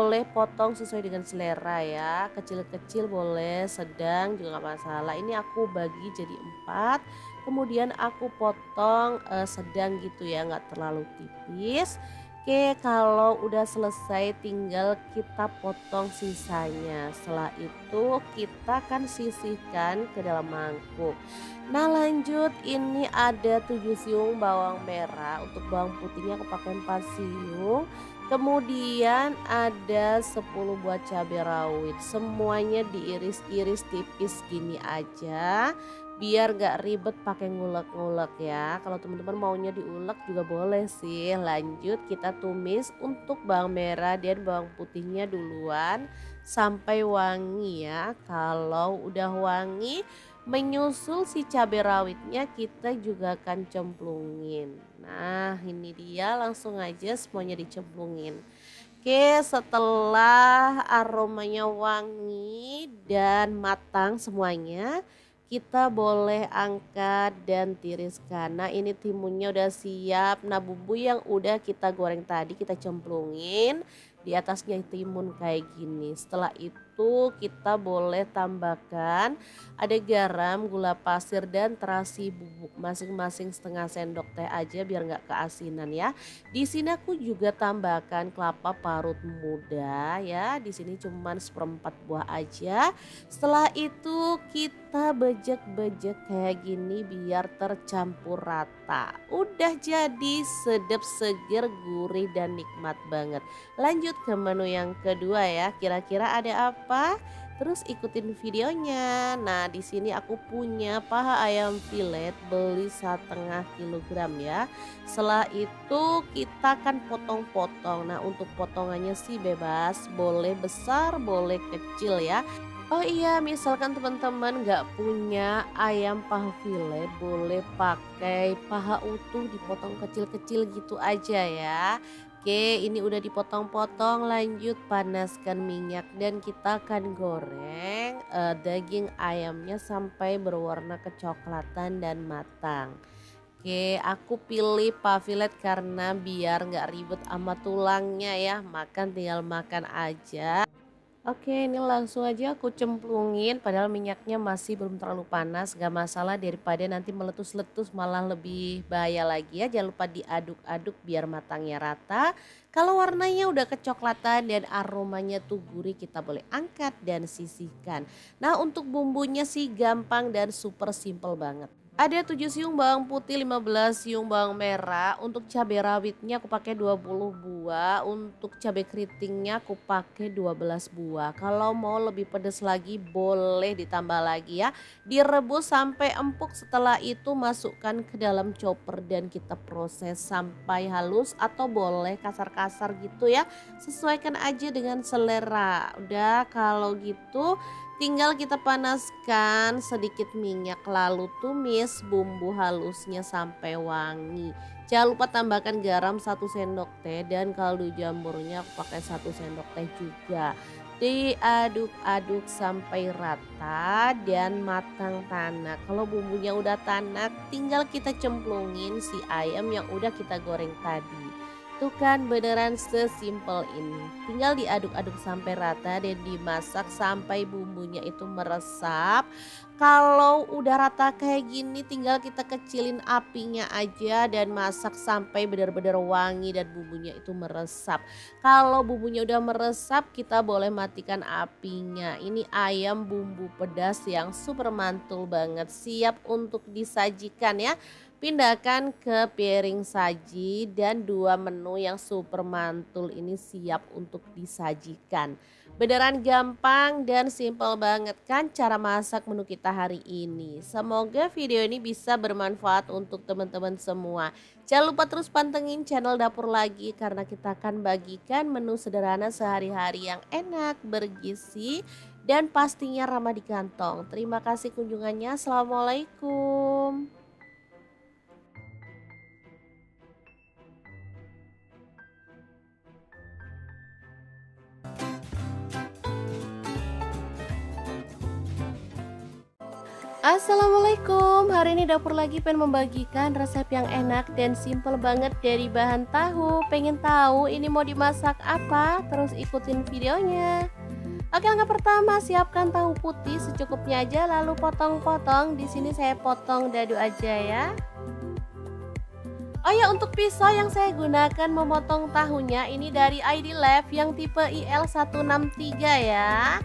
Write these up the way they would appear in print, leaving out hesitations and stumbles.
boleh potong sesuai dengan selera ya, kecil-kecil boleh, sedang juga nggak masalah. Ini aku bagi jadi 4, kemudian aku potong, sedang gitu ya, nggak terlalu tipis. Oke, kalau udah selesai tinggal kita potong sisanya. Setelah itu kita akan sisihkan ke dalam mangkuk. Nah lanjut, ini ada 7 siung bawang merah, untuk bawang putihnya aku pakai 4 siung. Kemudian ada 10 buah cabai rawit, semuanya diiris-iris tipis gini aja, biar gak ribet pakai ngulek-ngulek ya. Kalau teman-teman maunya diulek juga boleh sih. Lanjut kita tumis untuk bawang merah dan bawang putihnya duluan sampai wangi ya. Kalau udah wangi, menyusul si cabai rawitnya kita juga akan cemplungin. Nah ini dia, langsung aja semuanya dicemplungin. Oke, setelah aromanya wangi dan matang semuanya, kita boleh angkat dan tiriskan. Nah ini timunnya udah siap. Nah bumbu yang udah kita goreng tadi kita cemplungin di atasnya timun kayak gini. Setelah itu kita boleh tambahkan ada garam, gula pasir dan terasi bubuk, masing-masing setengah sendok teh aja biar nggak keasinan ya. Di sini aku juga tambahkan kelapa parut muda ya. Di sini cuman seperempat buah aja. Setelah itu kita bejek-bejek kayak gini biar tercampur rata. Udah jadi, sedap, seger, gurih dan nikmat banget. Lanjut ke menu yang kedua ya. Kira-kira ada apa? Terus ikutin videonya. Nah, di sini aku punya paha ayam filet, beli 1,5 kilogram ya. Setelah itu kita akan potong-potong. Nah, untuk potongannya sih bebas, boleh besar, boleh kecil ya. Oh iya, misalkan teman-teman nggak punya ayam paha filet, boleh pakai paha utuh dipotong kecil-kecil gitu aja ya. Oke, ini udah dipotong-potong, lanjut panaskan minyak dan kita akan goreng daging ayamnya sampai berwarna kecoklatan dan matang. Oke, aku pilih pavilet karena biar nggak ribet sama tulangnya ya, makan tinggal makan aja. Oke, ini langsung aja aku cemplungin padahal minyaknya masih belum terlalu panas, gak masalah daripada nanti meletus-letus malah lebih bahaya lagi ya. Jangan lupa diaduk-aduk biar matangnya rata. Kalau warnanya udah kecoklatan dan aromanya tuh gurih, kita boleh angkat dan sisihkan. Nah untuk bumbunya sih gampang dan super simple banget. Ada 7 siung bawang putih, 15 siung bawang merah. Untuk cabai rawitnya aku pakai 20 buah. Untuk cabai keritingnya aku pakai 12 buah. Kalau mau lebih pedas lagi boleh ditambah lagi ya. Direbus sampai empuk, setelah itu masukkan ke dalam chopper dan kita proses sampai halus atau boleh kasar-kasar gitu ya. Sesuaikan aja dengan selera. Udah kalau gitu tinggal kita panaskan sedikit minyak lalu tumis bumbu halusnya sampai wangi. Jangan lupa tambahkan garam 1 sendok teh dan kaldu jamurnya aku pakai 1 sendok teh juga. Diaduk-aduk sampai rata dan matang tanak. Kalau bumbunya udah tanak tinggal kita cemplungin si ayam yang udah kita goreng tadi. Tuh kan beneran sesimpel ini. Tinggal diaduk-aduk sampai rata dan dimasak sampai bumbunya itu meresap. Kalau udah rata kayak gini tinggal kita kecilin apinya aja dan masak sampai benar-benar wangi dan bumbunya itu meresap. Kalau bumbunya udah meresap kita boleh matikan apinya. Ini ayam bumbu pedas yang super mantul banget, siap untuk disajikan ya. Pindahkan ke piring saji dan 2 menu yang super mantul ini siap untuk disajikan. Beneran gampang dan simple banget kan cara masak menu kita hari ini. Semoga video ini bisa bermanfaat untuk teman-teman semua. Jangan lupa terus pantengin channel Dapur Lagi karena kita akan bagikan menu sederhana sehari-hari yang enak, bergizi, dan pastinya ramah di kantong. Terima kasih kunjungannya. Assalamualaikum. Assalamualaikum, hari ini dapur lagi pengen membagikan resep yang enak dan simple banget dari bahan tahu. Pengen tahu ini mau dimasak apa? Terus ikutin videonya. Oke, langkah pertama siapkan tahu putih secukupnya aja lalu potong-potong. Di sini saya potong dadu aja ya. Oh ya, untuk pisau yang saya gunakan memotong tahunya ini dari ID Lab yang tipe IL163 ya.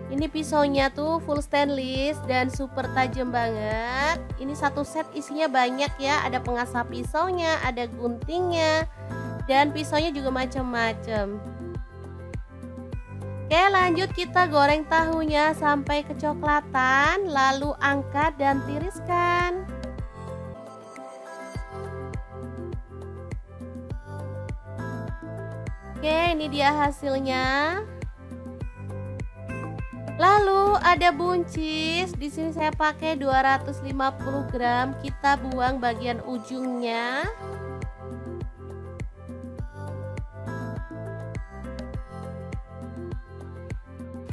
Ini pisaunya tuh full stainless dan super tajam banget. Ini satu set isinya banyak ya, ada pengasah pisaunya, ada guntingnya, dan pisaunya juga macam-macam. Oke, lanjut kita goreng tahunya sampai kecoklatan, lalu angkat dan tiriskan. Oke, ini dia hasilnya. Lalu ada buncis, di sini saya pakai 250 gram, kita buang bagian ujungnya.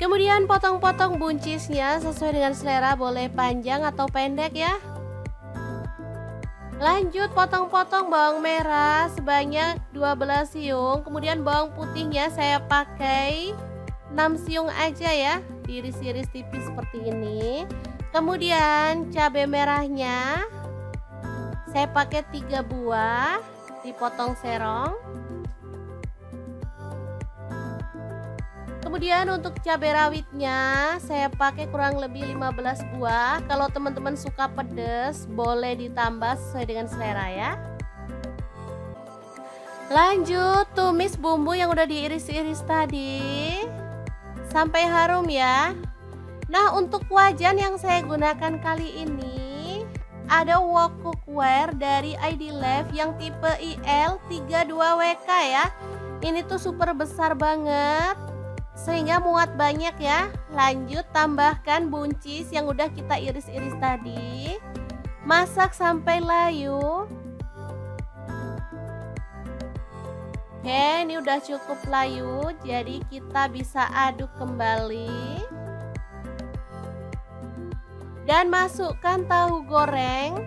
Kemudian potong-potong buncisnya sesuai dengan selera, boleh panjang atau pendek ya. Lanjut potong-potong bawang merah sebanyak 12 siung, kemudian bawang putihnya saya pakai 6 siung aja ya, diiris-iris tipis seperti ini. Kemudian cabai merahnya saya pakai 3 buah, dipotong serong. Kemudian untuk cabai rawitnya saya pakai kurang lebih 15 buah. Kalau teman-teman suka pedas boleh ditambah sesuai dengan selera ya. Lanjut tumis bumbu yang udah diiris-iris tadi sampai harum ya. Nah, untuk wajan yang saya gunakan kali ini ada wok cookware dari ID Lab yang tipe IL32WK ya. Ini tuh super besar banget sehingga muat banyak ya. Lanjut tambahkan buncis yang udah kita iris-iris tadi. Masak sampai layu. Oke, ini udah cukup layu, jadi kita bisa aduk kembali. Dan masukkan tahu goreng.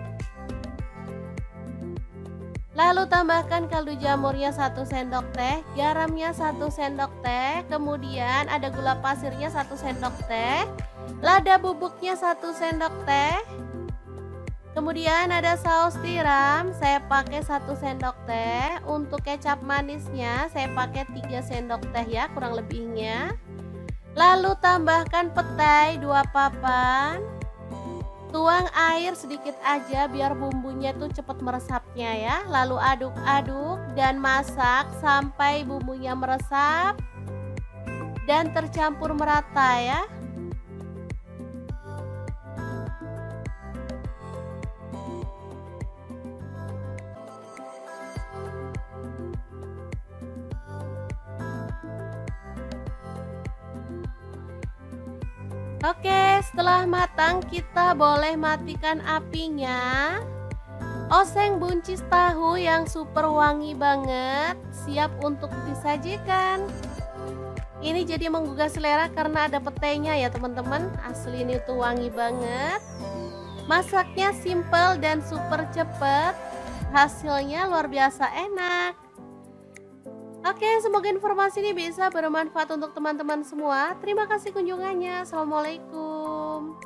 Lalu tambahkan kaldu jamurnya 1 sendok teh, garamnya 1 sendok teh, kemudian ada gula pasirnya 1 sendok teh, lada bubuknya 1 sendok teh. Kemudian ada saus tiram, saya pakai 1 sendok teh. Untuk kecap manisnya saya pakai 3 sendok teh ya kurang lebihnya. Lalu tambahkan petai 2 papan. Tuang air sedikit aja biar bumbunya tuh cepat meresapnya ya. Lalu aduk-aduk dan masak sampai bumbunya meresap dan tercampur merata ya. Oke, setelah matang kita boleh matikan apinya. Oseng buncis tahu yang super wangi banget, siap untuk disajikan. Ini jadi menggugah selera karena ada petainya ya teman-teman. Asli ini tuh wangi banget. Masaknya simple dan super cepet. Hasilnya luar biasa enak. Oke, semoga informasi ini bisa bermanfaat untuk teman-teman semua. Terima kasih kunjungannya. Assalamualaikum.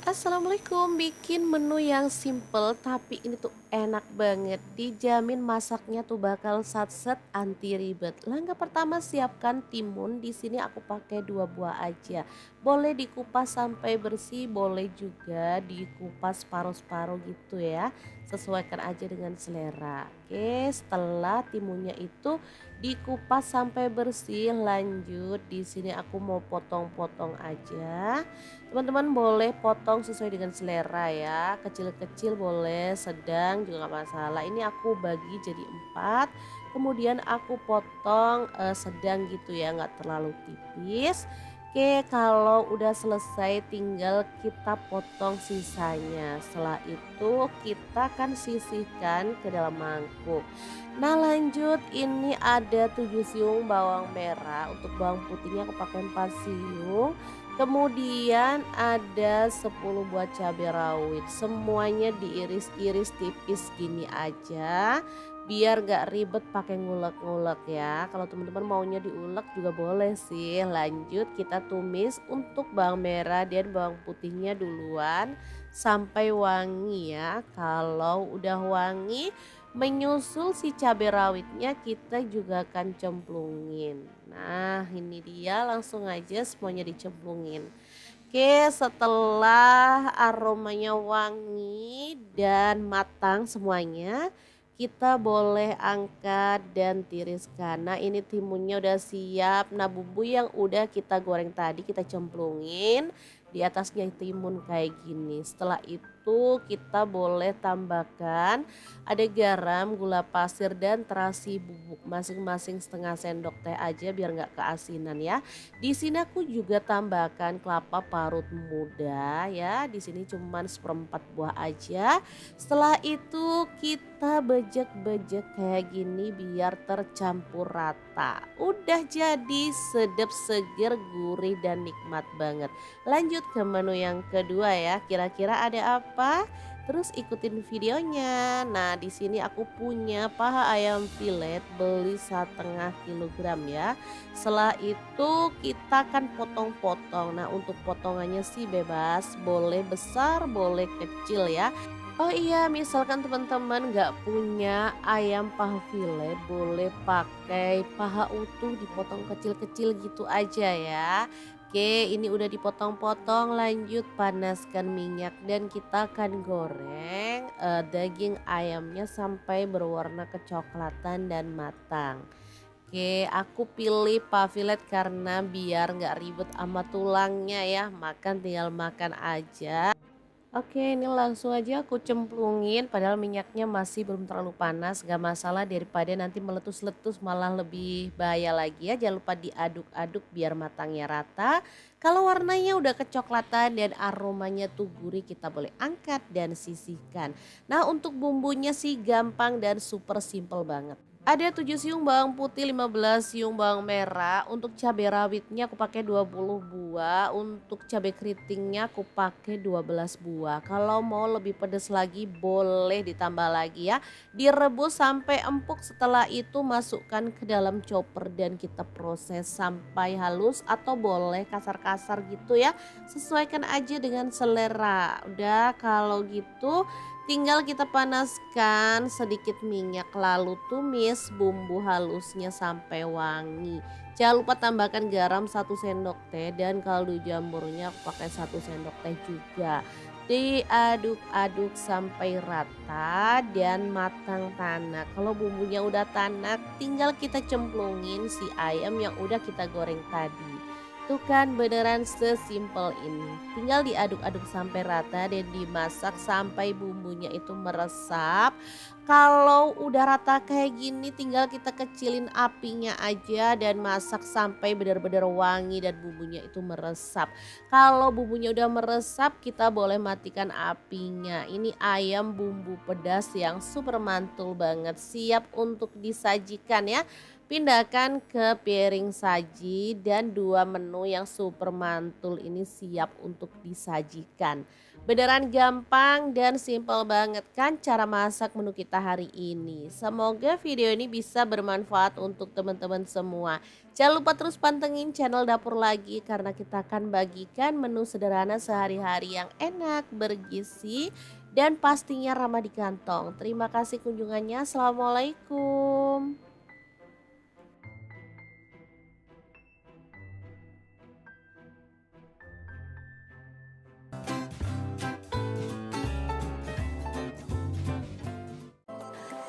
Assalamualaikum, bikin menu yang simple tapi ini tuh enak banget. Dijamin masaknya tuh bakal satset anti ribet. Langkah pertama siapkan timun. Di sini aku pakai 2 buah aja. Boleh dikupas sampai bersih, boleh juga dikupas paruh-paruh gitu ya. Sesuaikan aja dengan selera. Oke, setelah timunnya itu dikupas sampai bersih, lanjut di sini aku mau potong-potong aja. Teman-teman boleh potong sesuai dengan selera ya, kecil-kecil boleh, sedang juga nggak masalah. Ini aku bagi jadi 4, kemudian aku potong sedang gitu ya, nggak terlalu tipis. Oke, kalau udah selesai tinggal kita potong sisanya. Setelah itu kita akan sisihkan ke dalam mangkuk. Nah lanjut, ini ada 7 siung bawang merah. Untuk bawang putihnya aku pakai 4 siung. Kemudian ada 10 buah cabai rawit. Semuanya diiris-iris tipis gini aja. Biar gak ribet pakai ngulek-ngulek ya. Kalau teman-teman maunya diulek juga boleh sih. Lanjut kita tumis untuk bawang merah dan bawang putihnya duluan sampai wangi ya. Kalau udah wangi, menyusul si cabai rawitnya kita juga akan cemplungin. Nah ini dia, langsung aja semuanya dicemplungin. Oke, setelah aromanya wangi dan matang semuanya, kita boleh angkat dan tiriskan. Nah ini timunnya udah siap. Nah bumbu yang udah kita goreng tadi kita cemplungin di atasnya timun kayak gini. Setelah itu kita boleh tambahkan ada garam, gula pasir dan terasi bubuk masing-masing setengah sendok teh aja biar nggak keasinan ya. Di sini aku juga tambahkan kelapa parut muda ya. Di sini cuman seperempat buah aja. Setelah itu kita bejek-bejek kayak gini biar tercampur rata. Udah jadi sedap, seger, gurih dan nikmat banget. Lanjut ke menu yang kedua ya. Kira-kira ada apa? Terus ikutin videonya. Nah, di sini aku punya paha ayam filet beli 1,5 kilogram ya. Setelah itu kita akan potong-potong. Nah, untuk potongannya sih bebas, boleh besar, boleh kecil ya. Oh iya, misalkan teman-teman nggak punya ayam paha filet, boleh pakai paha utuh dipotong kecil-kecil gitu aja ya. Oke, ini udah dipotong-potong, lanjut panaskan minyak dan kita akan goreng daging ayamnya sampai berwarna kecoklatan dan matang. Oke, aku pilih paha filet karena biar nggak ribet sama tulangnya ya, makan tinggal makan aja. Oke, ini langsung aja aku cemplungin padahal minyaknya masih belum terlalu panas, gak masalah daripada nanti meletus-letus malah lebih bahaya lagi ya. Jangan lupa diaduk-aduk biar matangnya rata. Kalau warnanya udah kecoklatan dan aromanya tuh gurih, kita boleh angkat dan sisihkan. Nah untuk bumbunya sih gampang dan super simple banget. Ada 7 siung bawang putih, 15 siung bawang merah. Untuk cabai rawitnya aku pakai 20 buah. Untuk cabai keritingnya aku pakai 12 buah. Kalau mau lebih pedas lagi boleh ditambah lagi ya. Direbus sampai empuk, setelah itu masukkan ke dalam chopper dan kita proses sampai halus atau boleh kasar-kasar gitu ya. Sesuaikan aja dengan selera. Udah kalau gitu tinggal kita panaskan sedikit minyak lalu tumis bumbu halusnya sampai wangi. Jangan lupa tambahkan garam 1 sendok teh dan kaldu jamurnya aku pakai 1 sendok teh juga. Diaduk-aduk sampai rata dan matang tanak. Kalau bumbunya udah tanak tinggal kita cemplungin si ayam yang udah kita goreng tadi. Tuh kan beneran sesimpel ini. Tinggal diaduk-aduk sampai rata dan dimasak sampai bumbunya itu meresap. Kalau udah rata kayak gini tinggal kita kecilin apinya aja dan masak sampai benar-benar wangi dan bumbunya itu meresap. Kalau bumbunya udah meresap kita boleh matikan apinya. Ini ayam bumbu pedas yang super mantul banget, siap untuk disajikan ya. Pindahkan ke piring saji dan 2 menu yang super mantul ini siap untuk disajikan. Beneran gampang dan simple banget kan cara masak menu kita hari ini. Semoga video ini bisa bermanfaat untuk teman-teman semua. Jangan lupa terus pantengin channel Dapur Lagi karena kita akan bagikan menu sederhana sehari-hari yang enak, bergizi, dan pastinya ramah di kantong. Terima kasih kunjungannya. Assalamualaikum.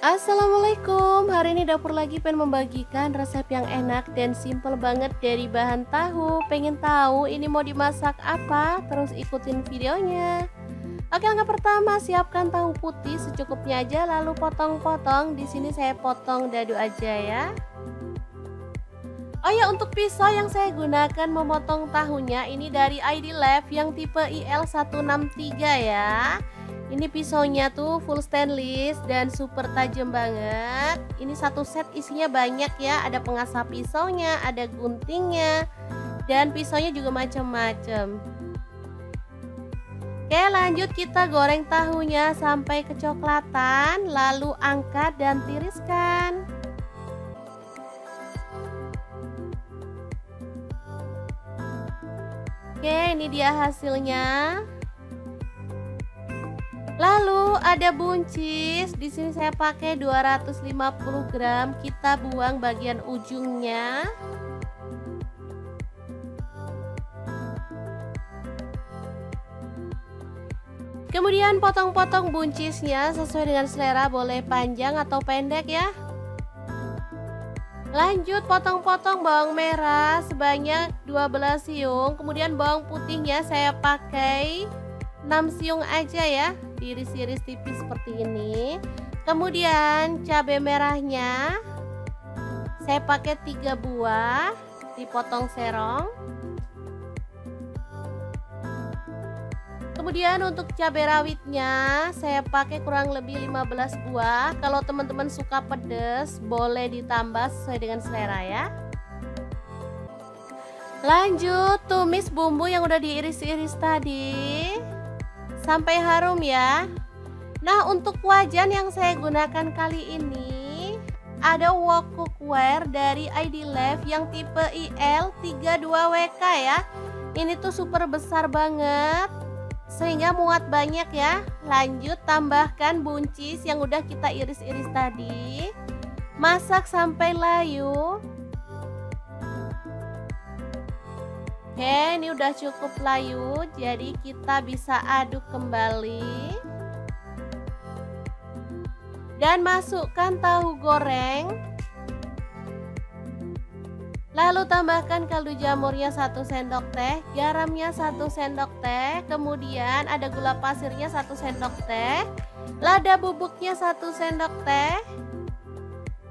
Assalamualaikum, hari ini Dapur Lagi pengen membagikan resep yang enak dan simple banget dari bahan tahu. Pengen tahu ini mau dimasak apa? Terus ikutin videonya. Oke, langkah pertama siapkan tahu putih secukupnya aja lalu potong-potong. Di sini saya potong dadu aja ya. Oh ya, untuk pisau yang saya gunakan memotong tahunya ini dari ID Lab yang tipe IL163 ya. Ini pisaunya tuh full stainless dan super tajam banget. Ini satu set isinya banyak ya, ada pengasah pisaunya, ada guntingnya, dan pisaunya juga macam-macam. Oke, lanjut kita goreng tahunya sampai kecoklatan, lalu angkat dan tiriskan. Oke, ini dia hasilnya. Lalu ada buncis, di sini saya pakai 250 gram, kita buang bagian ujungnya. Kemudian potong-potong buncisnya sesuai dengan selera, boleh panjang atau pendek ya. Lanjut potong-potong bawang merah sebanyak 12 siung, kemudian bawang putihnya saya pakai 6 siung aja ya, diiris-iris tipis seperti ini. Kemudian cabai merahnya saya pakai 3 buah, dipotong serong. Kemudian untuk cabai rawitnya saya pakai kurang lebih 15 buah. Kalau teman-teman suka pedas boleh ditambah sesuai dengan selera ya. Lanjut tumis bumbu yang udah diiris-iris tadi sampai harum ya. Nah, untuk wajan yang saya gunakan kali ini ada wok cookware dari ID Lab yang tipe IL32WK ya. Ini tuh super besar banget, sehingga muat banyak ya. Lanjut tambahkan buncis yang udah kita iris-iris tadi. Masak sampai layu. Oke, ini udah cukup layu, jadi kita bisa aduk kembali. Dan masukkan tahu goreng. Lalu tambahkan kaldu jamurnya 1 sendok teh, garamnya 1 sendok teh, kemudian ada gula pasirnya 1 sendok teh, lada bubuknya 1 sendok teh,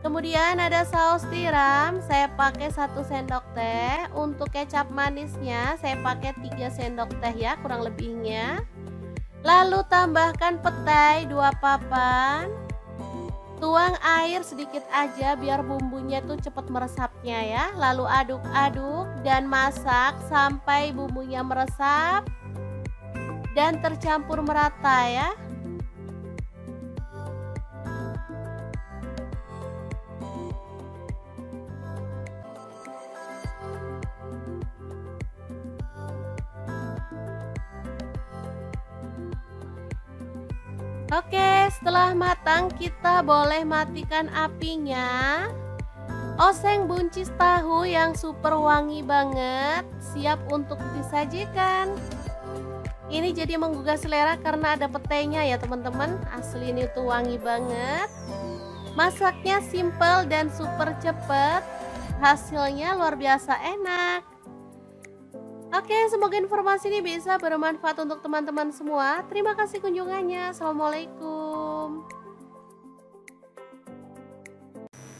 kemudian ada saus tiram, saya pakai 1 sendok teh, untuk kecap manisnya saya pakai 3 sendok teh ya kurang lebihnya. Lalu tambahkan petai 2 papan. Tuang air sedikit aja biar bumbunya tuh cepat meresapnya ya. Lalu aduk-aduk dan masak sampai bumbunya meresap dan tercampur merata ya. Oke, setelah matang kita boleh matikan apinya. Oseng buncis tahu yang super wangi banget, siap untuk disajikan. Ini jadi menggugah selera karena ada petainya ya teman-teman. Asli ini tuh wangi banget. Masaknya simple dan super cepet. Hasilnya luar biasa enak. Oke, semoga informasi ini bisa bermanfaat untuk teman-teman semua. Terima kasih kunjungannya. Assalamualaikum.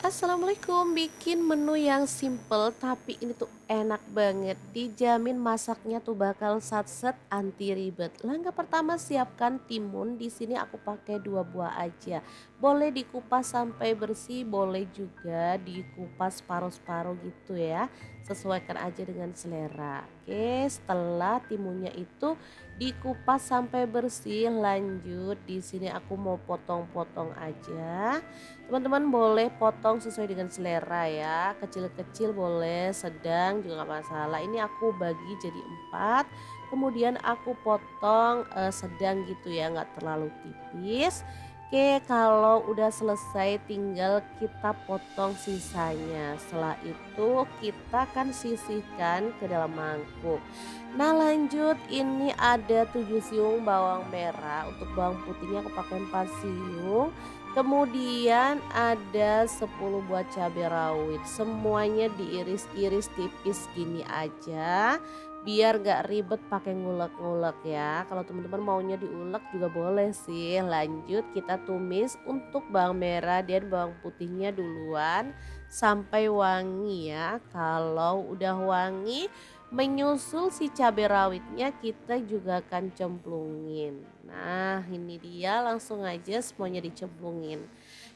Assalamualaikum, bikin menu yang simple tapi ini tuh enak banget. Dijamin masaknya tuh bakal satset anti ribet. Langkah pertama siapkan timun. Di sini aku pakai 2 buah aja. Boleh dikupas sampai bersih, boleh juga dikupas paruh-paruh gitu ya. Sesuaikan aja dengan selera. Oke, setelah timunnya itu dikupas sampai bersih, lanjut di sini aku mau potong-potong aja. Teman-teman boleh potong sesuai dengan selera ya, kecil-kecil boleh, sedang juga nggak masalah. Ini aku bagi jadi 4, kemudian aku potong sedang gitu ya, nggak terlalu tipis. Oke, kalau udah selesai tinggal kita potong sisanya. Setelah itu kita akan sisihkan ke dalam mangkuk. Nah, lanjut ini ada 7 siung bawang merah, untuk bawang putihnya aku pakai 4 siung. Kemudian ada 10 buah cabai rawit, semuanya diiris-iris tipis gini aja, biar gak ribet pakai ngulek-ngulek ya. Kalau teman-teman maunya diulek juga boleh sih. Lanjut kita tumis untuk bawang merah dan bawang putihnya duluan sampai wangi ya. Kalau udah wangi, menyusul si cabai rawitnya kita juga akan cemplungin. Nah ini dia, langsung aja semuanya dicemplungin.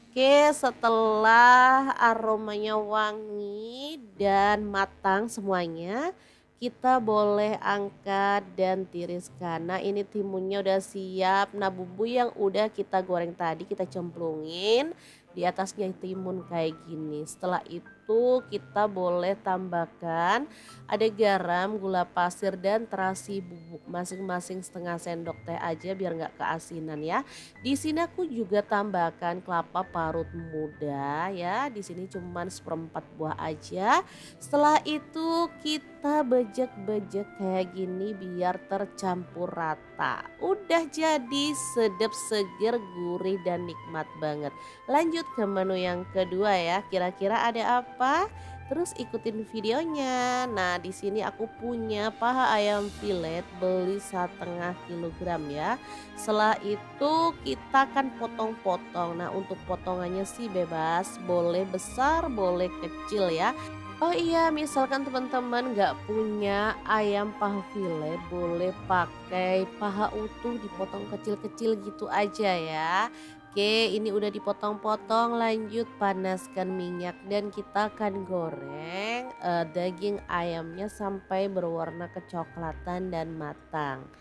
Oke, setelah aromanya wangi dan matang semuanya, kita boleh angkat dan tiriskan. Nah ini timunnya udah siap. Nah bumbu yang udah kita goreng tadi kita cemplungin di atasnya timun kayak gini. Setelah itu kita boleh tambahkan ada garam, gula pasir dan terasi bubuk masing-masing setengah sendok teh aja biar nggak keasinan ya. Di sini aku juga tambahkan kelapa parut muda ya. Di sini cuman seperempat buah aja. Setelah itu kita bejek-bejek kayak gini biar tercampur rata. Udah jadi sedap, seger, gurih dan nikmat banget. Lanjut ke menu yang kedua ya. Kira-kira ada apa? Terus ikutin videonya. Nah, di sini aku punya paha ayam filet beli 1,5 kilogram ya. Setelah itu kita akan potong-potong. Nah, untuk potongannya sih bebas, boleh besar, boleh kecil ya. Oh iya, misalkan teman-teman nggak punya ayam paha filet, boleh pakai paha utuh dipotong kecil-kecil gitu aja ya. Oke, ini udah dipotong-potong, lanjut panaskan minyak dan kita akan goreng daging ayamnya sampai berwarna kecoklatan dan matang.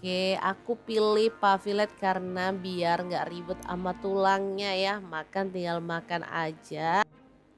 Oke, aku pilih paha filet karena biar nggak ribet sama tulangnya ya, makan tinggal makan aja.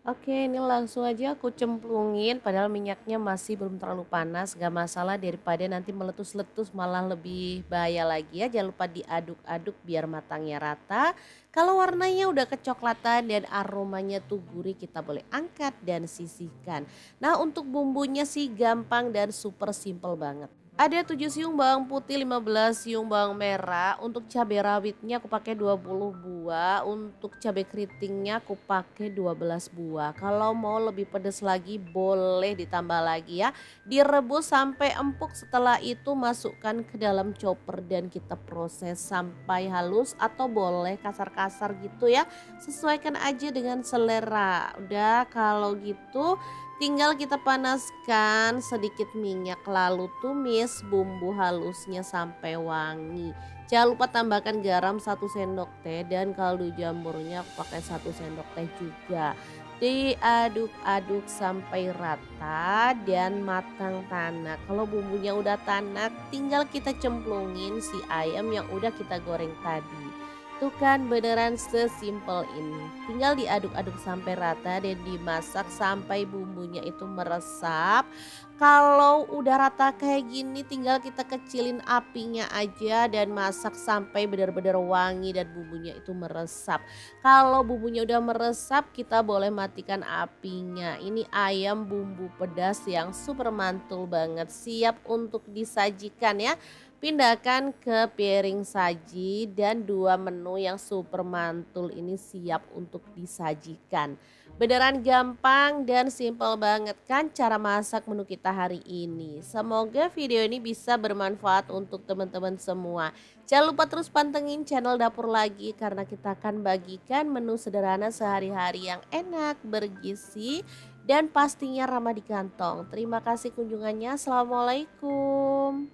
Oke, ini langsung aja aku cemplungin padahal minyaknya masih belum terlalu panas, gak masalah daripada nanti meletus-letus malah lebih bahaya lagi ya. Jangan lupa diaduk-aduk biar matangnya rata. Kalau warnanya udah kecoklatan dan aromanya tuh gurih, kita boleh angkat dan sisihkan. Nah, untuk bumbunya sih gampang dan super simple banget. Ada 7 siung bawang putih, 15 siung bawang merah. Untuk cabai rawitnya aku pakai 20 buah. Untuk cabai keritingnya aku pakai 12 buah. Kalau mau lebih pedas lagi boleh ditambah lagi ya. Direbus sampai empuk, setelah itu masukkan ke dalam chopper dan kita proses sampai halus atau boleh kasar-kasar gitu ya. Sesuaikan aja dengan selera. Udah kalau gitu tinggal kita panaskan sedikit minyak lalu tumis bumbu halusnya sampai wangi. Jangan lupa tambahkan garam 1 sendok teh dan kaldu jamurnya aku pakai 1 sendok teh juga. Diaduk-aduk sampai rata dan matang tanak. Kalau bumbunya udah tanak, tinggal kita cemplungin si ayam yang udah kita goreng tadi. Tuh kan beneran sesimpel ini. Tinggal diaduk-aduk sampai rata dan dimasak sampai bumbunya itu meresap. Kalau udah rata kayak gini tinggal kita kecilin apinya aja dan masak sampai benar-benar wangi dan bumbunya itu meresap. Kalau bumbunya udah meresap kita boleh matikan apinya. Ini ayam bumbu pedas yang super mantul banget, siap untuk disajikan ya. Pindahkan ke piring saji dan 2 menu yang super mantul ini siap untuk disajikan. Beneran gampang dan simple banget kan cara masak menu kita hari ini. Semoga video ini bisa bermanfaat untuk teman-teman semua. Jangan lupa terus pantengin channel Dapur Lagi karena kita akan bagikan menu sederhana sehari-hari yang enak, bergizi, dan pastinya ramah di kantong. Terima kasih kunjungannya. Assalamualaikum.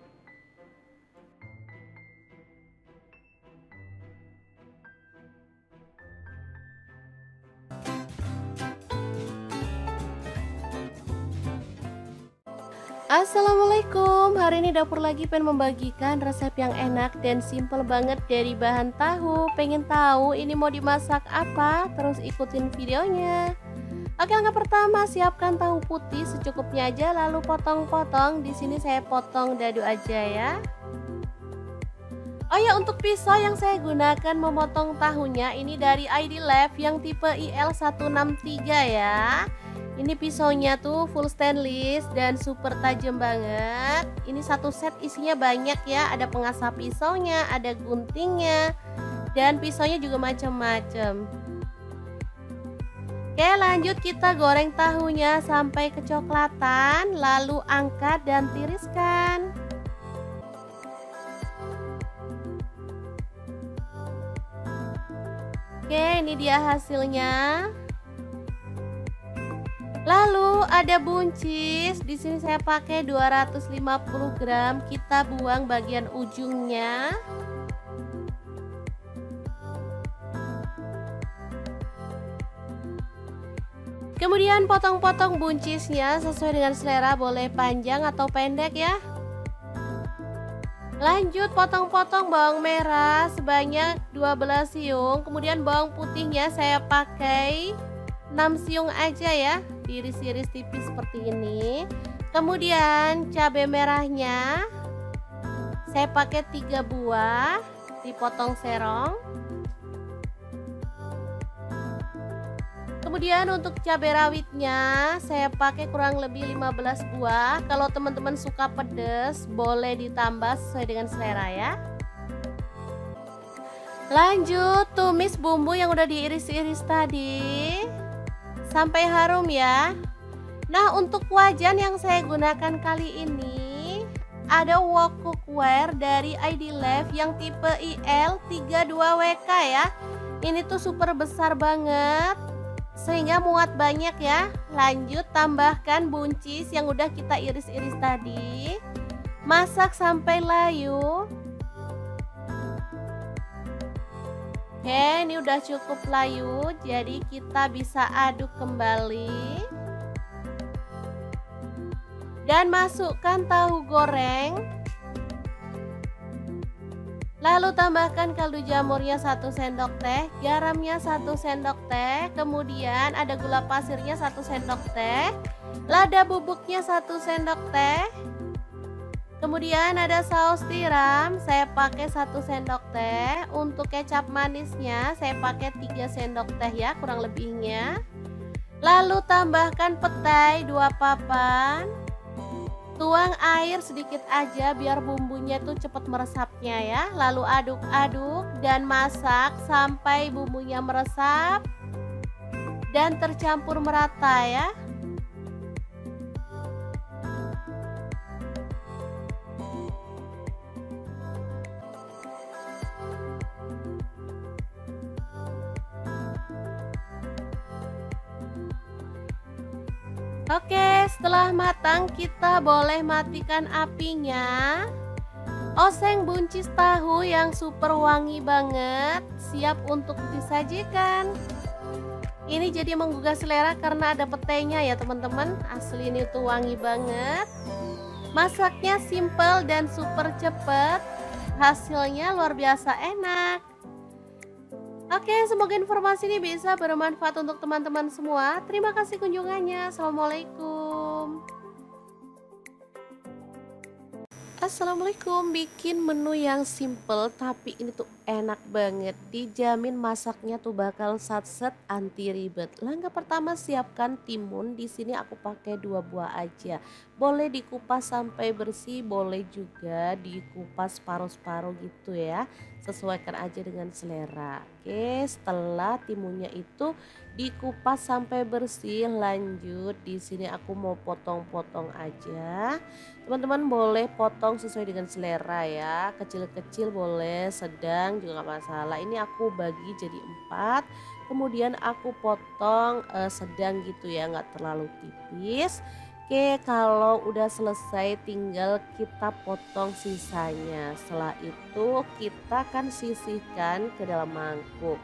Assalamualaikum, hari ini Dapur Lagi pengen membagikan resep yang enak dan simple banget dari bahan tahu. Pengen tahu ini mau dimasak apa? Terus ikutin videonya. Oke, langkah pertama siapkan tahu putih secukupnya aja lalu potong-potong. Di sini saya potong dadu aja ya. Oh ya, untuk pisau yang saya gunakan memotong tahunya ini dari ID Lab yang tipe IL163 ya. Ini pisaunya tuh full stainless dan super tajam banget. Ini satu set isinya banyak ya, ada pengasah pisaunya, ada guntingnya, dan pisaunya juga macam-macam. Oke, lanjut kita goreng tahunya sampai kecoklatan, lalu angkat dan tiriskan. Oke, ini dia hasilnya. Lalu ada buncis, di sini saya pakai 250 gram, kita buang bagian ujungnya. Kemudian potong-potong buncisnya sesuai dengan selera, boleh panjang atau pendek ya. Lanjut potong-potong bawang merah sebanyak 12 siung, kemudian bawang putihnya saya pakai 6 siung aja ya, diiris-iris tipis seperti ini. Kemudian cabai merahnya saya pakai 3 buah, dipotong serong. Kemudian untuk cabai rawitnya saya pakai kurang lebih 15 buah. Kalau teman-teman suka pedas boleh ditambah sesuai dengan selera ya. Lanjut tumis bumbu yang udah diiris-iris tadi sampai harum ya. Nah, untuk wajan yang saya gunakan kali ini ada wok cookware dari ID Life yang tipe IL32WK ya. Ini tuh super besar banget sehingga muat banyak ya. Lanjut tambahkan buncis yang udah kita iris-iris tadi. Masak sampai layu. Oke, ini udah cukup layu, jadi kita bisa aduk kembali. Dan masukkan tahu goreng. Lalu tambahkan kaldu jamurnya 1 sendok teh, garamnya 1 sendok teh, kemudian ada gula pasirnya 1 sendok teh, lada bubuknya 1 sendok teh, kemudian ada saus tiram, saya pakai 1 sendok teh, untuk kecap manisnya saya pakai 3 sendok teh ya kurang lebihnya. Lalu tambahkan petai 2 papan. Tuang air sedikit aja biar bumbunya tuh cepat meresapnya ya. Lalu aduk-aduk dan masak sampai bumbunya meresap dan tercampur merata ya. Oke, setelah matang kita boleh matikan apinya. Oseng buncis tahu yang super wangi banget, siap untuk disajikan. Ini jadi menggugah selera karena ada petainya ya teman-teman. Asli ini tuh wangi banget. Masaknya simple dan super cepet. Hasilnya luar biasa enak. Oke, semoga informasi ini bisa bermanfaat untuk teman-teman semua. Terima kasih kunjungannya. Assalamualaikum. Assalamualaikum, bikin menu yang simple tapi ini tuh enak banget. Dijamin masaknya tuh bakal satset anti ribet. Langkah pertama siapkan timun. Di sini aku pakai 2 buah aja. Boleh dikupas sampai bersih, boleh juga dikupas paruh-paruh gitu ya. Sesuaikan aja dengan selera. Oke, setelah timunnya itu dikupas sampai bersih, lanjut di sini aku mau potong-potong aja. Teman-teman boleh potong sesuai dengan selera ya, kecil-kecil boleh, sedang juga nggak masalah. Ini aku bagi jadi 4, kemudian aku potong sedang gitu ya, nggak terlalu tipis. Oke, kalau udah selesai tinggal kita potong sisanya. Setelah itu kita akan sisihkan ke dalam mangkuk.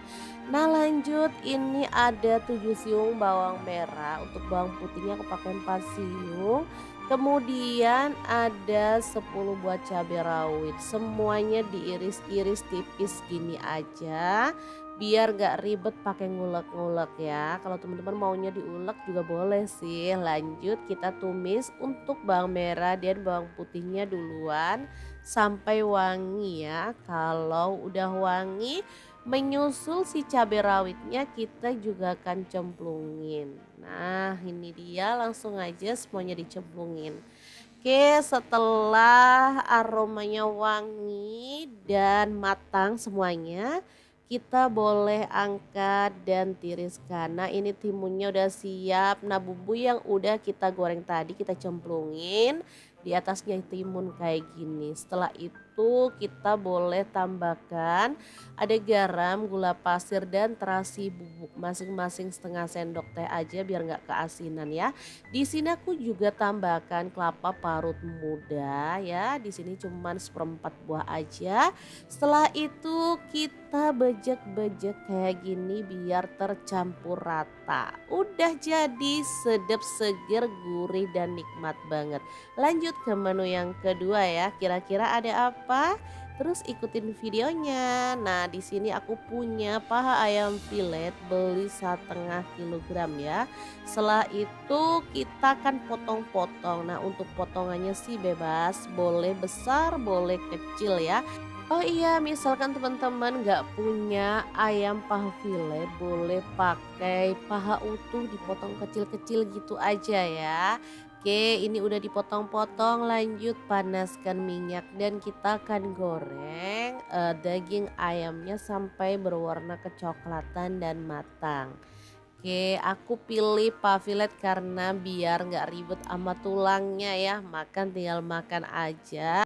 Nah, lanjut ini ada 7 siung bawang merah, untuk bawang putihnya aku pakai 4 siung. Kemudian ada 10 buah cabai rawit, semuanya diiris-iris tipis gini aja biar gak ribet pakai ngulek-ngulek ya. Kalau teman-teman maunya diulek juga boleh sih. Lanjut kita tumis untuk bawang merah dan bawang putihnya duluan sampai wangi ya. Kalau udah wangi, menyusul si cabai rawitnya kita juga akan cemplungin. Nah, ini dia, langsung aja semuanya dicemplungin. Oke, setelah aromanya wangi dan matang semuanya, kita boleh angkat dan tiriskan. Nah, ini timunnya udah siap. Nah, bumbu yang udah kita goreng tadi kita cemplungin di atasnya timun kayak gini. Setelah itu kita boleh tambahkan ada garam, gula pasir dan terasi bubuk masing-masing setengah sendok teh aja biar nggak keasinan ya. Di sini aku juga tambahkan kelapa parut muda ya. Di sini cuman seperempat buah aja. Setelah itu kita bejek-bejek kayak gini biar tercampur rata. Udah jadi sedap, seger, gurih dan nikmat banget. Lanjut ke menu yang kedua ya. Kira-kira ada apa? Terus ikutin videonya. Nah, di sini aku punya paha ayam filet beli 1,5 kilogram ya. Setelah itu kita akan potong-potong. Nah, untuk potongannya sih bebas, boleh besar, boleh kecil ya. Oh iya, misalkan teman-teman nggak punya ayam paha filet, boleh pakai paha utuh dipotong kecil-kecil gitu aja ya. Oke, ini udah dipotong-potong, lanjut panaskan minyak dan kita akan goreng daging ayamnya sampai berwarna kecoklatan dan matang. Oke, aku pilih paha filet karena biar nggak ribet sama tulangnya ya, makan tinggal makan aja.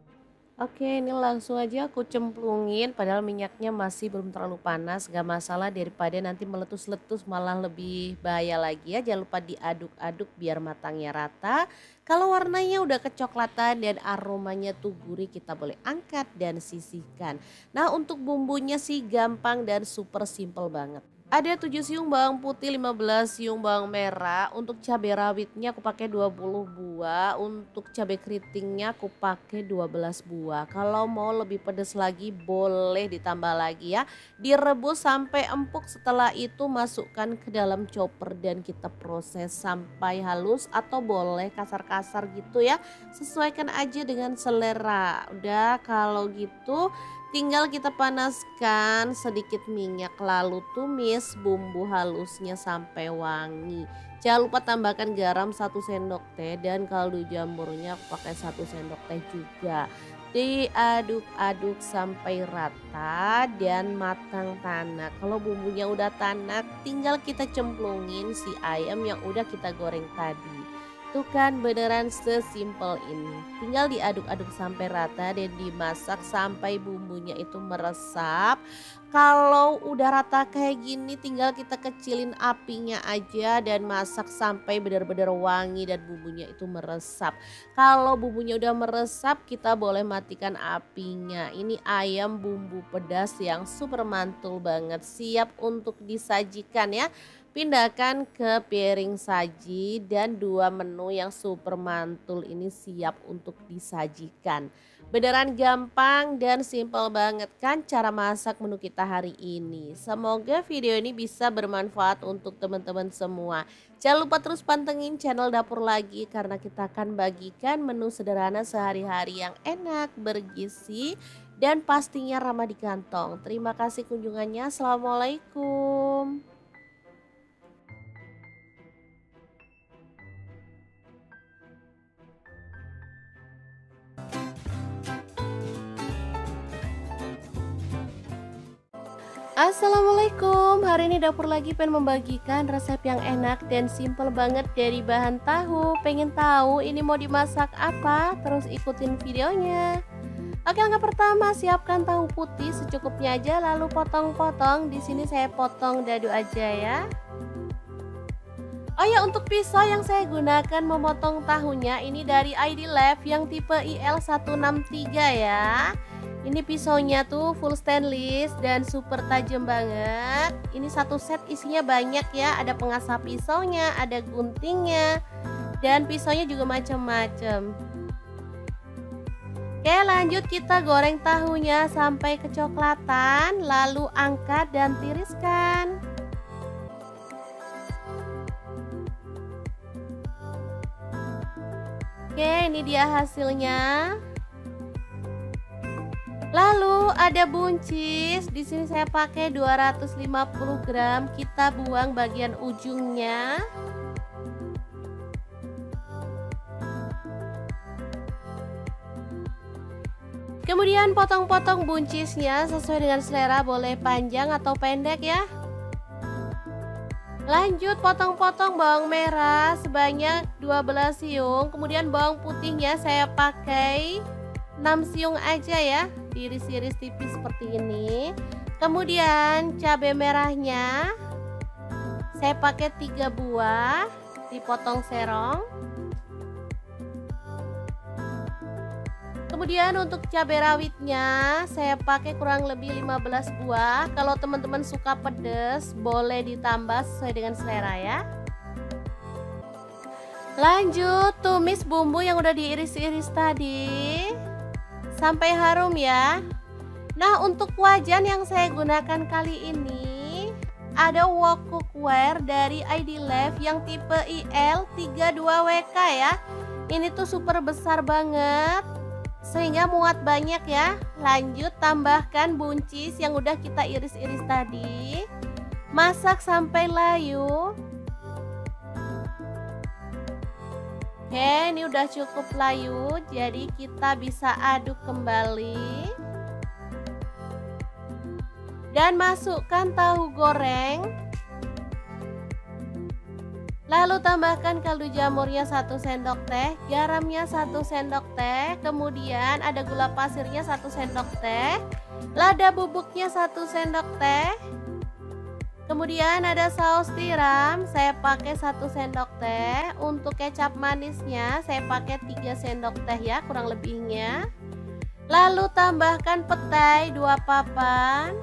Oke, ini langsung aja aku cemplungin padahal minyaknya masih belum terlalu panas, gak masalah daripada nanti meletus-letus malah lebih bahaya lagi ya. Jangan lupa diaduk-aduk biar matangnya rata. Kalau warnanya udah kecoklatan dan aromanya tuh gurih, kita boleh angkat dan sisihkan. Nah, untuk bumbunya sih gampang dan super simple banget. Ada 7 siung bawang putih, 15 siung bawang merah. Untuk cabai rawitnya aku pakai 20 buah. Untuk cabai keritingnya aku pakai 12 buah. Kalau mau lebih pedas lagi boleh ditambah lagi ya. Direbus sampai empuk, setelah itu masukkan ke dalam chopper dan kita proses sampai halus atau boleh kasar-kasar gitu ya. Sesuaikan aja dengan selera. Udah kalau gitu tinggal kita panaskan sedikit minyak lalu tumis bumbu halusnya sampai wangi. Jangan lupa tambahkan garam 1 sendok teh dan kaldu jamurnya aku pakai 1 sendok teh juga. Diaduk-aduk sampai rata dan matang tanak. Kalau bumbunya udah tanak tinggal kita cemplungin si ayam yang udah kita goreng tadi. Tuh kan beneran sesimpel ini. Tinggal diaduk-aduk sampai rata dan dimasak sampai bumbunya itu meresap. Kalau udah rata kayak gini tinggal kita kecilin apinya aja dan masak sampai benar-benar wangi dan bumbunya itu meresap. Kalau bumbunya udah meresap kita boleh matikan apinya. Ini ayam bumbu pedas yang super mantul banget, siap untuk disajikan ya. Pindahkan ke piring saji dan 2 menu yang super mantul ini siap untuk disajikan. Beneran gampang dan simple banget kan cara masak menu kita hari ini. Semoga video ini bisa bermanfaat untuk teman-teman semua. Jangan lupa terus pantengin channel Dapur Lagi karena kita akan bagikan menu sederhana sehari-hari yang enak, bergizi, dan pastinya ramah di kantong. Terima kasih kunjungannya. Assalamualaikum. Assalamualaikum, hari ini Dapur Lagi pengen membagikan resep yang enak dan simple banget dari bahan tahu. Pengen tahu ini mau dimasak apa? Terus ikutin videonya. Oke, langkah pertama siapkan tahu putih secukupnya aja lalu potong-potong. Di sini saya potong dadu aja ya. Oh ya, untuk pisau yang saya gunakan memotong tahunya ini dari ID Lab yang tipe IL163 ya. Ini pisaunya tuh full stainless dan super tajam banget. Ini satu set isinya banyak ya. Ada pengasah pisaunya, ada guntingnya, dan pisaunya juga macam-macam. Oke, lanjut kita goreng tahunya sampai kecoklatan, lalu angkat dan tiriskan. Oke, ini dia hasilnya. Lalu ada buncis, di sini saya pakai 250 gram, kita buang bagian ujungnya. Kemudian potong-potong buncisnya sesuai dengan selera, boleh panjang atau pendek ya. Lanjut potong-potong bawang merah sebanyak 12 siung. Kemudian bawang putihnya saya pakai 6 siung aja ya, diiris-iris tipis seperti ini. Kemudian cabai merahnya saya pakai 3 buah, dipotong serong. Kemudian untuk cabai rawitnya saya pakai kurang lebih 15 buah. Kalau teman-teman suka pedas boleh ditambah sesuai dengan selera ya. Lanjut tumis bumbu yang udah diiris-iris tadi sampai harum ya. Nah, untuk wajan yang saya gunakan kali ini ada wok cookware dari ID Life yang tipe IL32WK ya. Ini tuh super besar banget sehingga muat banyak ya. Lanjut tambahkan buncis yang udah kita iris-iris tadi. Masak sampai layu. Oke, ini udah cukup layu, jadi kita bisa aduk kembali. Dan masukkan tahu goreng. Lalu tambahkan kaldu jamurnya 1 sendok teh, garamnya 1 sendok teh, kemudian ada gula pasirnya 1 sendok teh, lada bubuknya 1 sendok teh. Kemudian ada saus tiram, saya pakai 1 sendok teh. Untuk kecap manisnya saya pakai 3 sendok teh ya kurang lebihnya. Lalu tambahkan petai 2 papan.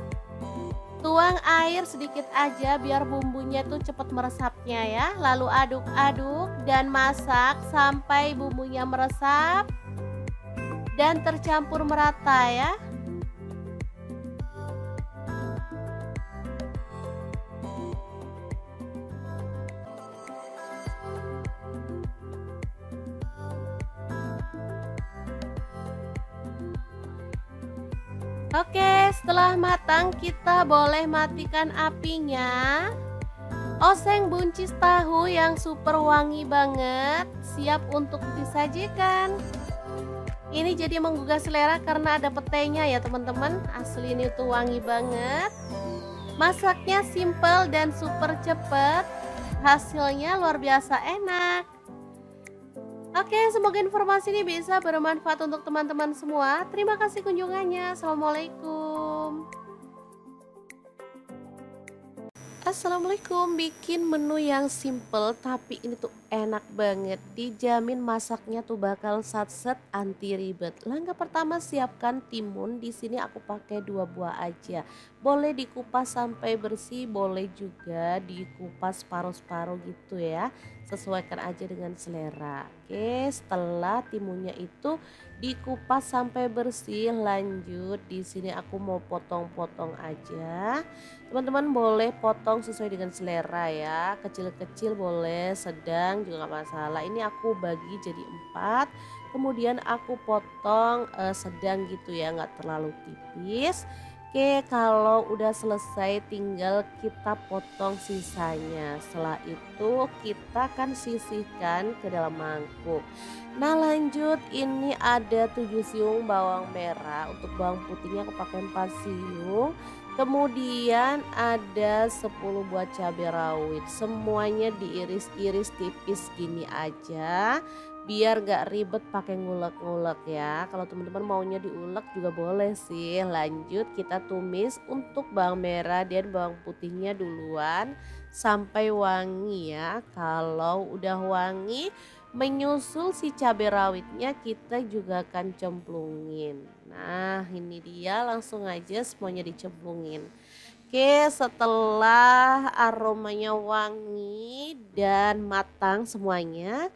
Tuang air sedikit aja biar bumbunya tuh cepat meresapnya ya. Lalu aduk-aduk dan masak sampai bumbunya meresap dan tercampur merata ya. Oke, setelah matang kita boleh matikan apinya. Oseng buncis tahu yang super wangi banget, siap untuk disajikan. Ini jadi menggugah selera karena ada petainya ya teman-teman. Asli ini tuh wangi banget. Masaknya simple dan super cepet. Hasilnya luar biasa enak. Oke, semoga informasi ini bisa bermanfaat untuk teman-teman semua. Terima kasih kunjungannya. Assalamualaikum. Assalamualaikum, bikin menu yang simple tapi ini tuh enak banget. Dijamin masaknya tuh bakal satset anti ribet. Langkah pertama siapkan timun. Di sini aku pakai 2 buah aja. Boleh dikupas sampai bersih, boleh juga dikupas paruh-paruh gitu ya. Sesuaikan aja dengan selera. Oke, setelah timunnya itu dikupas sampai bersih, lanjut di sini aku mau potong-potong aja. Teman-teman boleh potong sesuai dengan selera ya, kecil-kecil boleh, sedang juga nggak masalah. Ini aku bagi jadi 4, kemudian aku potong sedang gitu ya, nggak terlalu tipis. Oke, kalau udah selesai tinggal kita potong sisanya. Setelah itu kita akan sisihkan ke dalam mangkuk. Nah lanjut, ini ada 7 siung bawang merah. Untuk bawang putihnya aku pakai 4 siung. Kemudian ada 10 buah cabai rawit. Semuanya diiris-iris tipis gini aja. Biar gak ribet pakai ngulek-ngulek ya. Kalau teman-teman maunya diulek juga boleh sih. Lanjut kita tumis untuk bawang merah dan bawang putihnya duluan sampai wangi ya. Kalau udah wangi, menyusul si cabai rawitnya kita juga akan cemplungin. Nah ini dia, langsung aja semuanya dicemplungin. Oke, setelah aromanya wangi dan matang semuanya,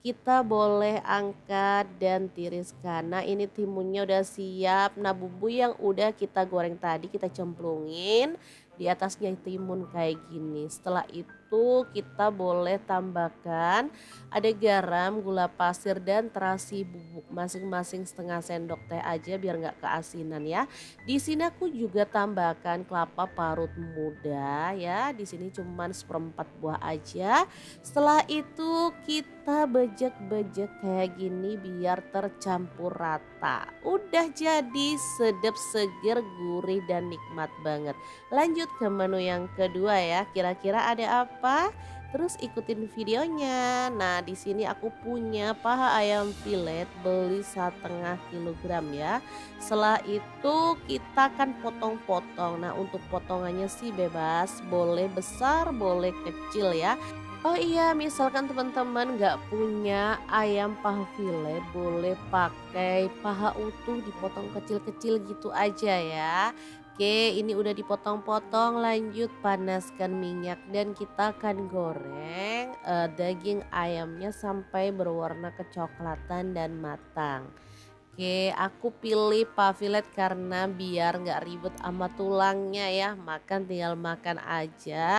kita boleh angkat dan tiriskan. Nah ini timunnya udah siap. Nah bumbu yang udah kita goreng tadi kita cemplungin di atasnya timun kayak gini. Setelah itu itu kita boleh tambahkan ada garam, gula pasir dan terasi bubuk masing-masing setengah sendok teh aja biar nggak keasinan ya. Di sini aku juga tambahkan kelapa parut muda ya. Di sini cuman seperempat buah aja. Setelah itu kita bejek-bejek kayak gini biar tercampur rata. Udah jadi sedap, seger, gurih dan nikmat banget. Lanjut ke menu yang kedua ya. Kira-kira ada apa? Terus ikutin videonya. Nah, di sini aku punya paha ayam filet beli 1,5 kilogram ya. Setelah itu kita akan potong-potong. Nah, untuk potongannya sih bebas, boleh besar, boleh kecil ya. Oh iya, misalkan teman-teman nggak punya ayam paha filet, boleh pakai paha utuh dipotong kecil-kecil gitu aja ya. Oke, ini udah dipotong-potong, lanjut panaskan minyak dan kita akan goreng daging ayamnya sampai berwarna kecoklatan dan matang. Oke, aku pilih paha filet karena biar nggak ribet sama tulangnya ya, makan tinggal makan aja.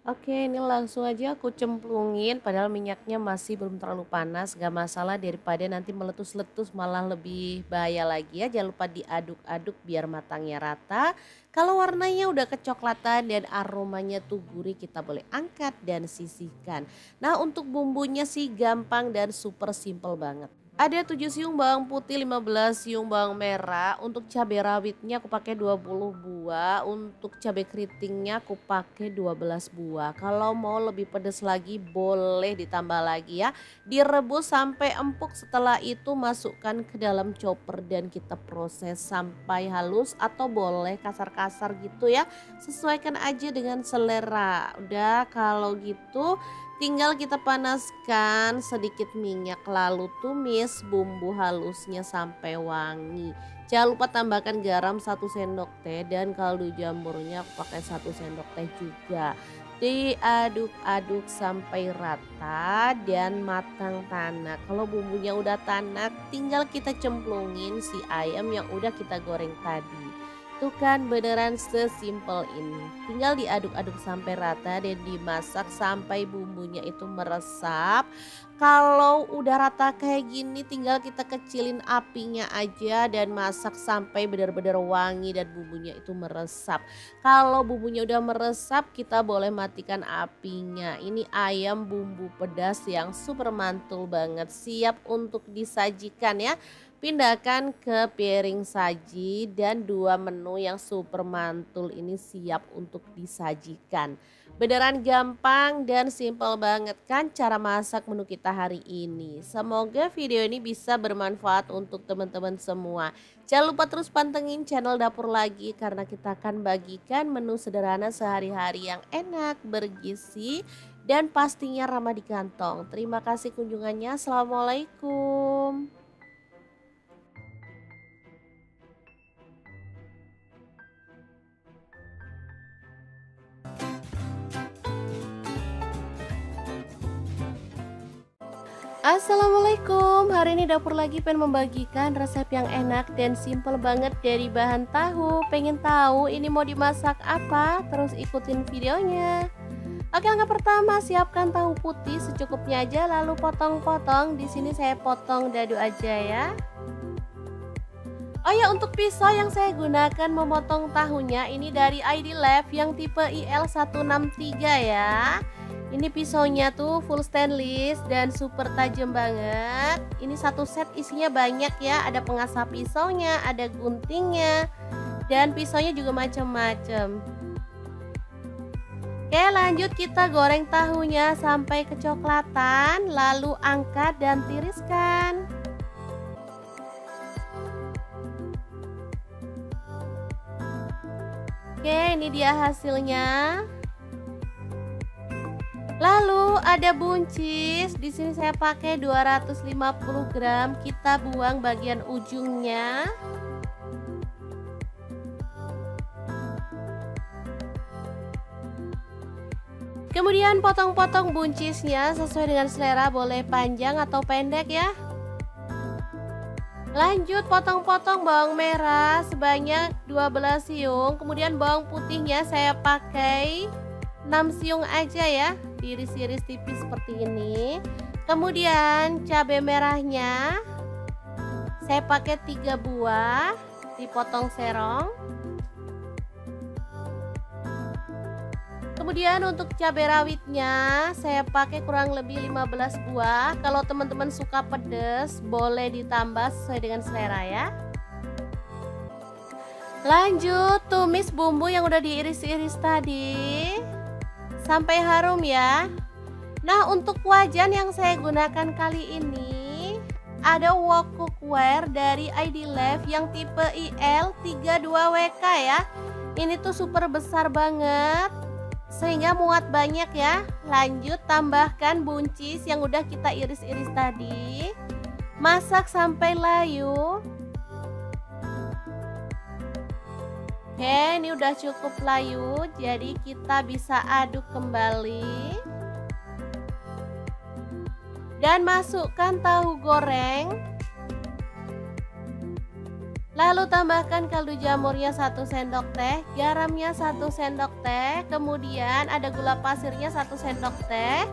Oke, ini langsung aja aku cemplungin padahal minyaknya masih belum terlalu panas, gak masalah daripada nanti meletus-letus malah lebih bahaya lagi ya. Jangan lupa diaduk-aduk biar matangnya rata. Kalau warnanya udah kecoklatan dan aromanya tuh gurih, kita boleh angkat dan sisihkan. Nah, untuk bumbunya sih gampang dan super simple banget. Ada 7 siung bawang putih, 15 siung bawang merah. Untuk cabai rawitnya aku pakai 20 buah. Untuk cabai keritingnya aku pakai 12 buah. Kalau mau lebih pedas lagi boleh ditambah lagi ya. Direbus sampai empuk, setelah itu masukkan ke dalam chopper dan kita proses sampai halus atau boleh kasar-kasar gitu ya. Sesuaikan aja dengan selera. Udah kalau gitu tinggal kita panaskan sedikit minyak lalu tumis bumbu halusnya sampai wangi. Jangan lupa tambahkan garam 1 sendok teh dan kaldu jamurnya aku pakai 1 sendok teh juga. Diaduk-aduk sampai rata dan matang tanak. Kalau bumbunya udah tanak tinggal kita cemplungin si ayam yang udah kita goreng tadi. Tuh kan beneran sesimpel ini. Tinggal diaduk-aduk sampai rata dan dimasak sampai bumbunya itu meresap. Kalau udah rata kayak gini tinggal kita kecilin apinya aja dan masak sampai benar-benar wangi dan bumbunya itu meresap. Kalau bumbunya udah meresap kita boleh matikan apinya. Ini ayam bumbu pedas yang super mantul banget, siap untuk disajikan ya. Pindahkan ke piring saji dan 2 menu yang super mantul ini siap untuk disajikan. Beneran gampang dan simple banget kan cara masak menu kita hari ini. Semoga video ini bisa bermanfaat untuk teman-teman semua. Jangan lupa terus pantengin channel Dapur Lagi karena kita akan bagikan menu sederhana sehari-hari yang enak, bergizi, dan pastinya ramah di kantong. Terima kasih kunjungannya. Assalamualaikum. Assalamualaikum, hari ini Dapur Lagi pengen membagikan resep yang enak dan simple banget dari bahan tahu. Pengen tahu ini mau dimasak apa? Terus ikutin videonya. Oke, langkah pertama siapkan tahu putih secukupnya aja lalu potong-potong. Di sini saya potong dadu aja ya. Oh ya, untuk pisau yang saya gunakan memotong tahunya ini dari ID Lab yang tipe IL163 ya. Ini pisaunya tuh full stainless dan super tajam banget. Ini satu set isinya banyak ya. Ada pengasah pisaunya, ada guntingnya, dan pisaunya juga macam-macam. Oke, lanjut kita goreng tahunya sampai kecoklatan, lalu angkat dan tiriskan. Oke, ini dia hasilnya. Lalu ada buncis, di sini saya pakai 250 gram, kita buang bagian ujungnya. Kemudian potong-potong buncisnya sesuai dengan selera, boleh panjang atau pendek ya. Lanjut potong-potong bawang merah sebanyak 12 siung, kemudian bawang putihnya saya pakai 6 siung aja ya. diiris-iris tipis seperti ini. Kemudian cabai merahnya saya pakai 3 buah, dipotong serong. Kemudian untuk cabai rawitnya saya pakai kurang lebih 15 buah. Kalau teman-teman suka pedas boleh ditambah sesuai dengan selera ya. Lanjut tumis bumbu yang udah diiris-iris tadi sampai harum ya. Nah, untuk wajan yang saya gunakan kali ini ada wok cookware dari ID Life yang tipe IL32WK ya. Ini tuh super besar banget sehingga muat banyak ya. Lanjut tambahkan buncis yang udah kita iris-iris tadi. Masak sampai layu. Oke, ini udah cukup layu, jadi kita bisa aduk kembali. Dan masukkan tahu goreng. Lalu tambahkan kaldu jamurnya 1 sendok teh, garamnya 1 sendok teh, kemudian ada gula pasirnya 1 sendok teh,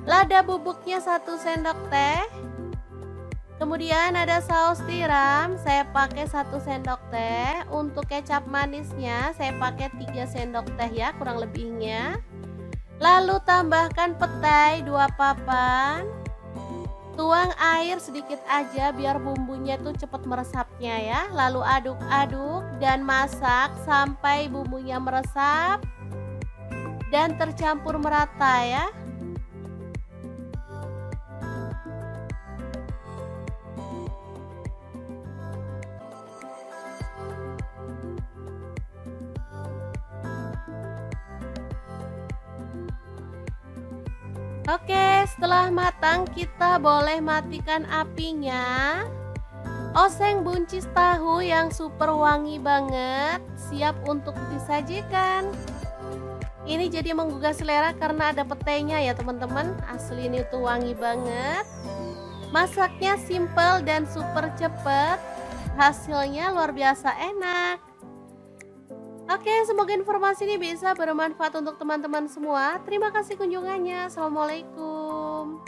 lada bubuknya 1 sendok teh. Kemudian ada saus tiram, saya pakai 1 sendok teh. Untuk kecap manisnya saya pakai 3 sendok teh ya kurang lebihnya. Lalu tambahkan petai 2 papan. Tuang air sedikit aja biar bumbunya tuh cepat meresapnya ya. Lalu aduk-aduk dan masak sampai bumbunya meresap dan tercampur merata ya. Oke, setelah matang kita boleh matikan apinya. Oseng buncis tahu yang super wangi banget, siap untuk disajikan. Ini jadi menggugah selera karena ada petainya ya teman-teman. Asli ini tuh wangi banget. Masaknya simple dan super cepet. Hasilnya luar biasa enak. Oke, semoga informasi ini bisa bermanfaat untuk teman-teman semua. Terima kasih kunjungannya. Assalamualaikum.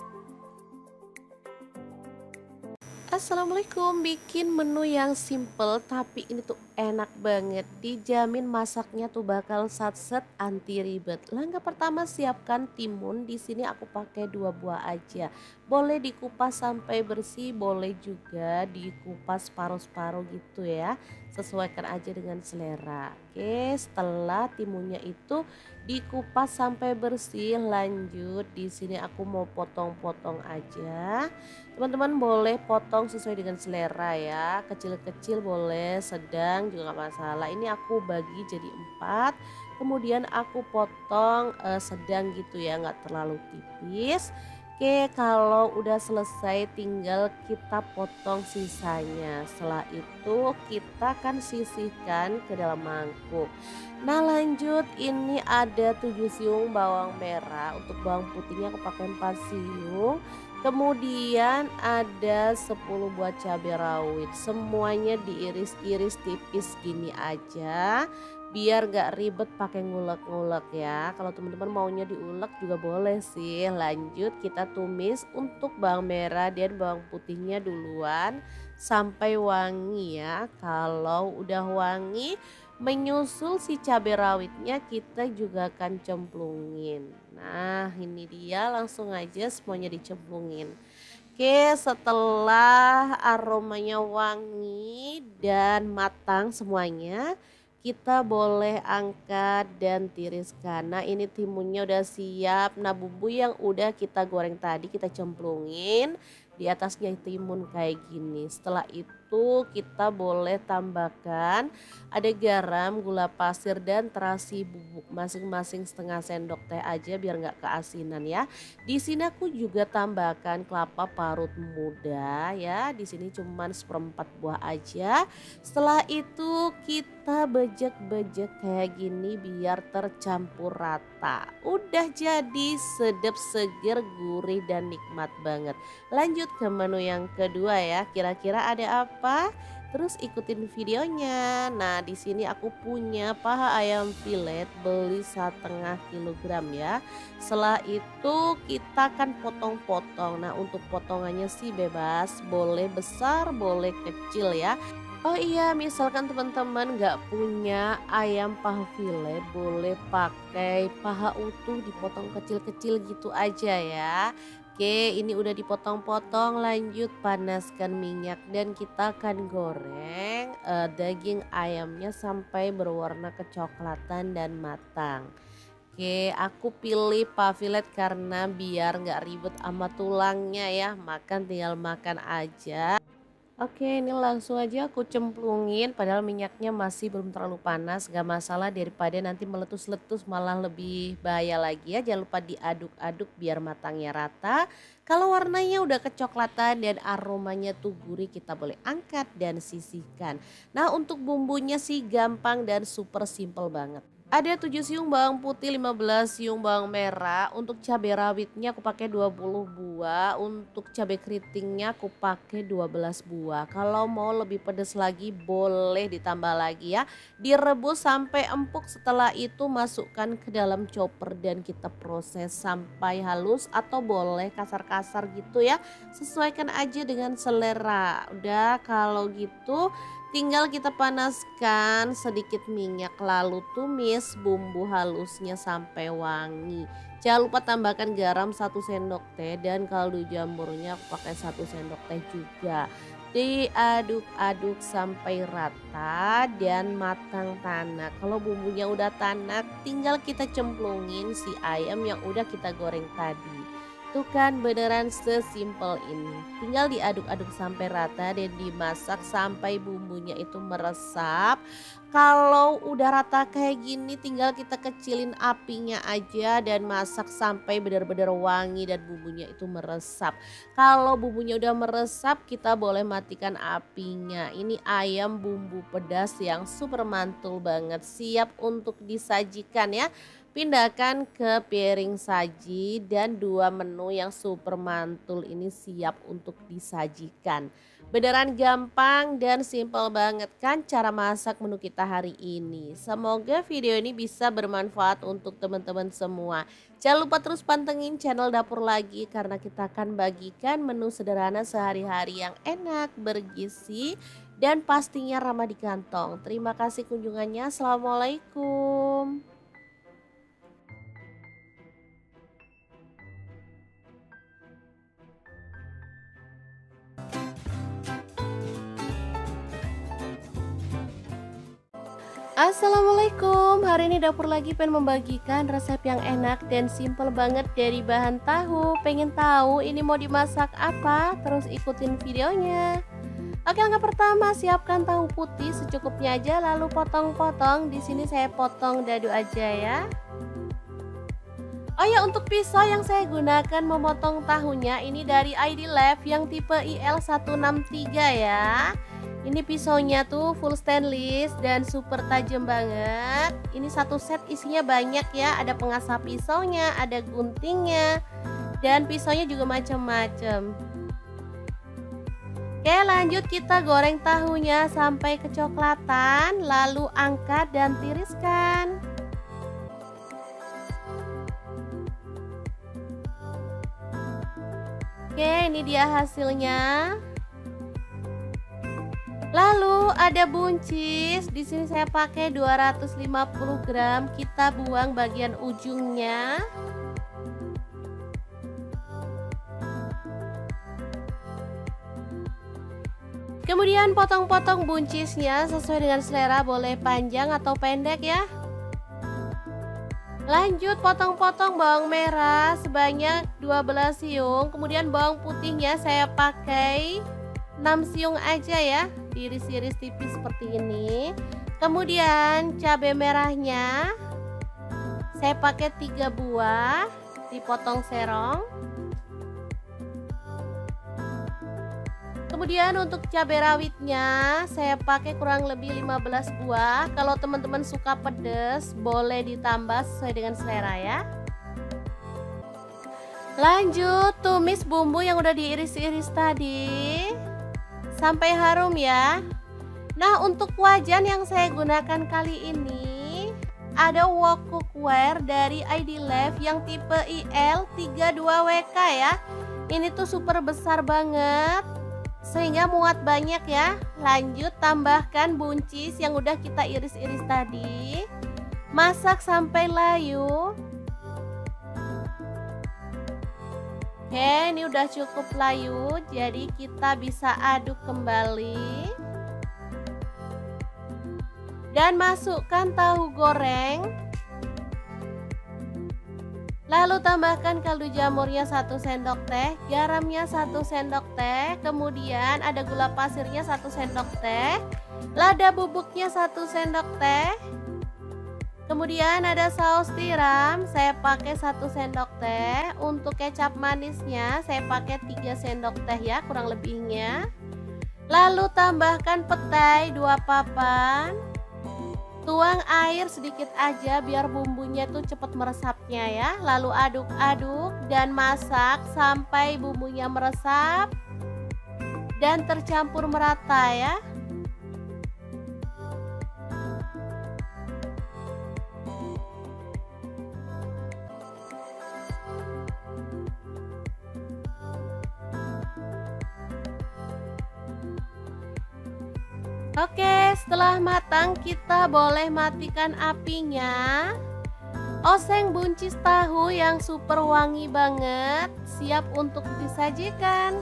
Assalamualaikum, bikin menu yang simple tapi ini tuh enak banget. Dijamin masaknya tuh bakal satset anti ribet. Langkah pertama siapkan timun. Di sini aku pakai 2 buah aja. Boleh dikupas sampai bersih, boleh juga dikupas paruh-paruh gitu ya. Sesuaikan aja dengan selera. Oke, setelah timunnya itu dikupas sampai bersih, lanjut di sini aku mau potong-potong aja. Teman-teman boleh potong sesuai dengan selera ya, kecil-kecil boleh, sedang juga nggak masalah. Ini aku bagi jadi 4, kemudian aku potong sedang gitu ya, nggak terlalu tipis. Oke, kalau udah selesai tinggal kita potong sisanya. Setelah itu kita akan sisihkan ke dalam mangkuk. Nah lanjut, ini ada 7 siung bawang merah. Untuk bawang putihnya aku pakai 4 siung. Kemudian ada 10 buah cabai rawit. Semuanya diiris-iris tipis gini aja. Biar gak ribet pakai ngulek-ngulek ya. Kalau teman-teman maunya diulek juga boleh sih. Lanjut kita tumis untuk bawang merah dan bawang putihnya duluan sampai wangi ya. Kalau udah wangi, menyusul si cabai rawitnya kita juga akan cemplungin. Nah ini dia, langsung aja semuanya dicemplungin. Oke, setelah aromanya wangi dan matang semuanya, kita boleh angkat dan tiriskan. Nah ini timunnya udah siap. Nah bumbu yang udah kita goreng tadi kita cemplungin di atasnya timun kayak gini. Setelah itu kita boleh tambahkan ada garam, gula pasir dan terasi bubuk masing-masing setengah sendok teh aja biar nggak keasinan ya. Di sini aku juga tambahkan kelapa parut muda ya. Di sini cuman 1/4 buah aja. Setelah itu kita bejek-bejek kayak gini biar tercampur rata. Udah jadi sedap, seger, gurih dan nikmat banget. Lanjut ke menu yang kedua ya. Kira-kira ada apa? terus ikutin videonya. Nah, di sini aku punya paha ayam filet beli 1,5 kilogram ya. Setelah itu kita akan potong-potong. Nah, untuk potongannya sih bebas, boleh besar, boleh kecil ya. Oh iya, misalkan teman-teman nggak punya ayam paha filet, boleh pakai paha utuh dipotong kecil-kecil gitu aja ya. Oke, ini udah dipotong-potong, lanjut panaskan minyak dan kita akan goreng daging ayamnya sampai berwarna kecoklatan dan matang. Oke, aku pilih paha filet karena biar nggak ribet sama tulangnya ya, makan tinggal makan aja. Oke, ini langsung aja aku cemplungin padahal minyaknya masih belum terlalu panas, gak masalah daripada nanti meletus-letus malah lebih bahaya lagi ya. Jangan lupa diaduk-aduk biar matangnya rata. Kalau warnanya udah kecoklatan dan aromanya tuh gurih, kita boleh angkat dan sisihkan. Nah, untuk bumbunya sih gampang dan super simple banget. Ada 7 siung bawang putih, 15 siung bawang merah. Untuk cabai rawitnya aku pakai 20 buah. Untuk cabai keritingnya aku pakai 12 buah. Kalau mau lebih pedas lagi boleh ditambah lagi ya. Direbus sampai empuk, setelah itu masukkan ke dalam chopper dan kita proses sampai halus atau boleh kasar-kasar gitu ya. Sesuaikan aja dengan selera. Udah kalau gitu tinggal kita panaskan sedikit minyak lalu tumis bumbu halusnya sampai wangi. Jangan lupa tambahkan garam 1 sendok teh dan kaldu jamurnya aku pakai 1 sendok teh juga. Diaduk-aduk sampai rata dan matang tanak. Kalau bumbunya udah tanak tinggal kita cemplungin si ayam yang udah kita goreng tadi. Tuh kan beneran sesimpel ini. Tinggal diaduk-aduk sampai rata dan dimasak sampai bumbunya itu meresap. Kalau udah rata kayak gini tinggal kita kecilin apinya aja dan masak sampai benar-benar wangi dan bumbunya itu meresap. Kalau bumbunya udah meresap kita boleh matikan apinya. Ini ayam bumbu pedas yang super mantul banget, siap untuk disajikan ya. Pindahkan ke piring saji dan 2 menu yang super mantul ini siap untuk disajikan. Beneran gampang dan simple banget kan cara masak menu kita hari ini. Semoga video ini bisa bermanfaat untuk teman-teman semua. Jangan lupa terus pantengin channel Dapur Lagi karena kita akan bagikan menu sederhana sehari-hari yang enak, bergizi, dan pastinya ramah di kantong. Terima kasih kunjungannya. Assalamualaikum. Assalamualaikum, hari ini Dapur Lagi pengen membagikan resep yang enak dan simple banget dari bahan tahu. Pengen tahu ini mau dimasak apa? Terus ikutin videonya. Oke, langkah pertama siapkan tahu putih secukupnya aja lalu potong-potong. Di sini saya potong dadu aja ya. Oh ya, untuk pisau yang saya gunakan memotong tahunya ini dari ID Lab yang tipe IL163 ya. Ini pisaunya tuh full stainless dan super tajam banget. Ini satu set isinya banyak ya, ada pengasah pisaunya, ada guntingnya, dan pisaunya juga macam-macam. Oke, lanjut kita goreng tahunya sampai kecoklatan, lalu angkat dan tiriskan. Oke, ini dia hasilnya. Lalu ada buncis, di sini saya pakai 250 gram, kita buang bagian ujungnya. Kemudian potong-potong buncisnya sesuai dengan selera, boleh panjang atau pendek ya. Lanjut potong-potong bawang merah sebanyak 12 siung, kemudian bawang putihnya saya pakai 6 siung aja ya, diiris-iris tipis seperti ini. Kemudian cabai merahnya saya pakai 3 buah, dipotong serong. Kemudian untuk cabai rawitnya saya pakai kurang lebih 15 buah. Kalau teman-teman suka pedas boleh ditambah sesuai dengan selera ya. Lanjut tumis bumbu yang udah diiris-iris tadi sampai harum ya. Nah, untuk wajan yang saya gunakan kali ini ada wok cookware dari ID Life yang tipe IL32WK ya. Ini tuh super besar banget sehingga muat banyak ya. Lanjut tambahkan buncis yang udah kita iris-iris tadi. Masak sampai layu. Oke, ini udah cukup layu, jadi kita bisa aduk kembali. Dan masukkan tahu goreng. Lalu tambahkan kaldu jamurnya 1 sendok teh, garamnya 1 sendok teh, kemudian ada gula pasirnya 1 sendok teh, lada bubuknya 1 sendok teh, kemudian ada saus tiram, saya pakai 1 sendok teh, untuk kecap manisnya saya pakai 3 sendok teh ya kurang lebihnya. Lalu tambahkan petai 2 papan. Tuang air sedikit aja biar bumbunya tuh cepet meresapnya ya. Lalu aduk-aduk dan masak sampai bumbunya meresap dan tercampur merata ya. Oke, setelah matang kita boleh matikan apinya. Oseng buncis tahu yang super wangi banget, siap untuk disajikan.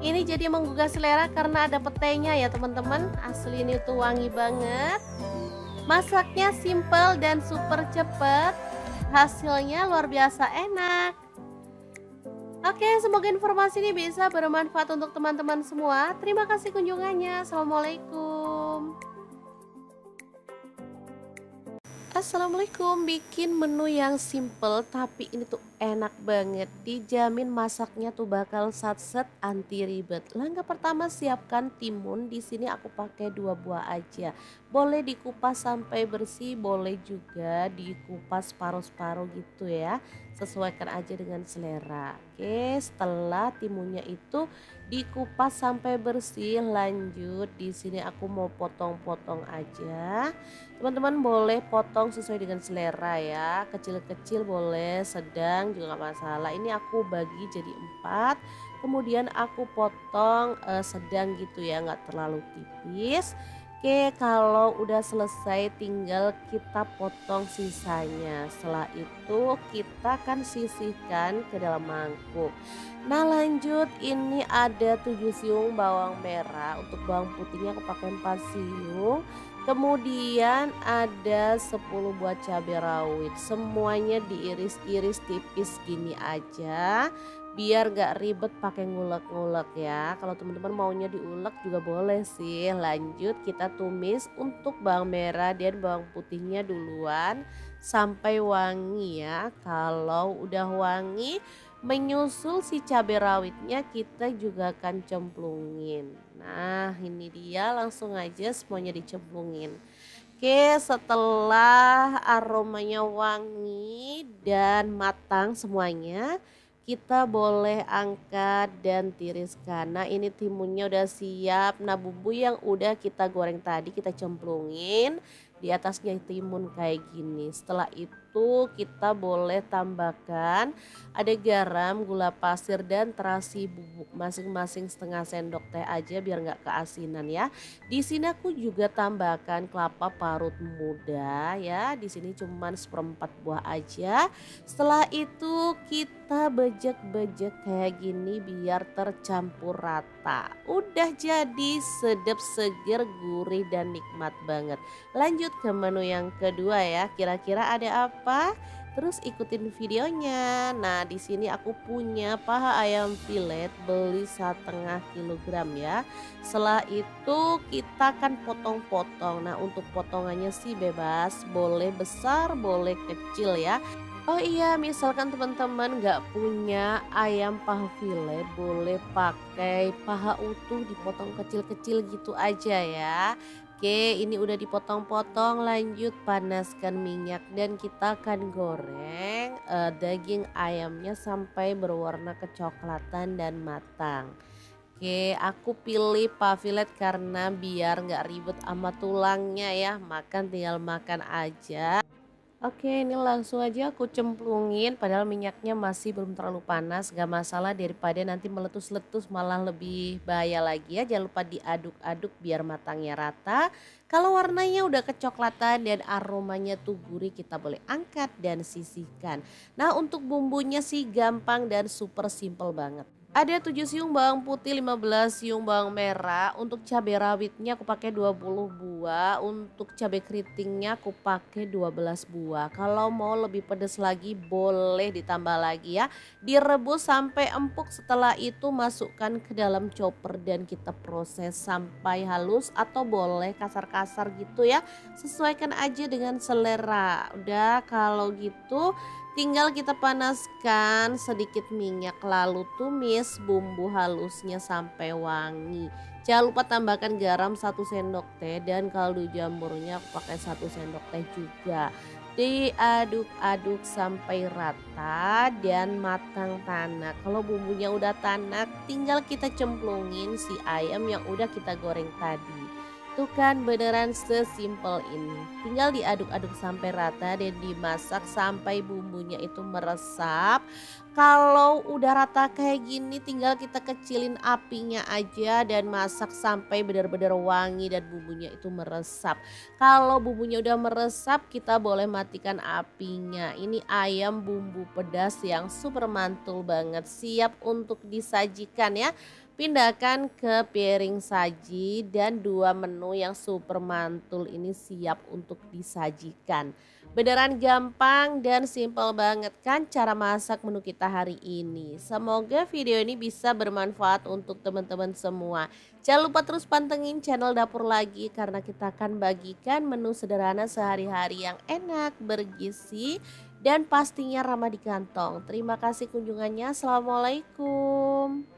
Ini jadi menggugah selera karena ada petainya ya teman-teman. Asli ini tuh wangi banget. Masaknya simple dan super cepet. Hasilnya luar biasa enak. Oke, semoga informasi ini bisa bermanfaat untuk teman-teman semua. Terima kasih kunjungannya. Assalamualaikum. Assalamualaikum, bikin menu yang simple tapi ini tuh enak banget. Dijamin masaknya tuh bakal satset anti ribet. Langkah pertama siapkan timun. Di sini aku pakai 2 buah aja. Boleh dikupas sampai bersih, boleh juga dikupas paruh-paruh gitu ya. Sesuaikan aja dengan selera. Oke, setelah timunnya itu dikupas sampai bersih, lanjut di sini aku mau potong-potong aja. Teman-teman boleh potong sesuai dengan selera ya, kecil-kecil boleh, sedang juga nggak masalah. Ini aku bagi jadi 4, kemudian aku potong sedang gitu ya, nggak terlalu tipis. Oke, kalau udah selesai tinggal kita potong sisanya. Setelah itu kita akan sisihkan ke dalam mangkuk. Nah lanjut, ini ada 7 siung bawang merah, untuk bawang putihnya aku pakai 4 siung. Kemudian ada 10 buah cabai rawit, semuanya diiris-iris tipis gini aja biar gak ribet pakai ngulek-ngulek ya. Kalau teman-teman maunya diulek juga boleh sih. Lanjut kita tumis untuk bawang merah dan bawang putihnya duluan sampai wangi ya. Kalau udah wangi, menyusul si cabai rawitnya kita juga akan cemplungin. Nah ini dia, langsung aja semuanya dicemplungin. Oke, setelah aromanya wangi dan matang semuanya, kita boleh angkat dan tiriskan. Nah ini timunnya udah siap. Nah bumbu yang udah kita goreng tadi kita cemplungin di atasnya timun kayak gini. Setelah itu kita boleh tambahkan ada garam, gula pasir dan terasi bubuk masing-masing setengah sendok teh aja biar nggak keasinan ya. Di sini aku juga tambahkan kelapa parut muda ya. Di sini cuman 1/4 buah aja. Setelah itu kita bejek-bejek kayak gini biar tercampur rata. Udah jadi sedap, seger, gurih dan nikmat banget. Lanjut ke menu yang kedua ya. Kira-kira ada apa? Terus ikutin videonya. Nah, di sini aku punya paha ayam filet, beli 1/2 kilogram ya. Setelah itu kita akan potong-potong. Nah, untuk potongannya sih bebas, boleh besar, boleh kecil ya. Oh iya, misalkan teman-teman nggak punya ayam paha filet, boleh pakai paha utuh dipotong kecil-kecil gitu aja ya. Oke, ini udah dipotong-potong, lanjut panaskan minyak dan kita akan goreng daging ayamnya sampai berwarna kecoklatan dan matang. Oke, aku pilih pavillet karena biar nggak ribet sama tulangnya ya, makan tinggal makan aja. Oke, ini langsung aja aku cemplungin, padahal minyaknya masih belum terlalu panas, gak masalah daripada nanti meletus-letus malah lebih bahaya lagi ya. Jangan lupa diaduk-aduk biar matangnya rata. Kalau warnanya udah kecoklatan dan aromanya tuh gurih, kita boleh angkat dan sisihkan. Nah, untuk bumbunya sih gampang dan super simple banget. Ada 7 siung bawang putih, 15 siung bawang merah. Untuk cabai rawitnya aku pakai 20 buah. Untuk cabai keritingnya aku pakai 12 buah. Kalau mau lebih pedas lagi boleh ditambah lagi ya. Direbus sampai empuk, setelah itu masukkan ke dalam chopper dan kita proses sampai halus atau boleh kasar-kasar gitu ya. Sesuaikan aja dengan selera. Udah kalau gitu tinggal kita panaskan sedikit minyak lalu tumis bumbu halusnya sampai wangi. Jangan lupa tambahkan garam 1 sendok teh dan kaldu jamurnya aku pakai 1 sendok teh juga. Diaduk-aduk sampai rata dan matang tanak. Kalau bumbunya udah tanak tinggal kita cemplungin si ayam yang udah kita goreng tadi. Tuh kan beneran sesimpel ini. Tinggal diaduk-aduk sampai rata dan dimasak sampai bumbunya itu meresap. Kalau udah rata kayak gini tinggal kita kecilin apinya aja dan masak sampai benar-benar wangi dan bumbunya itu meresap. Kalau bumbunya udah meresap kita boleh matikan apinya. Ini ayam bumbu pedas yang super mantul banget, siap untuk disajikan ya. Pindahkan ke piring saji dan 2 menu yang super mantul ini siap untuk disajikan. Beneran gampang dan simple banget kan cara masak menu kita hari ini. Semoga video ini bisa bermanfaat untuk teman-teman semua. Jangan lupa terus pantengin channel Dapur Lagi karena kita akan bagikan menu sederhana sehari-hari yang enak, bergizi, dan pastinya ramah di kantong. Terima kasih kunjungannya. Assalamualaikum.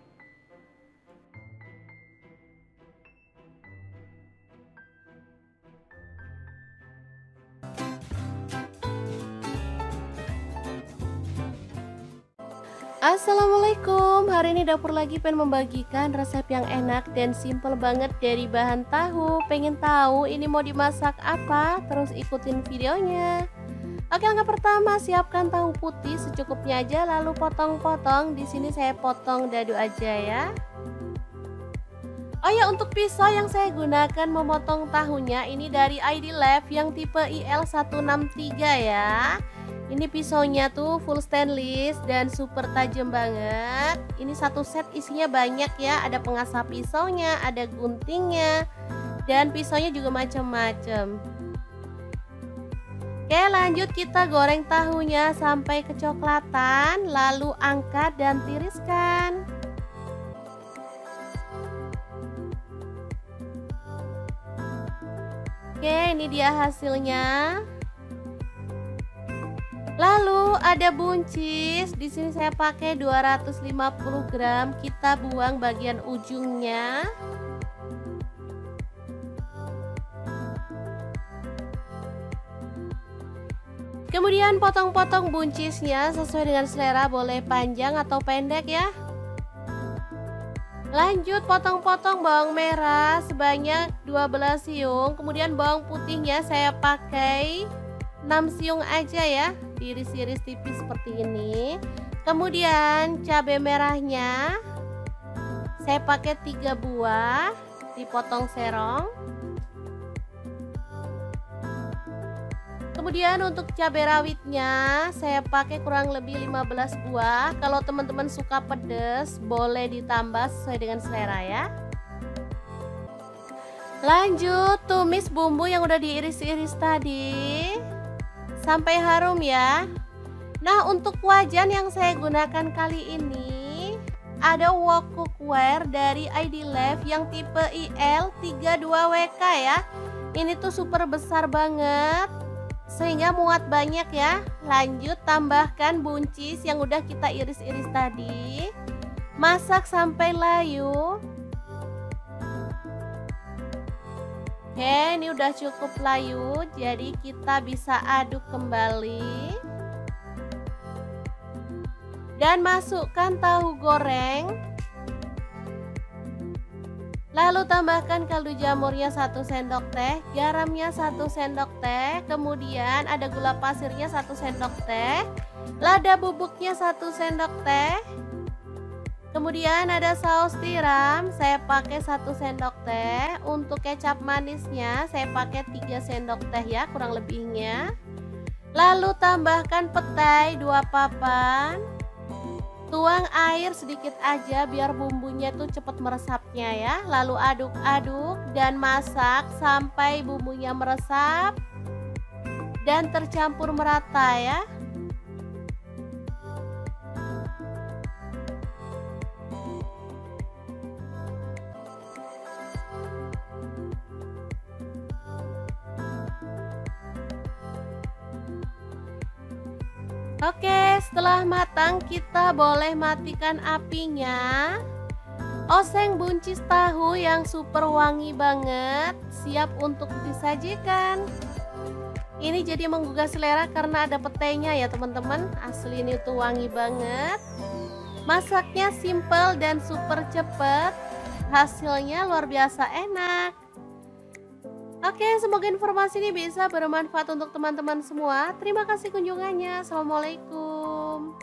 Assalamualaikum, hari ini Dapur Lagi pengen membagikan resep yang enak dan simple banget dari bahan tahu. Pengen tahu ini mau dimasak apa? Terus ikutin videonya. Oke, langkah pertama siapkan tahu putih secukupnya aja lalu potong-potong. Di sini saya potong dadu aja ya. Oh ya, untuk pisau yang saya gunakan memotong tahunya ini dari ID Lab yang tipe IL163 ya. Ini pisaunya tuh full stainless dan super tajam banget. Ini satu set isinya banyak ya, ada pengasah pisaunya, ada guntingnya, dan pisaunya juga macam-macam. Oke, lanjut kita goreng tahunya sampai kecoklatan, lalu angkat dan tiriskan. Oke, ini dia hasilnya. Lalu ada buncis, di sini saya pakai 250 gram, kita buang bagian ujungnya. Kemudian potong-potong buncisnya sesuai dengan selera, boleh panjang atau pendek ya. Lanjut potong-potong bawang merah sebanyak 12 siung, kemudian bawang putihnya saya pakai 6 siung aja ya, diiris-iris tipis seperti ini. Kemudian cabai merahnya saya pakai 3 buah, dipotong serong. Kemudian untuk cabai rawitnya saya pakai kurang lebih 15 buah. Kalau teman-teman suka pedas boleh ditambah sesuai dengan selera ya. Lanjut tumis bumbu yang udah diiris-iris tadi sampai harum ya. Nah, untuk wajan yang saya gunakan kali ini ada wok cookware dari ID Lab yang tipe IL32WK ya. Ini tuh super besar banget sehingga muat banyak ya. Lanjut tambahkan buncis yang udah kita iris-iris tadi. Masak sampai layu. Oke, ini udah cukup layu, jadi kita bisa aduk kembali. Dan masukkan tahu goreng. Lalu tambahkan kaldu jamurnya 1 sendok teh, garamnya 1 sendok teh, kemudian ada gula pasirnya 1 sendok teh, lada bubuknya 1 sendok teh, kemudian ada saus tiram, saya pakai 1 sendok teh, untuk kecap manisnya saya pakai 3 sendok teh ya kurang lebihnya. Lalu tambahkan petai 2 papan. Tuang air sedikit aja biar bumbunya tuh cepet meresapnya ya. Lalu aduk-aduk dan masak sampai bumbunya meresap dan tercampur merata ya. Oke, setelah matang kita boleh matikan apinya. Oseng buncis tahu yang super wangi banget, siap untuk disajikan. Ini jadi menggugah selera karena ada petainya ya teman-teman. Asli ini tuh wangi banget. Masaknya simple dan super cepet. Hasilnya luar biasa enak. Oke, semoga informasi ini bisa bermanfaat untuk teman-teman semua. Terima kasih kunjungannya. Assalamualaikum.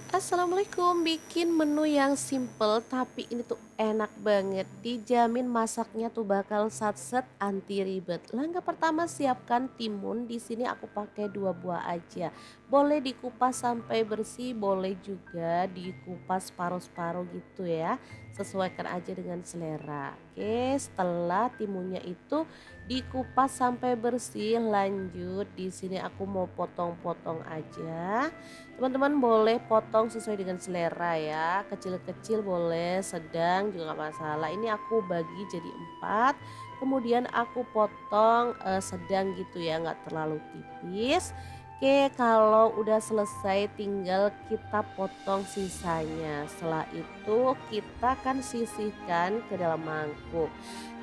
Assalamualaikum, bikin menu yang simple tapi ini tuh enak banget. Dijamin masaknya tuh bakal satset anti ribet. Langkah pertama siapkan timun. Di sini aku pakai 2 buah aja. Boleh dikupas sampai bersih, boleh juga dikupas paruh-paruh gitu ya. Sesuaikan aja dengan selera. Oke, setelah timunnya itu dikupas sampai bersih, lanjut di sini aku mau potong-potong aja. Teman-teman boleh potong sesuai dengan selera ya, kecil-kecil boleh, sedang juga nggak masalah. Ini aku bagi jadi 4, kemudian aku potong sedang gitu ya, nggak terlalu tipis. Oke, kalau udah selesai tinggal kita potong sisanya. Setelah itu kita akan sisihkan ke dalam mangkuk.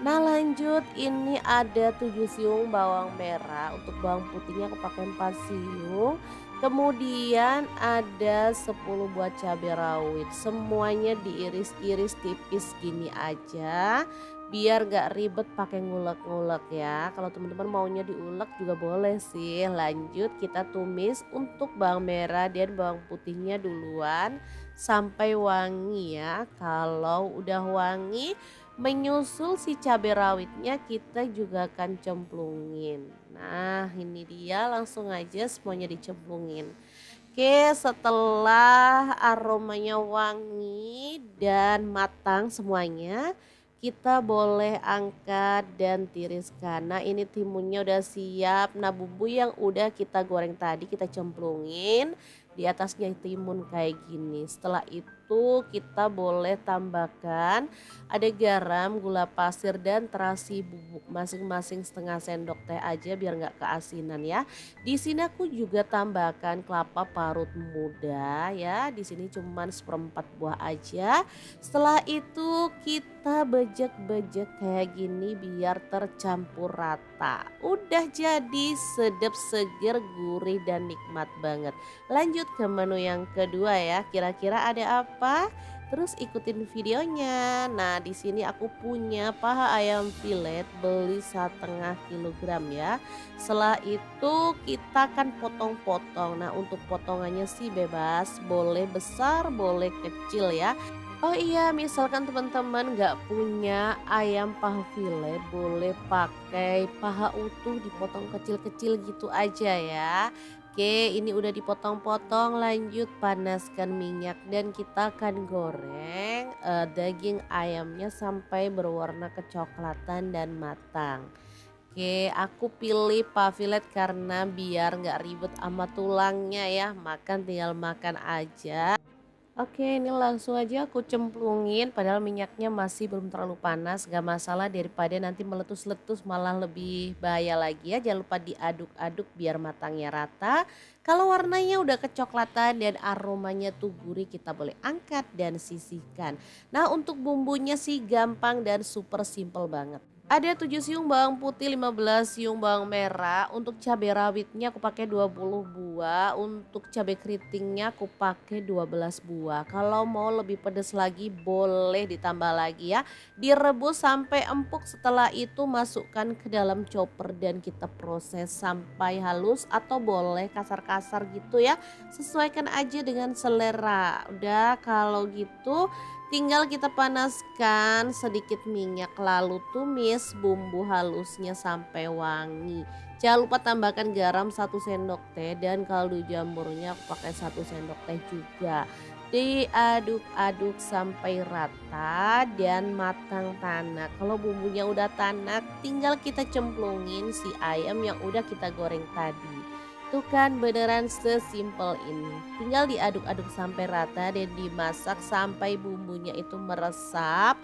Nah lanjut, ini ada 7 siung bawang merah, untuk bawang putihnya aku pakai 4 siung. Kemudian ada 10 buah cabai rawit, semuanya diiris-iris tipis gini aja biar gak ribet pakai ngulek-ngulek ya. Kalau teman-teman maunya diulek juga boleh sih. Lanjut kita tumis untuk bawang merah dan bawang putihnya duluan sampai wangi ya. Kalau udah wangi, menyusul si cabai rawitnya kita juga akan cemplungin. Nah ini dia, langsung aja semuanya dicemplungin. Oke, setelah aromanya wangi dan matang semuanya, kita boleh angkat dan tiriskan. Nah ini timunnya udah siap. Nah bumbu yang udah kita goreng tadi kita cemplungin di atasnya timun kayak gini. Setelah itu kita boleh tambahkan ada garam, gula pasir dan terasi bubuk, masing-masing setengah sendok teh aja biar nggak keasinan ya. Di sini aku juga tambahkan kelapa parut muda ya. Di sini cuman 1/4 buah aja. Setelah itu kita bejek-bejek kayak gini biar tercampur rata. Udah jadi sedap, seger, gurih dan nikmat banget. Lanjut ke menu yang kedua ya. Kira-kira ada apa? Terus ikutin videonya. Nah, di sini aku punya paha ayam filet, beli 1,5 kilogram ya. Setelah itu kita akan potong-potong. Nah, untuk potongannya sih bebas, boleh besar, boleh kecil ya. Oh iya, misalkan teman-teman nggak punya ayam paha filet, boleh pakai paha utuh dipotong kecil-kecil gitu aja ya. Oke, ini udah dipotong-potong, lanjut panaskan minyak dan kita akan goreng daging ayamnya sampai berwarna kecoklatan dan matang. Oke, aku pilih paha filet karena biar nggak ribet sama tulangnya ya, makan tinggal makan aja. Oke, ini langsung aja aku cemplungin padahal minyaknya masih belum terlalu panas, gak masalah daripada nanti meletus-letus malah lebih bahaya lagi ya. Jangan lupa diaduk-aduk biar matangnya rata. Kalau warnanya udah kecoklatan dan aromanya tuh gurih, kita boleh angkat dan sisihkan. Nah untuk bumbunya sih gampang dan super simple banget. Ada 7 siung bawang putih, 15 siung bawang merah. Untuk cabai rawitnya aku pakai 20 buah, untuk cabai keritingnya aku pakai 12 buah. Kalau mau lebih pedas lagi boleh ditambah lagi ya. Direbus sampai empuk, setelah itu masukkan ke dalam chopper dan kita proses sampai halus atau boleh kasar-kasar gitu ya. Sesuaikan aja dengan selera. Udah kalau gitu tinggal kita panaskan sedikit minyak lalu tumis bumbu halusnya sampai wangi. Jangan lupa tambahkan garam 1 sendok teh dan kaldu jamurnya aku pakai 1 sendok teh juga. Diaduk-aduk sampai rata dan matang tanak. Kalau bumbunya udah tanak tinggal kita cemplungin si ayam yang udah kita goreng tadi. Tuh kan beneran sesimpel ini. Tinggal diaduk-aduk sampai rata dan dimasak sampai bumbunya itu meresap.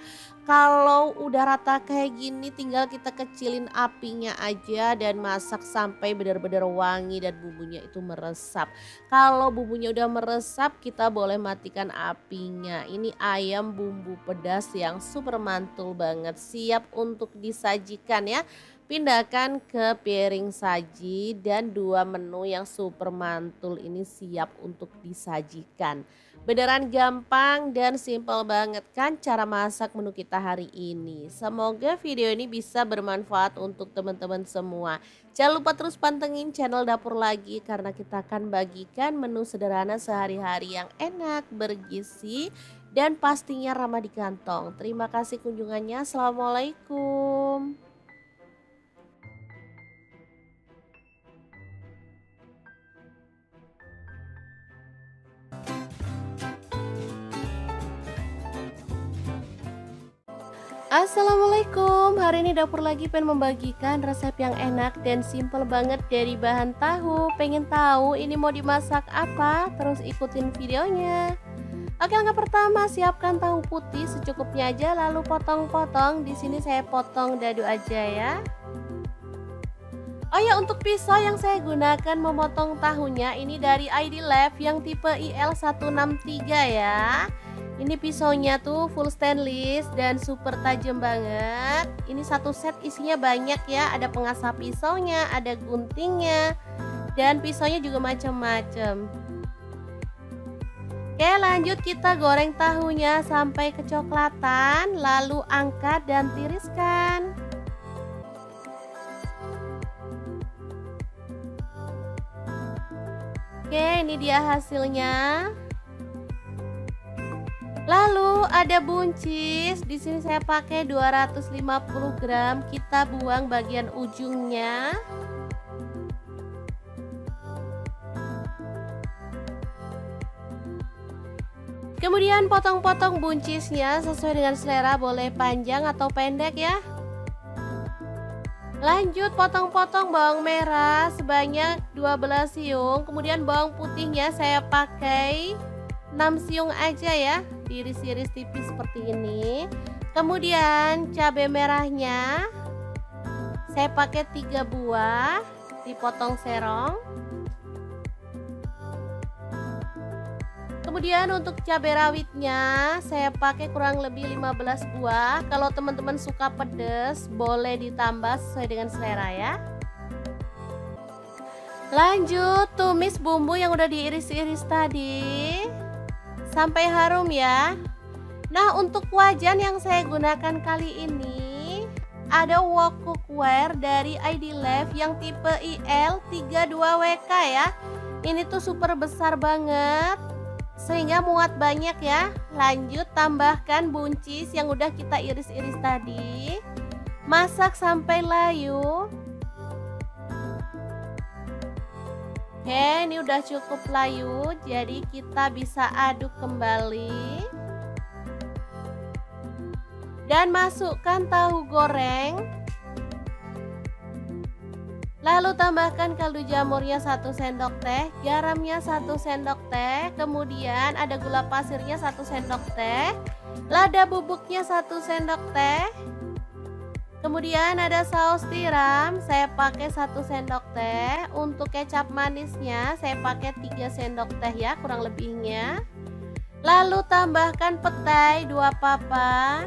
Kalau udah rata kayak gini tinggal kita kecilin apinya aja dan masak sampai benar-benar wangi dan bumbunya itu meresap. Kalau bumbunya udah meresap kita boleh matikan apinya. Ini ayam bumbu pedas yang super mantul banget, siap untuk disajikan ya. Pindahkan ke piring saji dan 2 menu yang super mantul ini siap untuk disajikan. Beneran gampang dan simple banget kan cara masak menu kita hari ini. Semoga video ini bisa bermanfaat untuk teman-teman semua. Jangan lupa terus pantengin channel Dapur Lagi karena kita akan bagikan menu sederhana sehari-hari yang enak, bergizi, dan pastinya ramah di kantong. Terima kasih kunjungannya. Assalamualaikum. Assalamualaikum, hari ini Dapur Lagi pengen membagikan resep yang enak dan simple banget dari bahan tahu. Pengen tahu ini mau dimasak apa? Terus ikutin videonya. Oke, langkah pertama siapkan tahu putih secukupnya aja lalu potong-potong. Di sini saya potong dadu aja ya. Oh ya, untuk pisau yang saya gunakan memotong tahunya ini dari ID Lab yang tipe IL163 ya. Ini pisaunya tuh full stainless dan super tajam banget. Ini satu set isinya banyak ya. Ada pengasah pisaunya, ada guntingnya, dan pisaunya juga macam-macam. Oke, lanjut kita goreng tahunya sampai kecoklatan, lalu angkat dan tiriskan. Oke, ini dia hasilnya. Lalu ada buncis, di sini saya pakai 250 gram, kita buang bagian ujungnya. Kemudian potong-potong buncisnya sesuai dengan selera, boleh panjang atau pendek ya. Lanjut potong-potong bawang merah sebanyak 12 siung, kemudian bawang putihnya saya pakai 6 siung aja ya, diiris-iris tipis seperti ini. Kemudian cabai merahnya saya pakai 3 buah, dipotong serong. Kemudian untuk cabai rawitnya saya pakai kurang lebih 15 buah. Kalau teman-teman suka pedas boleh ditambah sesuai dengan selera ya. Lanjut tumis bumbu yang udah diiris-iris tadi sampai harum ya. Nah, untuk wajan yang saya gunakan kali ini ada wok cookware dari ID Lab yang tipe IL32WK ya. Ini tuh super besar banget sehingga muat banyak ya. Lanjut tambahkan buncis yang udah kita iris-iris tadi. Masak sampai layu. Oke, ini udah cukup layu, jadi kita bisa aduk kembali. Dan masukkan tahu goreng. Lalu tambahkan kaldu jamurnya 1 sendok teh, garamnya 1 sendok teh, kemudian ada gula pasirnya 1 sendok teh, lada bubuknya 1 sendok teh. Kemudian ada saus tiram, saya pakai 1 sendok teh. Untuk kecap manisnya saya pakai 3 sendok teh ya kurang lebihnya. Lalu tambahkan petai 2 papan.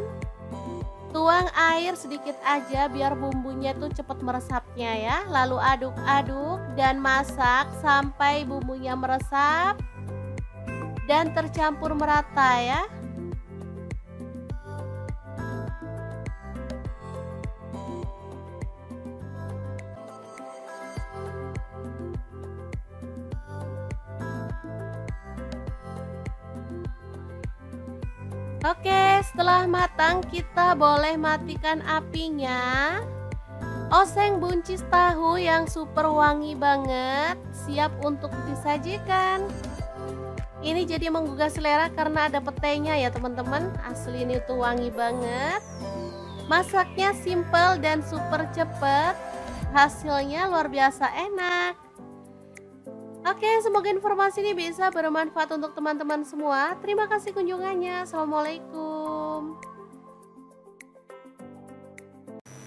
Tuang air sedikit aja biar bumbunya tuh cepet meresapnya ya. Lalu aduk-aduk dan masak sampai bumbunya meresap dan tercampur merata ya. Oke, setelah matang kita boleh matikan apinya. Oseng buncis tahu yang super wangi banget, siap untuk disajikan. Ini jadi menggugah selera karena ada petainya ya teman-teman. Asli ini tuh wangi banget. Masaknya simple dan super cepet. Hasilnya luar biasa enak. Oke, semoga informasi ini bisa bermanfaat untuk teman-teman semua. Terima kasih kunjungannya. Assalamualaikum.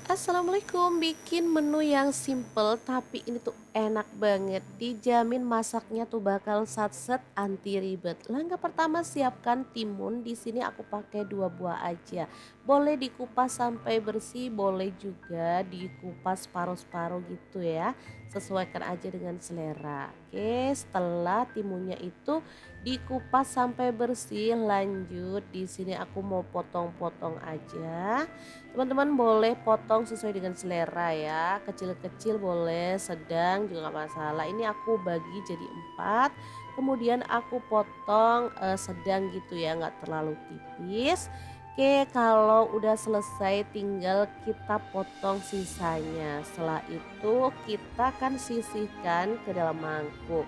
Assalamualaikum, bikin menu yang simple tapi ini tuh enak banget. Dijamin masaknya tuh bakal satset anti ribet. Langkah pertama siapkan timun. Di sini aku pakai 2 buah aja. Boleh dikupas sampai bersih, boleh juga dikupas paruh-paruh gitu ya. Sesuaikan aja dengan selera. Oke, setelah timunnya itu dikupas sampai bersih, lanjut di sini aku mau potong-potong aja. Teman-teman boleh potong sesuai dengan selera ya, kecil-kecil boleh, sedang juga nggak masalah. Ini aku bagi jadi 4, kemudian aku potong sedang gitu ya, nggak terlalu tipis. Oke, kalau udah selesai tinggal kita potong sisanya. Setelah itu kita akan sisihkan ke dalam mangkuk.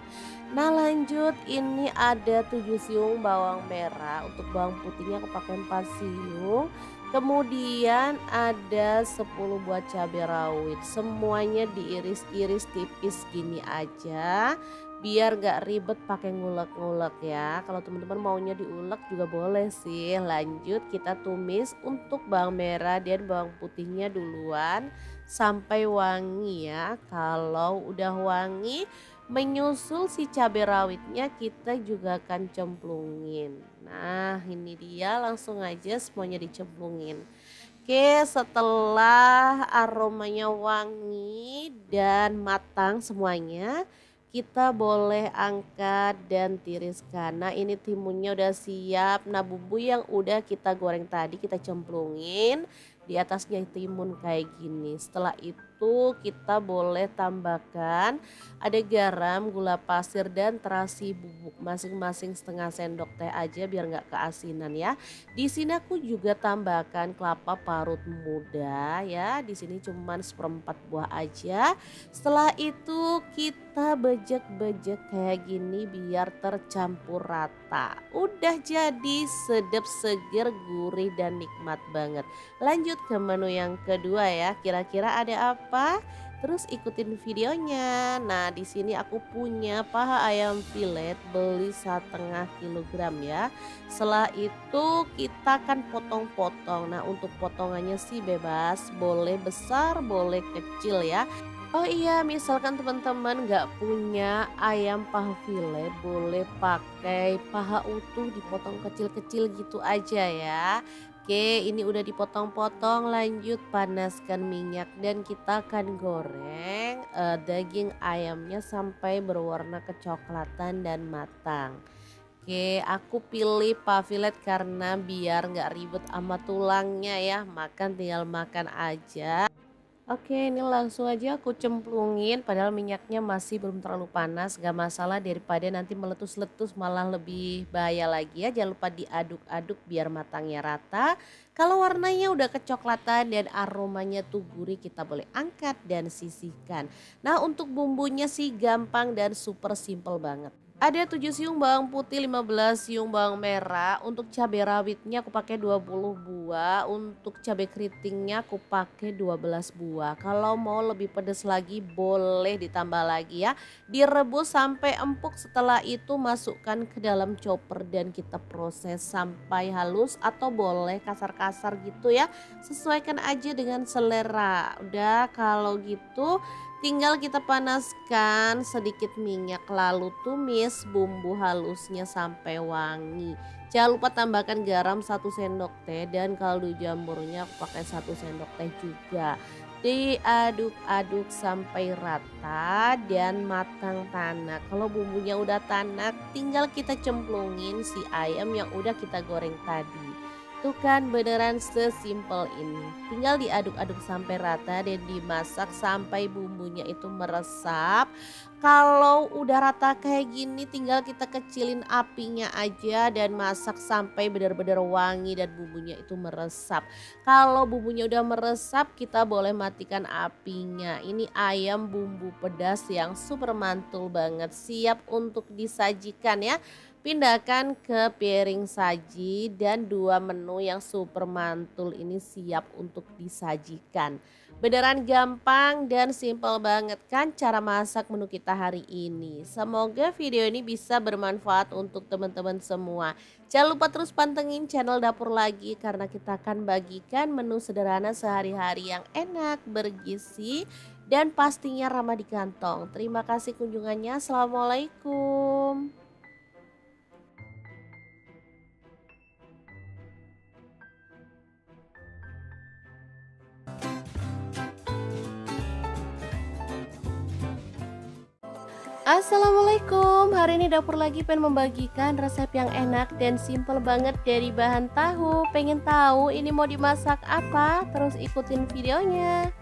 Nah lanjut, ini ada 7 siung bawang merah, untuk bawang putihnya aku pakai 4 siung. Kemudian ada 10 buah cabai rawit, semuanya diiris-iris tipis gini aja biar gak ribet pakai ngulek-ngulek ya. Kalau teman-teman maunya diulek juga boleh sih. Lanjut kita tumis untuk bawang merah dan bawang putihnya duluan sampai wangi ya. Kalau udah wangi, menyusul si cabai rawitnya kita juga akan cemplungin. Nah ini dia, langsung aja semuanya dicemplungin. Oke, setelah aromanya wangi dan matang semuanya, kita boleh angkat dan tiriskan. Nah ini timunnya udah siap. Nah bumbu yang udah kita goreng tadi kita cemplungin di atasnya timun kayak gini. Setelah itu kita boleh tambahkan ada garam, gula pasir dan terasi bubuk, masing-masing setengah sendok teh aja biar nggak keasinan ya. Di sini aku juga tambahkan kelapa parut muda ya. Di sini cuman 1/4 buah aja. Setelah itu kita bejek-bejek kayak gini biar tercampur rata. Udah jadi sedap, seger, gurih dan nikmat banget. Lanjut ke menu yang kedua ya. Kira-kira ada apa? Terus ikutin videonya. Nah, di sini aku punya paha ayam filet, beli 1,5 kilogram ya. Setelah itu kita akan potong-potong. Nah, untuk potongannya sih bebas, boleh besar, boleh kecil ya. Oh iya, misalkan teman-teman nggak punya ayam paha filet, boleh pakai paha utuh dipotong kecil-kecil gitu aja ya. Oke, ini udah dipotong-potong, lanjut panaskan minyak dan kita akan goreng daging ayamnya sampai berwarna kecoklatan dan matang. Oke, aku pilih paha filet karena biar nggak ribet sama tulangnya ya, makan tinggal makan aja. Oke, ini langsung aja aku cemplungin padahal minyaknya masih belum terlalu panas, gak masalah daripada nanti meletus-letus malah lebih bahaya lagi ya. Jangan lupa diaduk-aduk biar matangnya rata. Kalau warnanya udah kecoklatan dan aromanya tuh gurih, kita boleh angkat dan sisihkan. Nah untuk bumbunya sih gampang dan super simple banget. Ada 7 siung bawang putih, 15 siung bawang merah. Untuk cabai rawitnya aku pakai 20 buah. Untuk cabai keritingnya aku pakai 12 buah. Kalau mau lebih pedas lagi boleh ditambah lagi ya. Direbus sampai empuk, setelah itu masukkan ke dalam chopper dan kita proses sampai halus atau boleh kasar-kasar gitu ya. Sesuaikan aja dengan selera. Udah kalau gitu Tinggal kita panaskan sedikit minyak lalu tumis bumbu halusnya sampai wangi. Jangan lupa tambahkan garam 1 sendok teh dan kaldu jamurnya aku pakai 1 sendok teh juga. Diaduk-aduk sampai rata dan matang tanak. Kalau bumbunya udah tanak, tinggal kita cemplungin si ayam yang udah kita goreng tadi. Tuh kan beneran sesimpel ini. Tinggal diaduk-aduk sampai rata dan dimasak sampai bumbunya itu meresap. Kalau udah rata kayak gini tinggal kita kecilin apinya aja dan masak sampai benar-benar wangi dan bumbunya itu meresap. Kalau bumbunya udah meresap kita boleh matikan apinya. Ini ayam bumbu pedas yang super mantul banget, siap untuk disajikan ya. Pindahkan ke piring saji dan 2 menu yang super mantul ini siap untuk disajikan. Beneran gampang dan simple banget kan cara masak menu kita hari ini. Semoga video ini bisa bermanfaat untuk teman-teman semua. Jangan lupa terus pantengin channel Dapur Lagi karena kita akan bagikan menu sederhana sehari-hari yang enak, bergizi, dan pastinya ramah di kantong. Terima kasih kunjungannya. Assalamualaikum. Assalamualaikum, hari ini Dapur Lagi pengen membagikan resep yang enak dan simple banget dari bahan tahu. Pengen tahu ini mau dimasak apa? Terus ikutin videonya.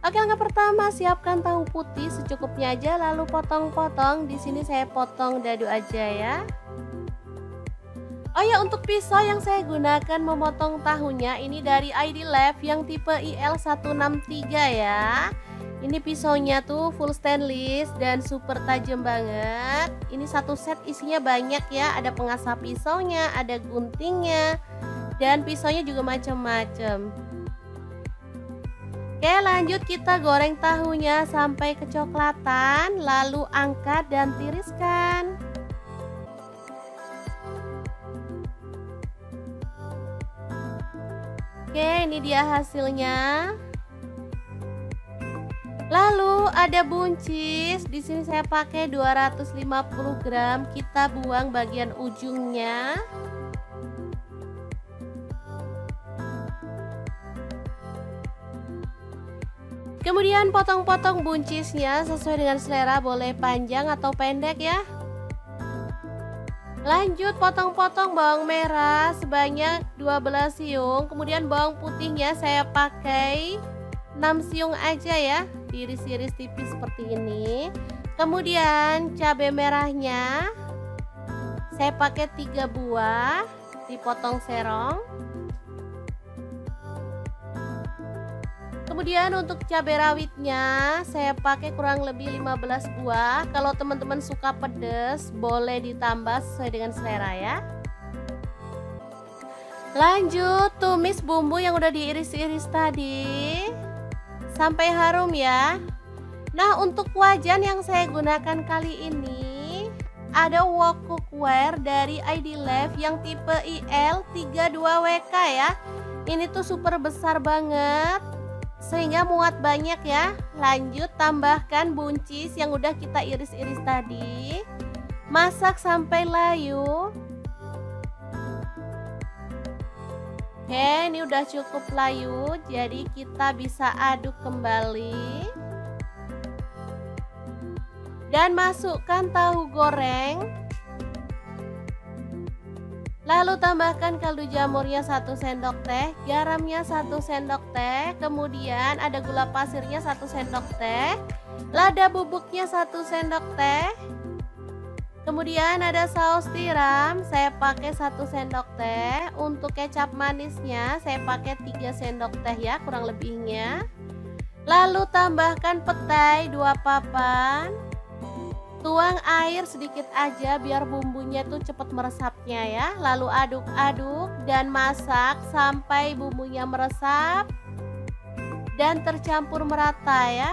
Oke, langkah pertama siapkan tahu putih secukupnya aja lalu potong-potong. Di sini saya potong dadu aja ya. Oh ya, untuk pisau yang saya gunakan memotong tahunya ini dari ID Lab yang tipe IL163 ya. Ini pisaunya tuh full stainless dan super tajam banget. Ini satu set isinya banyak ya, ada pengasah pisaunya, ada guntingnya, dan pisaunya juga macam-macam. Oke, lanjut kita goreng tahunya sampai kecoklatan, lalu angkat dan tiriskan. Oke, ini dia hasilnya. Lalu ada buncis, di sini saya pakai 250 gram, kita buang bagian ujungnya. Kemudian potong-potong buncisnya sesuai dengan selera, boleh panjang atau pendek ya. Lanjut potong-potong bawang merah sebanyak 12 siung, kemudian bawang putihnya saya pakai 6 siung aja ya, diiris-iris tipis seperti ini. Kemudian cabai merahnya saya pakai 3 buah, dipotong serong. Kemudian untuk cabai rawitnya saya pakai kurang lebih 15 buah. Kalau teman-teman suka pedas boleh ditambah sesuai dengan selera ya. Lanjut tumis bumbu yang udah diiris-iris tadi sampai harum ya. Nah, untuk wajan yang saya gunakan kali ini ada wok cookware dari ID Lab yang tipe IL32WK ya. Ini tuh super besar banget sehingga muat banyak ya. Lanjut tambahkan buncis yang udah kita iris-iris tadi. Masak sampai layu. Oke, ini udah cukup layu, jadi kita bisa aduk kembali. Dan masukkan tahu goreng. Lalu tambahkan kaldu jamurnya 1 sendok teh, garamnya 1 sendok teh, kemudian ada gula pasirnya 1 sendok teh, lada bubuknya 1 sendok teh. Kemudian ada saus tiram, saya pakai 1 sendok teh. Untuk kecap manisnya saya pakai 3 sendok teh ya kurang lebihnya. Lalu tambahkan petai 2 papan. Tuang air sedikit aja biar bumbunya tuh cepat meresapnya ya. Lalu aduk-aduk dan masak sampai bumbunya meresap dan tercampur merata ya.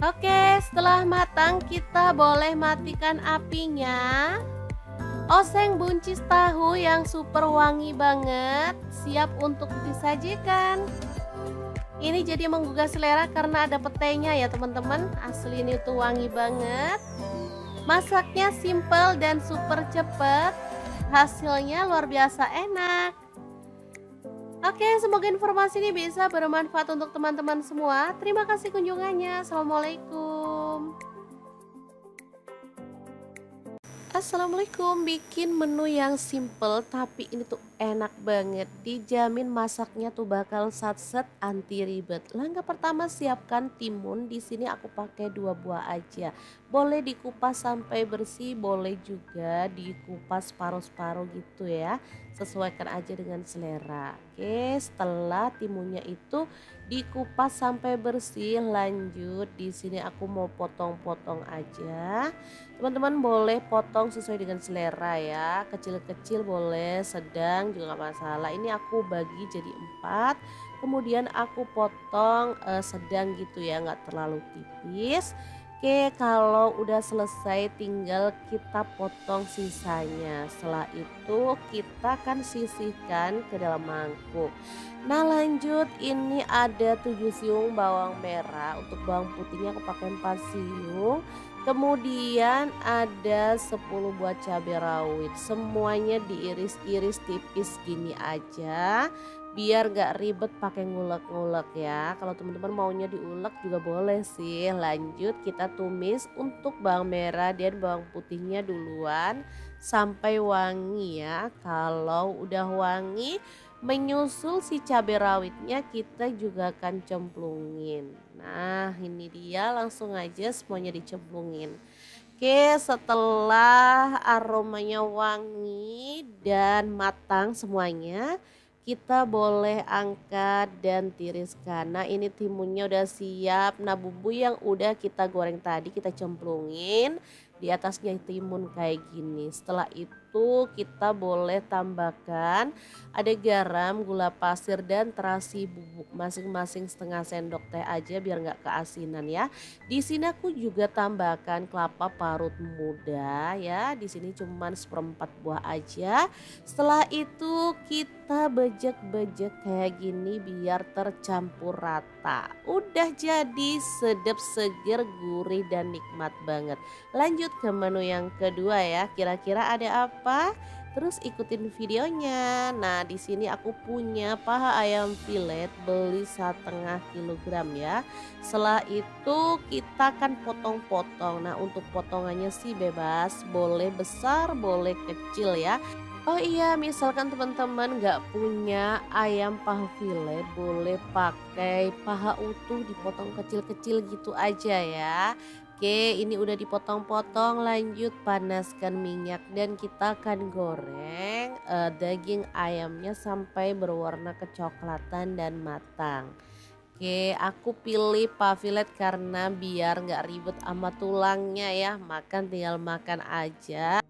Oke, setelah matang kita boleh matikan apinya. Oseng buncis tahu yang super wangi banget, siap untuk disajikan. Ini jadi menggugah selera karena ada petainya ya teman-teman. Asli ini tuh wangi banget. Masaknya simple dan super cepet. Hasilnya luar biasa enak. Oke, semoga informasi ini bisa bermanfaat untuk teman-teman semua. Terima kasih kunjungannya. Assalamualaikum. Assalamualaikum, bikin menu yang simple tapi ini tuh enak banget. Dijamin masaknya tuh bakal satset anti ribet. Langkah pertama siapkan timun. Di sini aku pakai 2 buah aja. Boleh dikupas sampai bersih, boleh juga dikupas paruh-paruh gitu ya. Sesuaikan aja dengan selera. Oke, setelah timunnya itu dikupas sampai bersih, lanjut di sini aku mau potong-potong aja. Teman-teman boleh potong sesuai dengan selera ya, kecil-kecil boleh, sedang juga nggak masalah. Ini aku bagi jadi 4, kemudian aku potong sedang gitu ya, nggak terlalu tipis. Oke, kalau udah selesai tinggal kita potong sisanya. Setelah itu kita akan sisihkan ke dalam mangkuk. Nah lanjut, ini ada 7 siung bawang merah, untuk bawang putihnya aku pakai 4 siung. Kemudian ada 10 buah cabai rawit, semuanya diiris-iris tipis gini aja. Biar gak ribet pakai ngulek-ngulek ya. Kalau teman-teman maunya diulek juga boleh sih. Lanjut kita tumis untuk bawang merah dan bawang putihnya duluan sampai wangi ya. Kalau udah wangi, menyusul si cabai rawitnya kita juga akan cemplungin. Nah ini dia, langsung aja semuanya dicemplungin. Oke, setelah aromanya wangi dan matang semuanya, kita boleh angkat dan tiriskan. Nah ini timunnya udah siap. Nah bumbu yang udah kita goreng tadi kita cemplungin di atasnya timun kayak gini. Setelah itu kita boleh tambahkan ada garam, gula pasir dan terasi bubuk, masing-masing setengah sendok teh aja biar nggak keasinan ya. Di sini aku juga tambahkan kelapa parut muda ya. Di sini cuman 1/4 buah aja. Setelah itu kita bejek-bejek kayak gini biar tercampur rata. Udah jadi, sedap, seger, gurih dan nikmat banget. Lanjut ke menu yang kedua ya. Kira-kira ada apa? Terus ikutin videonya. Nah, di sini aku punya paha ayam filet, beli 1,5 kilogram ya. Setelah itu kita akan potong-potong. Nah, untuk potongannya sih bebas, boleh besar, boleh kecil ya. Oh iya, misalkan teman-teman nggak punya ayam paha filet, boleh pakai paha utuh dipotong kecil-kecil gitu aja ya. Oke, ini udah dipotong-potong, lanjut panaskan minyak dan kita akan goreng daging ayamnya sampai berwarna kecoklatan dan matang. Oke, aku pilih paha filet karena biar nggak ribet sama tulangnya ya, makan tinggal makan aja.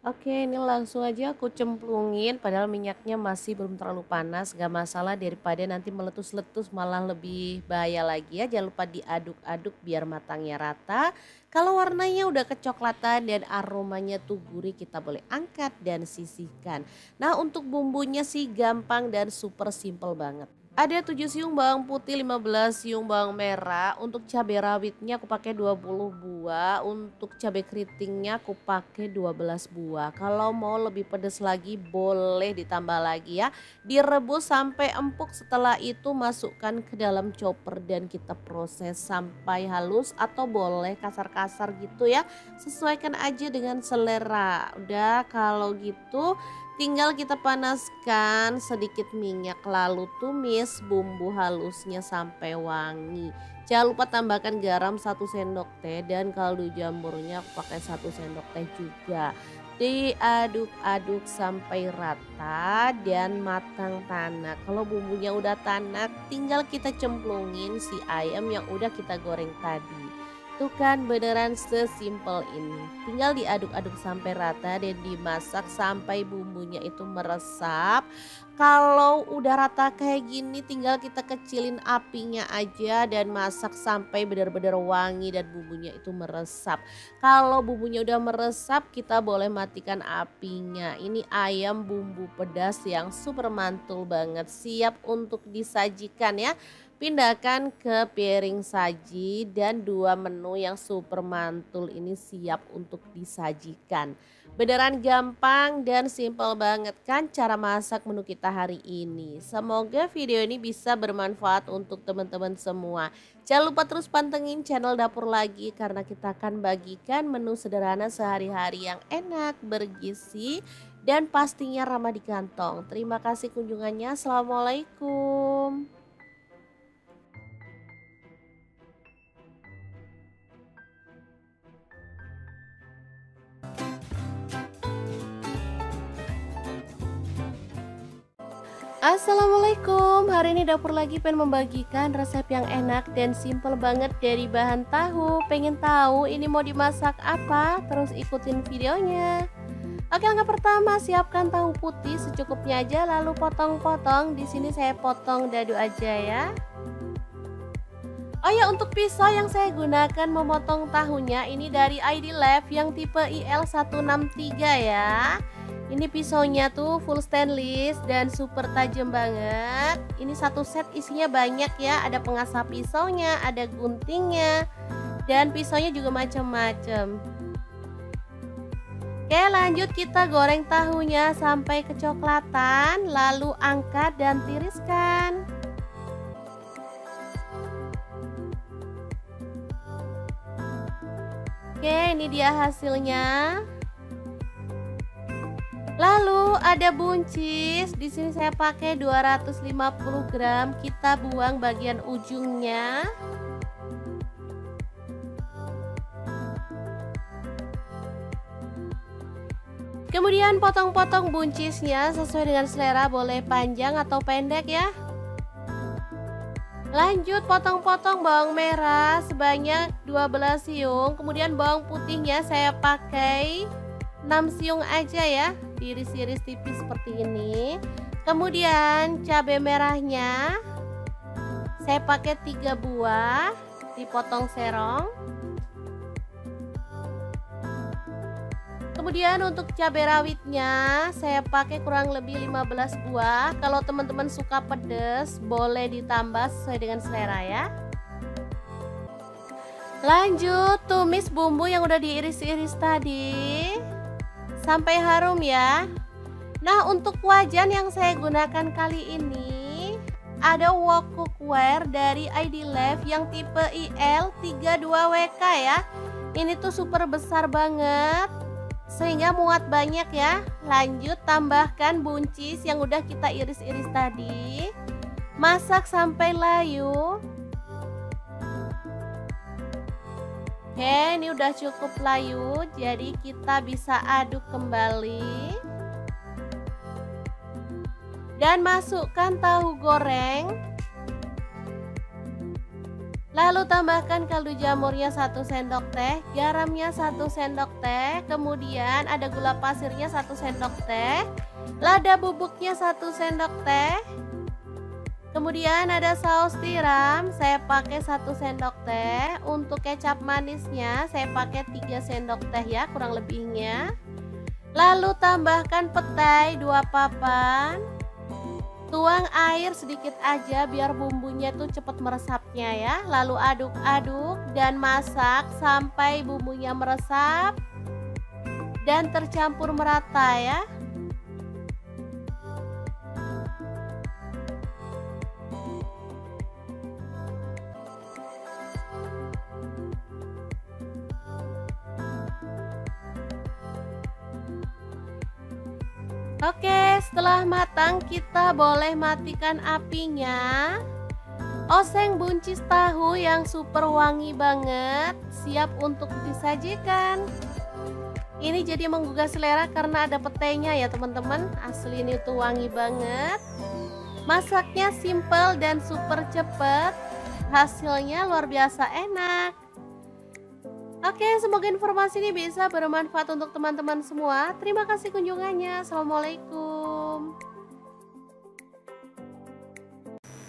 Oke, ini langsung aja aku cemplungin padahal minyaknya masih belum terlalu panas, gak masalah daripada nanti meletus-letus malah lebih bahaya lagi ya. Jangan lupa diaduk-aduk biar matangnya rata. Kalau warnanya udah kecoklatan dan aromanya tuh gurih, kita boleh angkat dan sisihkan. Nah untuk bumbunya sih gampang dan super simple banget. Ada 7 siung bawang putih, 15 siung bawang merah. Untuk cabai rawitnya aku pakai 20 buah. Untuk cabai keritingnya aku pakai 12 buah. Kalau mau lebih pedas lagi boleh ditambah lagi ya. Direbus sampai empuk, setelah itu masukkan ke dalam chopper dan kita proses sampai halus atau boleh kasar-kasar gitu ya. Sesuaikan aja dengan selera. Udah kalau gitu tinggal kita panaskan sedikit minyak lalu tumis bumbu halusnya sampai wangi. Jangan lupa tambahkan garam 1 sendok teh dan kaldu jamurnya aku pakai 1 sendok teh juga. Diaduk-aduk sampai rata dan matang tanak. Kalau bumbunya udah tanak tinggal kita cemplungin si ayam yang udah kita goreng tadi. Tuh kan beneran sesimpel ini. Tinggal diaduk-aduk sampai rata dan dimasak sampai bumbunya itu meresap. Kalau udah rata kayak gini tinggal kita kecilin apinya aja dan masak sampai benar-benar wangi dan bumbunya itu meresap. Kalau bumbunya udah meresap kita boleh matikan apinya. Ini ayam bumbu pedas yang super mantul banget, siap untuk disajikan ya. Pindahkan ke piring saji dan dua menu yang super mantul ini siap untuk disajikan. Beneran gampang dan simple banget kan cara masak menu kita hari ini. Semoga video ini bisa bermanfaat untuk teman-teman semua. Jangan lupa terus pantengin channel Dapur Lagi karena kita akan bagikan menu sederhana sehari-hari yang enak, bergizi, dan pastinya ramah di kantong. Terima kasih kunjungannya. Assalamualaikum. Assalamualaikum, hari ini Dapur Lagi pengen membagikan resep yang enak dan simple banget dari bahan tahu. Pengen tahu ini mau dimasak apa? Terus ikutin videonya. Oke, langkah pertama siapkan tahu putih secukupnya aja lalu potong-potong. Di sini saya potong dadu aja ya. Oh ya, untuk pisau yang saya gunakan memotong tahunya ini dari ID Lab yang tipe IL163 ya. Ini pisaunya tuh full stainless dan super tajam banget. Ini satu set isinya banyak ya, ada pengasah pisaunya, ada guntingnya, dan pisaunya juga macam-macam. Oke, lanjut kita goreng tahunya sampai kecoklatan, lalu angkat dan tiriskan. Oke, ini dia hasilnya. Lalu ada buncis, di sini saya pakai 250 gram, kita buang bagian ujungnya. Kemudian potong-potong buncisnya sesuai dengan selera, boleh panjang atau pendek ya. Lanjut potong-potong bawang merah sebanyak 12 siung, kemudian bawang putihnya saya pakai 6 siung aja ya, diiris-iris tipis seperti ini. Kemudian cabai merahnya saya pakai 3 buah, dipotong serong. Kemudian untuk cabai rawitnya saya pakai kurang lebih 15 buah. Kalau teman-teman suka pedas boleh ditambah sesuai dengan selera ya. Lanjut tumis bumbu yang udah diiris-iris tadi sampai harum ya. Nah, untuk wajan yang saya gunakan kali ini ada wok cookware dari ID Lab yang tipe IL32WK ya. Ini tuh super besar banget sehingga muat banyak ya. Lanjut tambahkan buncis yang udah kita iris-iris tadi. Masak sampai layu. Oke, ini udah cukup layu, jadi kita bisa aduk kembali. Dan masukkan tahu goreng. Lalu tambahkan kaldu jamurnya 1 sendok teh, garamnya 1 sendok teh, kemudian ada gula pasirnya 1 sendok teh, lada bubuknya 1 sendok teh. Kemudian ada saus tiram, saya pakai 1 sendok teh. Untuk kecap manisnya saya pakai 3 sendok teh ya kurang lebihnya. Lalu tambahkan petai 2 papan. Tuang air sedikit aja biar bumbunya tuh cepet meresapnya ya. Lalu aduk-aduk dan masak sampai bumbunya meresap dan tercampur merata ya. Oke, setelah matang kita boleh matikan apinya. Oseng buncis tahu yang super wangi banget, siap untuk disajikan. Ini jadi menggugah selera karena ada petainya ya teman-teman. Asli ini tuh wangi banget. Masaknya simple dan super cepet. Hasilnya luar biasa enak. Oke, semoga informasi ini bisa bermanfaat untuk teman-teman semua. Terima kasih kunjungannya. Assalamualaikum.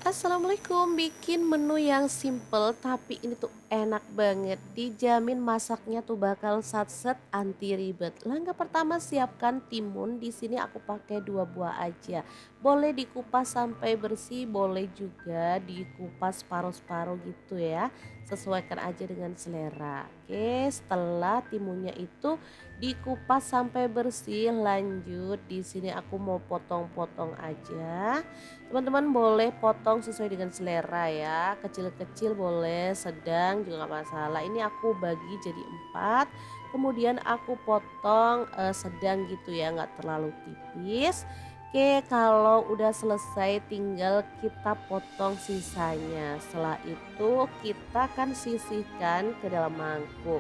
Assalamualaikum, bikin menu yang simple tapi ini tuh enak banget. Dijamin masaknya tuh bakal satset anti ribet. Langkah pertama siapkan timun. Di sini aku pakai 2 buah aja. Boleh dikupas sampai bersih, boleh juga dikupas paruh-paruh gitu ya. Sesuaikan aja dengan selera. Oke, setelah timunnya itu dikupas sampai bersih, lanjut di sini aku mau potong-potong aja. Teman-teman boleh potong sesuai dengan selera ya, kecil-kecil boleh, sedang juga nggak masalah. Ini aku bagi jadi 4, kemudian aku potong sedang gitu ya, nggak terlalu tipis. Oke, kalau udah selesai tinggal kita potong sisanya. Setelah itu kita akan sisihkan ke dalam mangkuk.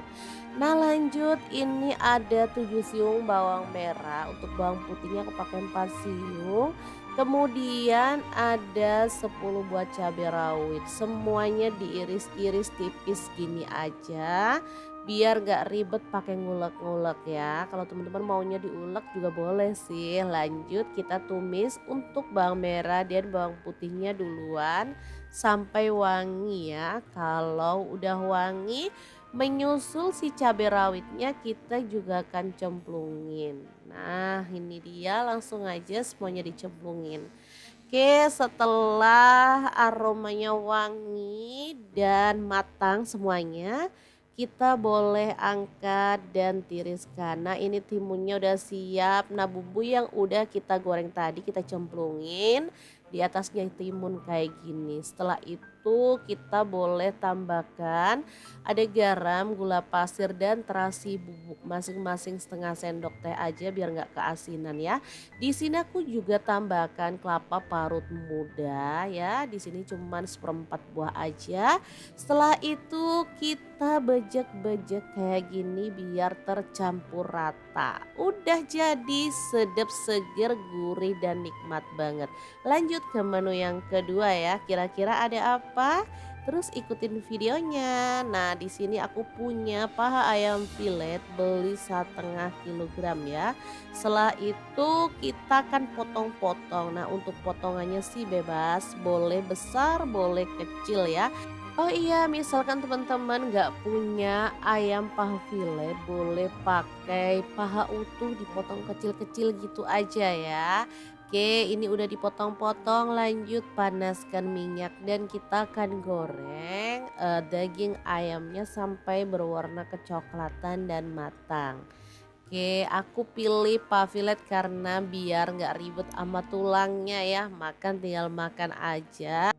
Nah lanjut, ini ada 7 siung bawang merah, untuk bawang putihnya aku pakai 4 siung. Kemudian ada 10 buah cabai rawit, semuanya diiris-iris tipis gini aja, biar gak ribet pakai ngulek-ngulek ya. Kalau teman-teman maunya diulek juga boleh sih. Lanjut kita tumis untuk bawang merah dan bawang putihnya duluan sampai wangi ya. Kalau udah wangi, menyusul si cabai rawitnya kita juga akan cemplungin. Nah ini dia, langsung aja semuanya dicemplungin. Oke, setelah aromanya wangi dan matang semuanya, kita boleh angkat dan tiriskan. Nah ini timunnya udah siap. Nah bumbu yang udah kita goreng tadi kita cemplungin di atasnya timun kayak gini. Setelah itu kita boleh tambahkan ada garam, gula pasir dan terasi bubuk, masing-masing setengah sendok teh aja biar nggak keasinan ya. Di sini aku juga tambahkan kelapa parut muda ya. Di sini cuman 1/4 buah aja. Setelah itu kita bejek-bejek kayak gini biar tercampur rata. Udah jadi sedap, seger, gurih dan nikmat banget. Lanjut ke menu yang kedua ya. Kira-kira ada apa? Terus ikutin videonya. Nah, di sini aku punya paha ayam filet, beli 1,5 kilogram ya. Setelah itu kita akan potong-potong. Nah, untuk potongannya sih bebas, boleh besar, boleh kecil ya. Oh iya, misalkan teman-teman nggak punya ayam paha filet, boleh pakai paha utuh dipotong kecil-kecil gitu aja ya. Oke, ini udah dipotong-potong, lanjut panaskan minyak dan kita akan goreng daging ayamnya sampai berwarna kecoklatan dan matang. Oke, aku pilih paha filet karena biar nggak ribet sama tulangnya ya, makan tinggal makan aja.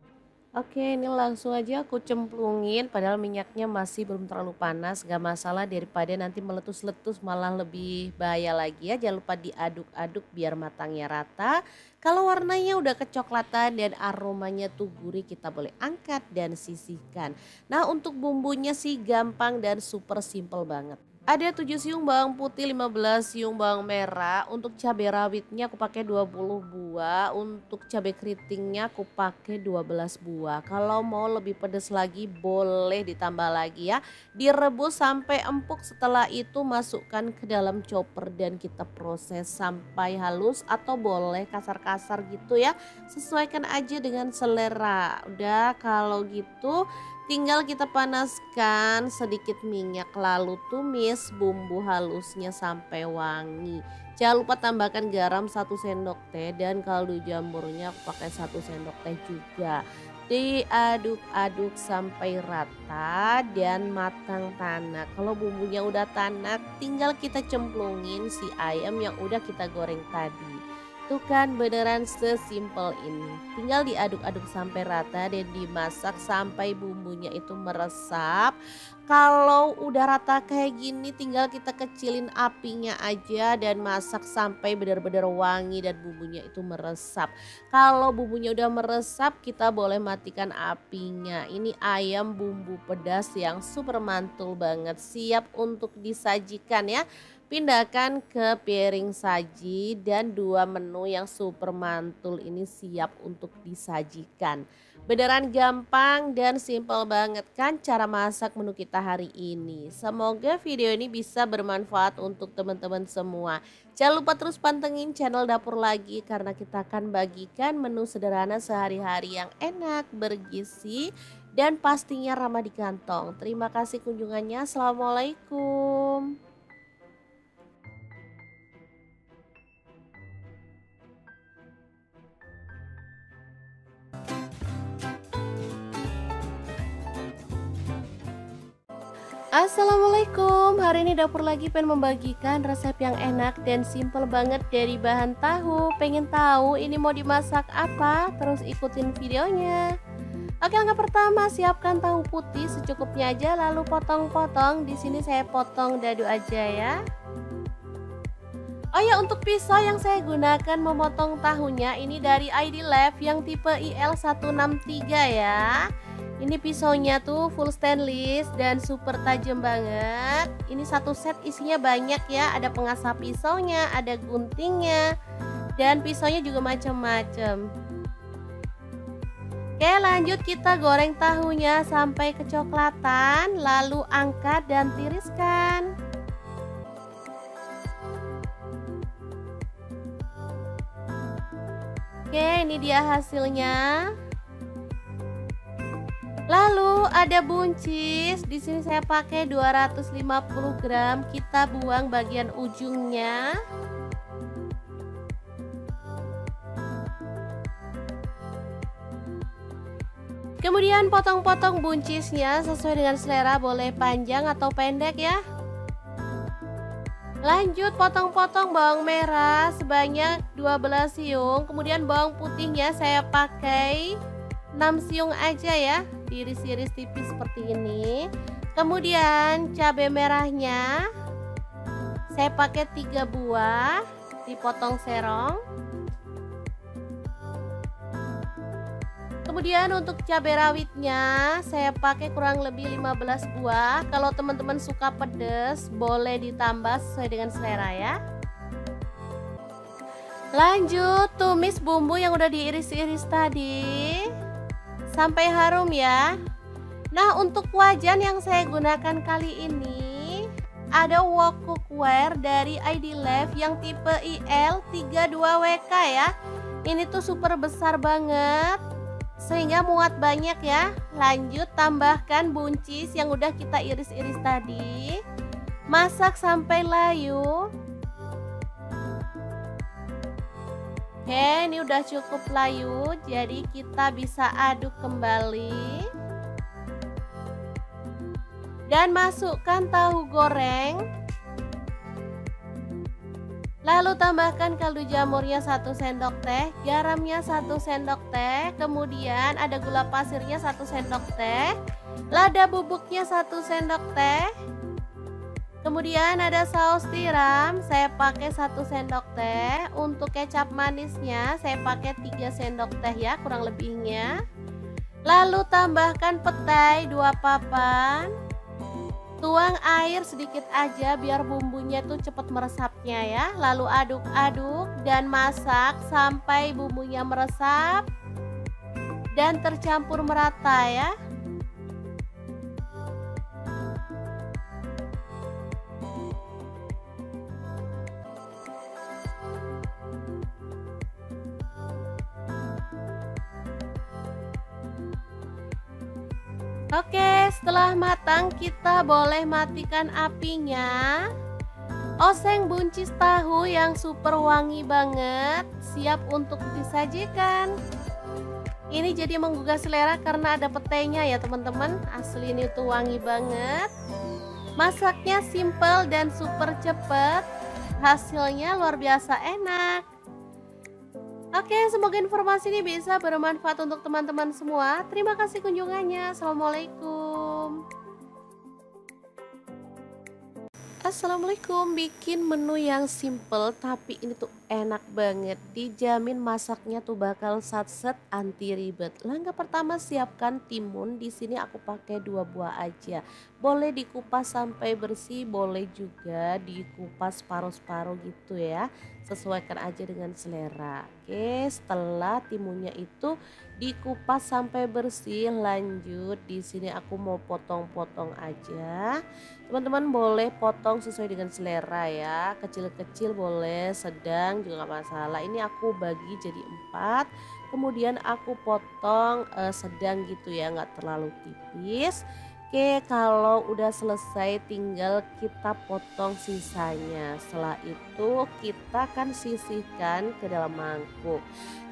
Oke, ini langsung aja aku cemplungin padahal minyaknya masih belum terlalu panas, gak masalah daripada nanti meletus-letus malah lebih bahaya lagi ya. Jangan lupa diaduk-aduk biar matangnya rata. Kalau warnanya udah kecoklatan dan aromanya tuh gurih, kita boleh angkat dan sisihkan. Nah untuk bumbunya sih gampang dan super simple banget. Ada 7 siung bawang putih, 15 siung bawang merah. Untuk cabai rawitnya aku pakai 20 buah. Untuk cabai keritingnya aku pakai 12 buah. Kalau mau lebih pedas lagi boleh ditambah lagi ya. Direbus sampai empuk, setelah itu masukkan ke dalam chopper dan kita proses sampai halus atau boleh kasar-kasar gitu ya. Sesuaikan aja dengan selera. Udah kalau gitu tinggal kita panaskan sedikit minyak lalu tumis bumbu halusnya sampai wangi. Jangan lupa tambahkan garam 1 sendok teh dan kaldu jamurnya aku pakai 1 sendok teh juga. Diaduk-aduk sampai rata dan matang tanak. Kalau bumbunya udah tanak tinggal kita cemplungin si ayam yang udah kita goreng tadi. Tuh kan beneran sesimpel ini. Tinggal diaduk-aduk sampai rata dan dimasak sampai bumbunya itu meresap. Kalau udah rata kayak gini tinggal kita kecilin apinya aja dan masak sampai benar-benar wangi dan bumbunya itu meresap. Kalau bumbunya udah meresap kita boleh matikan apinya. Ini ayam bumbu pedas yang super mantul banget, siap untuk disajikan ya. pindahkan ke piring saji dan dua menu yang super mantul ini siap untuk disajikan. Beneran gampang dan simple banget kan cara masak menu kita hari ini. Semoga video ini bisa bermanfaat untuk teman-teman semua. Jangan lupa terus pantengin channel Dapur Lagi karena kita akan bagikan menu sederhana sehari-hari yang enak, bergizi, dan pastinya ramah di kantong. Terima kasih kunjungannya. Assalamualaikum. Assalamualaikum, hari ini Dapur Lagi pengen membagikan resep yang enak dan simple banget dari bahan tahu. Pengen tahu ini mau dimasak apa? Terus ikutin videonya. Oke, langkah pertama siapkan tahu putih secukupnya aja lalu potong-potong. Di sini saya potong dadu aja ya. Oh ya, untuk pisau yang saya gunakan memotong tahunya ini dari ID Lab yang tipe IL163 ya. Ini pisaunya tuh full stainless dan super tajam banget. Ini satu set isinya banyak ya, ada pengasah pisaunya, ada guntingnya, dan pisaunya juga macam-macam. Oke, lanjut kita goreng tahunya sampai kecoklatan, lalu angkat dan tiriskan. Oke, ini dia hasilnya. Lalu ada buncis, di sini saya pakai 250 gram, kita buang bagian ujungnya. Kemudian potong-potong buncisnya sesuai dengan selera, boleh panjang atau pendek ya. Lanjut potong-potong bawang merah sebanyak 12 siung, kemudian bawang putihnya saya pakai 6 siung aja ya, diiris-iris tipis seperti ini. Kemudian cabai merahnya saya pakai 3 buah, dipotong serong. Kemudian untuk cabai rawitnya saya pakai kurang lebih 15 buah. Kalau teman-teman suka pedas boleh ditambah sesuai dengan selera ya. Lanjut tumis bumbu yang udah diiris-iris tadi sampai harum ya. Nah, untuk wajan yang saya gunakan kali ini ada wok cookware dari ID Lab yang tipe IL32WK ya. Ini tuh super besar banget sehingga muat banyak ya. Lanjut tambahkan buncis yang udah kita iris-iris tadi. Masak sampai layu. Oke, ini udah cukup layu, jadi kita bisa aduk kembali. Dan masukkan tahu goreng. Lalu tambahkan kaldu jamurnya 1 sendok teh, garamnya 1 sendok teh, kemudian ada gula pasirnya 1 sendok teh, lada bubuknya 1 sendok teh. Kemudian ada saus tiram, saya pakai 1 sendok teh. Untuk kecap manisnya saya pakai 3 sendok teh ya kurang lebihnya. Lalu tambahkan petai 2 papan. Tuang air sedikit aja biar bumbunya tuh cepat meresapnya ya. Lalu aduk-aduk dan masak sampai bumbunya meresap dan tercampur merata ya. Oke, setelah matang kita boleh matikan apinya. Oseng buncis tahu yang super wangi banget, siap untuk disajikan. Ini jadi menggugah selera karena ada petainya ya teman-teman. Asli ini tuh wangi banget. Masaknya simple dan super cepet. Hasilnya luar biasa enak. Oke, semoga informasi ini bisa bermanfaat untuk teman-teman semua. Terima kasih kunjungannya. Assalamualaikum. Assalamualaikum, bikin menu yang simple tapi ini tuh Enak banget, dijamin masaknya tuh bakal satset anti ribet. Langkah pertama siapkan timun, di sini aku pakai 2 buah aja. Boleh dikupas sampai bersih, boleh juga dikupas separuh-separuh gitu ya. Sesuaikan aja dengan selera. Oke, setelah timunnya itu dikupas sampai bersih, lanjut di sini aku mau potong-potong aja. Teman-teman boleh potong sesuai dengan selera ya, kecil-kecil boleh, sedang juga nggak masalah. Ini aku bagi jadi 4, kemudian aku potong sedang gitu ya, nggak terlalu tipis. Oke, kalau udah selesai tinggal kita potong sisanya. Setelah itu kita akan sisihkan ke dalam mangkuk.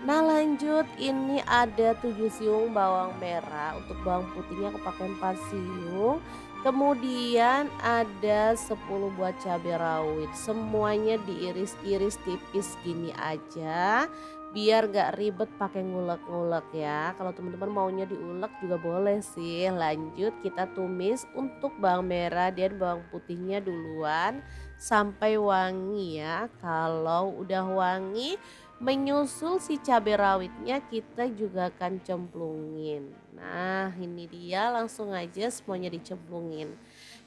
Nah lanjut, ini ada 7 siung bawang merah, untuk bawang putihnya aku pakai 4 siung. Kemudian ada 10 buah cabai rawit, semuanya diiris-iris tipis gini aja, biar gak ribet pakai ngulek-ngulek ya. Kalau teman-teman maunya diulek juga boleh sih. Lanjut kita tumis untuk bawang merah dan bawang putihnya duluan sampai wangi ya. Kalau udah wangi, menyusul si cabai rawitnya kita juga akan cemplungin. Nah ini dia, langsung aja semuanya dicemplungin.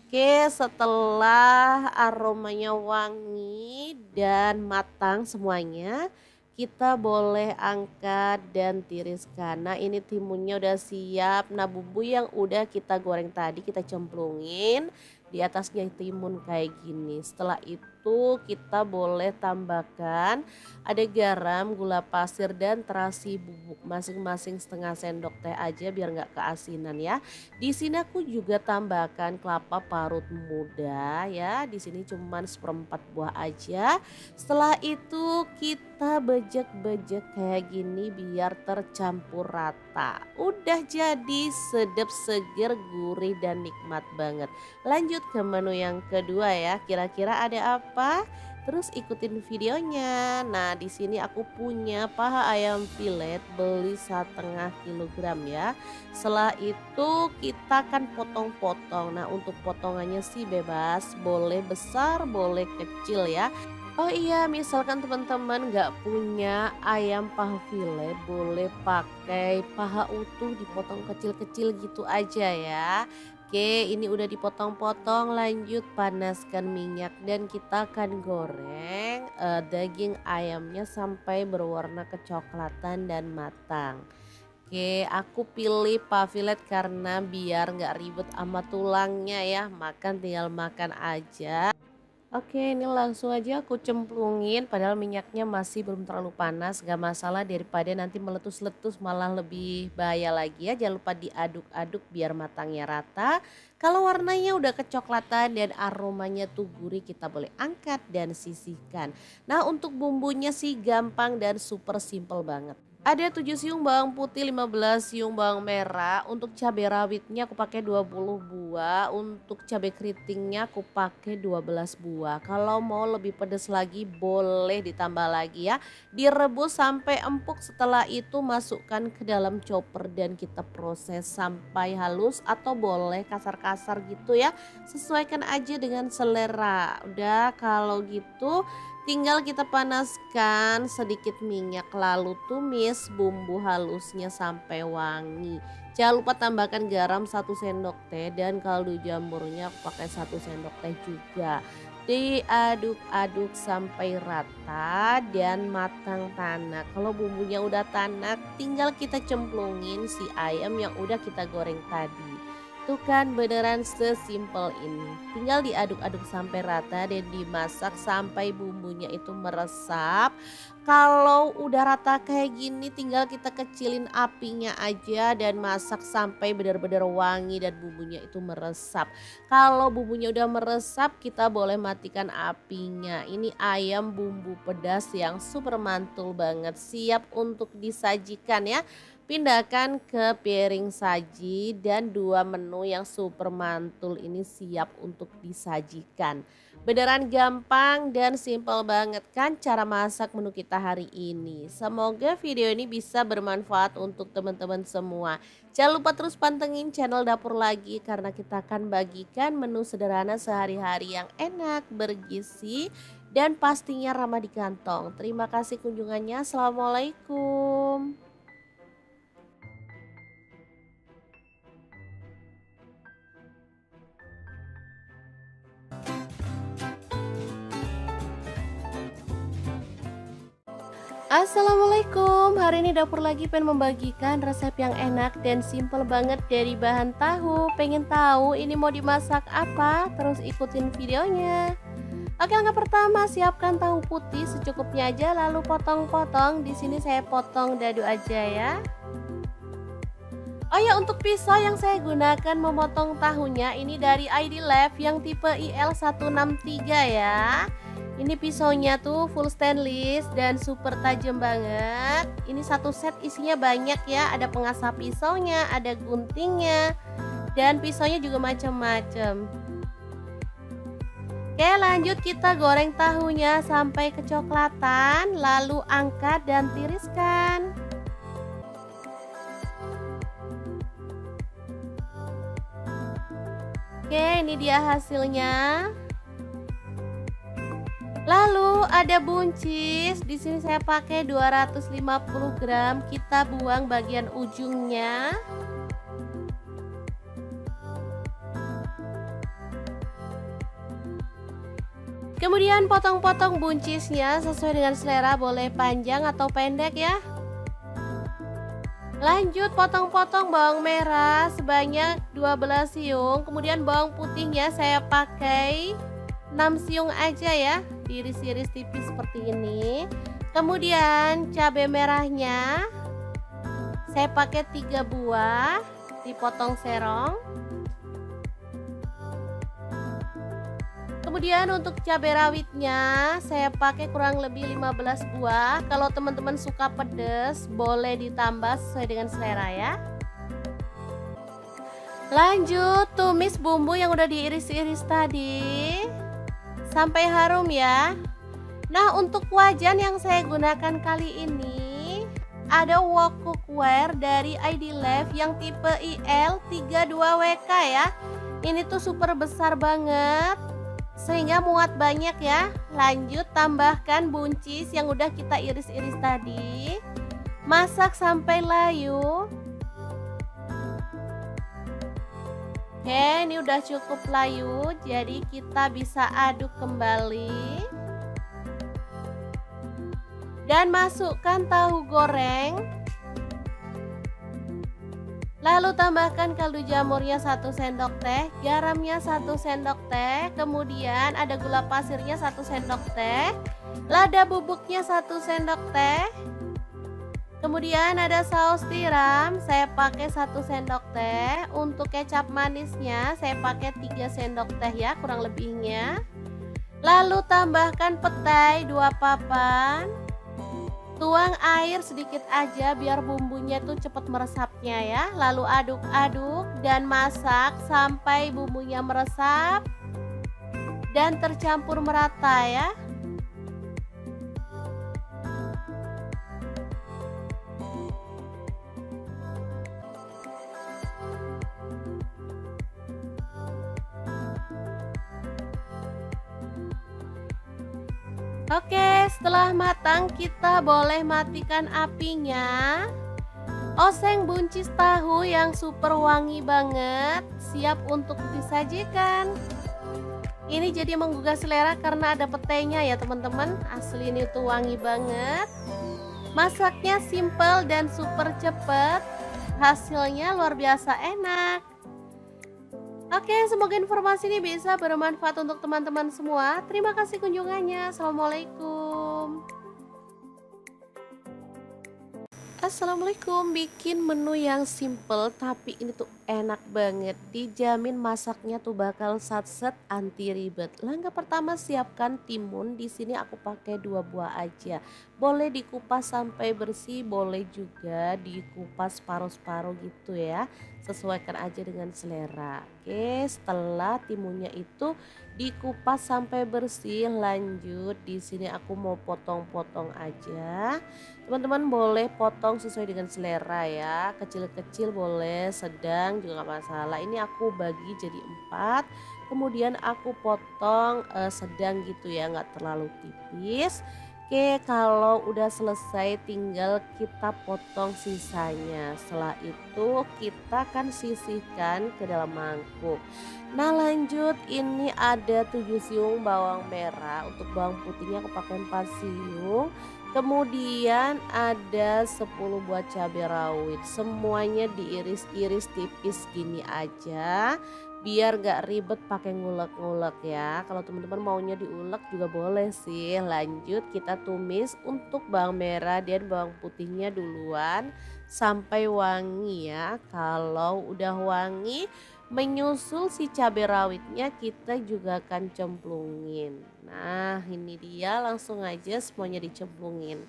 Oke, setelah aromanya wangi dan matang semuanya, kita boleh angkat dan tiriskan. Nah ini timunnya udah siap. Nah bumbu yang udah kita goreng tadi kita cemplungin di atasnya timun kayak gini. Setelah itu kita boleh tambahkan ada garam, gula pasir dan terasi bubuk, masing-masing setengah sendok teh aja biar nggak keasinan ya. Di sini aku juga tambahkan kelapa parut muda ya. Di sini cuman seperempat buah aja. Setelah itu kita bejek-bejek kayak gini biar tercampur rata. Udah jadi sedap, seger, gurih dan nikmat banget. Lanjut ke menu yang kedua ya. Kira-kira ada apa? Terus ikutin videonya. Nah, di sini aku punya paha ayam filet, beli 1,5 kilogram ya. Setelah itu kita akan potong-potong. Nah, untuk potongannya sih bebas, boleh besar, boleh kecil ya. Oh iya, misalkan teman-teman nggak punya ayam paha filet, boleh pakai paha utuh dipotong kecil-kecil gitu aja ya. Oke, ini udah dipotong-potong, lanjut panaskan minyak dan kita akan goreng daging ayamnya sampai berwarna kecoklatan dan matang. Oke, aku pilih paha filet karena biar nggak ribet sama tulangnya ya, makan tinggal makan aja. Oke, ini langsung aja aku cemplungin padahal minyaknya masih belum terlalu panas, gak masalah daripada nanti meletus-letus malah lebih bahaya lagi ya. Jangan lupa diaduk-aduk biar matangnya rata. Kalau warnanya udah kecoklatan dan aromanya tuh gurih, kita boleh angkat dan sisihkan. Nah untuk bumbunya sih gampang dan super simple banget. Ada 7 siung bawang putih, 15 siung bawang merah. Untuk cabai rawitnya aku pakai 20 buah. Untuk cabai keritingnya aku pakai 12 buah. Kalau mau lebih pedas lagi boleh ditambah lagi ya. Direbus sampai empuk, setelah itu masukkan ke dalam chopper dan kita proses sampai halus atau boleh kasar-kasar gitu ya. Sesuaikan aja dengan selera. Udah kalau gitu tinggal kita panaskan sedikit minyak lalu tumis bumbu halusnya sampai wangi. Jangan lupa tambahkan garam 1 sendok teh dan kaldu jamurnya aku pakai 1 sendok teh juga. Diaduk-aduk sampai rata dan matang tanak. Kalau bumbunya udah tanak tinggal kita cemplungin si ayam yang udah kita goreng tadi. Tuh kan beneran sesimpel ini. Tinggal diaduk-aduk sampai rata dan dimasak sampai bumbunya itu meresap. Kalau udah rata kayak gini tinggal kita kecilin apinya aja dan masak sampai benar-benar wangi dan bumbunya itu meresap. Kalau bumbunya udah meresap kita boleh matikan apinya. Ini ayam bumbu pedas yang super mantul banget, siap untuk disajikan ya. Pindahkan ke piring saji dan 2 menu yang super mantul ini siap untuk disajikan. Beneran gampang dan simple banget kan cara masak menu kita hari ini. Semoga video ini bisa bermanfaat untuk teman-teman semua. Jangan lupa terus pantengin channel Dapur Lagi karena kita akan bagikan menu sederhana sehari-hari yang enak, bergizi, dan pastinya ramah di kantong. Terima kasih kunjungannya. Assalamualaikum. Assalamualaikum, hari ini dapur lagi pengen membagikan resep yang enak dan simple banget dari bahan tahu. Pengen tahu ini mau dimasak apa? Terus ikutin videonya. Oke, langkah pertama siapkan tahu putih secukupnya aja lalu potong-potong. Di sini saya potong dadu aja ya. Oh ya, untuk pisau yang saya gunakan memotong tahunya ini dari ID Lab yang tipe IL163 ya. Ini pisaunya tuh full stainless dan super tajam banget. Ini satu set isinya banyak ya, ada pengasah pisaunya, ada guntingnya, dan pisaunya juga macam-macam. Oke, lanjut kita goreng tahunya sampai kecoklatan, lalu angkat dan tiriskan. Oke, ini dia hasilnya. Lalu ada buncis, di sini saya pakai 250 gram, kita buang bagian ujungnya. Kemudian potong-potong buncisnya sesuai dengan selera, boleh panjang atau pendek ya. Lanjut potong-potong bawang merah sebanyak 12 siung, kemudian bawang putihnya saya pakai 6 siung aja ya, diiris-iris tipis seperti ini. Kemudian cabai merahnya saya pakai 3 buah, dipotong serong. Kemudian untuk cabai rawitnya saya pakai kurang lebih 15 buah. Kalau teman-teman suka pedas boleh ditambah sesuai dengan selera ya. Lanjut tumis bumbu yang udah diiris-iris tadi sampai harum ya. Nah, untuk wajan yang saya gunakan kali ini ada wok cookware dari ID Lab yang tipe IL32WK ya. Ini tuh super besar banget sehingga muat banyak ya. Lanjut tambahkan buncis yang udah kita iris-iris tadi. Masak sampai layu. Oke, ini udah cukup layu, jadi kita bisa aduk kembali. Dan masukkan tahu goreng. Lalu tambahkan kaldu jamurnya 1 sendok teh, garamnya 1 sendok teh, kemudian ada gula pasirnya 1 sendok teh, lada bubuknya 1 sendok teh. Kemudian ada saus tiram, saya pakai 1 sendok teh. Untuk kecap manisnya saya pakai 3 sendok teh ya kurang lebihnya. Lalu tambahkan petai 2 papan. Tuang air sedikit aja biar bumbunya tuh cepat meresapnya ya. Lalu aduk-aduk dan masak sampai bumbunya meresap dan tercampur merata ya. Oke, setelah matang kita boleh matikan apinya. Oseng buncis tahu yang super wangi banget, siap untuk disajikan. Ini jadi menggugah selera karena ada petainya ya teman-teman. Asli ini tuh wangi banget. Masaknya simple dan super cepet. Hasilnya luar biasa enak. Oke, semoga informasi ini bisa bermanfaat untuk teman-teman semua. Terima kasih kunjungannya. Assalamualaikum. Assalamualaikum, bikin menu yang simple tapi ini tuh enak banget. Dijamin masaknya tuh bakal satset anti ribet. Langkah pertama siapkan timun. Di sini aku pakai 2 buah aja. Boleh dikupas sampai bersih, boleh juga dikupas paruh-paruh gitu ya. Sesuaikan aja dengan selera. Oke, setelah timunnya itu dikupas sampai bersih, lanjut di sini aku mau potong-potong aja. Teman-teman boleh potong sesuai dengan selera ya. Kecil-kecil boleh, sedang juga nggak masalah. Ini aku bagi jadi 4. Kemudian aku potong sedang gitu ya, nggak terlalu tipis. Oke, kalau udah selesai tinggal kita potong sisanya. Setelah itu kita akan sisihkan ke dalam mangkuk. Nah lanjut, ini ada 7 siung bawang merah. Untuk bawang putihnya aku pakai 4 siung. Kemudian ada 10 buah cabai rawit. Semuanya diiris-iris tipis gini aja. Biar gak ribet pakai ngulek-ngulek ya. Kalau teman-teman maunya diulek juga boleh sih. Lanjut kita tumis untuk bawang merah dan bawang putihnya duluan sampai wangi ya. Kalau udah wangi, menyusul si cabai rawitnya kita juga akan cemplungin. Nah ini dia, langsung aja semuanya dicemplungin.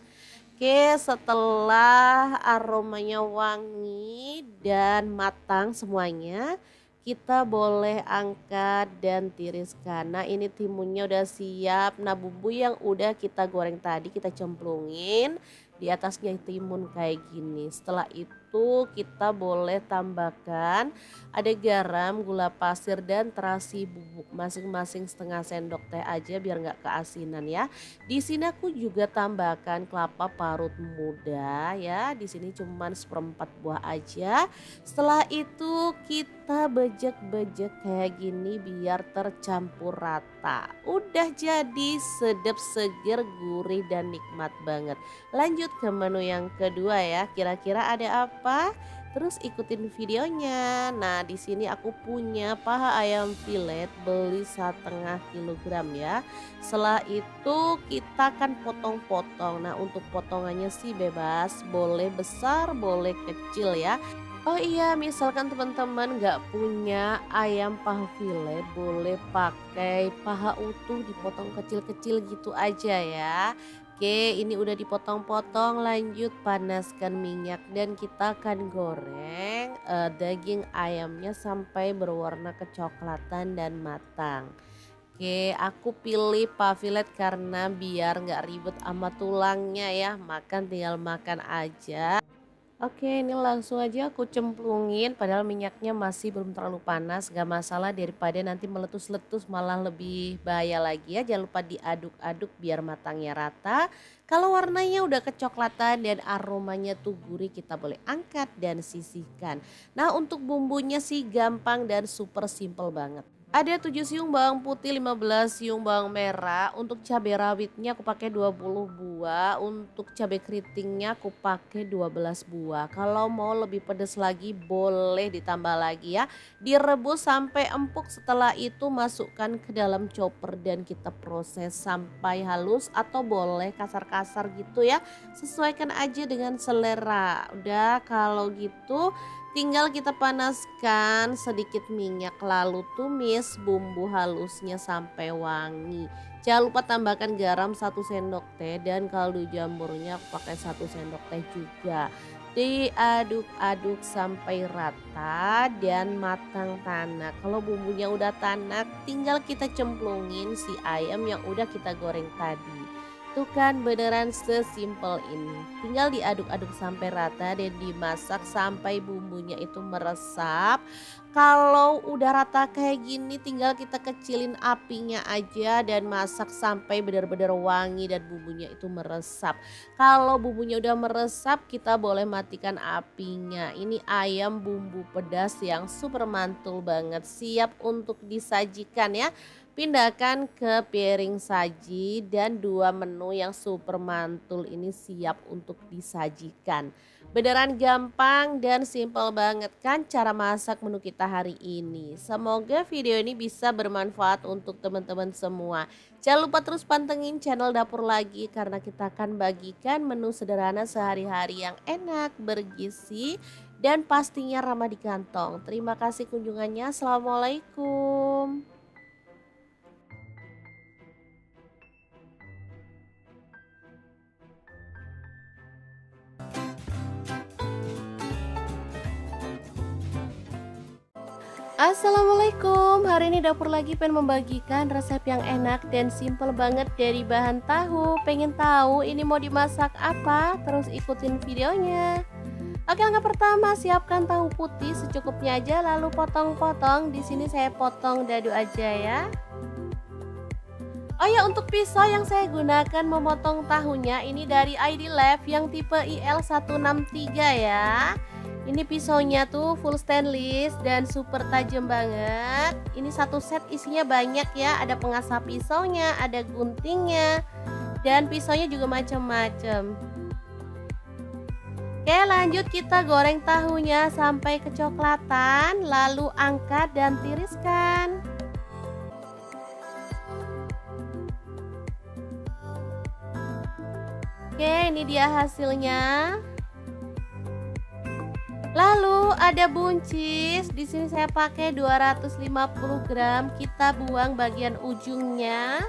Oke, setelah aromanya wangi dan matang semuanya, kita boleh angkat dan tiriskan. Nah ini timunnya udah siap. Nah bumbu yang udah kita goreng tadi kita cemplungin di atasnya timun kayak gini. Setelah itu kita boleh tambahkan ada garam, gula pasir dan terasi bubuk masing-masing setengah sendok teh aja biar nggak keasinan ya. Di sini aku juga tambahkan kelapa parut muda ya. Di sini cuman seperempat buah aja. Setelah itu kita bejek-bejek kayak gini biar tercampur rata. Udah jadi sedap, seger, gurih dan nikmat banget. Lanjut ke menu yang kedua ya. Kira-kira ada apa? Terus ikutin videonya. Nah, di sini aku punya paha ayam filet beli 1,5 kilogram ya. Setelah itu kita akan potong-potong. Nah, untuk potongannya sih bebas, boleh besar, boleh kecil ya. Oh iya, misalkan teman-teman nggak punya ayam paha filet, boleh pakai paha utuh dipotong kecil-kecil gitu aja ya. Oke, ini udah dipotong-potong, lanjut panaskan minyak dan kita akan goreng daging ayamnya sampai berwarna kecoklatan dan matang. Oke, aku pilih paha filet karena biar nggak ribet sama tulangnya ya, makan tinggal makan aja. Oke, ini langsung aja aku cemplungin padahal minyaknya masih belum terlalu panas, gak masalah daripada nanti meletus-letus malah lebih bahaya lagi ya. Jangan lupa diaduk-aduk biar matangnya rata. Kalau warnanya udah kecoklatan dan aromanya tuh gurih, kita boleh angkat dan sisihkan. Nah untuk bumbunya sih gampang dan super simple banget. Ada 7 siung bawang putih, 15 siung bawang merah. Untuk cabai rawitnya aku pakai 20 buah. Untuk cabai keritingnya aku pakai 12 buah. Kalau mau lebih pedas lagi boleh ditambah lagi ya. Direbus sampai empuk, setelah itu masukkan ke dalam chopper dan kita proses sampai halus atau boleh kasar-kasar gitu ya. Sesuaikan aja dengan selera. Udah kalau gitu tinggal kita panaskan sedikit minyak lalu tumis bumbu halusnya sampai wangi. Jangan lupa tambahkan garam 1 sendok teh dan kaldu jamurnya aku pakai 1 sendok teh juga. Diaduk-aduk sampai rata dan matang tanak. Kalau bumbunya udah tanak tinggal kita cemplungin si ayam yang udah kita goreng tadi. Tuh kan beneran sesimpel ini. Tinggal diaduk-aduk sampai rata dan dimasak sampai bumbunya itu meresap. Kalau udah rata kayak gini tinggal kita kecilin apinya aja dan masak sampai benar-benar wangi dan bumbunya itu meresap. Kalau bumbunya udah meresap kita boleh matikan apinya. Ini ayam bumbu pedas yang super mantul banget, siap untuk disajikan ya. Pindahkan ke piring saji dan 2 menu yang super mantul ini siap untuk disajikan. Beneran gampang dan simple banget kan cara masak menu kita hari ini. Semoga video ini bisa bermanfaat untuk teman-teman semua. Jangan lupa terus pantengin channel Dapur Lagi karena kita akan bagikan menu sederhana sehari-hari yang enak, bergizi, dan pastinya ramah di kantong. Terima kasih kunjungannya. Assalamualaikum. Assalamualaikum, hari ini dapur lagi pengen membagikan resep yang enak dan simple banget dari bahan tahu. Pengen tahu ini mau dimasak apa? Terus ikutin videonya. Oke, langkah pertama siapkan tahu putih secukupnya aja lalu potong-potong. Di sini saya potong dadu aja ya. Oh ya, untuk pisau yang saya gunakan memotong tahunya ini dari ID Lab yang tipe IL163 ya. Ini pisaunya tuh full stainless dan super tajam banget. Ini satu set isinya banyak ya, ada pengasah pisaunya, ada guntingnya, dan pisaunya juga macam-macam. Oke, lanjut kita goreng tahunya sampai kecoklatan, lalu angkat dan tiriskan. Oke, ini dia hasilnya. Lalu ada buncis. Di sini saya pakai 250 gram. Kita buang bagian ujungnya.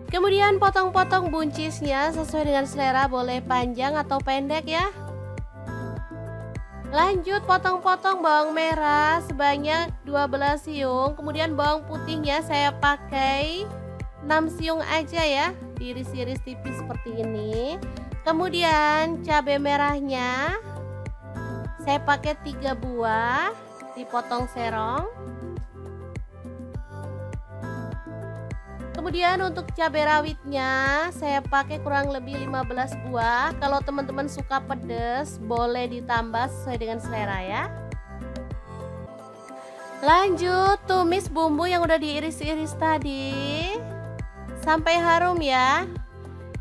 Kemudian potong-potong buncisnya sesuai dengan selera, boleh panjang atau pendek ya. Lanjut potong-potong bawang merah sebanyak 12 siung. Kemudian bawang putihnya saya pakai 6 siung aja ya, diiris-iris tipis seperti ini. Kemudian cabai merahnya saya pakai 3 buah, dipotong serong. Kemudian untuk cabai rawitnya saya pakai kurang lebih 15 buah. Kalau teman-teman suka pedas boleh ditambah sesuai dengan selera ya. Lanjut tumis bumbu yang udah diiris-iris tadi sampai harum ya.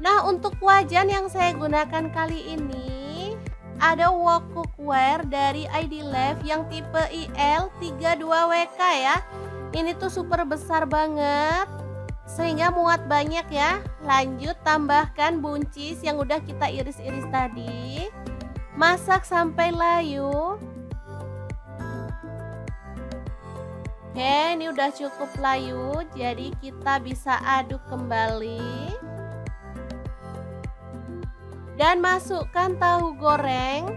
Nah, untuk wajan yang saya gunakan kali ini ada wok cookware dari ID Lab yang tipe IL32WK ya. Ini tuh super besar banget sehingga muat banyak ya. Lanjut tambahkan buncis yang udah kita iris-iris tadi. Masak sampai layu. Oke, ini udah cukup layu, jadi kita bisa aduk kembali. Dan masukkan tahu goreng.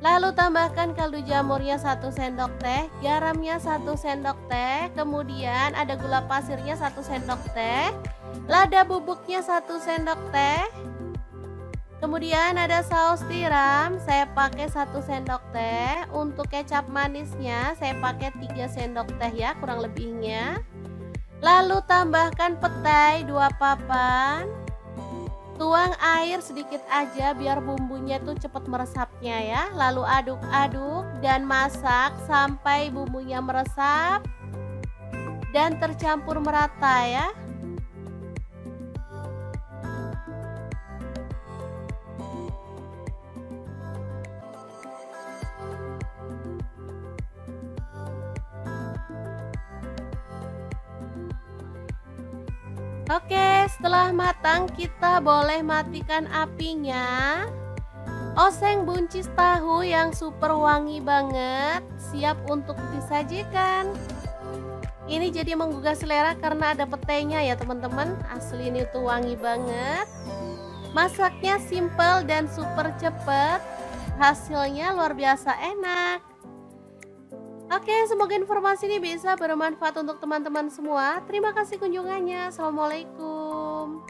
Lalu tambahkan kaldu jamurnya 1 sendok teh, garamnya 1 sendok teh, kemudian ada gula pasirnya 1 sendok teh, lada bubuknya 1 sendok teh, kemudian ada saus tiram, saya pakai 1 sendok teh, untuk kecap manisnya saya pakai 3 sendok teh ya kurang lebihnya. Lalu tambahkan petai 2 papan. Tuang air sedikit aja biar bumbunya tuh cepet meresapnya ya. Lalu aduk-aduk dan masak sampai bumbunya meresap dan tercampur merata ya. Oke, setelah matang kita boleh matikan apinya. Oseng buncis tahu yang super wangi banget, siap untuk disajikan. Ini jadi menggugah selera karena ada petainya ya teman-teman. Asli ini tuh wangi banget. Masaknya simple dan super cepet. Hasilnya luar biasa enak. Oke, semoga informasi ini bisa bermanfaat untuk teman-teman semua. Terima kasih kunjungannya. Assalamualaikum.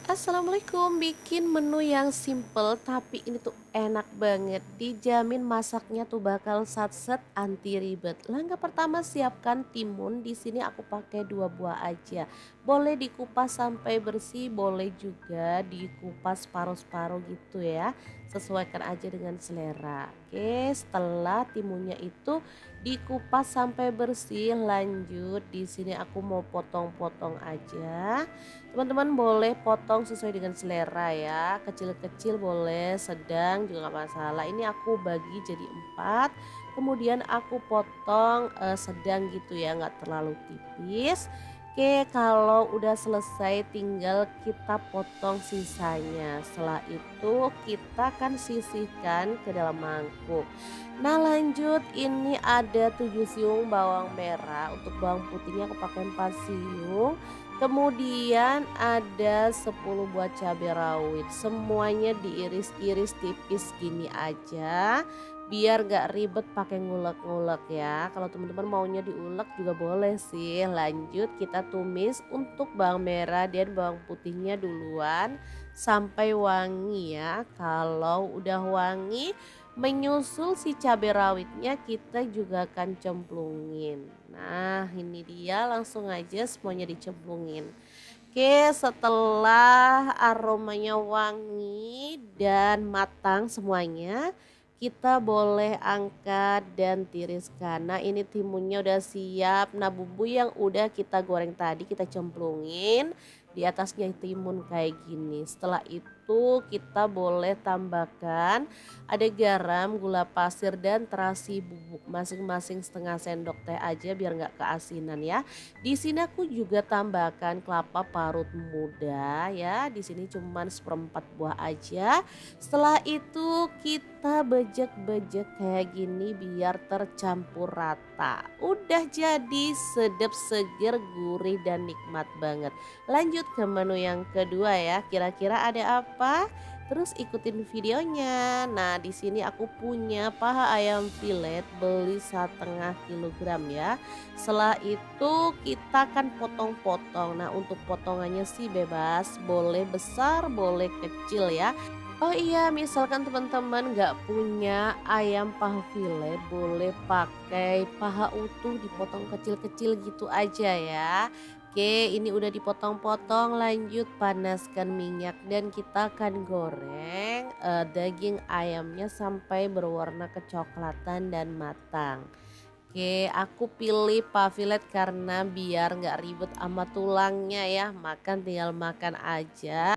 Assalamualaikum, bikin menu yang simple tapi ini tuh enak banget. Dijamin masaknya tuh bakal satset anti ribet. Langkah pertama siapkan timun. Di sini aku pakai 2 buah aja. Boleh dikupas sampai bersih, boleh juga dikupas paruh-paruh gitu ya. Sesuaikan aja dengan selera. Oke, setelah timunnya itu dikupas sampai bersih, lanjut di sini aku mau potong-potong aja. Teman-teman boleh potong sesuai dengan selera ya, kecil-kecil boleh, sedang juga nggak masalah. Ini aku bagi jadi 4, kemudian aku potong sedang gitu ya, nggak terlalu tipis. Oke, kalau udah selesai tinggal kita potong sisanya. Setelah itu kita akan sisihkan ke dalam mangkuk. Nah lanjut, ini ada 7 siung bawang merah. Untuk bawang putihnya aku pakai 4 siung. Kemudian ada 10 buah cabai rawit. Semuanya diiris-iris tipis gini aja. Biar gak ribet pakai ngulek-ngulek ya. Kalau teman-teman maunya diulek juga boleh sih. Lanjut kita tumis untuk bawang merah dan bawang putihnya duluan sampai wangi ya. Kalau udah wangi, menyusul si cabai rawitnya kita juga akan cemplungin. Nah ini dia, langsung aja semuanya dicemplungin. Oke, setelah aromanya wangi dan matang semuanya, kita boleh angkat dan tiriskan. Nah ini timunnya udah siap. Nah bumbu yang udah kita goreng tadi kita cemplungin di atasnya timun kayak gini. Setelah itu kita boleh tambahkan ada garam, gula pasir dan terasi bubuk masing-masing setengah sendok teh aja biar nggak keasinan ya. Di sini aku juga tambahkan kelapa parut muda ya. Di sini cuman seperempat buah aja. Setelah itu kita bejek-bejek kayak gini biar tercampur rata. Udah jadi sedap, seger, gurih dan nikmat banget. Lanjut ke menu yang kedua ya. Kira-kira ada apa? Terus ikutin videonya. Nah, di sini aku punya paha ayam filet beli 1,5 kilogram ya. Setelah itu kita akan potong-potong. Nah, untuk potongannya sih bebas, boleh besar, boleh kecil ya. Oh iya, misalkan teman-teman nggak punya ayam paha filet, boleh pakai paha utuh dipotong kecil-kecil gitu aja ya. Oke, ini udah dipotong-potong, lanjut panaskan minyak dan kita akan goreng daging ayamnya sampai berwarna kecoklatan dan matang. Oke, aku pilih paha filet karena biar nggak ribet sama tulangnya ya, makan tinggal makan aja.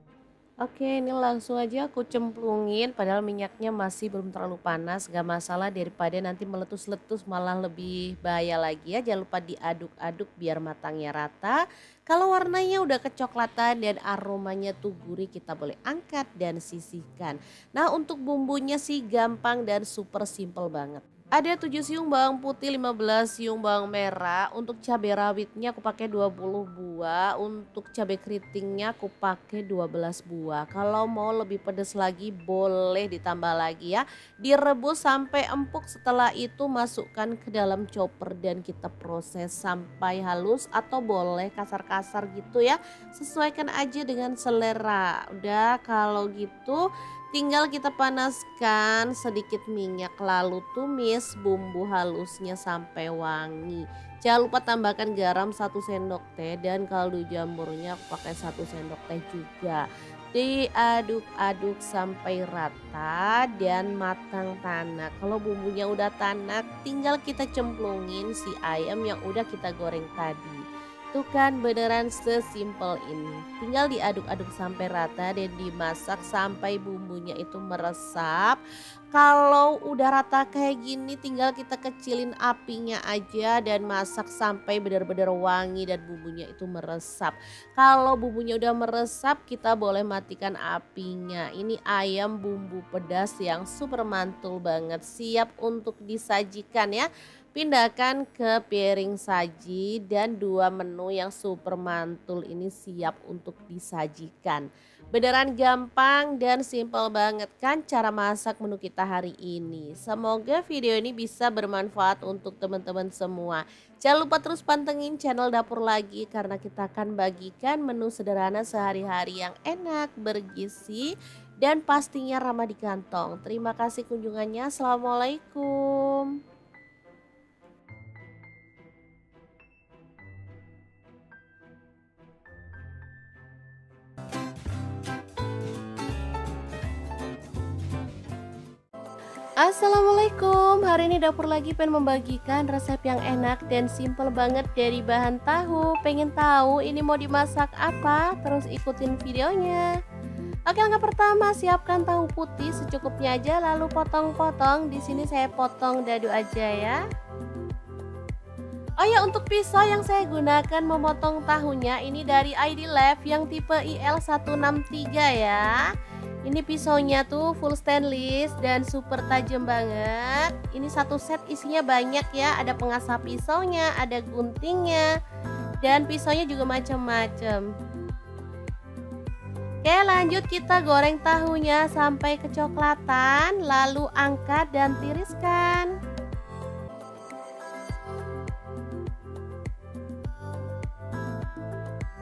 Oke, ini langsung aja aku cemplungin padahal minyaknya masih belum terlalu panas, gak masalah daripada nanti meletus-letus malah lebih bahaya lagi ya. Jangan lupa diaduk-aduk biar matangnya rata. Kalau warnanya udah kecoklatan dan aromanya tuh gurih, kita boleh angkat dan sisihkan. Nah untuk bumbunya sih gampang dan super simple banget. Ada 7 siung bawang putih, 15 siung bawang merah. Untuk cabai rawitnya aku pakai 20 buah. Untuk cabai keritingnya aku pakai 12 buah. Kalau mau lebih pedas lagi boleh ditambah lagi ya. Direbus sampai empuk, setelah itu masukkan ke dalam chopper dan kita proses sampai halus atau boleh kasar-kasar gitu ya. Sesuaikan aja dengan selera. Udah kalau gitu tinggal kita panaskan sedikit minyak lalu tumis bumbu halusnya sampai wangi. Jangan lupa tambahkan garam 1 sendok teh dan kaldu jamurnya aku pakai 1 sendok teh juga. Diaduk-aduk sampai rata dan matang tanak. Kalau bumbunya udah tanak tinggal kita cemplungin si ayam yang udah kita goreng tadi. Tuh kan beneran sesimpel ini. Tinggal diaduk-aduk sampai rata dan dimasak sampai bumbunya itu meresap. Kalau udah rata kayak gini tinggal kita kecilin apinya aja dan masak sampai benar-benar wangi dan bumbunya itu meresap. Kalau bumbunya udah meresap kita boleh matikan apinya. Ini ayam bumbu pedas yang super mantul banget, siap untuk disajikan ya. Pindahkan ke piring saji dan 2 menu yang super mantul ini siap untuk disajikan. Beneran gampang dan simple banget kan cara masak menu kita hari ini. Semoga video ini bisa bermanfaat untuk teman-teman semua. Jangan lupa terus pantengin channel Dapur Lagi karena kita akan bagikan menu sederhana sehari-hari yang enak, bergizi, dan pastinya ramah di kantong. Terima kasih kunjungannya. Assalamualaikum. Assalamualaikum, hari ini Dapur Lagi pengen membagikan resep yang enak dan simple banget dari bahan tahu. Pengen tahu ini mau dimasak apa? Terus ikutin videonya. Oke, langkah pertama siapkan tahu putih secukupnya aja lalu potong-potong. Di sini saya potong dadu aja ya. Oh ya, untuk pisau yang saya gunakan memotong tahunya ini dari ID Lab yang tipe IL163 ya. Ini pisaunya tuh full stainless dan super tajam banget. Ini satu set isinya banyak ya, ada pengasah pisaunya, ada guntingnya, dan pisaunya juga macam-macam. Oke, lanjut kita goreng tahunya sampai kecoklatan, lalu angkat dan tiriskan.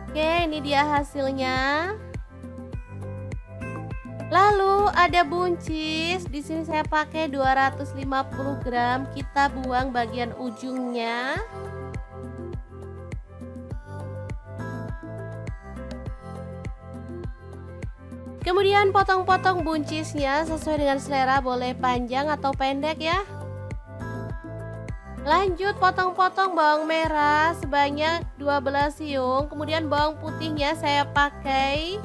Oke, ini dia hasilnya. Lalu ada buncis. Di sini saya pakai 250 gram. Kita buang bagian ujungnya. Kemudian potong-potong buncisnya sesuai dengan selera, boleh panjang atau pendek ya. Lanjut potong-potong bawang merah sebanyak 12 siung. Kemudian bawang putihnya saya pakai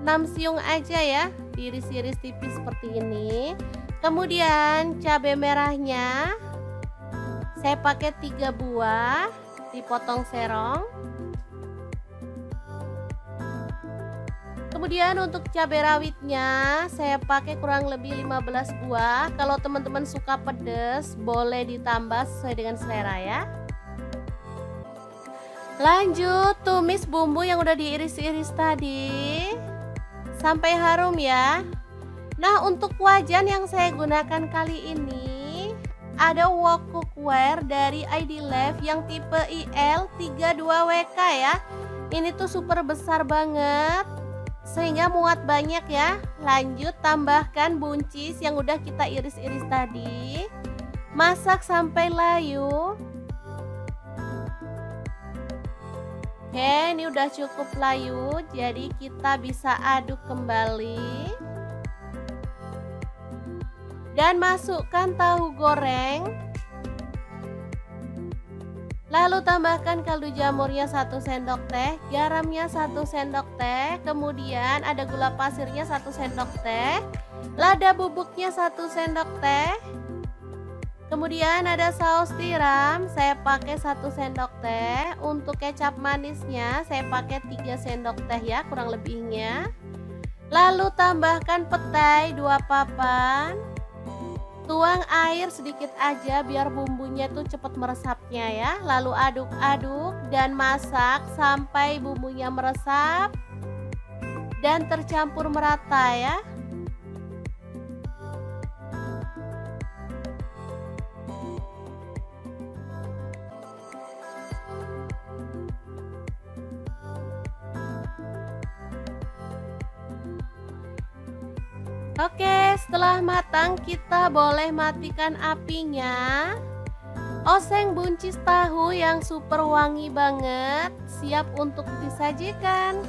6 siung aja ya, diiris-iris tipis seperti ini. Kemudian cabai merahnya saya pakai 3 buah, dipotong serong. Kemudian untuk cabai rawitnya saya pakai kurang lebih 15 buah. Kalau teman-teman suka pedas boleh ditambah sesuai dengan selera ya. Lanjut tumis bumbu yang udah diiris-iris tadi sampai harum ya. Nah, untuk wajan yang saya gunakan kali ini ada wok cookware dari ID Lab yang tipe IL32WK ya. Ini tuh super besar banget sehingga muat banyak ya. Lanjut tambahkan buncis yang udah kita iris-iris tadi. Masak sampai layu. Oke, ini udah cukup layu, jadi kita bisa aduk kembali. Dan masukkan tahu goreng. Lalu tambahkan kaldu jamurnya 1 sendok teh, garamnya 1 sendok teh, kemudian ada gula pasirnya 1 sendok teh, lada bubuknya 1 sendok teh, kemudian ada saus tiram, saya pakai 1 sendok teh, untuk kecap manisnya saya pakai 3 sendok teh ya kurang lebihnya. Lalu tambahkan petai 2 papan. Tuang air sedikit aja biar bumbunya tuh cepat meresapnya ya. Lalu aduk-aduk dan masak sampai bumbunya meresap dan tercampur merata ya. Oke, setelah matang kita boleh matikan apinya. Oseng buncis tahu yang super wangi banget, siap untuk disajikan.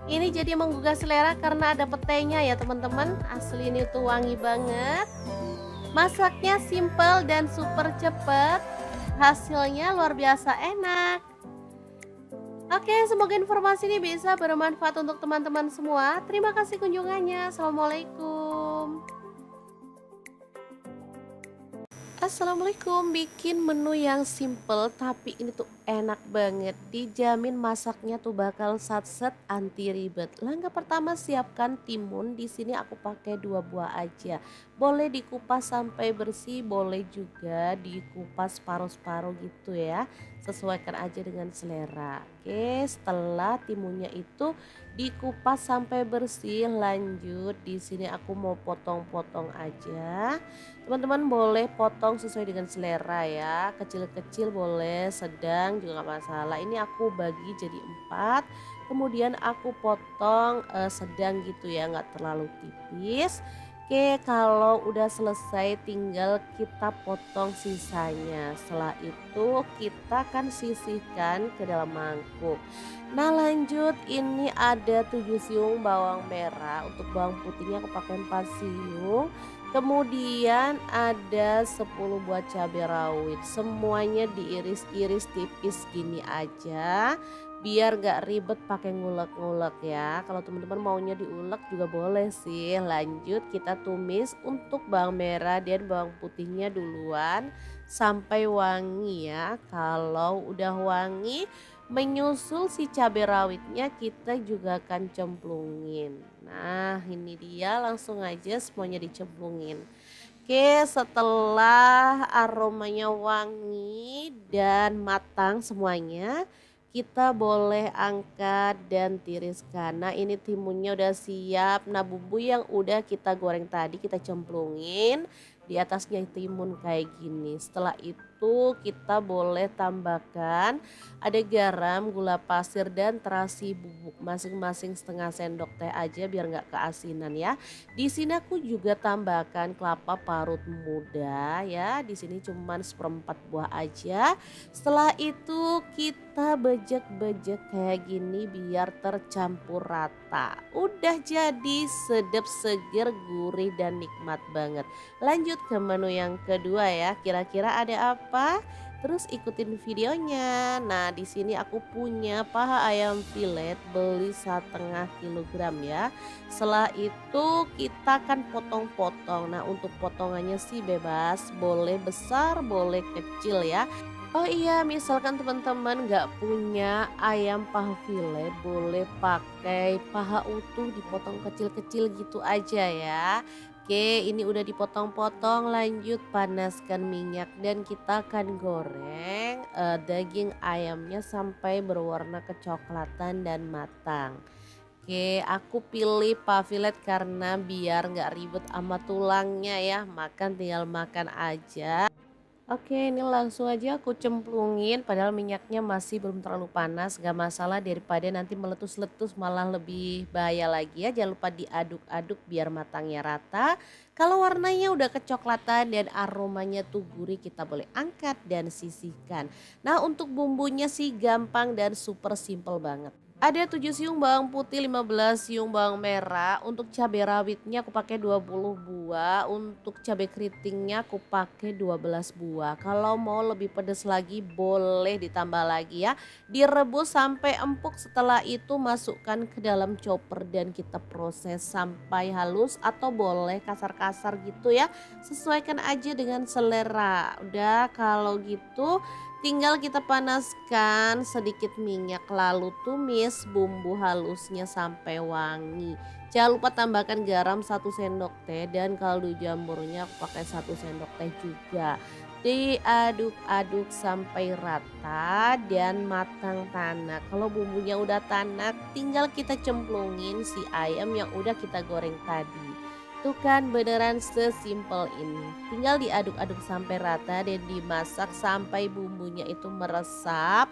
Ini jadi menggugah selera karena ada petainya ya teman-teman. Asli ini tuh wangi banget. Masaknya simple dan super cepet. Hasilnya luar biasa enak. Oke, semoga informasi ini bisa bermanfaat untuk teman-teman semua. Terima kasih kunjungannya. Assalamualaikum. Assalamualaikum, bikin menu yang simple tapi ini tuh enak banget. Dijamin masaknya tuh bakal satset anti ribet. Langkah pertama siapkan timun. Di sini aku pakai 2 buah aja. Boleh dikupas sampai bersih, boleh juga dikupas paruh-paruh gitu ya. Sesuaikan aja dengan selera. Oke, setelah timunnya itu dikupas sampai bersih, lanjut di sini aku mau potong-potong aja. Teman-teman boleh potong sesuai dengan selera ya, kecil-kecil boleh, sedang juga nggak masalah. Ini aku bagi jadi 4, kemudian aku potong sedang gitu ya, nggak terlalu tipis. Oke, kalau udah selesai tinggal kita potong sisanya. Setelah itu kita akan sisihkan ke dalam mangkuk. Nah, lanjut ini ada 7 siung bawang merah. Untuk bawang putihnya aku pakai 4 siung. Kemudian ada 10 buah cabai rawit, semuanya diiris-iris tipis gini aja, biar gak ribet pakai ngulek-ngulek ya. Kalau teman-teman maunya diulek juga boleh sih. Lanjut kita tumis untuk bawang merah dan bawang putihnya duluan sampai wangi ya. Kalau udah wangi, menyusul si cabai rawitnya kita juga akan cemplungin. Nah ini dia, langsung aja semuanya dicemplungin. Oke, setelah aromanya wangi dan matang semuanya, kita boleh angkat dan tiriskan. Nah ini timunnya udah siap. Nah bumbu yang udah kita goreng tadi kita cemplungin di atasnya timun kayak gini. Setelah itu kita boleh tambahkan ada garam, gula pasir dan terasi bubuk masing-masing setengah sendok teh aja biar nggak keasinan ya. Di sini aku juga tambahkan kelapa parut muda ya. Di sini cuman seperempat buah aja. Setelah itu kita bejek-bejek kayak gini biar tercampur rata. Udah jadi sedap, seger, gurih dan nikmat banget. Lanjut ke menu yang kedua ya. Kira-kira ada apa? Terus ikutin videonya. Nah, di sini aku punya paha ayam filet beli 1,5 kilogram ya. Setelah itu kita akan potong-potong. Nah, untuk potongannya sih bebas, boleh besar, boleh kecil ya. Oh iya, misalkan teman-teman nggak punya ayam paha filet, boleh pakai paha utuh dipotong kecil-kecil gitu aja ya. Oke, ini udah dipotong-potong, lanjut panaskan minyak dan kita akan goreng daging ayamnya sampai berwarna kecoklatan dan matang. Oke, aku pilih paha filet karena biar nggak ribet sama tulangnya ya, makan tinggal makan aja. Oke, ini langsung aja aku cemplungin padahal minyaknya masih belum terlalu panas, gak masalah daripada nanti meletus-letus malah lebih bahaya lagi ya. Jangan lupa diaduk-aduk biar matangnya rata. Kalau warnanya udah kecoklatan dan aromanya tuh gurih, kita boleh angkat dan sisihkan. Nah, untuk bumbunya sih gampang dan super simple banget. Ada 7 siung bawang putih, 15 siung bawang merah. Untuk cabai rawitnya aku pakai 20 buah. Untuk cabai keritingnya aku pakai 12 buah. Kalau mau lebih pedas lagi boleh ditambah lagi ya. Direbus sampai empuk, setelah itu masukkan ke dalam chopper dan kita proses sampai halus atau boleh kasar-kasar gitu ya. Sesuaikan aja dengan selera. Udah kalau gitu tinggal kita panaskan sedikit minyak lalu tumis bumbu halusnya sampai wangi. Jangan lupa tambahkan garam 1 sendok teh dan kaldu jamurnya aku pakai 1 sendok teh juga. Diaduk-aduk sampai rata dan matang tanak. Kalau bumbunya udah tanak, tinggal kita cemplungin si ayam yang udah kita goreng tadi. Tuh kan beneran sesimpel ini. Tinggal diaduk-aduk sampai rata dan dimasak sampai bumbunya itu meresap.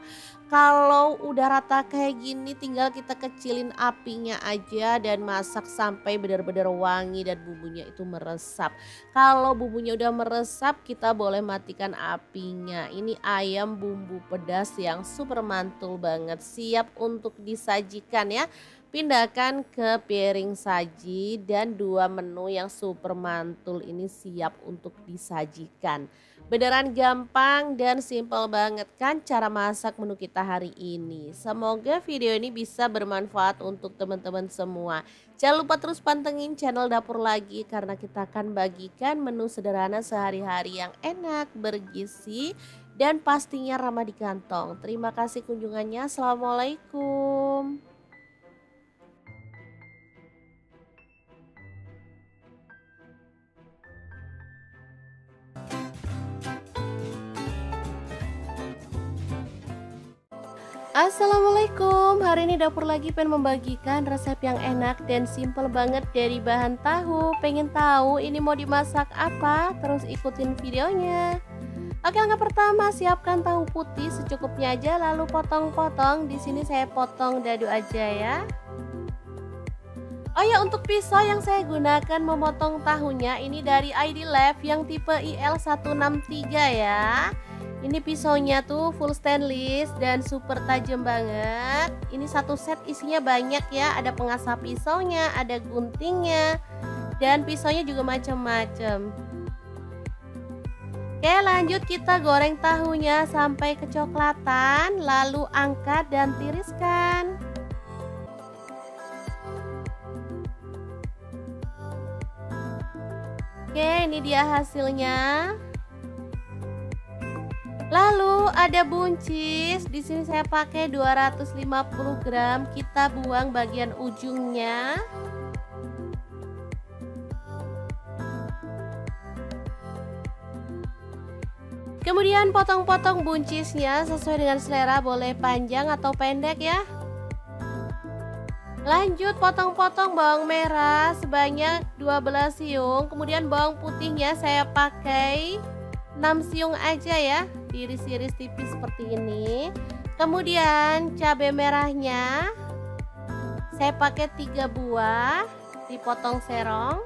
Kalau udah rata kayak gini tinggal kita kecilin apinya aja dan masak sampai benar-benar wangi dan bumbunya itu meresap. Kalau bumbunya udah meresap kita boleh matikan apinya. Ini ayam bumbu pedas yang super mantul banget, siap untuk disajikan ya. Pindahkan ke piring saji dan 2 menu yang super mantul ini siap untuk disajikan. Beneran gampang dan simple banget kan cara masak menu kita hari ini. Semoga video ini bisa bermanfaat untuk teman-teman semua. Jangan lupa terus pantengin channel Dapur Lagi karena kita akan bagikan menu sederhana sehari-hari yang enak, bergizi, dan pastinya ramah di kantong. Terima kasih kunjungannya. Assalamualaikum. Assalamualaikum, hari ini Dapur Lagi pengen membagikan resep yang enak dan simple banget dari bahan tahu. Pengen tahu ini mau dimasak apa? Terus ikutin videonya. Oke, langkah pertama siapkan tahu putih secukupnya aja lalu potong-potong. Di sini saya potong dadu aja ya. Oh ya, untuk pisau yang saya gunakan memotong tahunya ini dari ID Lab yang tipe IL163 ya. Ini pisaunya tuh full stainless dan super tajam banget. Ini satu set isinya banyak ya, ada pengasah pisaunya, ada guntingnya, dan pisaunya juga macam-macam. Oke, lanjut kita goreng tahunya sampai kecoklatan, lalu angkat dan tiriskan. Oke, ini dia hasilnya. Lalu ada buncis, di sini saya pakai 250 gram, kita buang bagian ujungnya. Kemudian potong-potong buncisnya sesuai dengan selera, boleh panjang atau pendek ya. Lanjut potong-potong bawang merah sebanyak 12 siung, kemudian bawang putihnya saya pakai 6 siung aja ya, diiris-iris tipis seperti ini. Kemudian cabai merahnya saya pakai 3 buah, dipotong serong.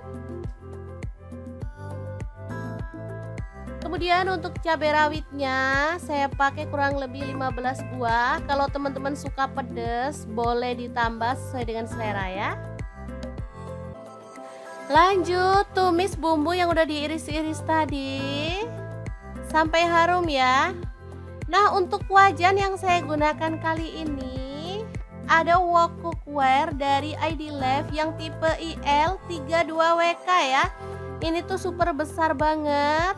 Kemudian untuk cabai rawitnya saya pakai kurang lebih 15 buah. Kalau teman-teman suka pedas boleh ditambah sesuai dengan selera ya. Lanjut tumis bumbu yang udah diiris-iris tadi sampai harum ya. Nah, untuk wajan yang saya gunakan kali ini ada wok cookware dari ID Life yang tipe IL32WK ya. Ini tuh super besar banget,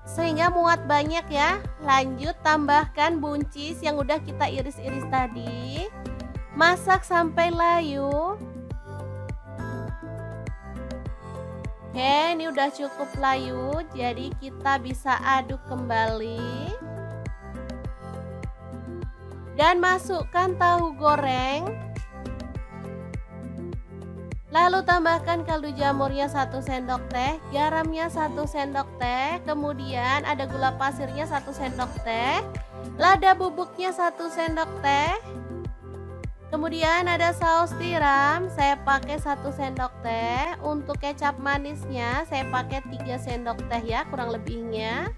sehingga muat banyak ya. Lanjut tambahkan buncis yang udah kita iris-iris tadi. Masak sampai layu. Oke, ini udah cukup layu, jadi kita bisa aduk kembali. Dan masukkan tahu goreng. Lalu tambahkan kaldu jamurnya 1 sendok teh, garamnya 1 sendok teh, kemudian ada gula pasirnya 1 sendok teh, lada bubuknya 1 sendok teh, kemudian ada saus tiram, saya pakai 1 sendok teh, untuk kecap manisnya saya pakai 3 sendok teh ya kurang lebihnya.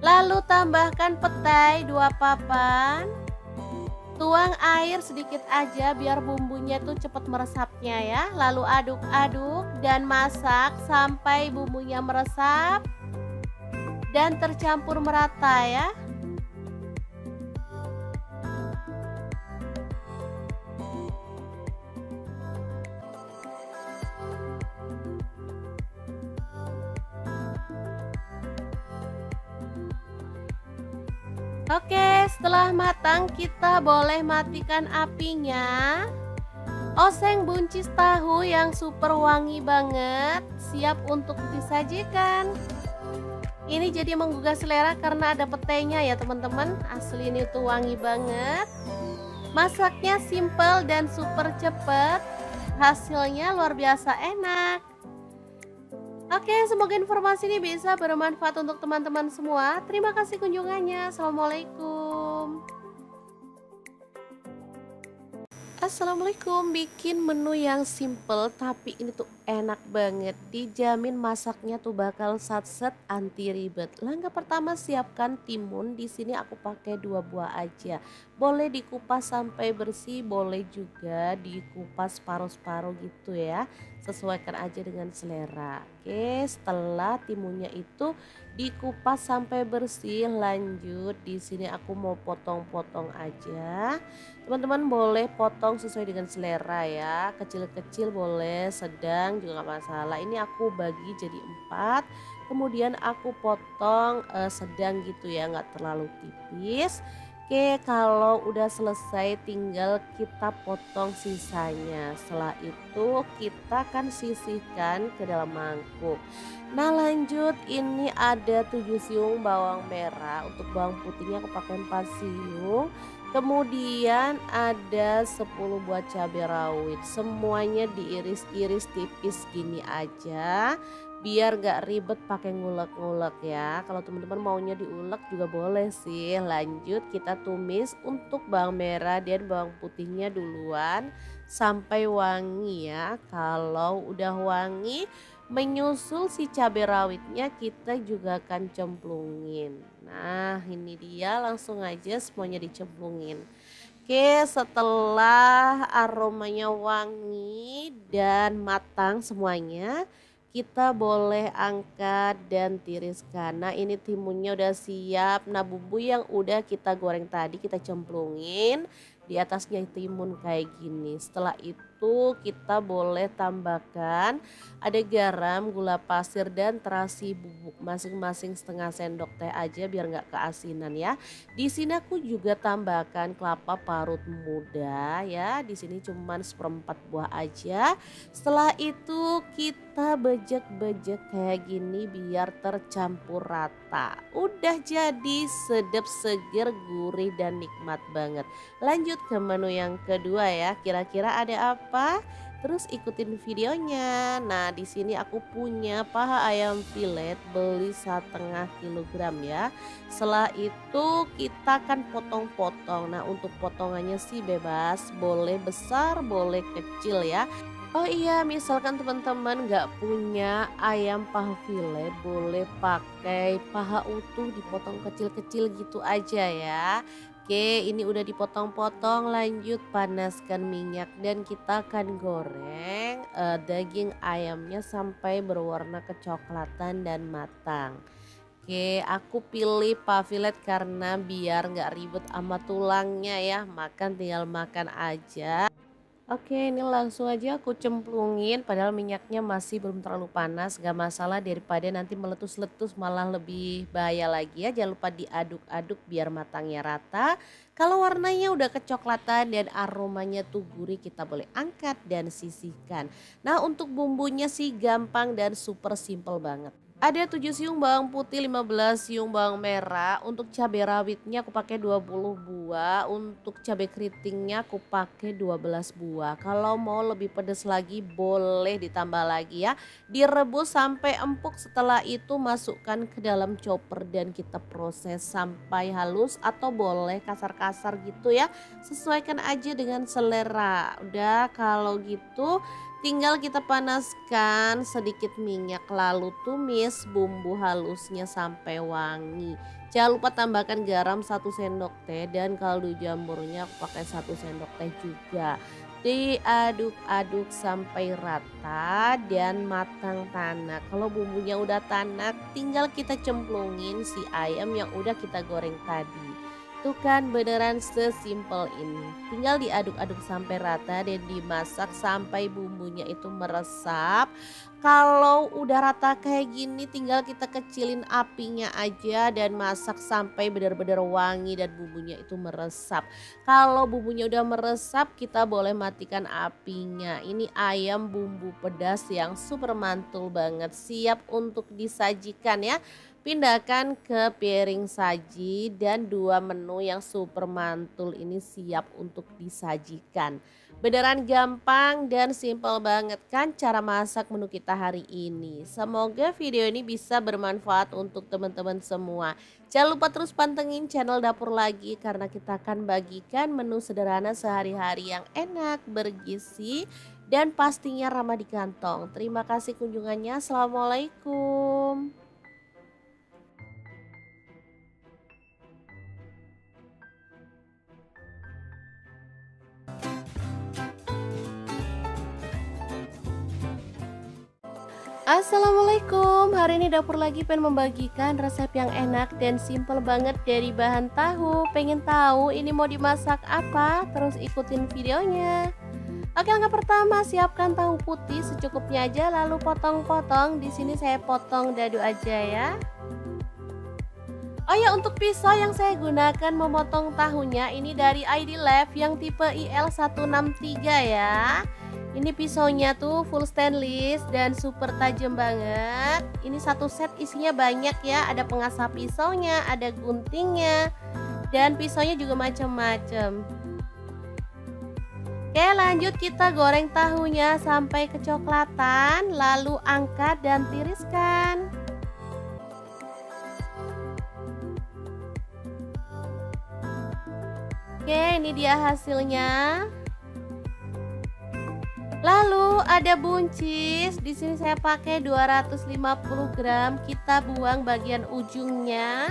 Lalu tambahkan petai 2 papan. Tuang air sedikit aja biar bumbunya tuh cepat meresapnya ya. Lalu aduk-aduk dan masak sampai bumbunya meresap dan tercampur merata ya. Oke, setelah matang kita boleh matikan apinya. Oseng buncis tahu yang super wangi banget, siap untuk disajikan. Ini jadi menggugah selera karena ada petainya ya teman-teman. Asli ini tuh wangi banget. Masaknya simple dan super cepet. Hasilnya luar biasa enak. Oke, semoga informasi ini bisa bermanfaat untuk teman-teman semua. Terima kasih kunjungannya. Assalamualaikum. Assalamualaikum, bikin menu yang simple tapi ini tuh enak banget. Dijamin masaknya tuh bakal satset anti ribet. Langkah pertama siapkan timun. Di sini aku pakai 2 buah aja. Boleh dikupas sampai bersih, boleh juga dikupas paruh-paruh gitu ya. Sesuaikan aja dengan selera. Oke, setelah timunnya itu dikupas sampai bersih, lanjut di sini aku mau potong-potong aja. Teman-teman boleh potong sesuai dengan selera ya, kecil-kecil boleh, sedang juga nggak masalah. Ini aku bagi jadi 4, kemudian aku potong sedang gitu ya, nggak terlalu tipis. Oke, kalau udah selesai tinggal kita potong sisanya. Setelah itu kita akan sisihkan ke dalam mangkuk. Nah, lanjut ini ada 7 siung bawang merah, untuk bawang putihnya aku pakai 4 siung. Kemudian ada 10 buah cabai rawit, semuanya diiris-iris tipis gini aja biar gak ribet pakai ngulek-ngulek ya. Kalau teman-teman maunya diulek juga boleh sih. Lanjut kita tumis untuk bawang merah dan bawang putihnya duluan sampai wangi ya. Kalau udah wangi, menyusul si cabai rawitnya kita juga akan cemplungin. Nah, ini dia, langsung aja semuanya dicemplungin. Oke, setelah aromanya wangi dan matang semuanya, kita boleh angkat dan tiriskan. Nah, ini timunnya udah siap. Nah, bumbu yang udah kita goreng tadi kita cemplungin di atasnya timun kayak gini. Setelah itu kita boleh tambahkan ada garam, gula pasir dan terasi bubuk masing-masing setengah sendok teh aja biar nggak keasinan ya. Di sini aku juga tambahkan kelapa parut muda ya. Di sini cuman seperempat buah aja. Setelah itu kita bejek-bejek kayak gini biar tercampur rata. Udah jadi sedap, seger, gurih dan nikmat banget. Lanjut ke menu yang kedua ya. Kira-kira ada apa? Terus ikutin videonya. Nah, di sini aku punya paha ayam filet beli 1,5 kilogram ya. Setelah itu kita akan potong-potong. Nah, untuk potongannya sih bebas, boleh besar, boleh kecil ya. Oh iya, misalkan teman-teman nggak punya ayam paha filet, boleh pakai paha utuh dipotong kecil-kecil gitu aja ya. Oke, ini udah dipotong-potong, lanjut panaskan minyak dan kita akan goreng daging ayamnya sampai berwarna kecoklatan dan matang. Oke, aku pilih paha filet karena biar nggak ribet sama tulangnya ya, makan tinggal makan aja. Oke, ini langsung aja aku cemplungin padahal minyaknya masih belum terlalu panas, gak masalah daripada nanti meletus-letus malah lebih bahaya lagi ya. Jangan lupa diaduk-aduk biar matangnya rata. Kalau warnanya udah kecoklatan dan aromanya tuh gurih, kita boleh angkat dan sisihkan. Nah, untuk bumbunya sih gampang dan super simple banget. Ada 7 siung bawang putih, 15 siung bawang merah. Untuk cabai rawitnya aku pakai 20 buah. Untuk cabai keritingnya aku pakai 12 buah. Kalau mau lebih pedas lagi boleh ditambah lagi ya. Direbus sampai empuk, setelah itu masukkan ke dalam chopper dan kita proses sampai halus atau boleh kasar-kasar gitu ya. Sesuaikan aja dengan selera. Udah kalau gitu tinggal kita panaskan sedikit minyak lalu tumis bumbu halusnya sampai wangi. Jangan lupa tambahkan garam 1 sendok teh dan kaldu jamurnya aku pakai 1 sendok teh juga. Diaduk-aduk sampai rata dan matang tanak. Kalau bumbunya udah tanak tinggal kita cemplungin si ayam yang udah kita goreng tadi. Tuh kan beneran sesimpel ini. Tinggal diaduk-aduk sampai rata dan dimasak sampai bumbunya itu meresap. Kalau udah rata kayak gini tinggal kita kecilin apinya aja dan masak sampai benar-benar wangi dan bumbunya itu meresap. Kalau bumbunya udah meresap kita boleh matikan apinya. Ini ayam bumbu pedas yang super mantul banget, siap untuk disajikan ya. Pindahkan ke piring saji dan 2 menu yang super mantul ini siap untuk disajikan. Beneran gampang dan simple banget kan cara masak menu kita hari ini. Semoga video ini bisa bermanfaat untuk teman-teman semua. Jangan lupa terus pantengin channel Dapur Lagi karena kita akan bagikan menu sederhana sehari-hari yang enak, bergizi, dan pastinya ramah di kantong. Terima kasih kunjungannya. Assalamualaikum. Assalamualaikum, hari ini Dapur Lagi pengen membagikan resep yang enak dan simple banget dari bahan tahu. Pengen tahu ini mau dimasak apa? Terus ikutin videonya. Oke, langkah pertama siapkan tahu putih secukupnya aja lalu potong-potong. Di sini saya potong dadu aja ya. Oh ya, untuk pisau yang saya gunakan memotong tahunya ini dari ID Lab yang tipe IL163 ya. Ini pisaunya tuh full stainless dan super tajam banget. Ini satu set isinya banyak ya, ada pengasah pisaunya, ada guntingnya, dan pisaunya juga macam-macam. Oke, lanjut kita goreng tahunya sampai kecoklatan, lalu angkat dan tiriskan. Oke, ini dia hasilnya. Lalu ada buncis, di sini saya pakai 250 gram, kita buang bagian ujungnya.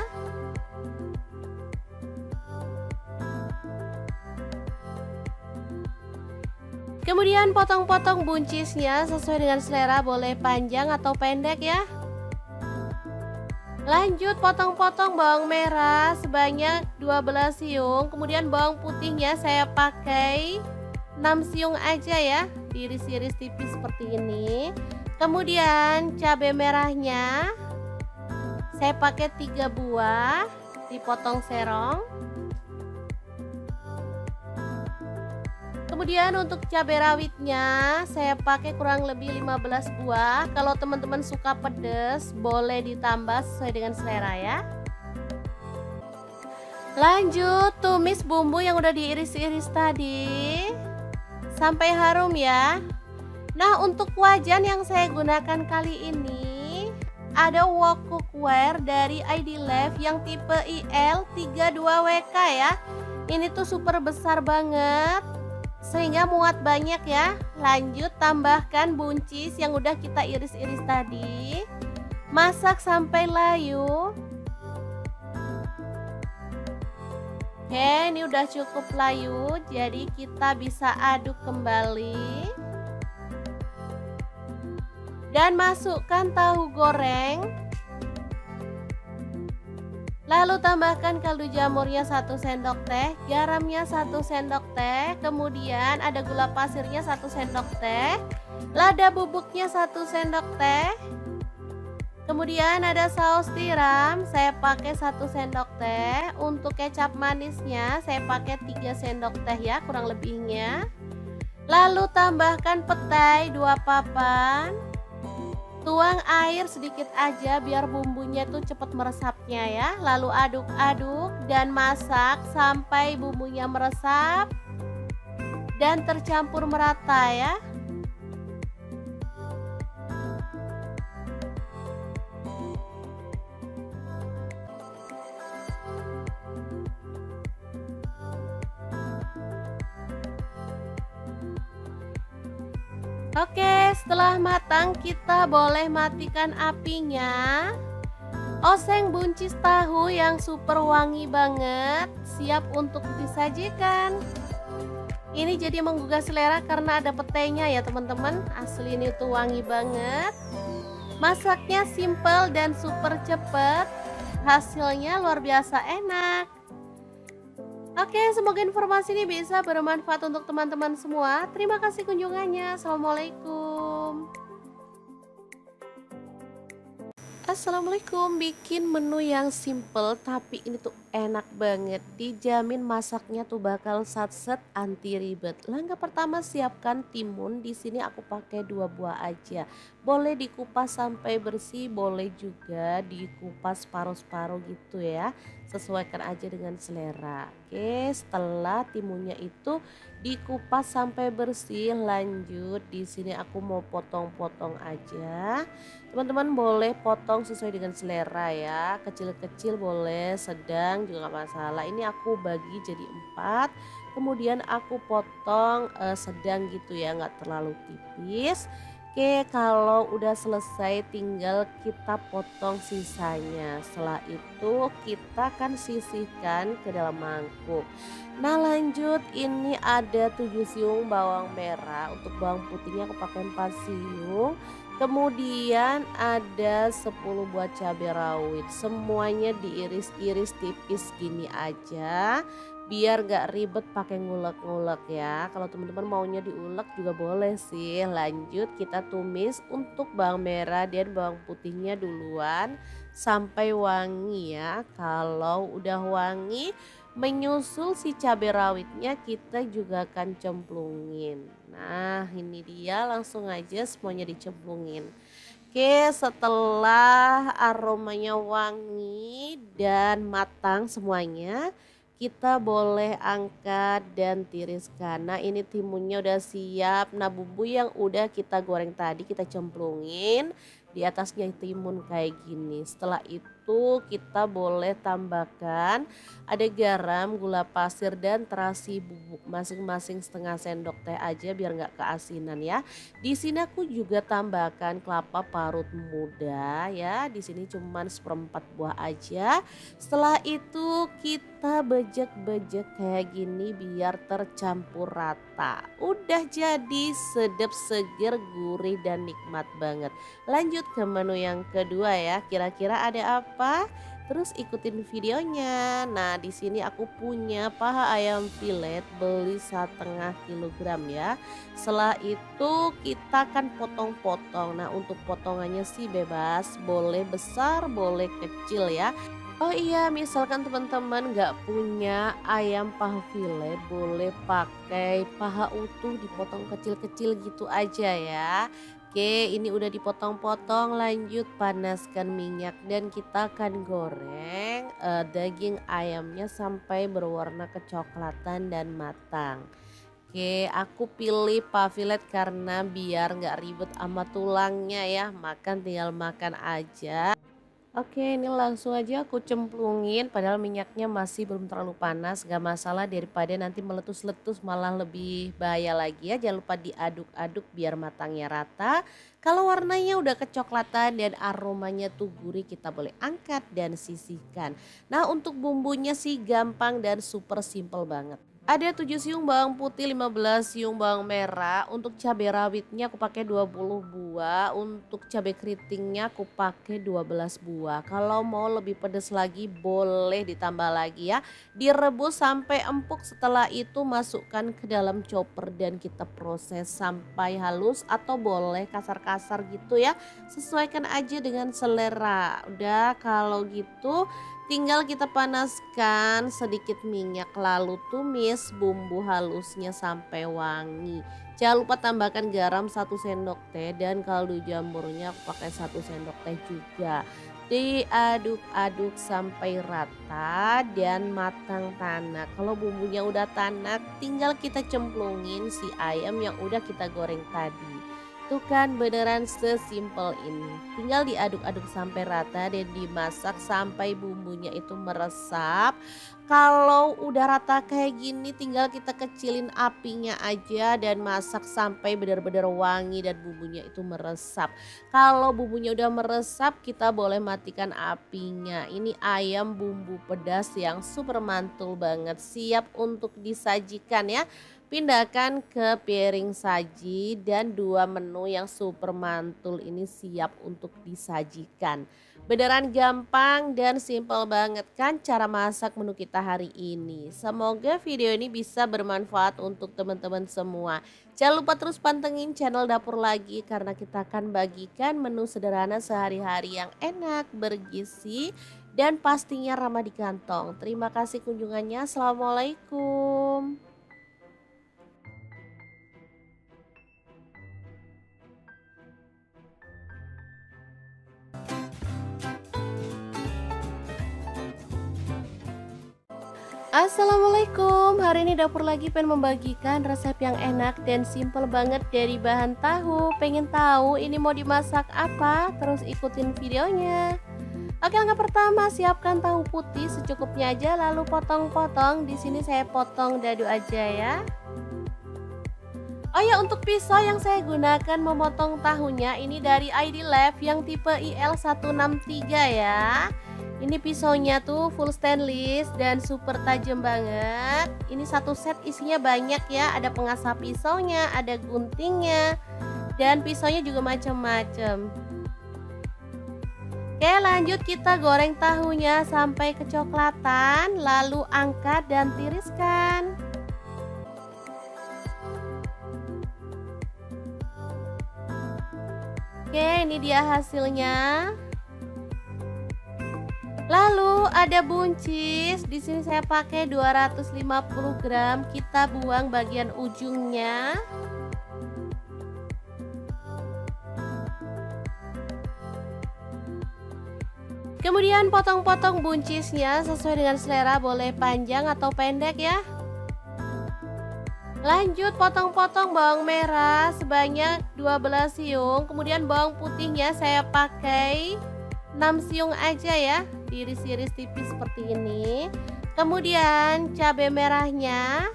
Kemudian potong-potong buncisnya sesuai dengan selera, boleh panjang atau pendek ya. Lanjut potong-potong bawang merah sebanyak 12 siung. Kemudian bawang putihnya saya pakai 6 siung aja ya, diiris-iris tipis seperti ini. Kemudian cabai merahnya saya pakai 3 buah, dipotong serong. Kemudian untuk cabai rawitnya saya pakai kurang lebih 15 buah. Kalau teman-teman suka pedas boleh ditambah sesuai dengan selera ya. Lanjut tumis bumbu yang udah diiris-iris tadi sampai harum ya. Nah, untuk wajan yang saya gunakan kali ini ada wok cookware dari ID Life yang tipe IL32WK ya. Ini tuh super besar banget sehingga muat banyak ya. Lanjut tambahkan buncis yang udah kita iris-iris tadi. Masak sampai layu. Oke, ini udah cukup layu, jadi kita bisa aduk kembali. Dan masukkan tahu goreng. Lalu tambahkan kaldu jamurnya 1 sendok teh, garamnya 1 sendok teh, kemudian ada gula pasirnya 1 sendok teh, lada bubuknya 1 sendok teh. Kemudian ada saus tiram, saya pakai 1 sendok teh. Untuk kecap manisnya saya pakai 3 sendok teh ya kurang lebihnya. Lalu tambahkan petai 2 papan. Tuang air sedikit aja biar bumbunya tuh cepat meresapnya ya. Lalu aduk-aduk dan masak sampai bumbunya meresap dan tercampur merata ya. Oke, setelah matang kita boleh matikan apinya. Oseng buncis tahu yang super wangi banget, siap untuk disajikan. Ini jadi menggugah selera karena ada petainya ya teman-teman. Asli ini tuh wangi banget. Masaknya simple dan super cepet. Hasilnya luar biasa enak. Oke, semoga informasi ini bisa bermanfaat untuk teman-teman semua. Terima kasih kunjungannya. Assalamualaikum. Assalamualaikum, bikin menu yang simple tapi ini tuh enak banget. Dijamin masaknya tuh bakal satset, anti ribet. Langkah pertama siapkan timun. Di sini aku pakai 2 buah aja. Boleh dikupas sampai bersih, boleh juga dikupas separuh-separuh gitu ya. Sesuaikan aja dengan selera. Oke, setelah timunnya itu dikupas sampai bersih, lanjut di sini aku mau potong-potong aja. Teman-teman boleh potong sesuai dengan selera ya. Kecil-kecil boleh, sedang juga nggak masalah. Ini aku bagi jadi 4. Kemudian aku potong sedang gitu ya, nggak terlalu tipis. Oke, kalau udah selesai tinggal kita potong sisanya. Setelah itu kita akan sisihkan ke dalam mangkuk. Nah, lanjut ini ada 7 siung bawang merah. Untuk bawang putihnya aku pakai 4 siung. Kemudian ada 10 buah cabai rawit. Semuanya diiris-iris tipis gini aja. Biar gak ribet pakai ngulek-ngulek ya. Kalau teman-teman maunya diulek juga boleh sih. Lanjut kita tumis untuk bawang merah dan bawang putihnya duluan sampai wangi ya. Kalau udah wangi, menyusul si cabai rawitnya kita juga akan cemplungin. Nah, ini dia, langsung aja semuanya dicemplungin. Oke, setelah aromanya wangi dan matang semuanya, kita boleh angkat dan tiriskan. Nah, ini timunnya udah siap. Nah, bumbu yang udah kita goreng tadi kita cemplungin di atasnya timun kayak gini. Setelah itu kita boleh tambahkan ada garam, gula pasir dan terasi bubuk masing-masing setengah sendok teh aja biar nggak keasinan ya. Di sini aku juga tambahkan kelapa parut muda ya. Di sini cuman 1/4 buah aja. Setelah itu kita kita bejek-bejek kayak gini biar tercampur rata. Udah jadi sedap, seger, gurih dan nikmat banget. Lanjut ke menu yang kedua ya. Kira-kira ada apa? Terus ikutin videonya. Nah, di sini aku punya paha ayam filet beli 1,5 kilogram ya. Setelah itu kita akan potong-potong. Nah, untuk potongannya sih bebas, boleh besar, boleh kecil ya. Oh iya, misalkan teman-teman nggak punya ayam paha filet, boleh pakai paha utuh dipotong kecil-kecil gitu aja ya. Oke, ini udah dipotong-potong, lanjut panaskan minyak dan kita akan goreng daging ayamnya sampai berwarna kecoklatan dan matang. Oke, aku pilih paha filet karena biar nggak ribet sama tulangnya ya, makan tinggal makan aja. Oke, ini langsung aja aku cemplungin padahal minyaknya masih belum terlalu panas, gak masalah daripada nanti meletus-letus malah lebih bahaya lagi ya. Jangan lupa diaduk-aduk biar matangnya rata. Kalau warnanya udah kecoklatan dan aromanya tuh gurih, kita boleh angkat dan sisihkan. Nah, untuk bumbunya sih gampang dan super simple banget. Ada 7 siung bawang putih, 15 siung bawang merah. Untuk cabai rawitnya aku pakai 20 buah. Untuk cabai keritingnya aku pakai 12 buah. Kalau mau lebih pedas lagi boleh ditambah lagi ya. Direbus sampai empuk, setelah itu masukkan ke dalam chopper dan kita proses sampai halus atau boleh kasar-kasar gitu ya. Sesuaikan aja dengan selera. Udah kalau gitu tinggal kita panaskan sedikit minyak lalu tumis bumbu halusnya sampai wangi. Jangan lupa tambahkan garam 1 sendok teh dan kaldu jamurnya aku pakai 1 sendok teh juga. Diaduk-aduk sampai rata dan matang tanak. Kalau bumbunya udah tanak tinggal kita cemplungin si ayam yang udah kita goreng tadi. Tuh kan beneran sesimpel ini. Tinggal diaduk-aduk sampai rata dan dimasak sampai bumbunya itu meresap. Kalau udah rata kayak gini tinggal kita kecilin apinya aja dan masak sampai benar-benar wangi dan bumbunya itu meresap. Kalau bumbunya udah meresap kita boleh matikan apinya. Ini ayam bumbu pedas yang super mantul banget, siap untuk disajikan ya. Pindahkan ke piring saji dan 2 menu yang super mantul ini siap untuk disajikan. Beneran gampang dan simple banget kan cara masak menu kita hari ini. Semoga video ini bisa bermanfaat untuk teman-teman semua. Jangan lupa terus pantengin channel Dapur Lagi karena kita akan bagikan menu sederhana sehari-hari yang enak, bergizi, dan pastinya ramah di kantong. Terima kasih kunjungannya. Assalamualaikum. Assalamualaikum, hari ini Dapur Lagi pengen membagikan resep yang enak dan simple banget dari bahan tahu. Pengen tahu ini mau dimasak apa? Terus ikutin videonya. Oke, langkah pertama siapkan tahu putih secukupnya aja lalu potong-potong. Di sini saya potong dadu aja ya. Oh ya, untuk pisau yang saya gunakan memotong tahunya ini dari ID Lab yang tipe IL163 ya. Ini pisaunya tuh full stainless dan super tajam banget. Ini satu set isinya banyak ya. Ada pengasah pisaunya, ada guntingnya, dan pisaunya juga macam-macam. Oke, lanjut kita goreng tahunya sampai kecoklatan, lalu angkat dan tiriskan. Oke, ini dia hasilnya. Lalu ada buncis, di sini saya pakai 250 gram, kita buang bagian ujungnya. Kemudian potong-potong buncisnya sesuai dengan selera, boleh panjang atau pendek ya. Lanjut potong-potong bawang merah sebanyak 12 siung, kemudian bawang putihnya saya pakai 6 siung aja ya, diiris-iris tipis seperti ini. Kemudian cabai merahnya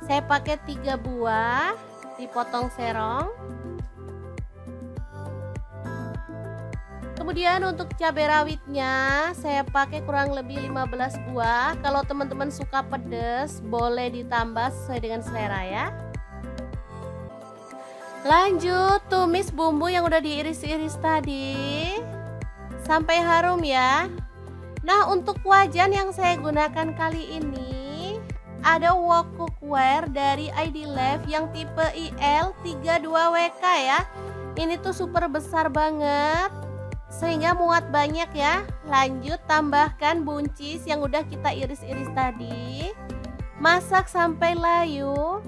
saya pakai 3 buah, dipotong serong. Kemudian untuk cabai rawitnya saya pakai kurang lebih 15 buah. Kalau teman-teman suka pedas boleh ditambah sesuai dengan selera ya. Lanjut tumis bumbu yang udah diiris-iris tadi sampai harum ya. Nah, untuk wajan yang saya gunakan kali ini ada wok cookware dari ID Life yang tipe IL32WK ya. Ini tuh super besar banget sehingga muat banyak ya. Lanjut tambahkan buncis yang udah kita iris-iris tadi. Masak sampai layu.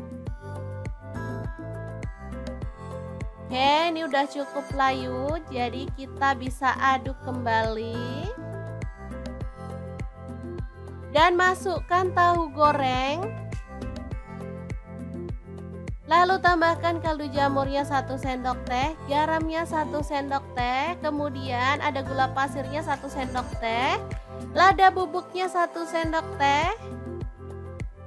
Oke, ini udah cukup layu, jadi kita bisa aduk kembali. Dan masukkan tahu goreng. Lalu tambahkan kaldu jamurnya 1 sendok teh, garamnya 1 sendok teh, kemudian ada gula pasirnya 1 sendok teh, lada bubuknya 1 sendok teh.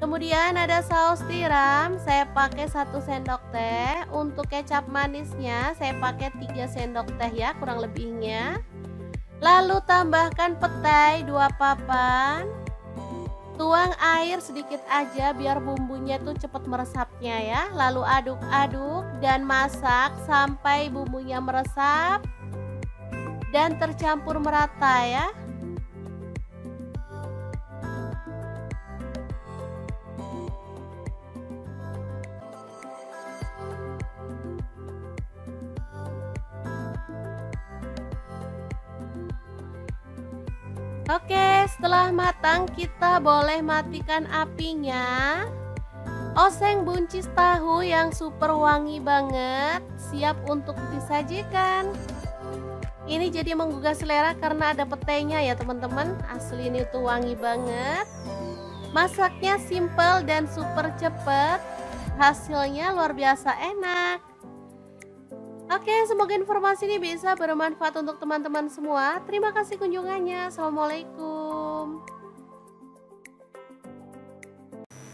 Kemudian ada saus tiram, saya pakai 1 sendok teh. Untuk kecap manisnya saya pakai 3 sendok teh ya kurang lebihnya. Lalu tambahkan petai 2 papan. Tuang air sedikit aja biar bumbunya tuh cepat meresapnya ya. Lalu aduk-aduk dan masak sampai bumbunya meresap dan tercampur merata ya. Oke, setelah matang kita boleh matikan apinya. Oseng buncis tahu yang super wangi banget, siap untuk disajikan. Ini jadi menggugah selera karena ada petainya ya teman-teman. Asli ini tuh wangi banget. Masaknya simple dan super cepet. Hasilnya luar biasa enak. Oke, semoga informasi ini bisa bermanfaat untuk teman-teman semua. Terima kasih kunjungannya. Assalamualaikum.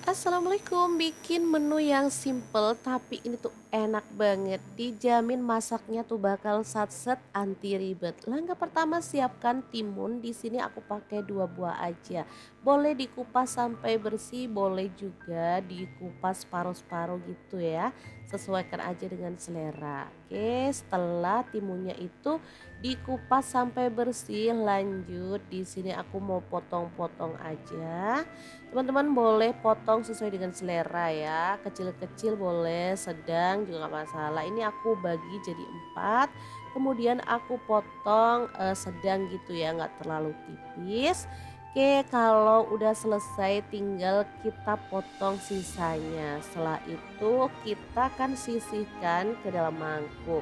Assalamualaikum, bikin menu yang simple tapi ini tuh enak banget. Dijamin masaknya tuh bakal satset anti ribet. Langkah pertama siapkan timun. Di sini aku pakai 2 buah aja. Boleh dikupas sampai bersih, boleh juga dikupas paruh-paruh gitu ya. Sesuaikan aja dengan selera. Oke, setelah timunnya itu dikupas sampai bersih, lanjut di sini aku mau potong-potong aja. Teman-teman boleh potong sesuai dengan selera ya. Kecil-kecil boleh, sedang juga gak masalah. Ini aku bagi jadi 4. Kemudian aku potong sedang gitu ya, nggak terlalu tipis. Oke, kalau udah selesai tinggal kita potong sisanya. Setelah itu kita akan sisihkan ke dalam mangkuk.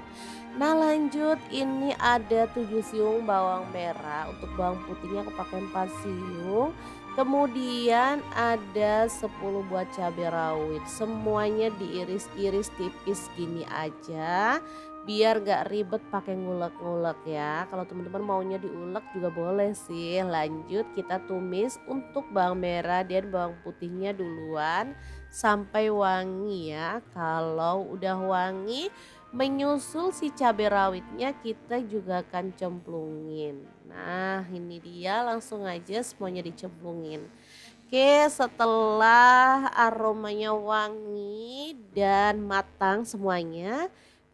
Nah, lanjut ini ada 7 siung bawang merah. Untuk bawang putihnya aku pakai 4 siung. Kemudian ada 10 buah cabai rawit. Semuanya diiris-iris tipis gini aja. Biar gak ribet pakai ngulek-ngulek ya. Kalau teman-teman maunya diulek juga boleh sih. Lanjut kita tumis untuk bawang merah dan bawang putihnya duluan sampai wangi ya. Kalau udah wangi, menyusul si cabai rawitnya kita juga akan cemplungin. Nah, ini dia, langsung aja semuanya dicemplungin. Oke, setelah aromanya wangi dan matang semuanya,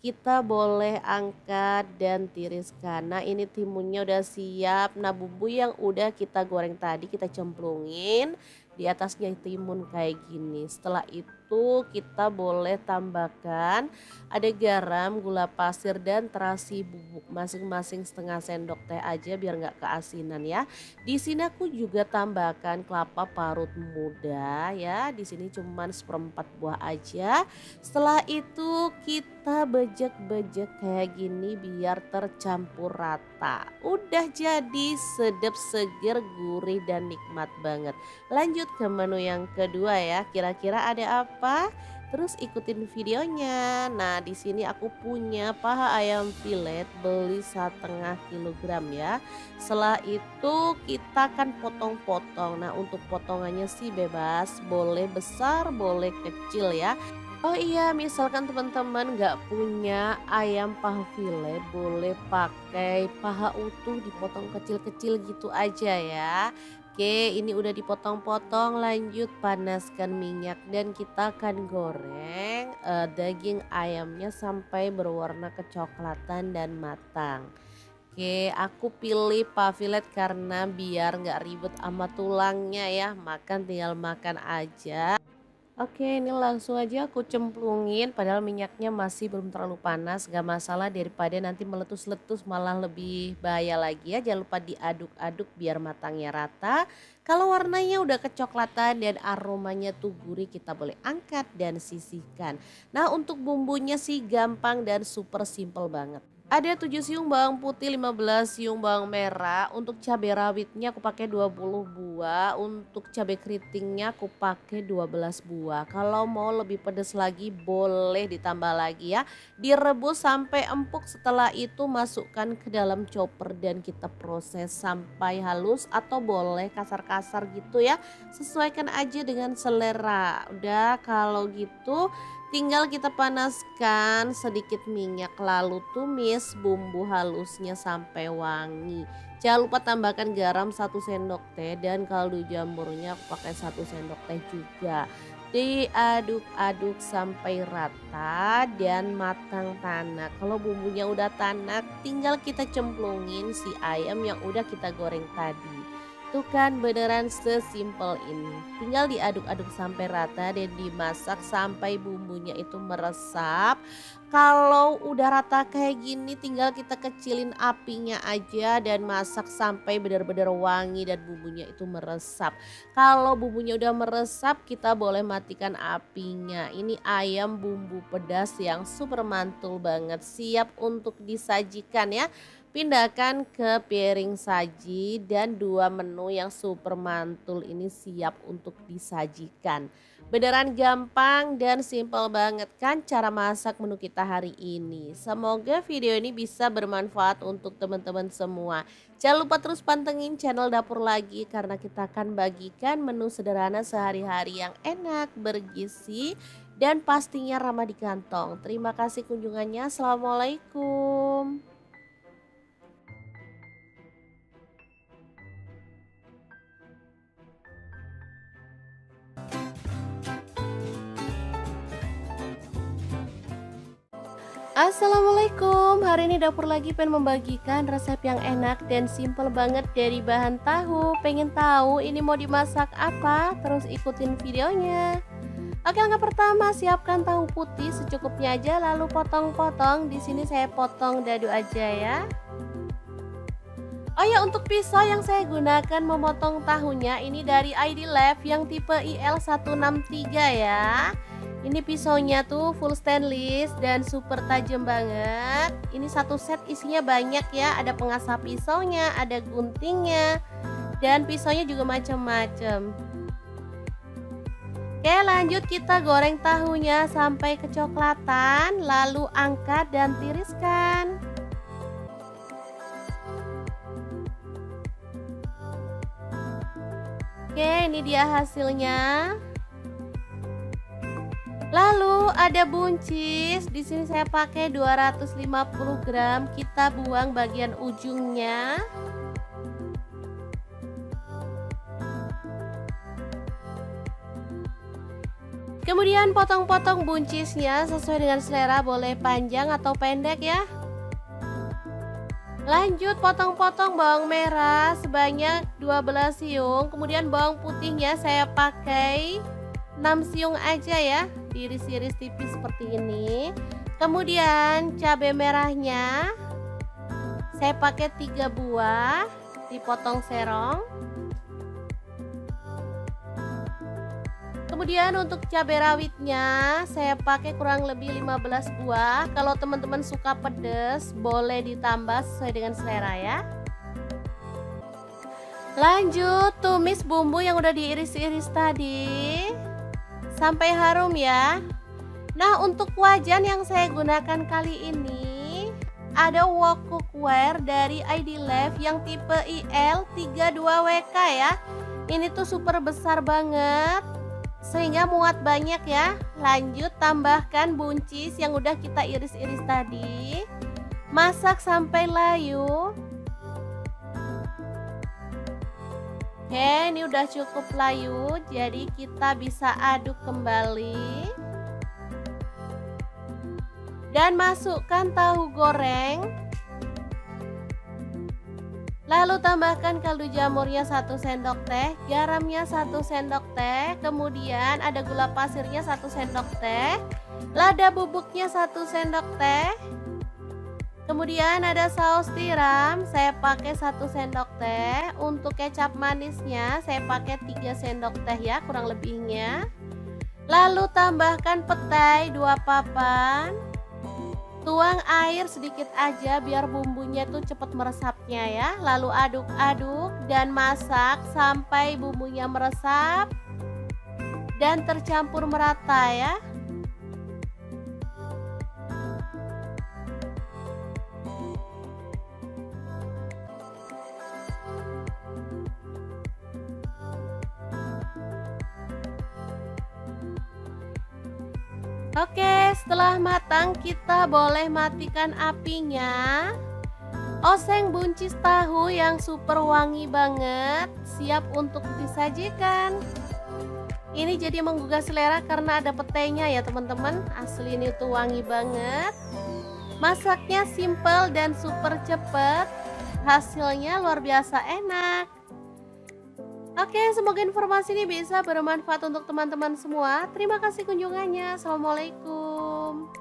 kita boleh angkat dan tiriskan. Nah, ini timunnya udah siap. Nah, bumbu yang udah kita goreng tadi kita cemplungin di atasnya timun kayak gini. Setelah itu kita boleh tambahkan ada garam, gula pasir dan terasi bubuk masing-masing setengah sendok teh aja biar nggak keasinan ya. Di sini aku juga tambahkan kelapa parut muda ya. Di sini cuman 1/4 buah aja. Setelah itu kita bejek-bejek kayak gini biar tercampur rata. Udah jadi sedap, seger, gurih dan nikmat banget. Lanjut ke menu yang kedua ya. Kira-kira ada apa? Terus ikutin videonya. Nah, di sini aku punya paha ayam filet, beli 1,5 kilogram ya. Setelah itu kita akan potong-potong. Nah, untuk potongannya sih bebas, boleh besar, boleh kecil ya. Oh iya, misalkan teman-teman nggak punya ayam paha file, boleh pakai paha utuh dipotong kecil-kecil gitu aja ya. Oke, ini udah dipotong-potong, lanjut panaskan minyak dan kita akan goreng daging ayamnya sampai berwarna kecoklatan dan matang. Oke, aku pilih paha fillet karena biar nggak ribet sama tulangnya ya, makan tinggal makan aja. Oke, ini langsung aja aku cemplungin padahal minyaknya masih belum terlalu panas, gak masalah daripada nanti meletus-letus malah lebih bahaya lagi ya. Jangan lupa diaduk-aduk biar matangnya rata. Kalau warnanya udah kecoklatan dan aromanya tuh gurih, kita boleh angkat dan sisihkan. Nah, untuk bumbunya sih gampang dan super simple banget. Ada 7 siung bawang putih, 15 siung bawang merah. Untuk cabai rawitnya aku pakai 20 buah. Untuk cabai keritingnya aku pakai 12 buah. Kalau mau lebih pedas lagi boleh ditambah lagi ya. Direbus sampai empuk, setelah itu masukkan ke dalam chopper dan kita proses sampai halus atau boleh kasar-kasar gitu ya. Sesuaikan aja dengan selera. Udah kalau gitu tinggal kita panaskan sedikit minyak lalu tumis bumbu halusnya sampai wangi. Jangan lupa tambahkan garam 1 sendok teh dan kaldu jamurnya aku pakai 1 sendok teh juga. Diaduk-aduk sampai rata dan matang tanak. Kalau bumbunya udah tanak, tinggal kita cemplungin si ayam yang udah kita goreng tadi. Tuh kan beneran sesimpel ini. Tinggal diaduk-aduk sampai rata dan dimasak sampai bumbunya itu meresap. Kalau udah rata kayak gini tinggal kita kecilin apinya aja dan masak sampai benar-benar wangi dan bumbunya itu meresap. Kalau bumbunya udah meresap kita boleh matikan apinya. Ini ayam bumbu pedas yang super mantul banget, siap untuk disajikan ya. Pindahkan ke piring saji dan 2 menu yang super mantul ini siap untuk disajikan. Beneran gampang dan simple banget kan cara masak menu kita hari ini. Semoga video ini bisa bermanfaat untuk teman-teman semua. Jangan lupa terus pantengin channel Dapur Lagi karena kita akan bagikan menu sederhana sehari-hari yang enak, bergizi, dan pastinya ramah di kantong. Terima kasih kunjungannya. Assalamualaikum. Assalamualaikum, hari ini Dapur Lagi pengen membagikan resep yang enak dan simple banget dari bahan tahu. Pengen tahu ini mau dimasak apa? Terus ikutin videonya. Oke, langkah pertama siapkan tahu putih secukupnya aja lalu potong-potong. Di sini saya potong dadu aja ya. Oh ya, untuk pisau yang saya gunakan memotong tahunya ini dari ID Lab yang tipe IL163 ya. Ini pisaunya tuh full stainless dan super tajam banget. Ini satu set isinya banyak ya, ada pengasah pisaunya, ada guntingnya, dan pisaunya juga macam-macam. Oke, lanjut kita goreng tahunya sampai kecoklatan, lalu angkat dan tiriskan. Oke, ini dia hasilnya. Lalu ada buncis, di sini saya pakai 250 gram, kita buang bagian ujungnya. Kemudian potong-potong buncisnya sesuai dengan selera, boleh panjang atau pendek ya. Lanjut potong-potong bawang merah sebanyak 12 siung, kemudian bawang putihnya saya pakai 6 siung aja ya, diiris-iris tipis seperti ini. Kemudian cabai merahnya saya pakai 3 buah, dipotong serong. Kemudian untuk cabai rawitnya saya pakai kurang lebih 15 buah. Kalau teman-teman suka pedas boleh ditambah sesuai dengan selera ya. Lanjut tumis bumbu yang udah diiris-iris tadi sampai harum ya. Nah, untuk wajan yang saya gunakan kali ini ada wok cookware dari ID Lab yang tipe IL32WK ya. Ini tuh super besar banget. sehingga muat banyak ya. Lanjut tambahkan buncis yang udah kita iris-iris tadi. Masak sampai layu. Oke, ini udah cukup layu, jadi kita bisa aduk kembali. Dan masukkan tahu goreng. Lalu tambahkan kaldu jamurnya 1 sendok teh, garamnya 1 sendok teh, kemudian ada gula pasirnya 1 sendok teh, lada bubuknya 1 sendok teh. Kemudian ada saus tiram, saya pakai 1 sendok teh. Untuk kecap manisnya saya pakai 3 sendok teh ya kurang lebihnya. Lalu tambahkan petai 2 papan. Tuang air sedikit aja biar bumbunya tuh cepat meresapnya ya. Lalu aduk-aduk dan masak sampai bumbunya meresap dan tercampur merata ya. Oke, setelah matang kita boleh matikan apinya. Oseng buncis tahu yang super wangi banget, siap untuk disajikan. Ini jadi menggugah selera karena ada petainya ya teman-teman. Asli ini tuh wangi banget. Masaknya simple dan super cepet. Hasilnya luar biasa enak. Oke, semoga informasi ini bisa bermanfaat untuk teman-teman semua. Terima kasih kunjungannya. Assalamualaikum.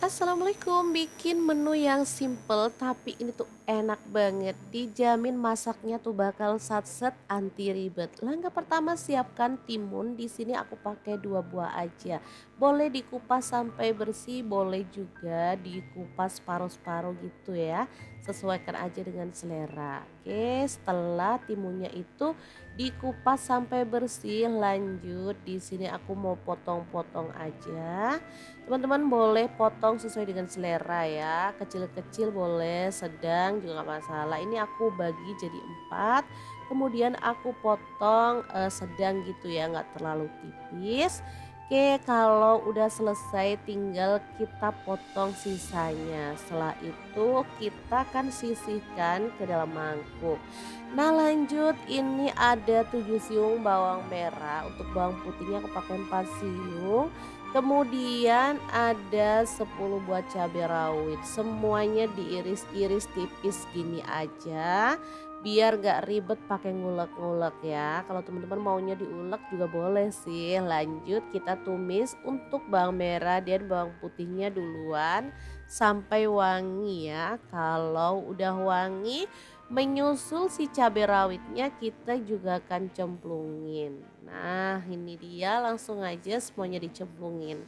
Assalamualaikum, bikin menu yang simple tapi ini tuh enak banget. Dijamin masaknya tuh bakal satset anti ribet. Langkah pertama siapkan timun. Di sini aku pakai 2 buah aja. Boleh dikupas sampai bersih, boleh juga dikupas paruh-paruh gitu ya. Sesuaikan aja dengan selera. Oke, setelah timunnya itu dikupas sampai bersih, lanjut di sini aku mau potong-potong aja. Teman-teman boleh potong sesuai dengan selera ya, kecil-kecil boleh, sedang juga nggak masalah. Ini aku bagi jadi 4, kemudian aku potong sedang gitu ya, nggak terlalu tipis. Oke, kalau udah selesai tinggal kita potong sisanya. Setelah itu kita akan sisihkan ke dalam mangkuk. Nah lanjut, ini ada 7 siung bawang merah, untuk bawang putihnya aku pakai 4 siung. Kemudian ada 10 buah cabai rawit, semuanya diiris-iris tipis gini aja biar gak ribet pakai ngulek-ngulek ya. Kalau teman-teman maunya diulek juga boleh sih. Lanjut kita tumis untuk bawang merah dan bawang putihnya duluan sampai wangi ya. Kalau udah wangi, menyusul si cabai rawitnya kita juga akan cemplungin. Nah ini dia, langsung aja semuanya dicemplungin.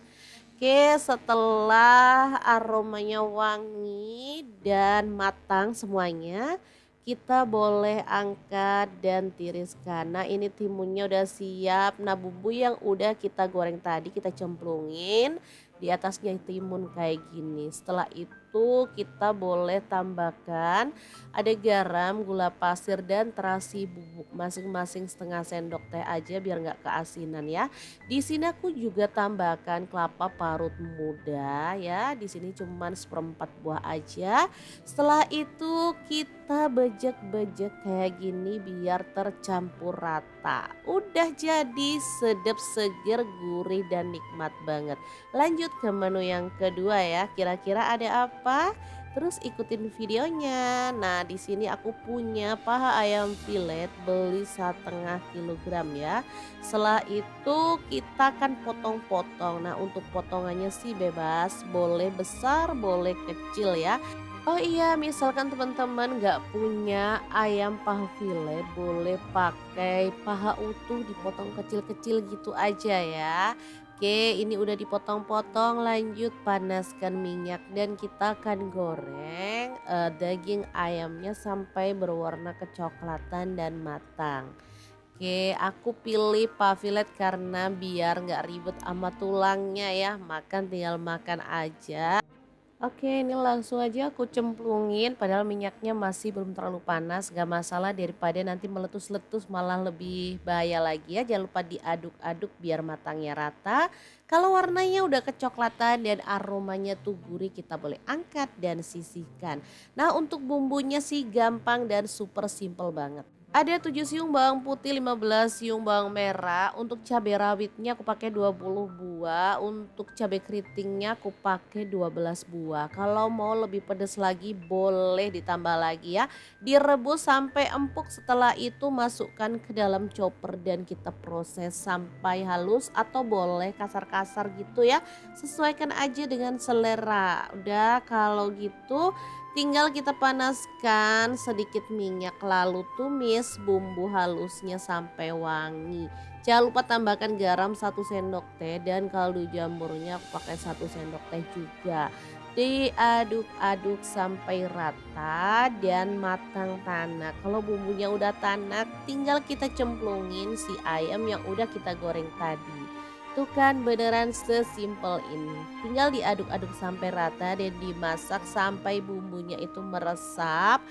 Oke, setelah aromanya wangi dan matang semuanya, kita boleh angkat dan tiriskan. Nah ini timunnya udah siap. Nah bumbu yang udah kita goreng tadi kita cemplungin di atasnya timun kayak gini. Setelah itu kita boleh tambahkan ada garam, gula pasir dan terasi bubuk, masing-masing setengah sendok teh aja biar nggak keasinan ya. Di sini aku juga tambahkan kelapa parut muda ya. Di sini cuman 1/4 buah aja. Setelah itu kita bejek-bejek kayak gini biar tercampur rata. Udah jadi sedap, seger, gurih dan nikmat banget. Lanjut ke menu yang kedua ya. Kira-kira ada apa? Terus ikutin videonya. Nah, di sini aku punya paha ayam filet, beli 1/2 kilogram ya. Setelah itu kita akan potong-potong. Nah, untuk potongannya sih bebas, boleh besar, boleh kecil ya. Oh iya, misalkan teman-teman nggak punya ayam paha filet, boleh pakai paha utuh dipotong kecil-kecil gitu aja ya. Oke, ini udah dipotong-potong, lanjut panaskan minyak dan kita akan goreng daging ayamnya sampai berwarna kecoklatan dan matang. Oke, aku pilih paha filet karena biar nggak ribet sama tulangnya ya, makan tinggal makan aja. Oke, ini langsung aja aku cemplungin padahal minyaknya masih belum terlalu panas, gak masalah daripada nanti meletus-letus malah lebih bahaya lagi ya. Jangan lupa diaduk-aduk biar matangnya rata. Kalau warnanya udah kecoklatan dan aromanya tuh gurih, kita boleh angkat dan sisihkan. Nah, untuk bumbunya sih gampang dan super simple banget. Ada 7 siung bawang putih, 15 siung bawang merah. Untuk cabai rawitnya aku pakai 20 buah, untuk cabai keritingnya aku pakai 12 buah. Kalau mau lebih pedas lagi boleh ditambah lagi ya. Direbus sampai empuk, setelah itu masukkan ke dalam chopper dan kita proses sampai halus atau boleh kasar-kasar gitu ya. Sesuaikan aja dengan selera. Udah kalau gitu tinggal kita panaskan sedikit minyak lalu tumis bumbu halusnya sampai wangi. Jangan lupa tambahkan garam 1 sendok teh dan kaldu jamurnya aku pakai 1 sendok teh juga. Diaduk-aduk sampai rata dan matang tanak. Kalau bumbunya udah tanak tinggal kita cemplungin si ayam yang udah kita goreng tadi. Tuh kan beneran sesimpel ini. Tinggal diaduk-aduk sampai rata dan dimasak sampai bumbunya itu meresap.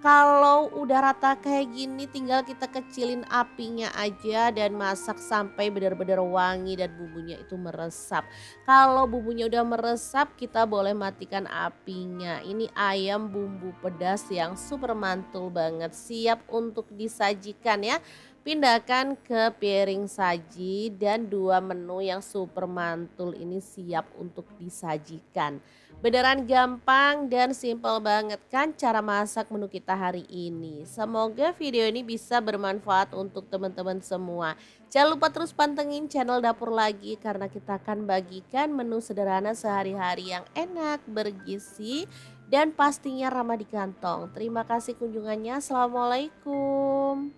Kalau udah rata kayak gini tinggal kita kecilin apinya aja dan masak sampai benar-benar wangi dan bumbunya itu meresap. Kalau bumbunya udah meresap kita boleh matikan apinya. Ini ayam bumbu pedas yang super mantul banget, siap untuk disajikan ya. Pindahkan ke piring saji dan 2 menu yang super mantul ini siap untuk disajikan. Beneran gampang dan simple banget kan cara masak menu kita hari ini. Semoga video ini bisa bermanfaat untuk teman-teman semua. Jangan lupa terus pantengin channel Dapur Lagi karena kita akan bagikan menu sederhana sehari-hari yang enak, bergizi, dan pastinya ramah di kantong. Terima kasih kunjungannya. Assalamualaikum.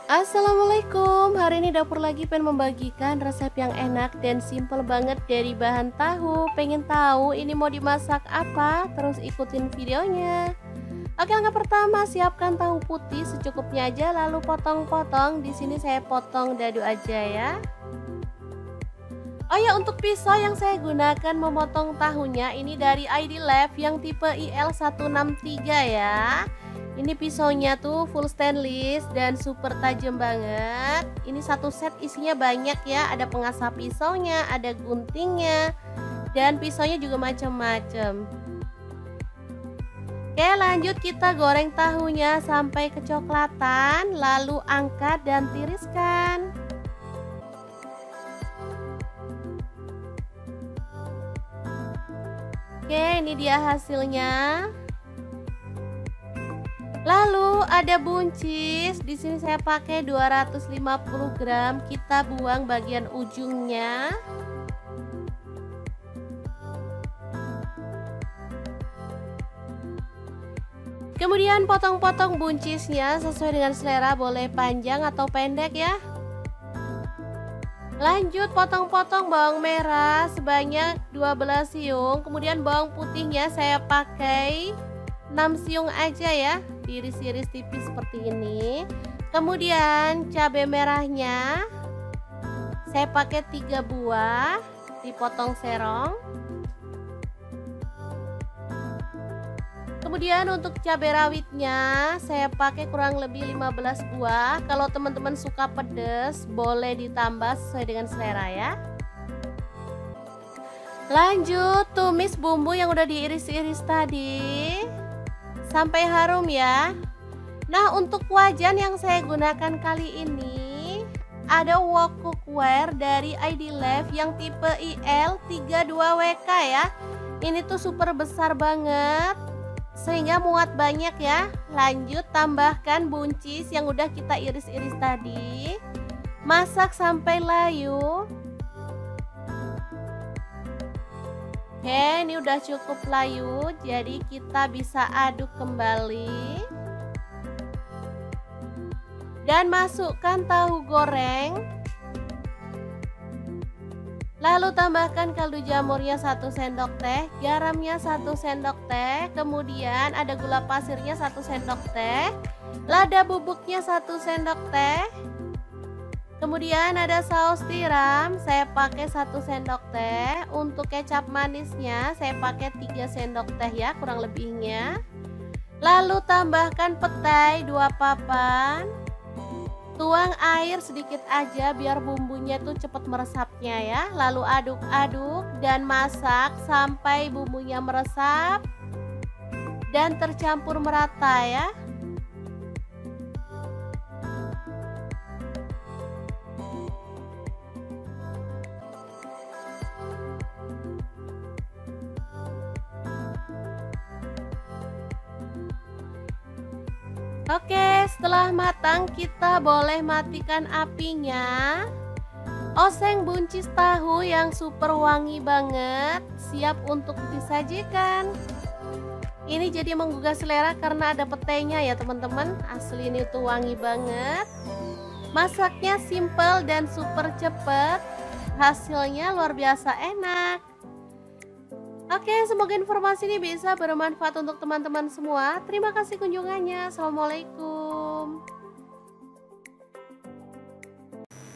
Assalamualaikum, hari ini Dapur Lagi pengen membagikan resep yang enak dan simple banget dari bahan tahu. Pengen tahu ini mau dimasak apa? Terus ikutin videonya. Oke, langkah pertama siapkan tahu putih secukupnya aja lalu potong-potong. Di sini saya potong dadu aja ya. Oh ya, untuk pisau yang saya gunakan memotong tahunya ini dari ID Lab yang tipe IL163 ya. Ini pisaunya tuh full stainless dan super tajam banget. Ini satu set isinya banyak ya, ada pengasah pisaunya, ada guntingnya, dan pisaunya juga macam-macam. Oke, lanjut kita goreng tahunya sampai kecoklatan, lalu angkat dan tiriskan. Oke, ini dia hasilnya. Lalu ada buncis, di sini saya pakai 250 gram, kita buang bagian ujungnya. Kemudian potong-potong buncisnya sesuai dengan selera, boleh panjang atau pendek ya. Lanjut potong-potong bawang merah sebanyak 12 siung, kemudian bawang putihnya saya pakai 6 siung aja ya, diiris-iris tipis seperti ini. Kemudian cabai merahnya saya pakai 3 buah, dipotong serong. Kemudian untuk cabai rawitnya saya pakai kurang lebih 15 buah. Kalau teman-teman suka pedas boleh ditambah sesuai dengan selera ya. Lanjut tumis bumbu yang udah diiris-iris tadi sampai harum ya. Nah, untuk wajan yang saya gunakan kali ini ada wok cookware dari ID Lab yang tipe IL32WK ya. Ini tuh super besar banget sehingga muat banyak ya. Lanjut tambahkan buncis yang udah kita iris-iris tadi. Masak sampai layu. Oke, ini udah cukup layu, jadi kita bisa aduk kembali. Dan masukkan tahu goreng. Lalu tambahkan kaldu jamurnya 1 sendok teh, garamnya 1 sendok teh, kemudian ada gula pasirnya 1 sendok teh, lada bubuknya 1 sendok teh, kemudian ada saus tiram, saya pakai 1 sendok teh, untuk kecap manisnya saya pakai 3 sendok teh ya kurang lebihnya. Lalu tambahkan petai 2 papan. Tuang air sedikit aja biar bumbunya tuh cepet meresapnya ya. Lalu aduk-aduk dan masak sampai bumbunya meresap dan tercampur merata ya. Oke, setelah matang kita boleh matikan apinya. Oseng buncis tahu yang super wangi banget, siap untuk disajikan. Ini jadi menggugah selera karena ada petainya ya teman-teman. Asli ini tuh wangi banget. Masaknya simple dan super cepet. Hasilnya luar biasa enak. Oke, semoga informasi ini bisa bermanfaat untuk teman-teman semua. Terima kasih kunjungannya. Assalamualaikum.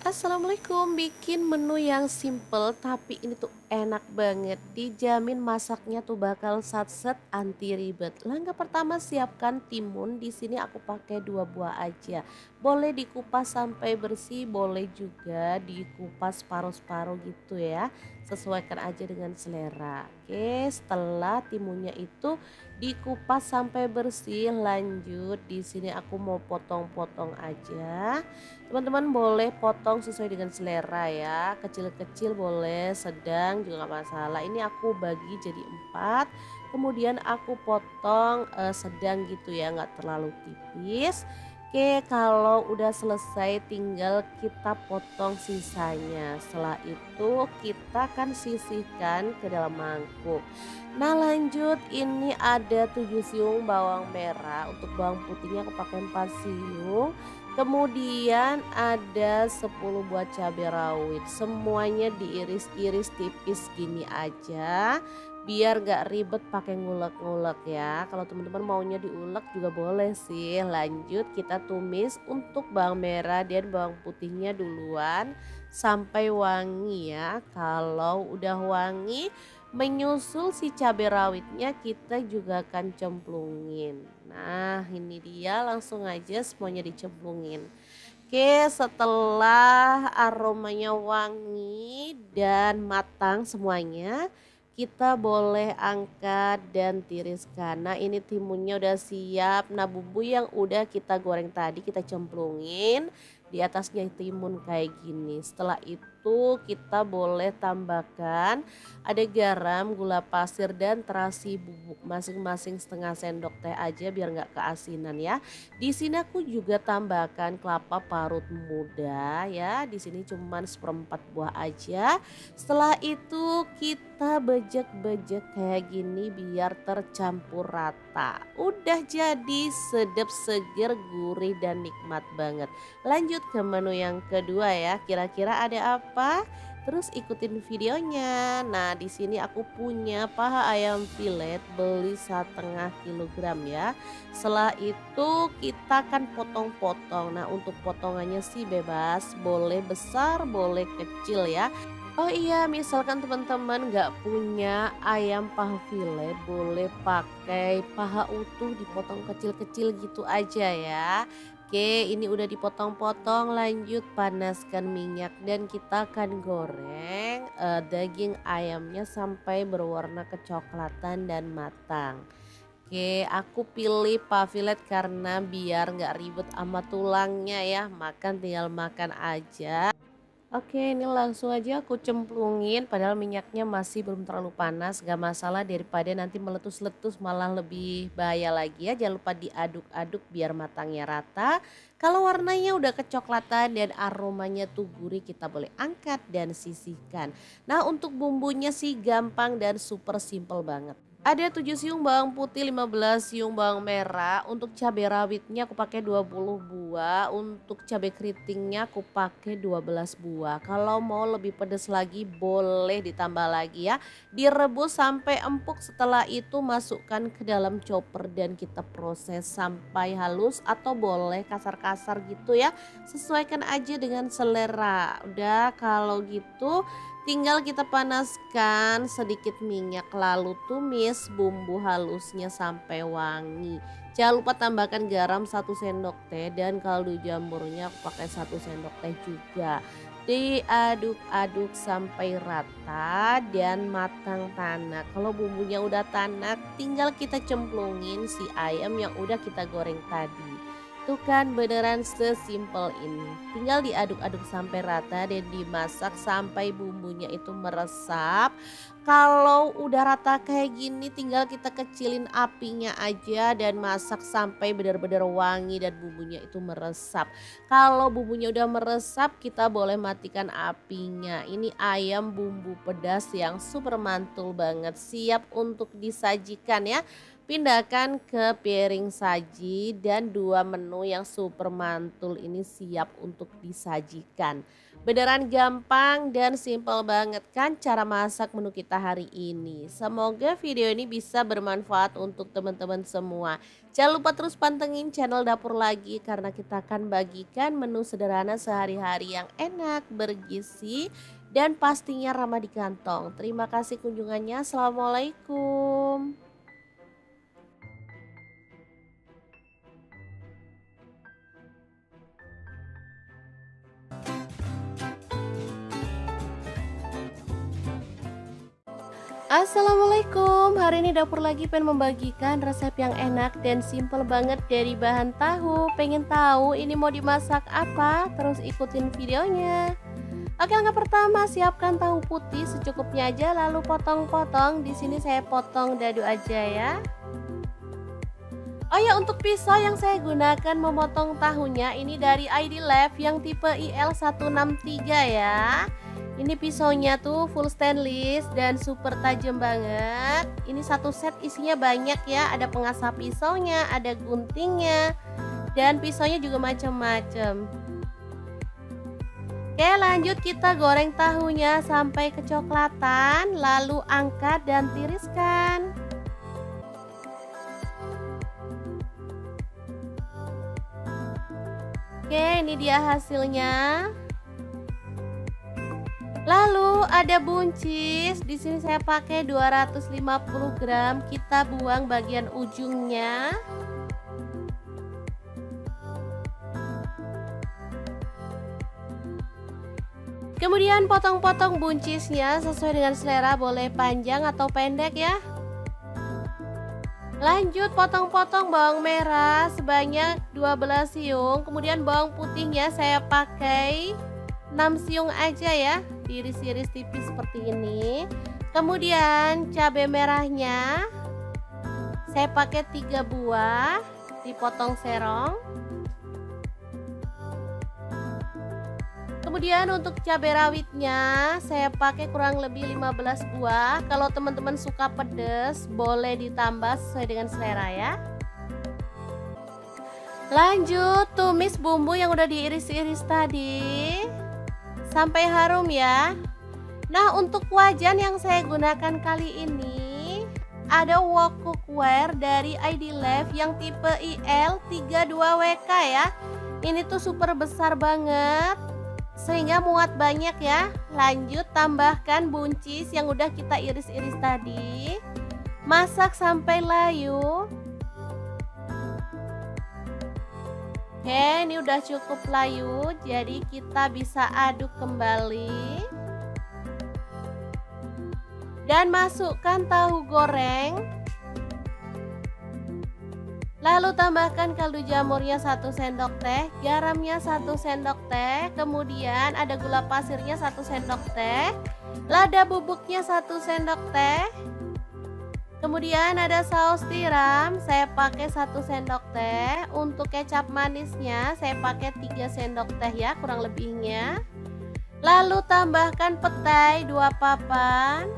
Assalamualaikum, bikin menu yang simple tapi ini tuh enak banget. Dijamin masaknya tuh bakal satset anti ribet. Langkah pertama siapkan timun. Di sini aku pakai 2 buah aja. Boleh dikupas sampai bersih, boleh juga dikupas paruh-paruh gitu ya. Sesuaikan aja dengan selera. Oke, setelah timunnya itu dikupas sampai bersih, lanjut di sini aku mau potong-potong aja. Teman-teman boleh potong sesuai dengan selera ya, kecil-kecil boleh, sedang juga nggak masalah. Ini aku bagi jadi 4, kemudian aku potong sedang gitu ya, nggak terlalu tipis. Oke, kalau udah selesai tinggal kita potong sisanya. Setelah itu kita akan sisihkan ke dalam mangkuk. Nah lanjut, ini ada 7 siung bawang merah, untuk bawang putihnya aku pakai 4 siung. Kemudian ada 10 buah cabai rawit, semuanya diiris-iris tipis gini aja biar gak ribet pakai ngulek-ngulek ya. Kalau teman-teman maunya diulek juga boleh sih. Lanjut kita tumis untuk bawang merah dan bawang putihnya duluan sampai wangi ya. Kalau udah wangi, menyusul si cabai rawitnya kita juga akan cemplungin. Nah ini dia, langsung aja semuanya dicemplungin. Oke, setelah aromanya wangi dan matang semuanya, kita boleh angkat dan tiriskan. Nah ini timunnya udah siap. Nah bumbu yang udah kita goreng tadi kita cemplungin di atasnya timun kayak gini. Setelah itu kita boleh tambahkan ada garam, gula pasir dan terasi bubuk, masing-masing setengah sendok teh aja biar nggak keasinan ya. Di sini aku juga tambahkan kelapa parut muda ya. Di sini cuman 1/4 buah aja. Setelah itu kita bejek-bejek kayak gini biar tercampur rata. Udah jadi sedap, seger, gurih dan nikmat banget. Lanjut ke menu yang kedua ya. Kira-kira ada apa? Terus ikutin videonya. Nah, di sini aku punya paha ayam filet, beli 1,5 kilogram ya. Setelah itu kita akan potong-potong. Nah, untuk potongannya sih bebas, boleh besar, boleh kecil ya. Oh iya, misalkan teman-teman nggak punya ayam paha filet, boleh pakai paha utuh dipotong kecil-kecil gitu aja ya. Oke, ini udah dipotong-potong, lanjut panaskan minyak dan kita akan goreng daging ayamnya sampai berwarna kecoklatan dan matang. Oke, aku pilih paha filet karena biar nggak ribet sama tulangnya ya, makan tinggal makan aja. Oke, ini langsung aja aku cemplungin padahal minyaknya masih belum terlalu panas, gak masalah daripada nanti meletus-letus malah lebih bahaya lagi ya. Jangan lupa diaduk-aduk biar matangnya rata. Kalau warnanya udah kecoklatan dan aromanya tuh gurih, kita boleh angkat dan sisihkan. Nah untuk bumbunya sih gampang dan super simple banget. Ada 7 siung bawang putih, 15 siung bawang merah. Untuk cabai rawitnya aku pakai 20 buah, untuk cabai keritingnya aku pakai 12 buah. Kalau mau lebih pedas lagi boleh ditambah lagi ya. Direbus sampai empuk, setelah itu masukkan ke dalam chopper dan kita proses sampai halus atau boleh kasar-kasar gitu ya. Sesuaikan aja dengan selera. Udah kalau gitu tinggal kita panaskan sedikit minyak lalu tumis bumbu halusnya sampai wangi. Jangan lupa tambahkan garam 1 sendok teh dan kaldu jamurnya aku pakai 1 sendok teh juga. Diaduk-aduk sampai rata dan matang tanak. Kalau bumbunya udah tanak tinggal kita cemplungin si ayam yang udah kita goreng tadi. Tuh kan beneran sesimpel ini. Tinggal diaduk-aduk sampai rata dan dimasak sampai bumbunya itu meresap. Kalau udah rata kayak gini tinggal kita kecilin apinya aja dan masak sampai benar-benar wangi dan bumbunya itu meresap. Kalau bumbunya udah meresap kita boleh matikan apinya. Ini ayam bumbu pedas yang super mantul banget, siap untuk disajikan ya. Pindahkan ke piring saji dan 2 menu yang super mantul ini siap untuk disajikan. Beneran gampang dan simple banget kan cara masak menu kita hari ini. Semoga video ini bisa bermanfaat untuk teman-teman semua. Jangan lupa terus pantengin channel Dapur Lagi karena kita akan bagikan menu sederhana sehari-hari yang enak, bergizi, dan pastinya ramah di kantong. Terima kasih kunjungannya. Assalamualaikum. Assalamualaikum, hari ini Dapur Lagi pengen membagikan resep yang enak dan simple banget dari bahan tahu. Pengen tahu ini mau dimasak apa? Terus ikutin videonya. Oke, langkah pertama siapkan tahu putih secukupnya aja lalu potong-potong. Di sini saya potong dadu aja ya. Oh ya, untuk pisau yang saya gunakan memotong tahunya ini dari ID Lab yang tipe IL163 ya. Ini pisaunya tuh full stainless dan super tajam banget. Ini satu set isinya banyak ya, ada pengasah pisaunya, ada guntingnya, dan pisaunya juga macam-macam. Oke, lanjut kita goreng tahunya sampai kecoklatan, lalu angkat dan tiriskan. Oke, ini dia hasilnya. Lalu ada buncis, di sini saya pakai 250 gram, kita buang bagian ujungnya. Kemudian potong-potong buncisnya sesuai dengan selera, boleh panjang atau pendek ya. Lanjut potong-potong bawang merah sebanyak 12 siung, kemudian bawang putihnya saya pakai 6 siung aja ya, diiris-iris tipis seperti ini. Kemudian cabai merahnya saya pakai 3 buah, dipotong serong. Kemudian untuk cabai rawitnya saya pakai kurang lebih 15 buah. Kalau teman-teman suka pedas boleh ditambah sesuai dengan selera ya. Lanjut tumis bumbu yang udah diiris-iris tadi sampai harum ya. Nah, untuk wajan yang saya gunakan kali ini ada wok cookware dari ID Lab yang tipe IL32WK ya. Ini tuh super besar banget sehingga muat banyak ya. Lanjut tambahkan buncis yang udah kita iris-iris tadi. Masak sampai layu. Oke, ini udah cukup layu, jadi kita bisa aduk kembali. Dan masukkan tahu goreng. Lalu tambahkan kaldu jamurnya 1 sendok teh, garamnya 1 sendok teh, kemudian ada gula pasirnya 1 sendok teh, lada bubuknya 1 sendok teh. Kemudian ada saus tiram, saya pakai 1 sendok teh. Untuk kecap manisnya saya pakai 3 sendok teh ya, kurang lebihnya. Lalu tambahkan petai 2 papan.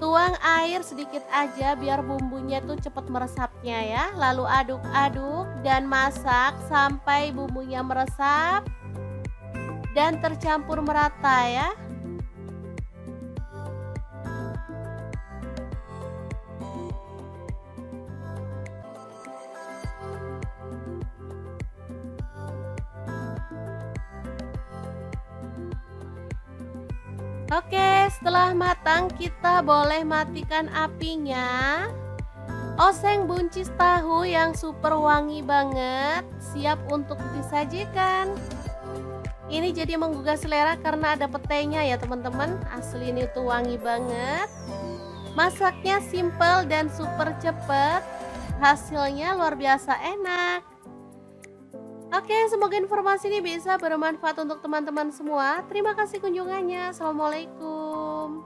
Tuang air sedikit aja biar bumbunya tuh cepet meresapnya ya. Lalu aduk-aduk dan masak sampai bumbunya meresap dan tercampur merata ya. Oke, setelah matang kita boleh matikan apinya. Oseng buncis tahu yang super wangi banget, siap untuk disajikan. Ini jadi menggugah selera karena ada petenya ya teman-teman. Asli ini tuh wangi banget. Masaknya simple dan super cepet. Hasilnya luar biasa enak. Oke, semoga informasi ini bisa bermanfaat untuk teman-teman semua. Terima kasih kunjungannya. Assalamualaikum.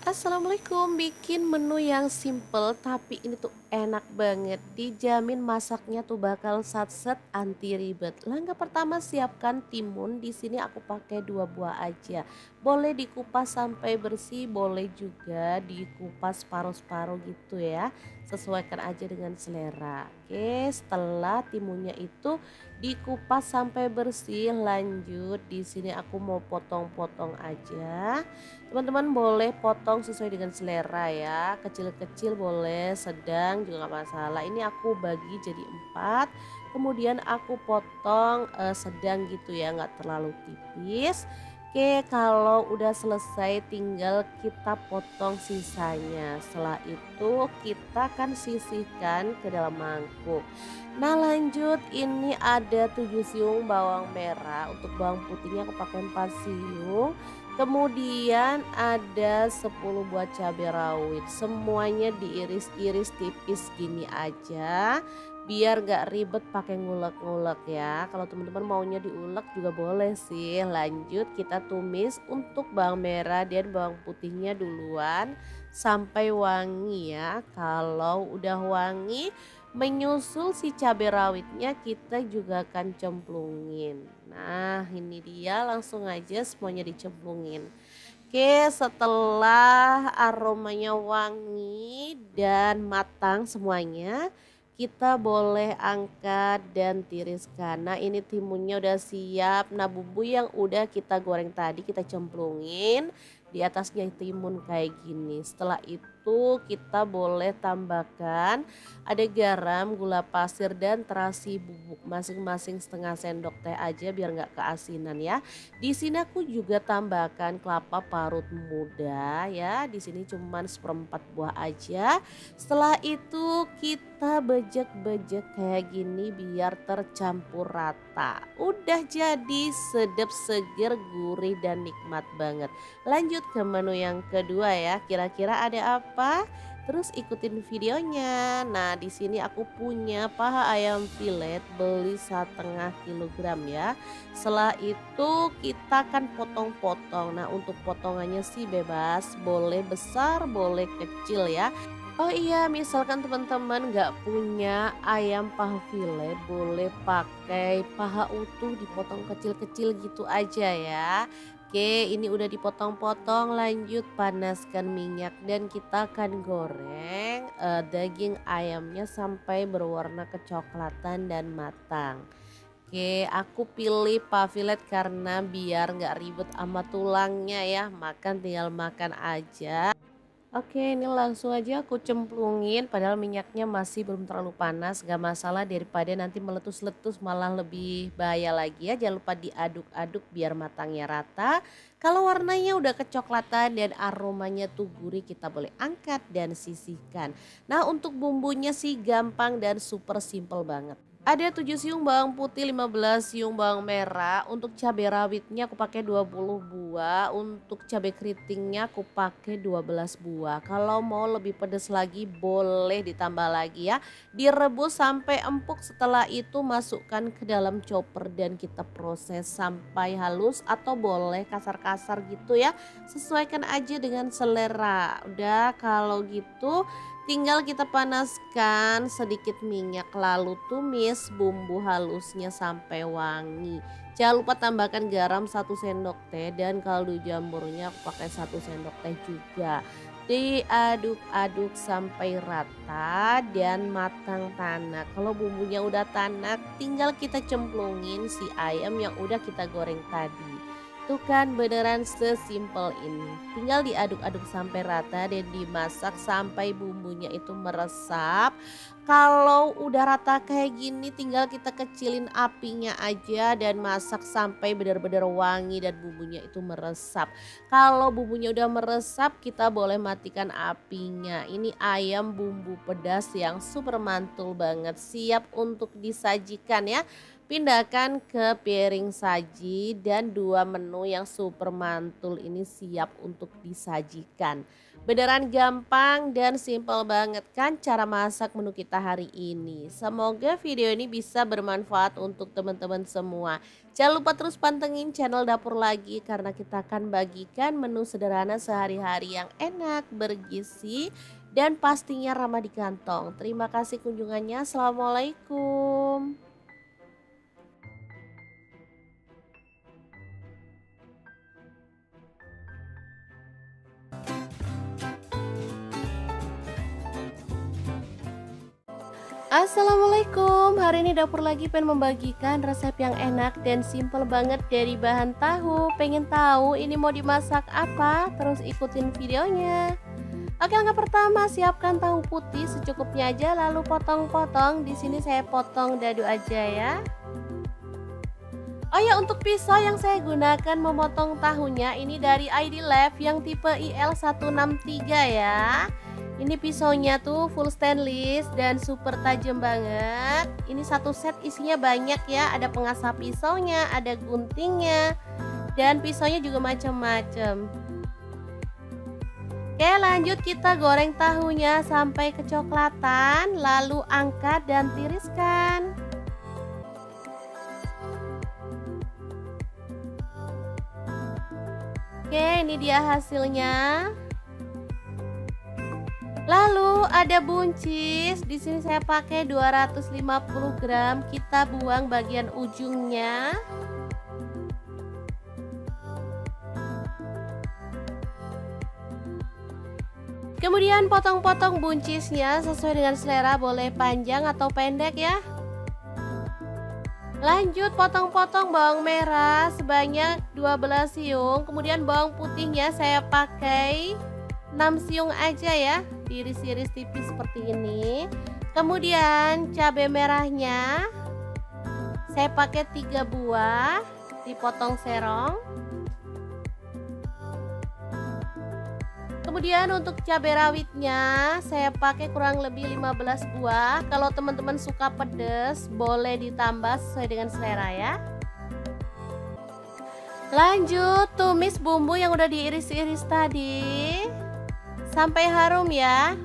Assalamualaikum, bikin menu yang simple tapi ini tuh enak banget. Dijamin masaknya tuh bakal satset anti ribet. Langkah pertama siapkan timun. Di sini aku pakai 2 buah aja. Boleh dikupas sampai bersih, boleh juga dikupas paruh-paruh gitu ya. Sesuaikan aja dengan selera. Oke, setelah timunnya itu dikupas sampai bersih, lanjut di sini aku mau potong-potong aja. Teman-teman boleh potong sesuai dengan selera ya, kecil-kecil boleh, sedang juga nggak masalah. Ini aku bagi jadi 4, kemudian aku potong sedang gitu ya, nggak terlalu tipis. Oke, kalau udah selesai tinggal kita potong sisanya. Setelah itu kita akan sisihkan ke dalam mangkuk. Nah lanjut, ini ada 7 siung bawang merah. Untuk bawang putihnya aku pakai 4 siung. Kemudian ada 10 buah cabai rawit. Semuanya diiris-iris tipis gini aja. Biar gak ribet pakai ngulek-ngulek ya. Kalau teman-teman maunya diulek juga boleh sih. Lanjut kita tumis untuk bawang merah dan bawang putihnya duluan sampai wangi ya. Kalau udah wangi, menyusul si cabai rawitnya kita juga akan cemplungin. Nah ini dia, langsung aja semuanya dicemplungin. Oke, setelah aromanya wangi dan matang semuanya, kita boleh angkat dan tiriskan. Nah ini timunnya udah siap. Nah bumbu yang udah kita goreng tadi kita cemplungin di atasnya timun kayak gini. Setelah itu kita boleh tambahkan ada garam, gula pasir dan terasi bubuk, masing-masing setengah sendok teh aja biar nggak keasinan ya. Di sini aku juga tambahkan kelapa parut muda ya. Di sini cuman 1/4 buah aja. Setelah itu kita bejek-bejek kayak gini biar tercampur rata. Udah jadi sedap, seger, gurih dan nikmat banget. Lanjut ke menu yang kedua ya. Kira-kira ada apa? Terus ikutin videonya. Nah, di sini aku punya paha ayam filet, beli 1,5 kilogram ya. Setelah itu kita akan potong-potong. Nah, untuk potongannya sih bebas, boleh besar, boleh kecil ya. Oh iya, misalkan teman-teman nggak punya ayam paha filet, boleh pakai paha utuh dipotong kecil-kecil gitu aja ya. Oke, ini udah dipotong-potong, lanjut panaskan minyak dan kita akan goreng daging ayamnya sampai berwarna kecoklatan dan matang. Oke, aku pilih paha filet karena biar nggak ribet sama tulangnya ya, makan tinggal makan aja. Oke, ini langsung aja aku cemplungin padahal minyaknya masih belum terlalu panas, gak masalah daripada nanti meletus-letus malah lebih bahaya lagi ya. Jangan lupa diaduk-aduk biar matangnya rata. Kalau warnanya udah kecoklatan dan aromanya tuh gurih, kita boleh angkat dan sisihkan. Nah untuk bumbunya sih gampang dan super simple banget. Ada 7 siung bawang putih, 15 siung bawang merah. Untuk cabai rawitnya aku pakai 20 buah. Untuk cabai keritingnya aku pakai 12 buah. Kalau mau lebih pedas lagi boleh ditambah lagi ya. Direbus sampai empuk, setelah itu masukkan ke dalam chopper dan kita proses sampai halus atau boleh kasar-kasar gitu ya. Sesuaikan aja dengan selera. Udah kalau gitu tinggal kita panaskan sedikit minyak lalu tumis bumbu halusnya sampai wangi. Jangan lupa tambahkan garam 1 sendok teh dan kaldu jamurnya aku pakai 1 sendok teh juga. Diaduk-aduk sampai rata dan matang tanak. Kalau bumbunya udah tanak, tinggal kita cemplungin si ayam yang udah kita goreng tadi. Tuh kan beneran sesimpel ini. Tinggal diaduk-aduk sampai rata dan dimasak sampai bumbunya itu meresap. Kalau udah rata kayak gini tinggal kita kecilin apinya aja dan masak sampai benar-benar wangi dan bumbunya itu meresap. Kalau bumbunya udah meresap kita boleh matikan apinya. Ini ayam bumbu pedas yang super mantul banget, siap untuk disajikan ya. Pindahkan ke piring saji dan 2 menu yang super mantul ini siap untuk disajikan. Beneran gampang dan simpel banget kan cara masak menu kita hari ini. Semoga video ini bisa bermanfaat untuk teman-teman semua. Jangan lupa terus pantengin channel Dapur Lagi karena kita akan bagikan menu sederhana sehari-hari yang enak, bergizi, dan pastinya ramah di kantong. Terima kasih kunjungannya. Assalamualaikum. Assalamualaikum, hari ini Dapur Lagi pengen membagikan resep yang enak dan simple banget dari bahan tahu. Pengen tahu ini mau dimasak apa? Terus ikutin videonya. Oke, langkah pertama siapkan tahu putih secukupnya aja lalu potong-potong. Di sini saya potong dadu aja ya. Oh ya, untuk pisau yang saya gunakan memotong tahunya ini dari ID Lab yang tipe IL163 ya. Ini pisaunya tuh full stainless dan super tajam banget. Ini satu set isinya banyak ya. Ada pengasah pisaunya, ada guntingnya, dan pisaunya juga macam-macam. Oke, lanjut kita goreng tahunya sampai kecoklatan, lalu angkat dan tiriskan. Oke, ini dia hasilnya. Lalu ada buncis, di sini saya pakai 250 gram, kita buang bagian ujungnya. Kemudian potong-potong buncisnya sesuai dengan selera, boleh panjang atau pendek ya. Lanjut potong-potong bawang merah sebanyak 12 siung, kemudian bawang putihnya saya pakai 6 siung aja ya, diiris-iris tipis seperti ini. Kemudian cabai merahnya saya pakai 3 buah, dipotong serong. Kemudian untuk cabai rawitnya saya pakai kurang lebih 15 buah. Kalau teman-teman suka pedas boleh ditambah sesuai dengan selera ya. Lanjut tumis bumbu yang udah diiris-iris tadi sampai harum ya.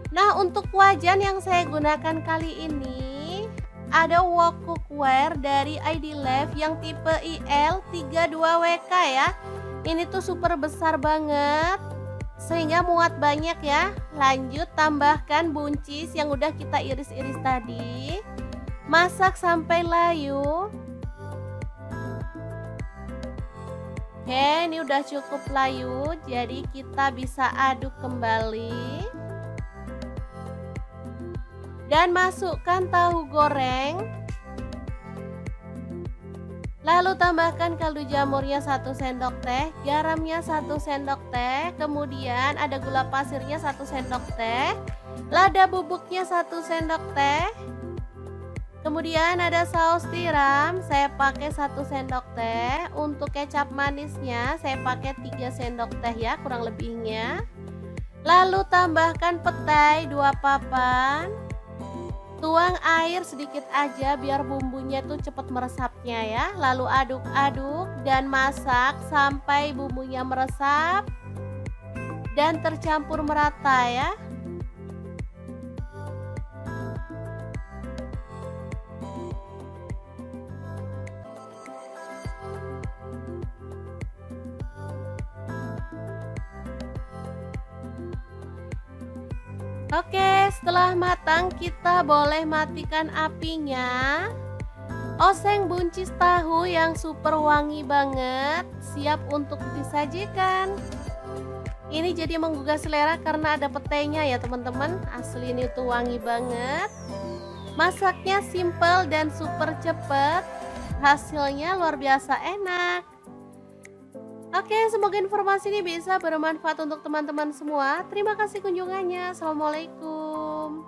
Nah, untuk wajan yang saya gunakan kali ini ada wok cookware dari ID Lab yang tipe IL32WK ya. Ini tuh super besar banget sehingga muat banyak ya. Lanjut tambahkan buncis yang udah kita iris-iris tadi. Masak sampai layu. Oke, ini udah cukup layu, jadi kita bisa aduk kembali. Dan masukkan tahu goreng. Lalu tambahkan kaldu jamurnya 1 sendok teh, garamnya 1 sendok teh, kemudian ada gula pasirnya 1 sendok teh, lada bubuknya 1 sendok teh. Kemudian ada saus tiram, saya pakai 1 sendok teh. Untuk kecap manisnya saya pakai 3 sendok teh ya kurang lebihnya. Lalu tambahkan petai 2 papan. Tuang air sedikit aja biar bumbunya tuh cepat meresapnya ya. Lalu aduk-aduk dan masak sampai bumbunya meresap dan tercampur merata ya. Oke, setelah matang kita boleh matikan apinya. Oseng buncis tahu yang super wangi banget, siap untuk disajikan. Ini jadi menggugah selera karena ada petainya ya teman-teman. Asli ini tuh wangi banget. Masaknya simple dan super cepet. Hasilnya luar biasa enak. Oke, semoga informasi ini bisa bermanfaat untuk teman-teman semua. Terima kasih kunjungannya. Assalamualaikum.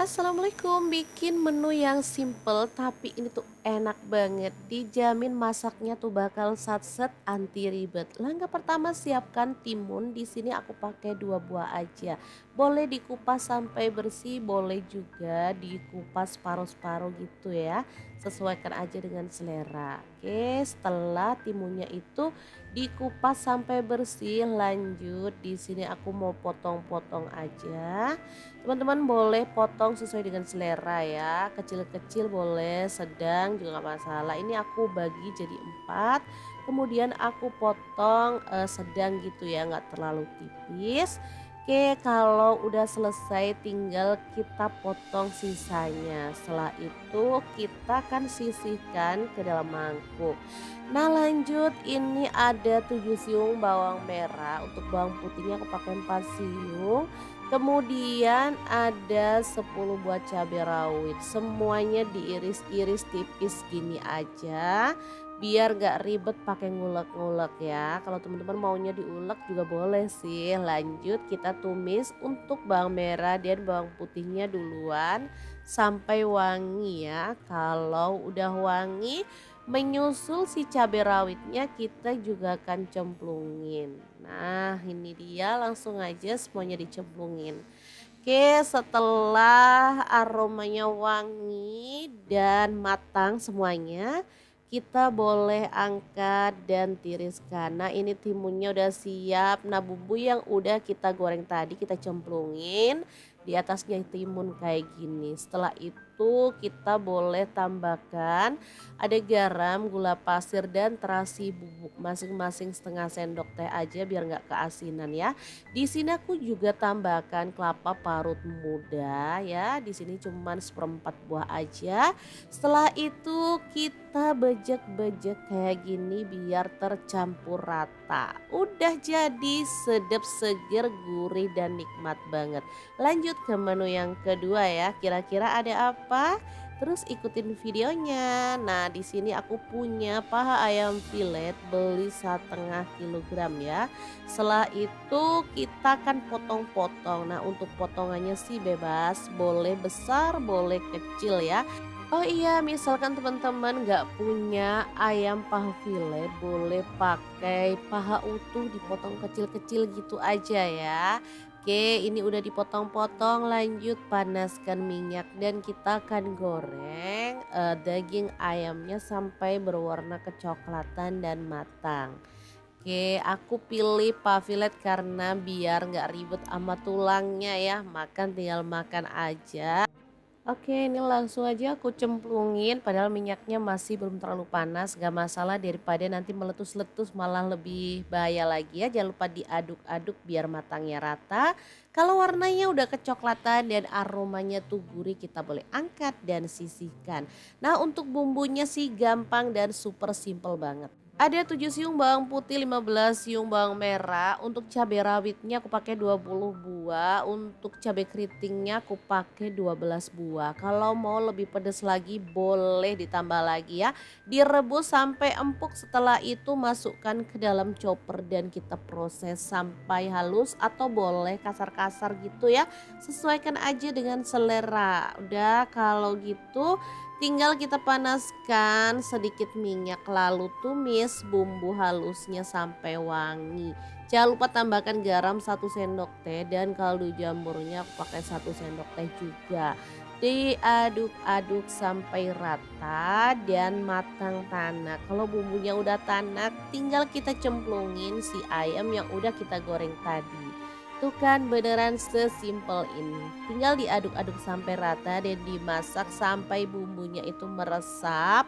Assalamualaikum, bikin menu yang simple tapi ini tuh enak banget. Dijamin masaknya tuh bakal satset anti ribet. Langkah pertama siapkan timun. Di sini aku pakai 2 buah aja. Boleh dikupas sampai bersih, boleh juga dikupas paruh-paruh gitu ya. Sesuaikan aja dengan selera. Oke, setelah timunnya itu dikupas sampai bersih, lanjut di sini aku mau potong-potong aja. Teman-teman boleh potong sesuai dengan selera ya, kecil-kecil boleh, sedang juga nggak masalah. Ini aku bagi jadi 4, kemudian aku potong sedang gitu ya, nggak terlalu tipis. Oke, kalau udah selesai tinggal kita potong sisanya. Setelah itu kita akan sisihkan ke dalam mangkuk. Nah lanjut, ini ada 7 siung bawang merah, untuk bawang putihnya aku pakai 4 siung. Kemudian ada 10 buah cabai rawit, semuanya diiris-iris tipis gini aja biar gak ribet pakai ngulek-ngulek ya. Kalau teman-teman maunya diulek juga boleh sih. Lanjut kita tumis untuk bawang merah dan bawang putihnya duluan sampai wangi ya. Kalau udah wangi, menyusul si cabai rawitnya kita juga akan cemplungin. Nah ini dia, langsung aja semuanya dicemplungin. Oke, setelah aromanya wangi dan matang semuanya, kita boleh angkat dan tiriskan. Nah ini timunnya udah siap. Nah bumbu yang udah kita goreng tadi kita cemplungin di atasnya timun kayak gini. Setelah itu kita boleh tambahkan ada garam, gula pasir dan terasi bubuk, masing-masing setengah sendok teh aja biar nggak keasinan ya. Di sini aku juga tambahkan kelapa parut muda ya. Di sini cuman 1/4 buah aja. Setelah itu kita bejek-bejek kayak gini biar tercampur rata. Udah jadi sedap, seger, gurih dan nikmat banget. Lanjut ke menu yang kedua ya. Kira-kira ada apa? Terus ikutin videonya. Nah, di sini aku punya paha ayam filet, beli 1,5 kilogram ya. Setelah itu kita akan potong-potong. Nah, untuk potongannya sih bebas, boleh besar, boleh kecil ya. Oh iya, misalkan teman-teman nggak punya ayam paha filet, boleh pakai paha utuh dipotong kecil-kecil gitu aja ya. Oke, ini udah dipotong-potong, lanjut panaskan minyak dan kita akan goreng daging ayamnya sampai berwarna kecoklatan dan matang. Oke, aku pilih paha filet karena biar nggak ribet sama tulangnya ya, makan tinggal makan aja. Oke, ini langsung aja aku cemplungin padahal minyaknya masih belum terlalu panas, gak masalah daripada nanti meletus-letus malah lebih bahaya lagi ya. Jangan lupa diaduk-aduk biar matangnya rata. Kalau warnanya udah kecoklatan dan aromanya tuh gurih, kita boleh angkat dan sisihkan. Nah untuk bumbunya sih gampang dan super simple banget. Ada 7 siung bawang putih, 15 siung bawang merah. Untuk cabai rawitnya aku pakai 20 buah. Untuk cabai keritingnya aku pakai 12 buah. Kalau mau lebih pedas lagi boleh ditambah lagi ya. Direbus sampai empuk, setelah itu masukkan ke dalam chopper dan kita proses sampai halus atau boleh kasar-kasar gitu ya. Sesuaikan aja dengan selera. Udah kalau gitu tinggal kita panaskan sedikit minyak lalu tumis bumbu halusnya sampai wangi. Jangan lupa tambahkan garam 1 sendok teh dan kaldu jamurnya aku pakai 1 sendok teh juga. Diaduk-aduk sampai rata dan matang tanak. Kalau bumbunya udah tanak tinggal kita cemplungin si ayam yang udah kita goreng tadi. Tuh kan beneran sesimpel ini. Tinggal diaduk-aduk sampai rata dan dimasak sampai bumbunya itu meresap.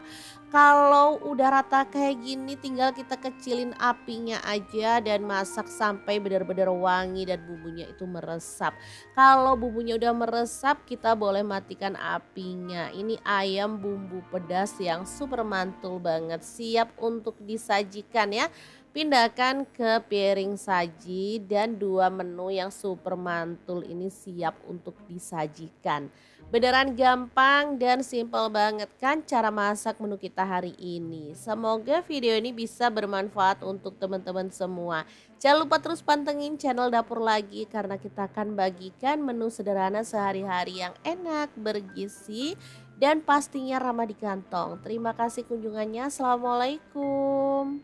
Kalau udah rata kayak gini tinggal kita kecilin apinya aja dan masak sampai benar-benar wangi dan bumbunya itu meresap. Kalau bumbunya udah meresap kita boleh matikan apinya. Ini ayam bumbu pedas yang super mantul banget, siap untuk disajikan ya. Pindahkan ke piring saji dan dua menu yang super mantul ini siap untuk disajikan. Beneran gampang dan simple banget kan cara masak menu kita hari ini. Semoga video ini bisa bermanfaat untuk teman-teman semua. Jangan lupa terus pantengin channel Dapur Lagi karena kita akan bagikan menu sederhana sehari-hari yang enak, bergizi, dan pastinya ramah di kantong. Terima kasih kunjungannya. Assalamualaikum.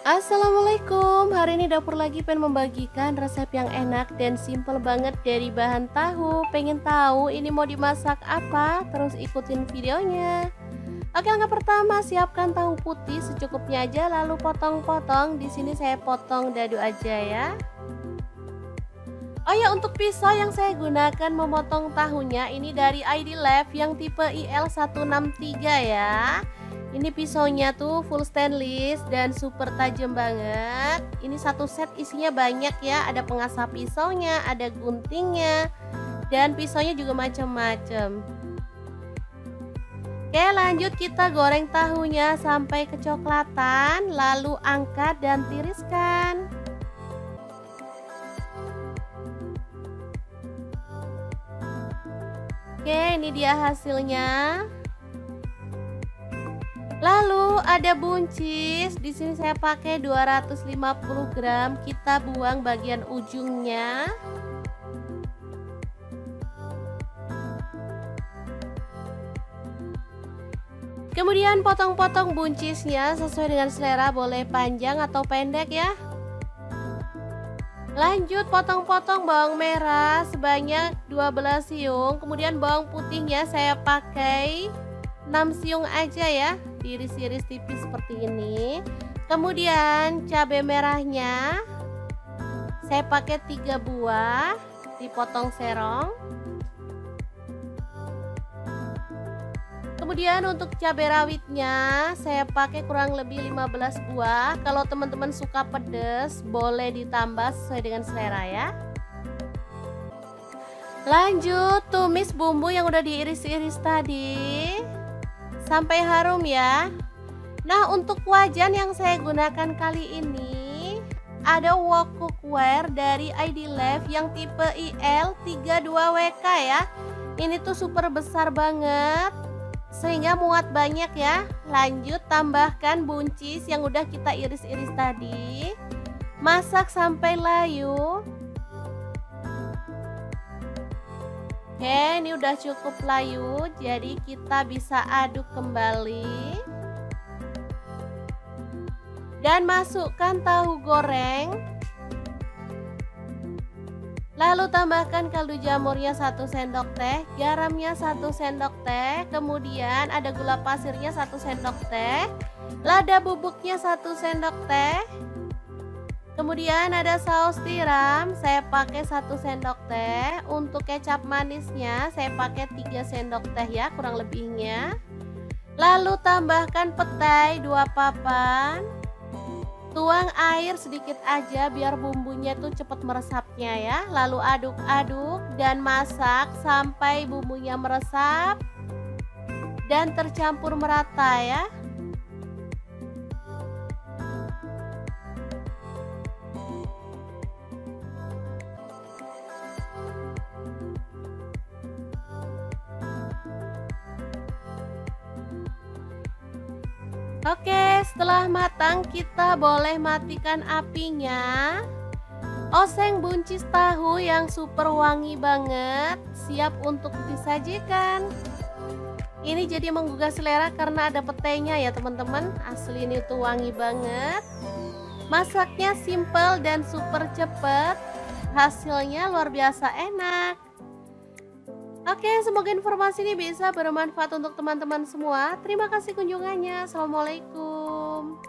Assalamualaikum, hari ini Dapur Lagi pengen membagikan resep yang enak dan simple banget dari bahan tahu. Pengen tahu ini mau dimasak apa? Terus ikutin videonya. Oke, langkah pertama siapkan tahu putih secukupnya aja lalu potong-potong. Di sini saya potong dadu aja ya. Oh ya, untuk pisau yang saya gunakan memotong tahunya ini dari ID Lab yang tipe IL163 ya. Ini pisaunya tuh full stainless dan super tajam banget. Ini satu set isinya banyak ya, ada pengasah pisaunya, ada guntingnya, dan pisaunya juga macam-macam. Oke, lanjut kita goreng tahunya sampai kecoklatan, lalu angkat dan tiriskan. Oke, ini dia hasilnya. Lalu ada buncis, di sini saya pakai 250 gram, kita buang bagian ujungnya. Kemudian potong-potong buncisnya sesuai dengan selera, boleh panjang atau pendek ya. Lanjut potong-potong bawang merah sebanyak 12 siung, kemudian bawang putihnya saya pakai 6 siung aja ya, diiris-iris tipis seperti ini. Kemudian cabai merahnya saya pakai 3 buah, dipotong serong. Kemudian untuk cabai rawitnya saya pakai kurang lebih 15 buah. Kalau teman-teman suka pedas boleh ditambah sesuai dengan selera ya. Lanjut tumis bumbu yang udah diiris-iris tadi sampai harum ya. Nah, untuk wajan yang saya gunakan kali ini ada wok cookware dari ID Lab yang tipe IL32WK ya. Ini tuh super besar banget sehingga muat banyak ya. Lanjut tambahkan buncis yang udah kita iris-iris tadi. Masak sampai layu. Oke, ini udah cukup layu, jadi kita bisa aduk kembali. Dan masukkan tahu goreng. Lalu tambahkan kaldu jamurnya 1 sendok teh, garamnya 1 sendok teh, kemudian ada gula pasirnya 1 sendok teh, lada bubuknya 1 sendok teh. Kemudian ada saus tiram, saya pakai 1 sendok teh. Untuk kecap manisnya saya pakai 3 sendok teh ya kurang lebihnya. Lalu tambahkan petai 2 papan. Tuang air sedikit aja biar bumbunya tuh cepat meresapnya ya. Lalu aduk-aduk dan masak sampai bumbunya meresap dan tercampur merata ya. Oke, setelah matang kita boleh matikan apinya. Oseng buncis tahu yang super wangi banget, siap untuk disajikan. Ini jadi menggugah selera karena ada petainya ya teman-teman. Asli ini tuh wangi banget. Masaknya simple dan super cepet. Hasilnya luar biasa enak. Oke, semoga informasi ini bisa bermanfaat untuk teman-teman semua. Terima kasih kunjungannya. Assalamualaikum.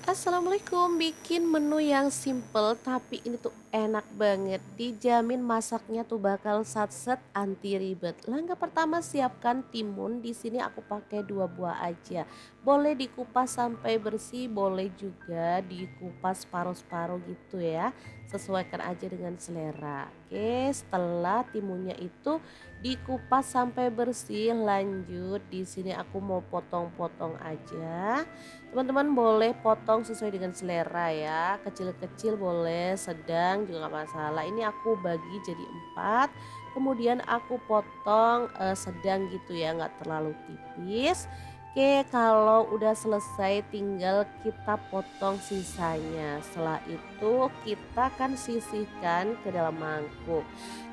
Assalamualaikum, bikin menu yang simple tapi ini tuh enak banget. Dijamin masaknya tuh bakal satset anti ribet. Langkah pertama siapkan timun. Di sini aku pakai 2 buah aja. Boleh dikupas sampai bersih, boleh juga dikupas paruh-paruh gitu ya. Sesuaikan aja dengan selera. Oke, setelah timunnya itu dikupas sampai bersih, lanjut di sini aku mau potong-potong aja. Teman-teman boleh potong sesuai dengan selera ya, kecil-kecil boleh, sedang juga nggak masalah. Ini aku bagi jadi 4, kemudian aku potong sedang gitu ya, nggak terlalu tipis. Oke, kalau udah selesai tinggal kita potong sisanya. Setelah itu kita akan sisihkan ke dalam mangkuk.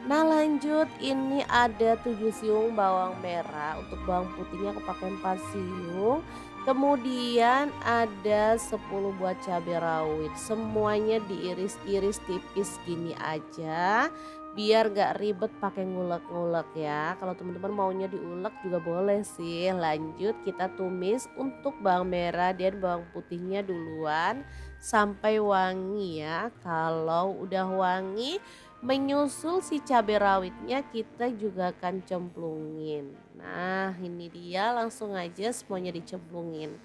Nah lanjut, ini ada 7 siung bawang merah, untuk bawang putihnya aku pakai 4 siung. Kemudian ada 10 buah cabai rawit, semuanya diiris-iris tipis gini aja, biar gak ribet pakai ngulek-ngulek ya. Kalau teman-teman maunya diulek juga boleh sih. Lanjut kita tumis untuk bawang merah dan bawang putihnya duluan sampai wangi ya. Kalau udah wangi, menyusul si cabai rawitnya kita juga akan cemplungin. Nah ini dia, langsung aja semuanya dicemplungin.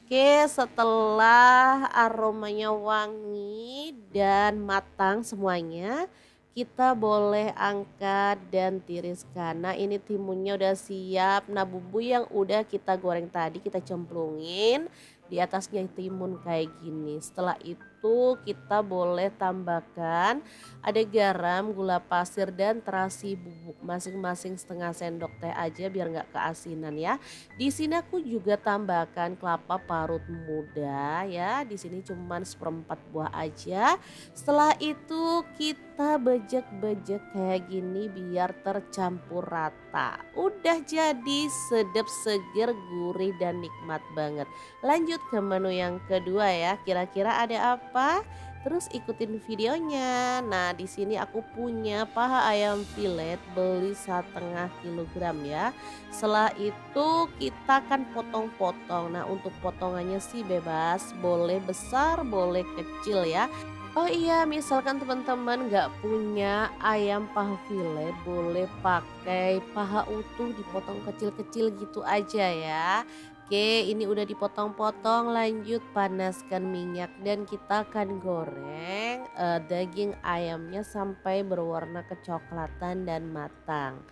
Oke, setelah aromanya wangi dan matang semuanya, kita boleh angkat dan tiriskan. Nah ini timunnya udah siap. Nah bumbu yang udah kita goreng tadi kita cemplungin di atasnya timun kayak gini. Setelah itu kita boleh tambahkan ada garam, gula pasir dan terasi bubuk, masing-masing setengah sendok teh aja biar nggak keasinan ya. Di sini aku juga tambahkan kelapa parut muda ya. Di sini cuman 1/4 buah aja. Setelah itu kita bejek-bejek kayak gini biar tercampur rata. Udah jadi, sedap, seger, gurih dan nikmat banget. Lanjut ke menu yang kedua ya. Kira-kira ada apa? Terus ikutin videonya. Nah, di sini aku punya paha ayam filet, beli 1,5 kilogram ya. Setelah itu kita akan potong-potong. Nah, untuk potongannya sih bebas, boleh besar, boleh kecil ya. Oh iya, misalkan teman-teman nggak punya ayam paha filet, boleh pakai paha utuh dipotong kecil-kecil gitu aja ya. Oke, ini udah dipotong-potong, lanjut panaskan minyak dan kita akan goreng daging ayamnya sampai berwarna kecoklatan dan matang.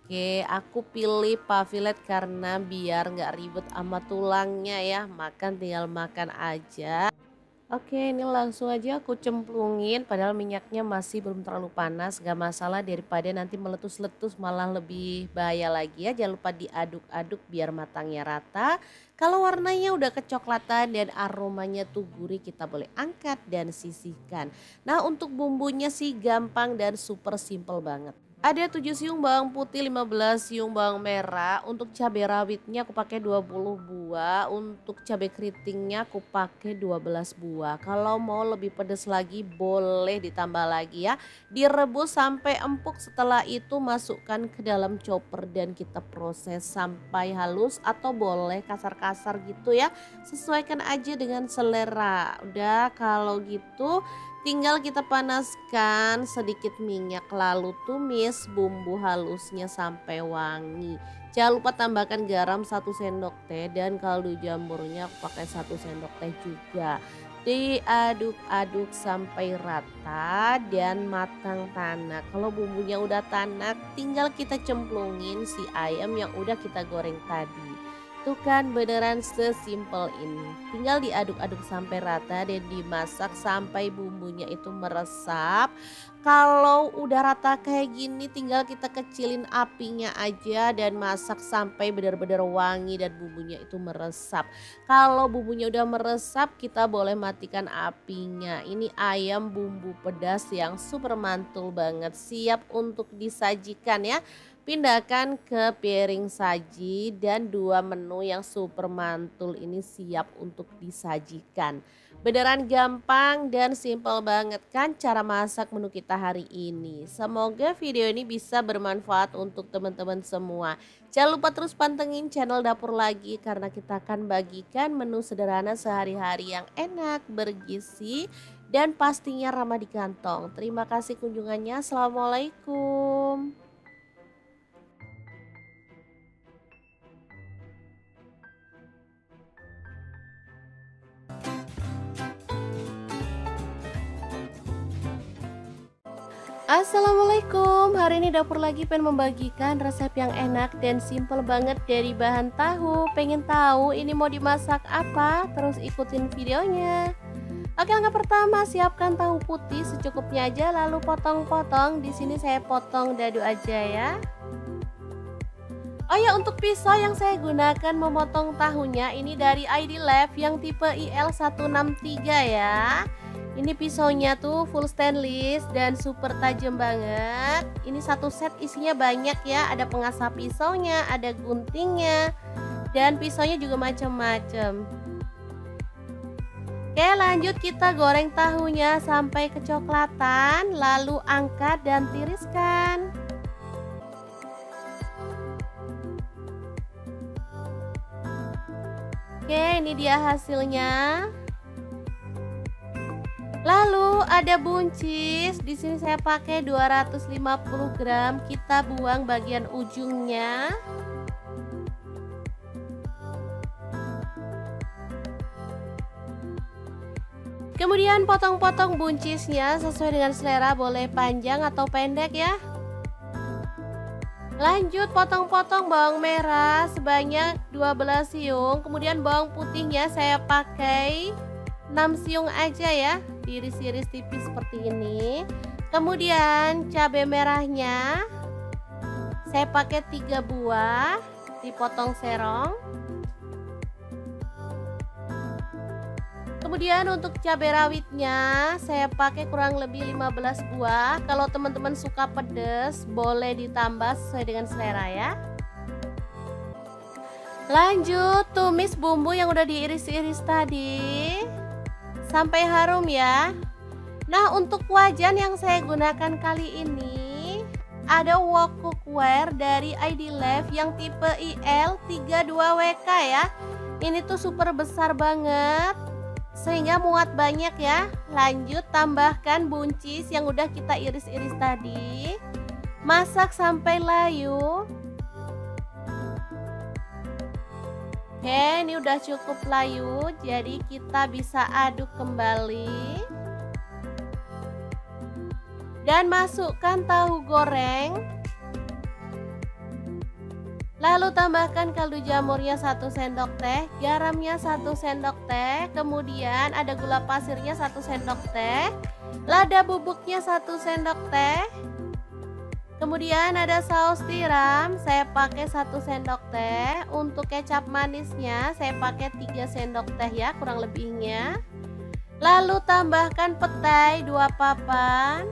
Oke, aku pilih paha filet karena biar nggak ribet sama tulangnya ya, makan tinggal makan aja. Oke, ini langsung aja aku cemplungin padahal minyaknya masih belum terlalu panas, gak masalah daripada nanti meletus-letus malah lebih bahaya lagi ya. Jangan lupa diaduk-aduk biar matangnya rata. Kalau warnanya udah kecoklatan dan aromanya tuh gurih, kita boleh angkat dan sisihkan. Nah untuk bumbunya sih gampang dan super simple banget. Ada 7 siung bawang putih, 15 siung bawang merah. Untuk cabai rawitnya aku pakai 20 buah. Untuk cabai keritingnya aku pakai 12 buah. Kalau mau lebih pedas lagi boleh ditambah lagi ya. Direbus sampai empuk, setelah itu masukkan ke dalam chopper dan kita proses sampai halus atau boleh kasar-kasar gitu ya. Sesuaikan aja dengan selera. Udah kalau gitu tinggal kita panaskan sedikit minyak lalu tumis bumbu halusnya sampai wangi. Jangan lupa tambahkan garam 1 sendok teh dan kaldu jamurnya aku pakai 1 sendok teh juga. Diaduk-aduk sampai rata dan matang tanak. Kalau bumbunya udah tanak, tinggal kita cemplungin si ayam yang udah kita goreng tadi. Tuh kan beneran sesimpel ini. Tinggal diaduk-aduk sampai rata dan dimasak sampai bumbunya itu meresap. Kalau udah rata kayak gini tinggal kita kecilin apinya aja dan masak sampai benar-benar wangi dan bumbunya itu meresap. Kalau bumbunya udah meresap kita boleh matikan apinya. Ini ayam bumbu pedas yang super mantul banget, siap untuk disajikan ya. Pindahkan ke piring saji dan 2 menu yang super mantul ini siap untuk disajikan. Beneran gampang dan simpel banget kan cara masak menu kita hari ini. Semoga video ini bisa bermanfaat untuk teman-teman semua. Jangan lupa terus pantengin channel Dapur Lagi karena kita akan bagikan menu sederhana sehari-hari yang enak, bergizi, dan pastinya ramah di kantong. Terima kasih kunjungannya. Assalamualaikum. Assalamualaikum, hari ini Dapur Lagi pengen membagikan resep yang enak dan simple banget dari bahan tahu. Pengen tahu ini mau dimasak apa? Terus ikutin videonya. Oke, langkah pertama siapkan tahu putih secukupnya aja lalu potong-potong. Di sini saya potong dadu aja ya. Oh ya, untuk pisau yang saya gunakan memotong tahunya ini dari ID Lab yang tipe IL163 ya. Ini pisaunya tuh full stainless dan super tajam banget. Ini satu set isinya banyak ya, ada pengasah pisaunya, ada guntingnya, dan pisaunya juga macam-macam. Oke, lanjut kita goreng tahunya sampai kecoklatan, lalu angkat dan tiriskan. Oke, ini dia hasilnya. Lalu ada buncis. Di sini saya pakai 250 gram. Kita buang bagian ujungnya. Kemudian potong-potong buncisnya sesuai dengan selera, boleh panjang atau pendek ya. Lanjut potong-potong bawang merah sebanyak 12 siung. Kemudian bawang putihnya saya pakai 6 siung aja ya, diiris-iris tipis seperti ini. Kemudian cabai merahnya saya pakai 3 buah, dipotong serong. Kemudian untuk cabai rawitnya saya pakai kurang lebih 15 buah. Kalau teman-teman suka pedas boleh ditambah sesuai dengan selera ya. Lanjut tumis bumbu yang udah diiris-iris tadi sampai harum ya. Nah, untuk wajan yang saya gunakan kali ini ada wok cookware dari ID Lab yang tipe IL32WK ya. Ini tuh super besar banget sehingga muat banyak ya. Lanjut tambahkan buncis yang udah kita iris-iris tadi. Masak sampai layu. Oke, ini udah cukup layu, jadi kita bisa aduk kembali. Dan masukkan tahu goreng. Lalu tambahkan kaldu jamurnya 1 sendok teh, garamnya 1 sendok teh, kemudian ada gula pasirnya 1 sendok teh, lada bubuknya 1 sendok teh, kemudian ada saus tiram, saya pakai 1 sendok teh, untuk kecap manisnya saya pakai 3 sendok teh ya kurang lebihnya. Lalu tambahkan petai 2 papan.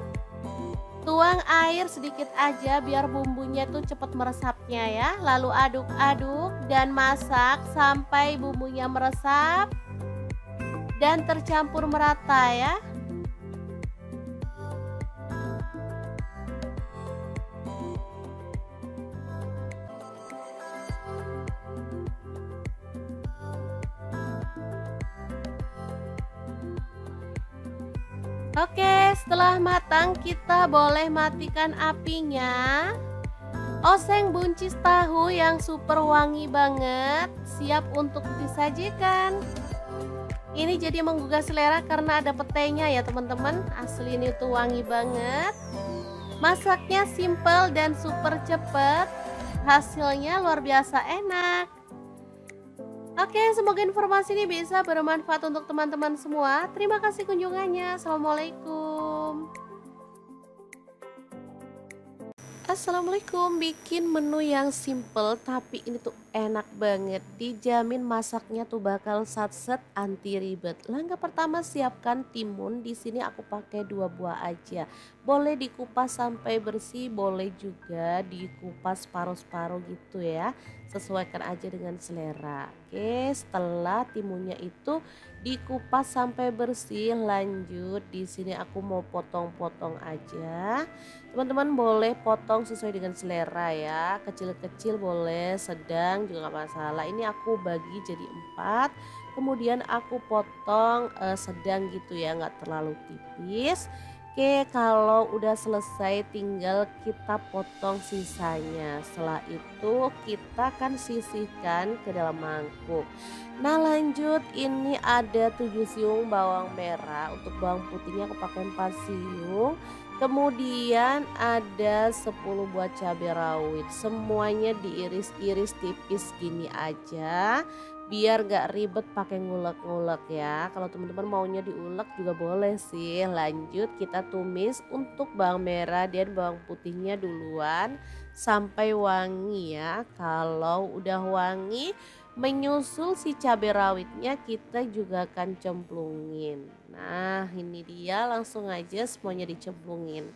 Tuang air sedikit aja biar bumbunya tuh cepat meresapnya ya. Lalu aduk-aduk dan masak sampai bumbunya meresap dan tercampur merata ya. Oke, setelah matang kita boleh matikan apinya. Oseng buncis tahu yang super wangi banget, siap untuk disajikan. Ini jadi menggugah selera karena ada petainya ya teman-teman. Asli ini tuh wangi banget. Masaknya simple dan super cepet. Hasilnya luar biasa enak. Oke, semoga informasi ini bisa bermanfaat untuk teman-teman semua. Terima kasih kunjungannya. Assalamualaikum. Assalamualaikum, bikin menu yang simple tapi ini tuh enak banget, dijamin masaknya tuh bakal satset anti ribet. Langkah pertama siapkan timun, di sini aku pakai 2 buah aja. Boleh dikupas sampai bersih, boleh juga dikupas paruh-paruh gitu ya. Sesuaikan aja dengan selera. Oke, setelah timunnya itu dikupas sampai bersih, lanjut di sini aku mau potong-potong aja. Teman-teman boleh potong sesuai dengan selera ya, kecil-kecil boleh, sedang juga nggak masalah. Ini aku bagi jadi 4, kemudian aku potong sedang gitu ya, nggak terlalu tipis. Oke, kalau udah selesai tinggal kita potong sisanya. Setelah itu kita akan sisihkan ke dalam mangkuk. Nah lanjut, ini ada 7 siung bawang merah, untuk bawang putihnya aku pakai 4 siung. Kemudian ada 10 buah cabai rawit, semuanya diiris-iris tipis gini aja biar gak ribet pakai ngulek-ngulek ya. Kalau teman-teman maunya diulek juga boleh sih. Lanjut kita tumis untuk bawang merah dan bawang putihnya duluan sampai wangi ya. Kalau udah wangi, menyusul si cabai rawitnya kita juga akan cemplungin. Nah ini dia, langsung aja semuanya dicemplungin.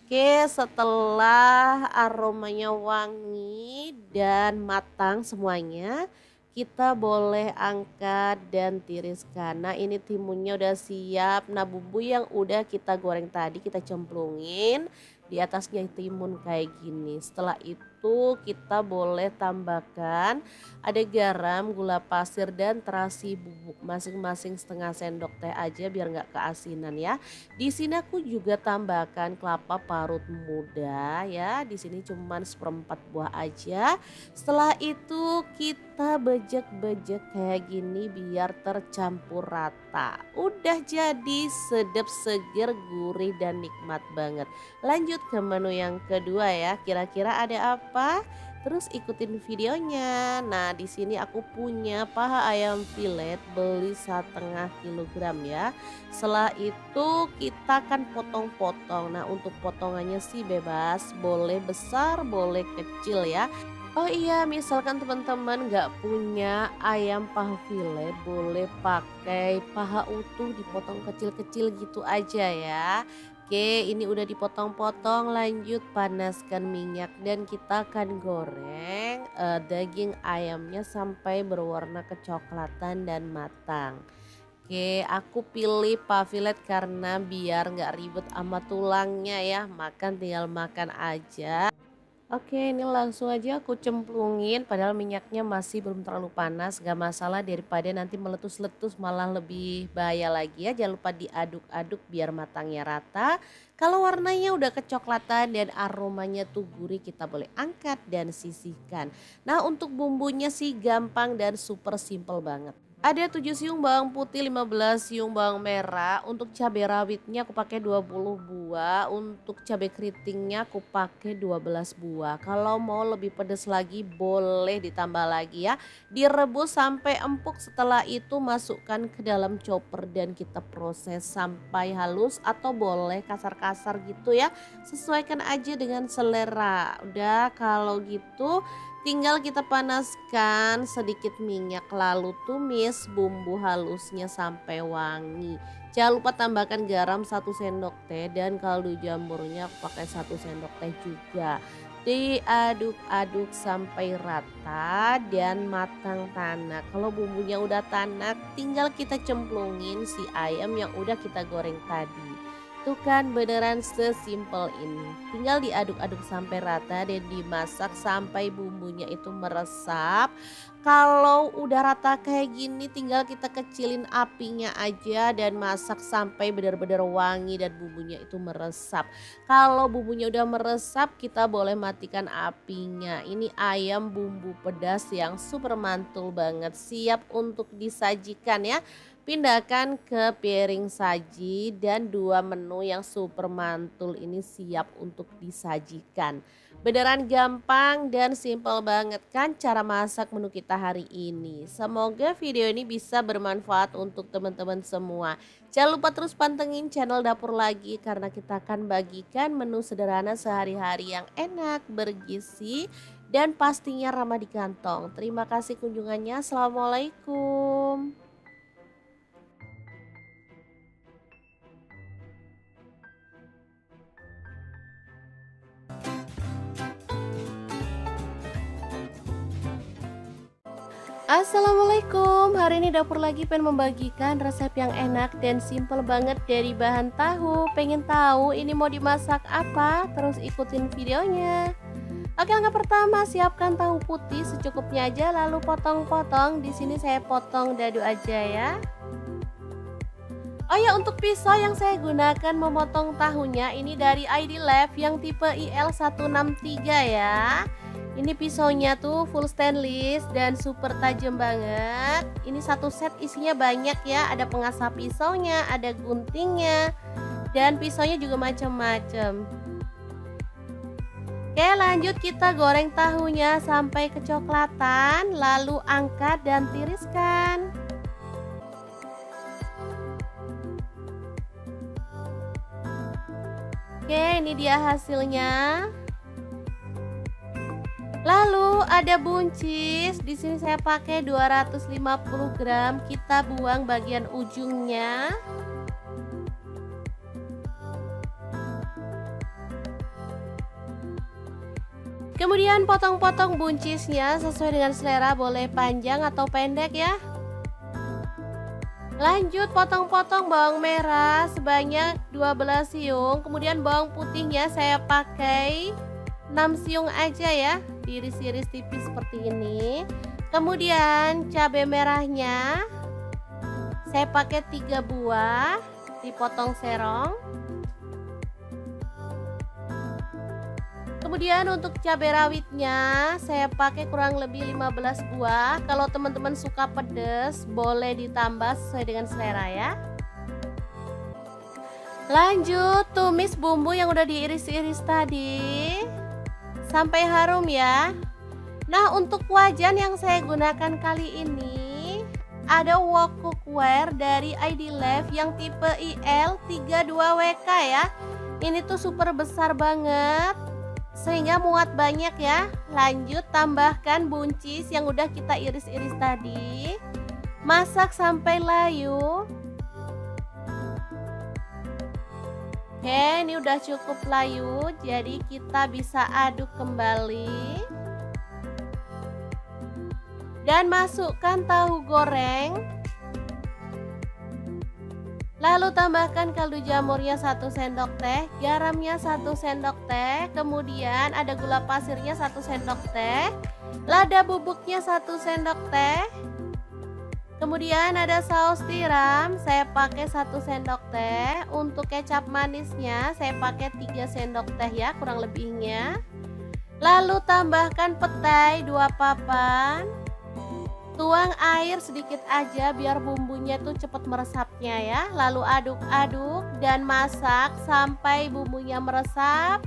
Oke, setelah aromanya wangi dan matang semuanya, kita boleh angkat dan tiriskan. Nah ini timunnya udah siap. Nah bumbu yang udah kita goreng tadi kita cemplungin di atasnya timun kayak gini. Setelah itu kita boleh tambahkan ada garam, gula pasir dan terasi bubuk, masing-masing setengah sendok teh aja biar nggak keasinan ya. Di sini aku juga tambahkan kelapa parut muda ya. Di sini cuman 1/4 buah aja. Setelah itu kita bejek-bejek kayak gini biar tercampur rata. Udah jadi sedap, seger, gurih dan nikmat banget. Lanjut ke menu yang kedua ya. Kira-kira ada apa? Terus ikutin videonya. Nah, di sini aku punya paha ayam filet, beli 1/2 kilogram ya. Setelah itu kita akan potong-potong. Nah, untuk potongannya sih bebas, boleh besar, boleh kecil ya. Oh iya, misalkan teman-teman nggak punya ayam paha filet, boleh pakai paha utuh dipotong kecil-kecil gitu aja ya. Oke, ini udah dipotong-potong, lanjut panaskan minyak dan kita akan goreng daging ayamnya sampai berwarna kecoklatan dan matang. Oke, aku pilih paha filet karena biar nggak ribet sama tulangnya ya, makan tinggal makan aja. Oke, ini langsung aja aku cemplungin padahal minyaknya masih belum terlalu panas, gak masalah daripada nanti meletus-letus malah lebih bahaya lagi ya. Jangan lupa diaduk-aduk biar matangnya rata. Kalau warnanya udah kecoklatan dan aromanya tuh gurih, kita boleh angkat dan sisihkan. Nah untuk bumbunya sih gampang dan super simple banget. Ada 7 siung bawang putih, 15 siung bawang merah. Untuk cabai rawitnya aku pakai 20 buah. Untuk cabai keritingnya aku pakai 12 buah. Kalau mau lebih pedas lagi boleh ditambah lagi ya. Direbus sampai empuk, setelah itu masukkan ke dalam chopper dan kita proses sampai halus atau boleh kasar-kasar gitu ya. Sesuaikan aja dengan selera. Udah kalau gitu tinggal kita panaskan sedikit minyak lalu tumis bumbu halusnya sampai wangi. Jangan lupa tambahkan garam 1 sendok teh dan kaldu jamurnya aku pakai 1 sendok teh juga. Diaduk-aduk sampai rata dan matang tanak. Kalau bumbunya udah tanak tinggal kita cemplungin si ayam yang udah kita goreng tadi. Tuh kan beneran sesimpel ini. Tinggal diaduk-aduk sampai rata dan dimasak sampai bumbunya itu meresap. Kalau udah rata kayak gini tinggal kita kecilin apinya aja dan masak sampai benar-benar wangi dan bumbunya itu meresap. Kalau bumbunya udah meresap kita boleh matikan apinya. Ini ayam bumbu pedas yang super mantul banget, siap untuk disajikan ya. Pindahkan ke piring saji dan 2 menu yang super mantul ini siap untuk disajikan. Beneran gampang dan simple banget kan cara masak menu kita hari ini. Semoga video ini bisa bermanfaat untuk teman-teman semua. Jangan lupa terus pantengin channel Dapur Lagi karena kita akan bagikan menu sederhana sehari-hari yang enak, bergizi, dan pastinya ramah di kantong. Terima kasih kunjungannya. Assalamualaikum. Assalamualaikum, hari ini dapur lagi pengen membagikan resep yang enak dan simple banget dari bahan tahu. Pengen tahu ini mau dimasak apa? Terus ikutin videonya. Oke, langkah pertama siapkan tahu putih secukupnya aja lalu potong-potong. Di sini saya potong dadu aja ya. Oh ya, untuk pisau yang saya gunakan memotong tahunya ini dari ID Lab yang tipe IL163 ya. Ini pisaunya tuh full stainless dan super tajam banget. Ini satu set isinya banyak ya, ada pengasah pisaunya, ada guntingnya, dan pisaunya juga macam-macam. Oke, lanjut kita goreng tahunya sampai kecoklatan, lalu angkat dan tiriskan. Oke, ini dia hasilnya. Lalu ada buncis, di sini saya pakai 250 gram, kita buang bagian ujungnya. Kemudian potong-potong buncisnya sesuai dengan selera, boleh panjang atau pendek ya. Lanjut potong-potong bawang merah sebanyak 12 siung, kemudian bawang putihnya saya pakai 6 siung aja ya, diiris-iris tipis seperti ini. Kemudian cabai merahnya saya pakai 3 buah, dipotong serong. Kemudian untuk cabai rawitnya saya pakai kurang lebih 15 buah. Kalau teman-teman suka pedas boleh ditambah sesuai dengan selera ya. Lanjut tumis bumbu yang udah diiris-iris tadi sampai harum ya. Nah, untuk wajan yang saya gunakan kali ini ada wok cookware dari ID Lab yang tipe IL32WK ya. Ini tuh super besar banget sehingga muat banyak ya. Lanjut tambahkan buncis yang udah kita iris-iris tadi. Masak sampai layu. Oke, ini udah cukup layu, jadi kita bisa aduk kembali. Dan masukkan tahu goreng. Lalu tambahkan kaldu jamurnya 1 sendok teh, garamnya 1 sendok teh, kemudian ada gula pasirnya 1 sendok teh, lada bubuknya 1 sendok teh, kemudian ada saus tiram, saya pakai 1 sendok teh, untuk kecap manisnya saya pakai 3 sendok teh ya kurang lebihnya. Lalu tambahkan petai 2 papan. Tuang air sedikit aja biar bumbunya tuh cepet meresapnya ya. Lalu aduk-aduk dan masak sampai bumbunya meresap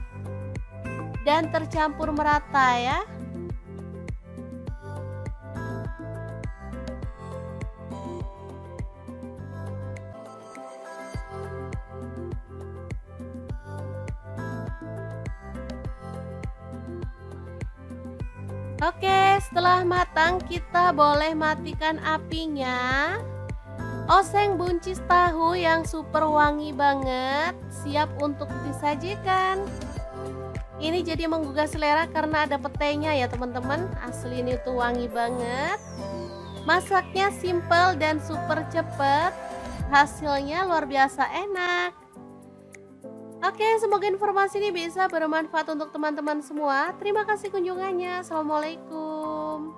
dan tercampur merata ya. Oke, setelah matang kita boleh matikan apinya. Oseng buncis tahu yang super wangi banget, siap untuk disajikan. Ini jadi menggugah selera karena ada petainya ya teman-teman. Asli ini tuh wangi banget. Masaknya simple dan super cepet. Hasilnya luar biasa enak. Oke, semoga informasi ini bisa bermanfaat untuk teman-teman semua. Terima kasih kunjungannya. Assalamualaikum.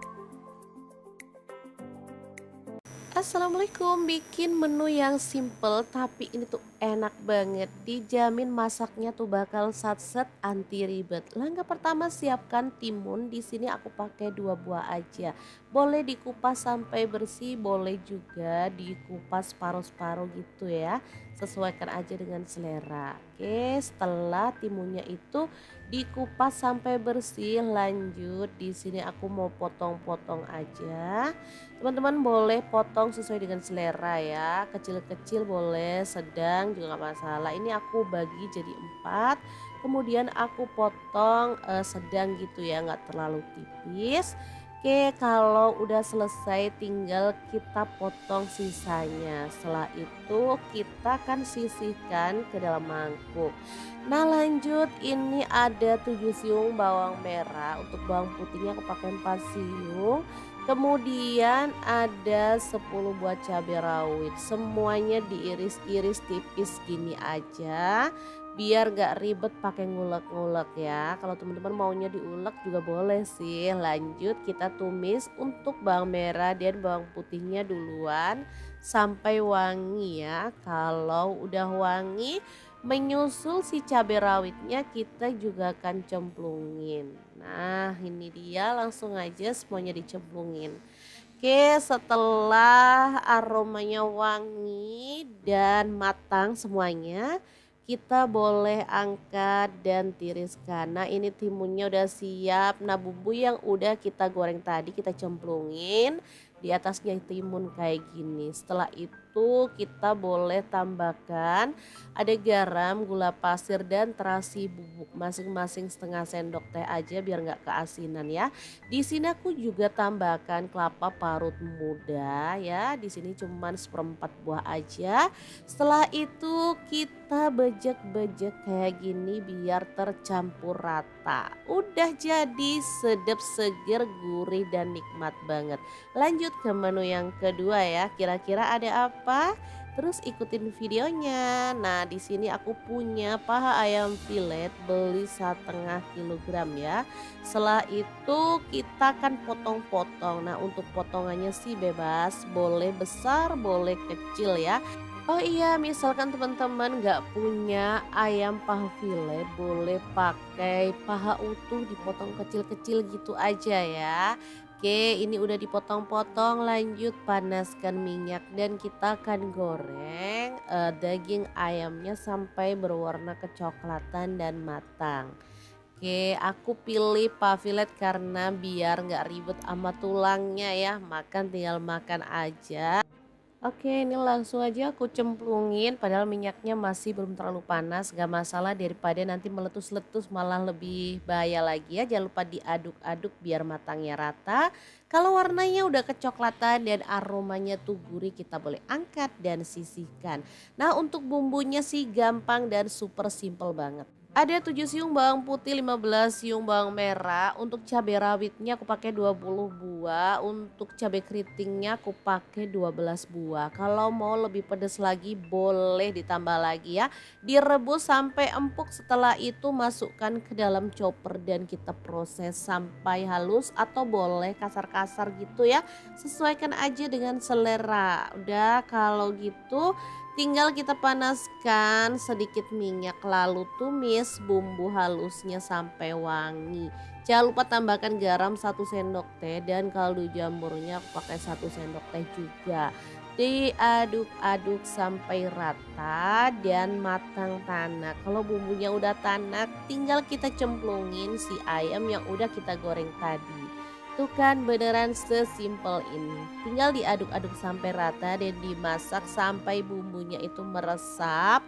Assalamualaikum, bikin menu yang simple tapi ini tuh enak banget. Dijamin masaknya tuh bakal satset anti ribet. Langkah pertama siapkan timun. Di sini aku pakai 2 buah aja. Boleh dikupas sampai bersih, boleh juga dikupas separuh-separuh gitu ya. Sesuaikan aja dengan selera. Oke, setelah timunnya itu dikupas sampai bersih, lanjut di sini aku mau potong-potong aja. Teman-teman boleh potong sesuai dengan selera ya. Kecil-kecil boleh, sedang juga nggak masalah. Ini aku bagi jadi 4. Kemudian aku potong sedang gitu ya, nggak terlalu tipis. Oke, kalau udah selesai tinggal kita potong sisanya. Setelah itu kita akan sisihkan ke dalam mangkuk. Nah lanjut, ini ada 7 siung bawang merah. Untuk bawang putihnya aku pakai 4 siung. Kemudian ada 10 buah cabai rawit. Semuanya diiris-iris tipis gini aja. Biar gak ribet pakai ngulek-ngulek ya. Kalau teman-teman maunya diulek juga boleh sih. Lanjut kita tumis untuk bawang merah dan bawang putihnya duluan sampai wangi ya. Kalau udah wangi, menyusul si cabai rawitnya kita juga akan cemplungin. Nah ini dia, langsung aja semuanya dicemplungin. Oke, setelah aromanya wangi dan matang semuanya, kita boleh angkat dan tiriskan. Nah ini timunnya udah siap. Nah bumbu yang udah kita goreng tadi kita cemplungin di atasnya timun kayak gini. Setelah itu kita boleh tambahkan ada garam, gula pasir dan terasi bubuk masing-masing setengah sendok teh aja biar nggak keasinan ya. Di sini aku juga tambahkan kelapa parut muda ya. Di sini cuman seperempat buah aja. Setelah itu kita bejek-bejek kayak gini biar tercampur rata. Udah jadi sedap, seger, gurih dan nikmat banget. Lanjut ke menu yang kedua ya. Kira-kira ada apa? Terus ikutin videonya. Nah, di sini aku punya paha ayam filet beli 1,5 kilogram ya. Setelah itu kita akan potong-potong. Nah, untuk potongannya sih bebas, boleh besar, boleh kecil ya. Oh iya, misalkan teman-teman nggak punya ayam paha filet, boleh pakai paha utuh dipotong kecil-kecil gitu aja ya. Oke, ini udah dipotong-potong, lanjut panaskan minyak dan kita akan goreng daging ayamnya sampai berwarna kecoklatan dan matang. Oke, aku pilih paha filet karena biar nggak ribet sama tulangnya ya, makan tinggal makan aja. Oke, ini langsung aja aku cemplungin padahal minyaknya masih belum terlalu panas, gak masalah daripada nanti meletus-letus malah lebih bahaya lagi ya. Jangan lupa diaduk-aduk biar matangnya rata. Kalau warnanya udah kecoklatan dan aromanya tuh gurih, kita boleh angkat dan sisihkan. Nah untuk bumbunya sih gampang dan super simple banget. Ada 7 siung bawang putih, 15 siung bawang merah. Untuk cabai rawitnya aku pakai 20 buah. Untuk cabai keritingnya aku pakai 12 buah. Kalau mau lebih pedas lagi boleh ditambah lagi ya. Direbus sampai empuk, setelah itu masukkan ke dalam chopper dan kita proses sampai halus atau boleh kasar-kasar gitu ya. Sesuaikan aja dengan selera. Udah kalau gitu tinggal kita panaskan sedikit minyak lalu tumis bumbu halusnya sampai wangi. Jangan lupa tambahkan garam 1 sendok teh dan kaldu jamurnya aku pakai 1 sendok teh juga. Diaduk-aduk sampai rata dan matang tanak. Kalau bumbunya udah tanak tinggal kita cemplungin si ayam yang udah kita goreng tadi. Tuh kan beneran sesimpel ini. Tinggal diaduk-aduk sampai rata dan dimasak sampai bumbunya itu meresap.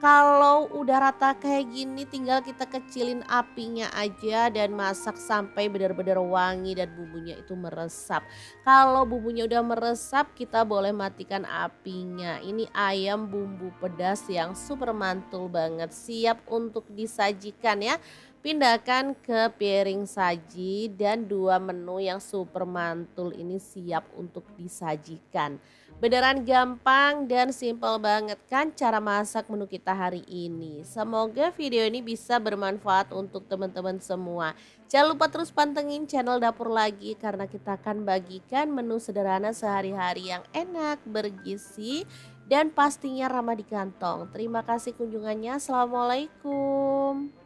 Kalau udah rata kayak gini tinggal kita kecilin apinya aja dan masak sampai benar-benar wangi dan bumbunya itu meresap. Kalau bumbunya udah meresap kita boleh matikan apinya. Ini ayam bumbu pedas yang super mantul banget, siap untuk disajikan ya. Pindahkan ke piring saji dan 2 menu yang super mantul ini siap untuk disajikan. Beneran gampang dan simple banget kan cara masak menu kita hari ini. Semoga video ini bisa bermanfaat untuk teman-teman semua. Jangan lupa terus pantengin channel Dapur Lagi karena kita akan bagikan menu sederhana sehari-hari yang enak, bergizi, dan pastinya ramah di kantong. Terima kasih kunjungannya. Assalamualaikum.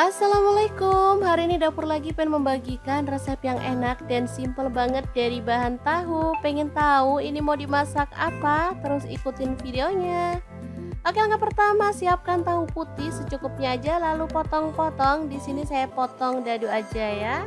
Assalamualaikum, hari ini dapur lagi pengen membagikan resep yang enak dan simple banget dari bahan tahu. Pengen tahu ini mau dimasak apa? Terus ikutin videonya. Oke, langkah pertama siapkan tahu putih secukupnya aja lalu potong-potong. Di sini saya potong dadu aja ya.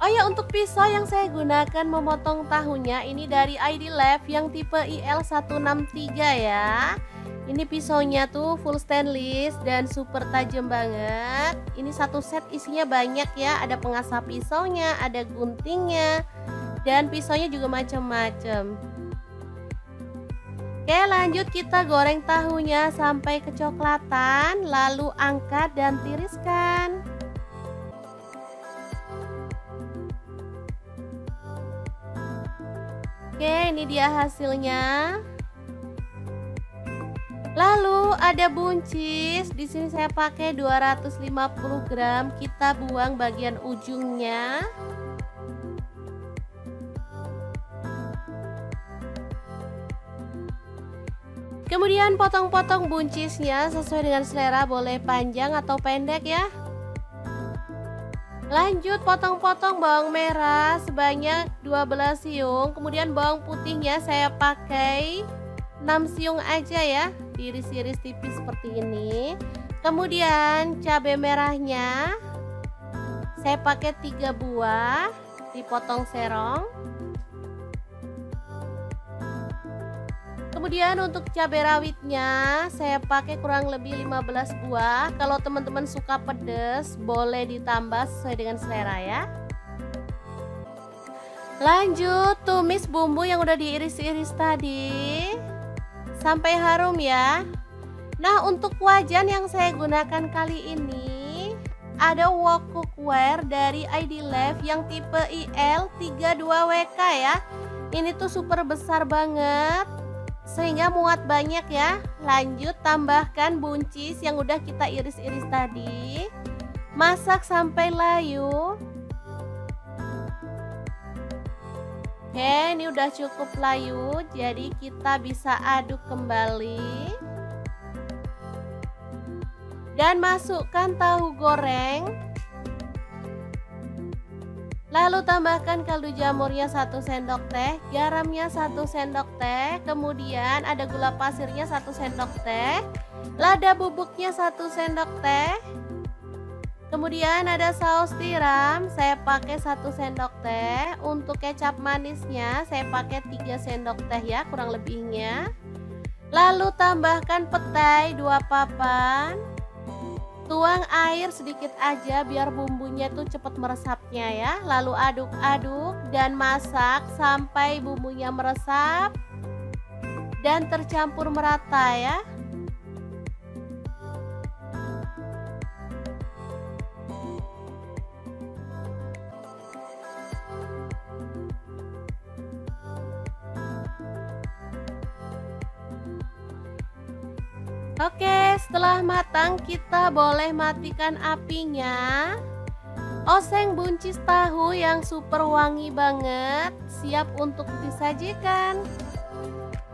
Oh ya, untuk pisau yang saya gunakan memotong tahunya ini dari ID Lab yang tipe IL163 ya. Ini pisaunya tuh full stainless dan super tajam banget. Ini satu set isinya banyak ya, ada pengasah pisaunya, ada guntingnya, dan pisaunya juga macam-macam. Oke, lanjut kita goreng tahunya sampai kecoklatan, lalu angkat dan tiriskan. Oke, ini dia hasilnya. Lalu ada buncis. Di sini saya pakai 250 gram. Kita buang bagian ujungnya. Kemudian potong-potong buncisnya sesuai dengan selera, boleh panjang atau pendek ya. Lanjut potong-potong bawang merah sebanyak 12 siung. Kemudian bawang putihnya saya pakai 6 siung aja ya, diiris-iris tipis seperti ini. Kemudian cabai merahnya saya pakai 3 buah, dipotong serong. Kemudian untuk cabai rawitnya saya pakai kurang lebih 15 buah. Kalau teman-teman suka pedas boleh ditambah sesuai dengan selera ya. Lanjut tumis bumbu yang udah diiris-iris tadi sampai harum ya. Nah, untuk wajan yang saya gunakan kali ini ada wok cookware dari ID Lab yang tipe IL32WK ya. Ini tuh super besar banget sehingga muat banyak ya. Lanjut tambahkan buncis yang udah kita iris-iris tadi. Masak sampai layu. Oke, ini udah cukup layu, jadi kita bisa aduk kembali. Dan masukkan tahu goreng. Lalu tambahkan kaldu jamurnya 1 sendok teh, garamnya 1 sendok teh, kemudian ada gula pasirnya 1 sendok teh, lada bubuknya 1 sendok teh, kemudian ada saus tiram, saya pakai 1 sendok teh, untuk kecap manisnya saya pakai 3 sendok teh ya kurang lebihnya. Lalu tambahkan petai 2 papan. Tuang air sedikit aja biar bumbunya tuh cepat meresapnya ya. Lalu aduk-aduk dan masak sampai bumbunya meresap dan tercampur merata ya. Oke, setelah matang kita boleh matikan apinya. Oseng buncis tahu yang super wangi banget, siap untuk disajikan.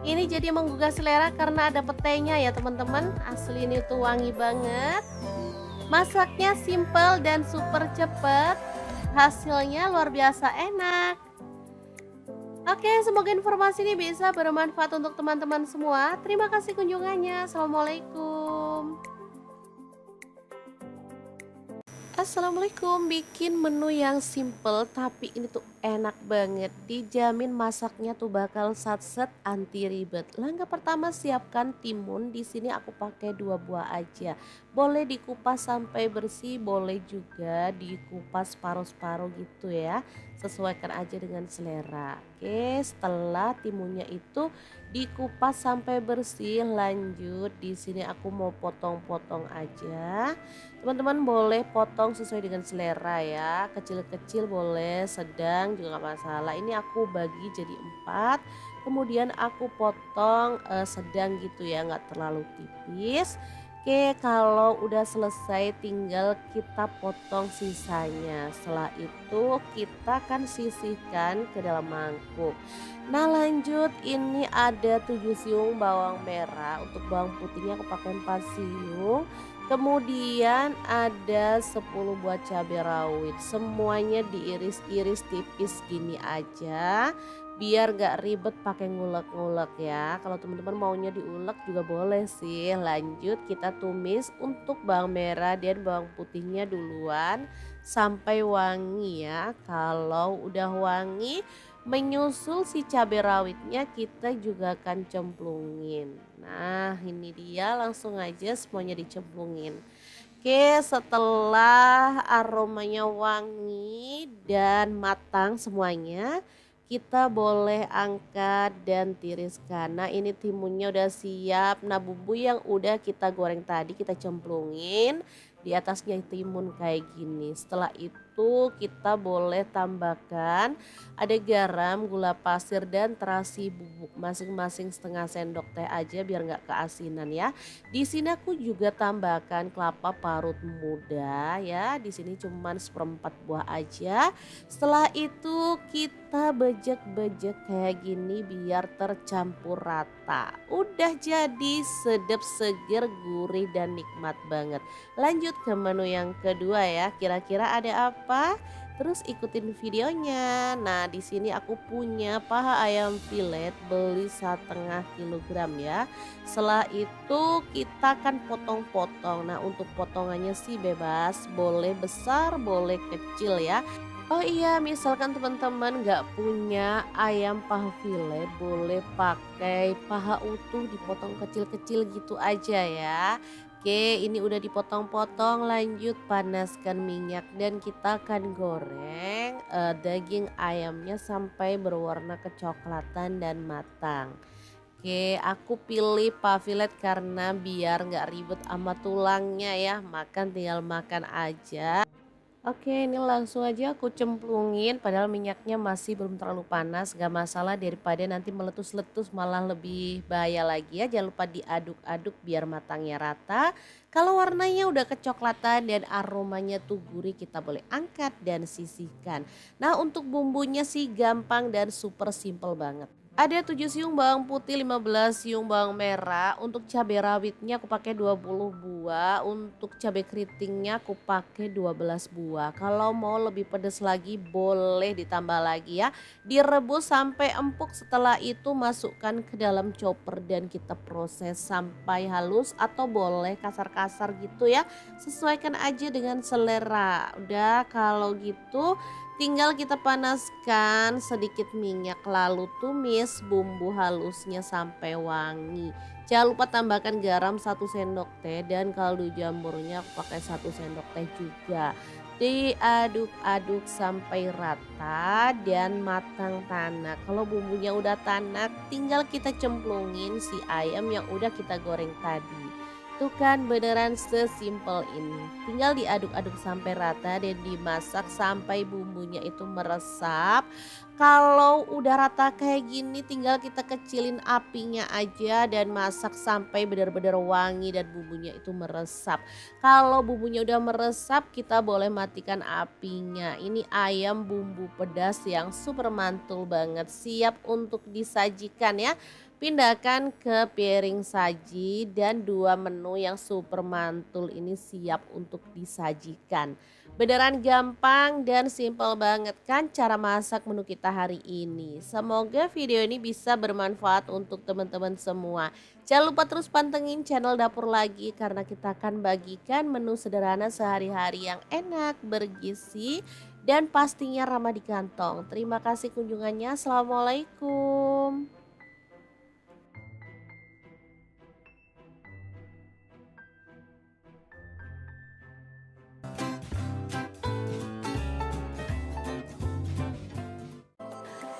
Ini jadi menggugah selera karena ada petainya ya teman-teman. Asli ini tuh wangi banget. Masaknya simple dan super cepet. Hasilnya luar biasa enak. Oke, semoga informasi ini bisa bermanfaat untuk teman-teman semua. Terima kasih kunjungannya. Assalamualaikum. Assalamualaikum, bikin menu yang simple tapi ini tuh enak banget. Dijamin masaknya tuh bakal satset anti ribet. Langkah pertama siapkan timun. Di sini aku pakai 2 buah aja. Boleh dikupas sampai bersih, boleh juga dikupas paruh-paruh gitu ya. Sesuaikan aja dengan selera. Oke, setelah timunnya itu dikupas sampai bersih, lanjut di sini aku mau potong-potong aja. Teman-teman boleh potong sesuai dengan selera ya, kecil-kecil boleh, sedang juga nggak masalah. Ini aku bagi jadi 4, kemudian aku potong sedang gitu ya, nggak terlalu tipis. Oke, kalau udah selesai tinggal kita potong sisanya. Setelah itu kita akan sisihkan ke dalam mangkuk. Nah, lanjut ini ada 7 siung bawang merah. Untuk bawang putihnya aku pakai 4 siung. Kemudian ada 10 buah cabai rawit, semuanya diiris-iris tipis gini aja, biar gak ribet pakai ngulek-ngulek ya. Kalau teman-teman maunya diulek juga boleh sih. Lanjut kita tumis untuk bawang merah dan bawang putihnya duluan sampai wangi ya. Kalau udah wangi, menyusul si cabai rawitnya kita juga akan cemplungin. Nah ini dia, langsung aja semuanya dicemplungin. Oke, setelah aromanya wangi dan matang semuanya, kita boleh angkat dan tiriskan. Nah ini timunnya udah siap. Nah bumbu yang udah kita goreng tadi kita cemplungin di atasnya timun kayak gini. Setelah itu kita boleh tambahkan ada garam, gula pasir dan terasi bubuk, masing-masing setengah sendok teh aja biar nggak keasinan ya. Di sini aku juga tambahkan kelapa parut muda ya. Di sini cuman seperempat buah aja. Setelah itu kita bejek-bejek kayak gini biar tercampur rata. Udah jadi sedap, seger, gurih dan nikmat banget. Lanjut ke menu yang kedua ya. Kira-kira ada apa? Terus ikutin videonya. Nah, di sini aku punya paha ayam filet, beli 1,5 kilogram ya. Setelah itu kita akan potong-potong. Nah, untuk potongannya sih bebas, boleh besar, boleh kecil ya. Oh iya, misalkan teman-teman nggak punya ayam paha filet, boleh pakai paha utuh dipotong kecil-kecil gitu aja ya. Oke, ini udah dipotong-potong, lanjut panaskan minyak dan kita akan goreng daging ayamnya sampai berwarna kecoklatan dan matang. Oke, aku pilih paha filet karena biar nggak ribet sama tulangnya ya, makan tinggal makan aja. Oke, ini langsung aja aku cemplungin padahal minyaknya masih belum terlalu panas, gak masalah daripada nanti meletus-letus malah lebih bahaya lagi ya. Jangan lupa diaduk-aduk biar matangnya rata. Kalau warnanya udah kecoklatan dan aromanya tuh gurih, kita boleh angkat dan sisihkan. Nah, untuk bumbunya sih gampang dan super simple banget. Ada 7 siung bawang putih, 15 siung bawang merah. Untuk cabai rawitnya aku pakai 20 buah. Untuk cabai keritingnya aku pakai 12 buah. Kalau mau lebih pedas lagi boleh ditambah lagi ya. Direbus sampai empuk, setelah itu masukkan ke dalam chopper dan kita proses sampai halus atau boleh kasar-kasar gitu ya. Sesuaikan aja dengan selera. Udah kalau gitu tinggal kita panaskan sedikit minyak lalu tumis bumbu halusnya sampai wangi. Jangan lupa tambahkan garam 1 sendok teh dan kaldu jamurnya aku pakai 1 sendok teh juga. Diaduk-aduk sampai rata dan matang tanak. Kalau bumbunya udah tanak, tinggal kita cemplungin si ayam yang udah kita goreng tadi. Tuh kan beneran sesimpel ini. Tinggal diaduk-aduk sampai rata dan dimasak sampai bumbunya itu meresap. Kalau udah rata kayak gini tinggal kita kecilin apinya aja dan masak sampai benar-benar wangi dan bumbunya itu meresap. Kalau bumbunya udah meresap kita boleh matikan apinya. Ini ayam bumbu pedas yang super mantul banget, siap untuk disajikan ya. Pindahkan ke piring saji dan 2 menu yang super mantul ini siap untuk disajikan. Beneran gampang dan simple banget kan cara masak menu kita hari ini. Semoga video ini bisa bermanfaat untuk teman-teman semua. Jangan lupa terus pantengin channel Dapur Lagi karena kita akan bagikan menu sederhana sehari-hari yang enak, bergizi, dan pastinya ramah di kantong. Terima kasih kunjungannya. Assalamualaikum.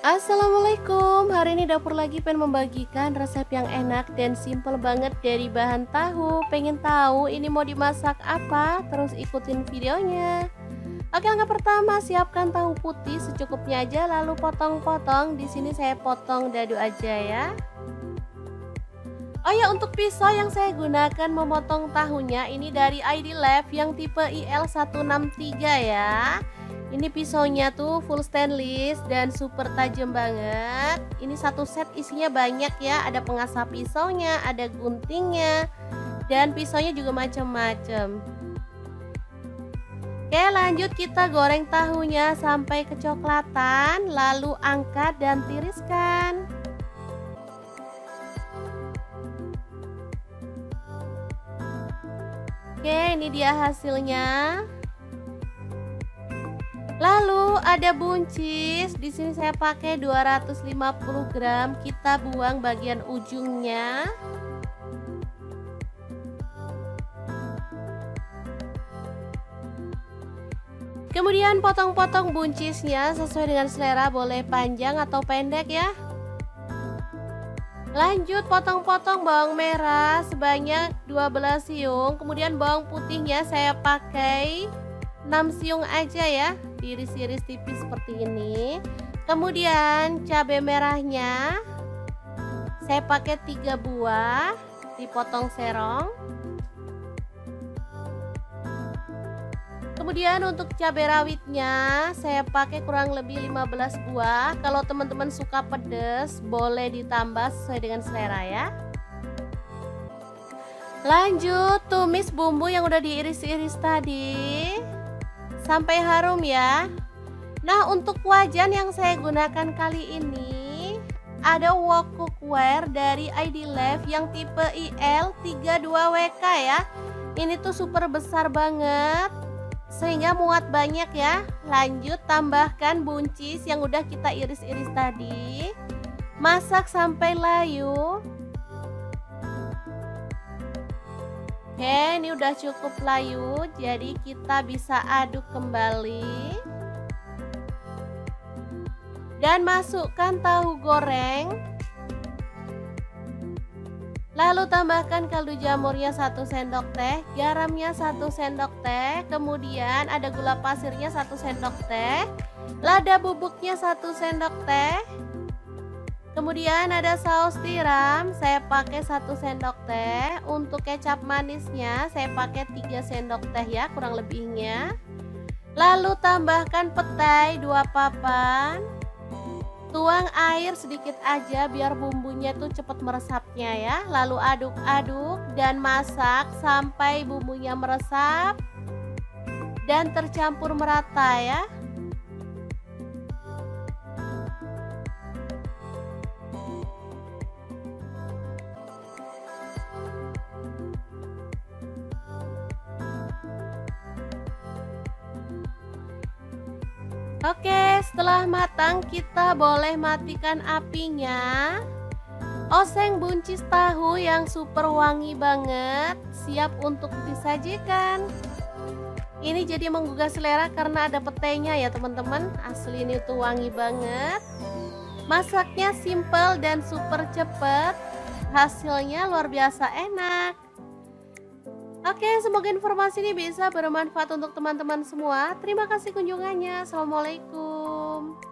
Assalamualaikum, hari ini Dapur Lagi pengen membagikan resep yang enak dan simple banget dari bahan tahu. Pengen tahu ini mau dimasak apa? Terus ikutin videonya. Oke, langkah pertama siapkan tahu putih secukupnya aja lalu potong-potong. Di sini saya potong dadu aja ya. Oh ya, untuk pisau yang saya gunakan memotong tahunya ini dari ID Lab yang tipe IL163 ya. Ini pisaunya tuh full stainless dan super tajam banget. Ini satu set isinya banyak ya, ada pengasah pisaunya, ada guntingnya, dan pisaunya juga macam-macam. Oke, lanjut kita goreng tahunya sampai kecoklatan, lalu angkat dan tiriskan. Oke, ini dia hasilnya. Lalu ada buncis, di sini saya pakai 250 gram, kita buang bagian ujungnya. Kemudian potong-potong buncisnya sesuai dengan selera, boleh panjang atau pendek ya. Lanjut potong-potong bawang merah sebanyak 12 siung, kemudian bawang putihnya saya pakai 6 siung aja ya, diiris-iris tipis seperti ini. Kemudian cabai merahnya saya pakai 3 buah, dipotong serong. Kemudian untuk cabai rawitnya saya pakai kurang lebih 15 buah. Kalau teman-teman suka pedas boleh ditambah sesuai dengan selera ya. Lanjut tumis bumbu yang udah diiris-iris tadi sampai harum ya. Nah, untuk wajan yang saya gunakan kali ini ada wok cookware dari ID Life yang tipe IL32WK ya. Ini tuh super besar banget, sehingga muat banyak ya. Lanjut tambahkan buncis yang udah kita iris-iris tadi. Masak sampai layu. Oke, ini udah cukup layu, jadi kita bisa aduk kembali. Dan masukkan tahu goreng. Lalu tambahkan kaldu jamurnya 1 sendok teh, garamnya 1 sendok teh, kemudian ada gula pasirnya 1 sendok teh, lada bubuknya 1 sendok teh, kemudian ada saus tiram, saya pakai 1 sendok teh, untuk kecap manisnya saya pakai 3 sendok teh ya kurang lebihnya. Lalu tambahkan petai 2 papan. Tuang air sedikit aja biar bumbunya tuh cepat meresapnya ya. Lalu aduk-aduk dan masak sampai bumbunya meresap dan tercampur merata ya. Oke, setelah matang kita boleh matikan apinya. Oseng buncis tahu yang super wangi banget, siap untuk disajikan. Ini jadi menggugah selera karena ada petainya ya teman-teman. Asli ini tuh wangi banget. Masaknya simple dan super cepet. Hasilnya luar biasa enak. Oke, semoga informasi ini bisa bermanfaat untuk teman-teman semua. Terima kasih kunjungannya. Assalamualaikum.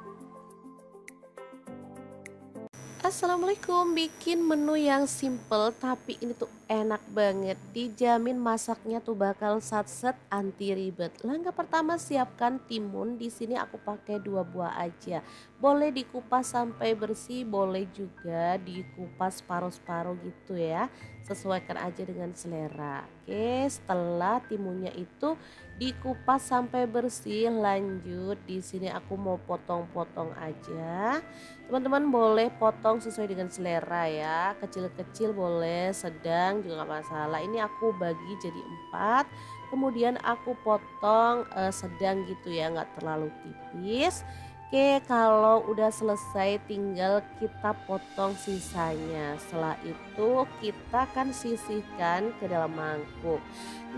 Assalamualaikum, bikin menu yang simple tapi ini tuh enak banget. Dijamin masaknya tuh bakal satset anti ribet. Langkah pertama siapkan timun. Di sini aku pakai 2 buah aja. Boleh dikupas sampai bersih, boleh juga dikupas paruh-paruh gitu ya. Sesuaikan aja dengan selera. Oke, setelah timunnya itu dikupas sampai bersih, lanjut di sini aku mau potong-potong aja. Teman-teman boleh potong sesuai dengan selera ya, kecil-kecil boleh, sedang juga nggak masalah. Ini aku bagi jadi 4, kemudian aku potong sedang gitu ya, nggak terlalu tipis. Oke, kalau udah selesai tinggal kita potong sisanya. Setelah itu kita akan sisihkan ke dalam mangkuk.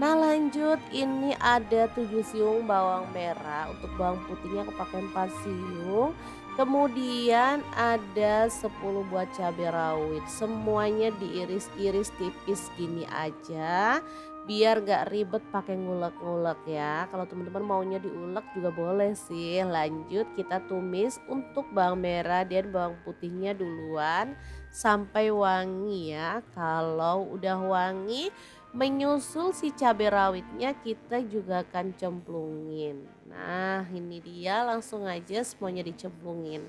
Nah, lanjut ini ada 7 siung bawang merah, untuk bawang putihnya aku pakai 4 siung. Kemudian ada 10 buah cabai rawit, semuanya diiris-iris tipis gini aja biar gak ribet pakai ngulek-ngulek ya. Kalau teman-teman maunya diulek juga boleh sih. Lanjut kita tumis untuk bawang merah dan bawang putihnya duluan sampai wangi ya. Kalau udah wangi, menyusul si cabai rawitnya kita juga akan cemplungin. Nah, ini dia, langsung aja semuanya dicemplungin.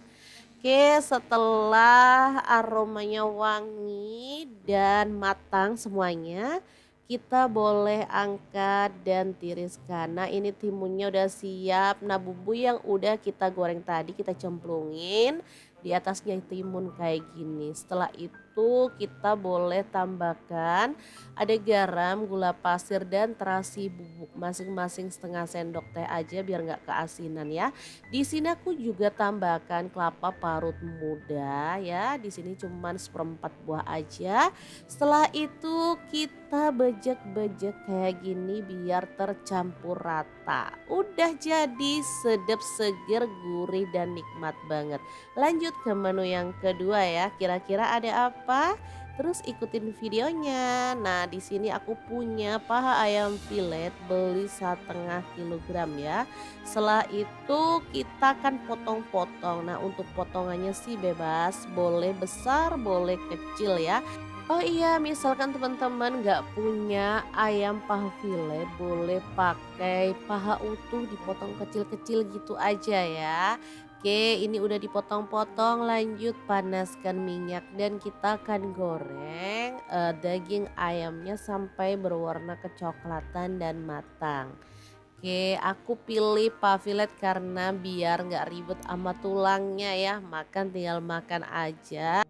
Oke, setelah aromanya wangi dan matang semuanya, kita boleh angkat dan tiriskan. Nah ini timunnya udah siap. Nah bumbu yang udah kita goreng tadi kita cemplungin di atasnya timun kayak gini. Setelah itu kita boleh tambahkan ada garam, gula pasir dan terasi bubuk masing-masing setengah sendok teh aja biar nggak keasinan ya. Di sini aku juga tambahkan kelapa parut muda ya. Di sini cuman seperempat buah aja. Setelah itu kita bejek-bejek kayak gini biar tercampur rata. Udah jadi sedap, seger, gurih dan nikmat banget. Lanjut ke menu yang kedua ya. Kira-kira ada apa? Terus ikutin videonya. Nah, di sini aku punya paha ayam filet beli 1,5 kilogram ya. Setelah itu kita akan potong-potong. Nah, untuk potongannya sih bebas, boleh besar, boleh kecil ya. Oh iya, misalkan teman-teman nggak punya ayam paha filet, boleh pakai paha utuh dipotong kecil-kecil gitu aja ya. Oke, ini udah dipotong-potong, lanjut panaskan minyak dan kita akan goreng daging ayamnya sampai berwarna kecoklatan dan matang. Oke, aku pilih paha filet karena biar nggak ribet sama tulangnya ya, makan tinggal makan aja.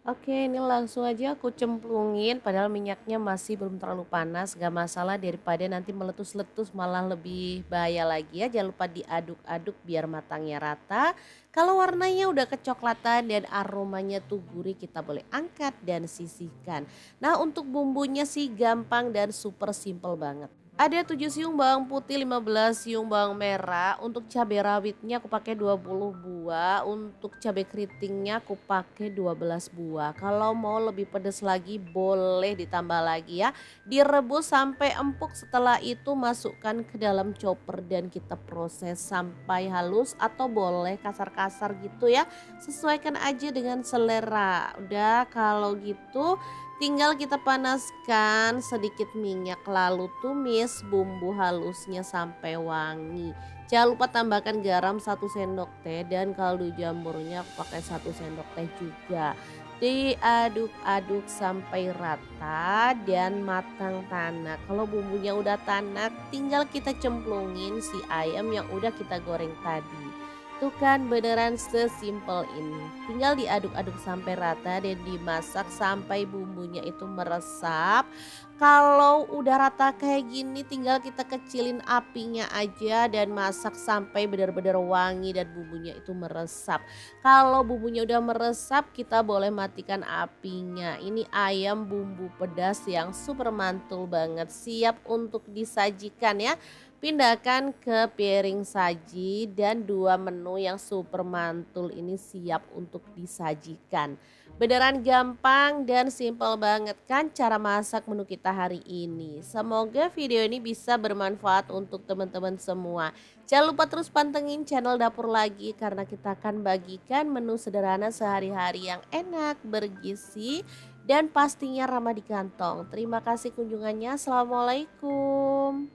Oke, ini langsung aja aku cemplungin padahal minyaknya masih belum terlalu panas, gak masalah daripada nanti meletus-letus malah lebih bahaya lagi ya. Jangan lupa diaduk-aduk biar matangnya rata. Kalau warnanya udah kecoklatan dan aromanya tuh gurih, kita boleh angkat dan sisihkan. Nah, untuk bumbunya sih gampang dan super simple banget. Ada 7 siung bawang putih, 15 siung bawang merah. Untuk cabai rawitnya aku pakai 20 buah. Untuk cabai keritingnya aku pakai 12 buah. Kalau mau lebih pedas lagi boleh ditambah lagi ya. Direbus sampai empuk, setelah itu masukkan ke dalam chopper dan kita proses sampai halus atau boleh kasar-kasar gitu ya. Sesuaikan aja dengan selera. Udah kalau gitu tinggal kita panaskan sedikit minyak lalu tumis bumbu halusnya sampai wangi. Jangan lupa tambahkan garam 1 sendok teh dan kaldu jamurnya aku pakai 1 sendok teh juga. Diaduk-aduk sampai rata dan matang tanak. Kalau bumbunya udah tanak tinggal kita cemplungin si ayam yang udah kita goreng tadi. Tuh kan beneran sesimpel ini. Tinggal diaduk-aduk sampai rata dan dimasak sampai bumbunya itu meresap. Kalau udah rata kayak gini tinggal kita kecilin apinya aja dan masak sampai benar-benar wangi dan bumbunya itu meresap. Kalau bumbunya udah meresap kita boleh matikan apinya. Ini ayam bumbu pedas yang super mantul banget, siap untuk disajikan ya. Pindahkan ke piring saji dan 2 menu yang super mantul ini siap untuk disajikan. Beneran gampang dan simple banget kan cara masak menu kita hari ini. Semoga video ini bisa bermanfaat untuk teman-teman semua. Jangan lupa terus pantengin channel Dapur Lagi karena kita akan bagikan menu sederhana sehari-hari yang enak, bergizi, dan pastinya ramah di kantong. Terima kasih kunjungannya. Assalamualaikum.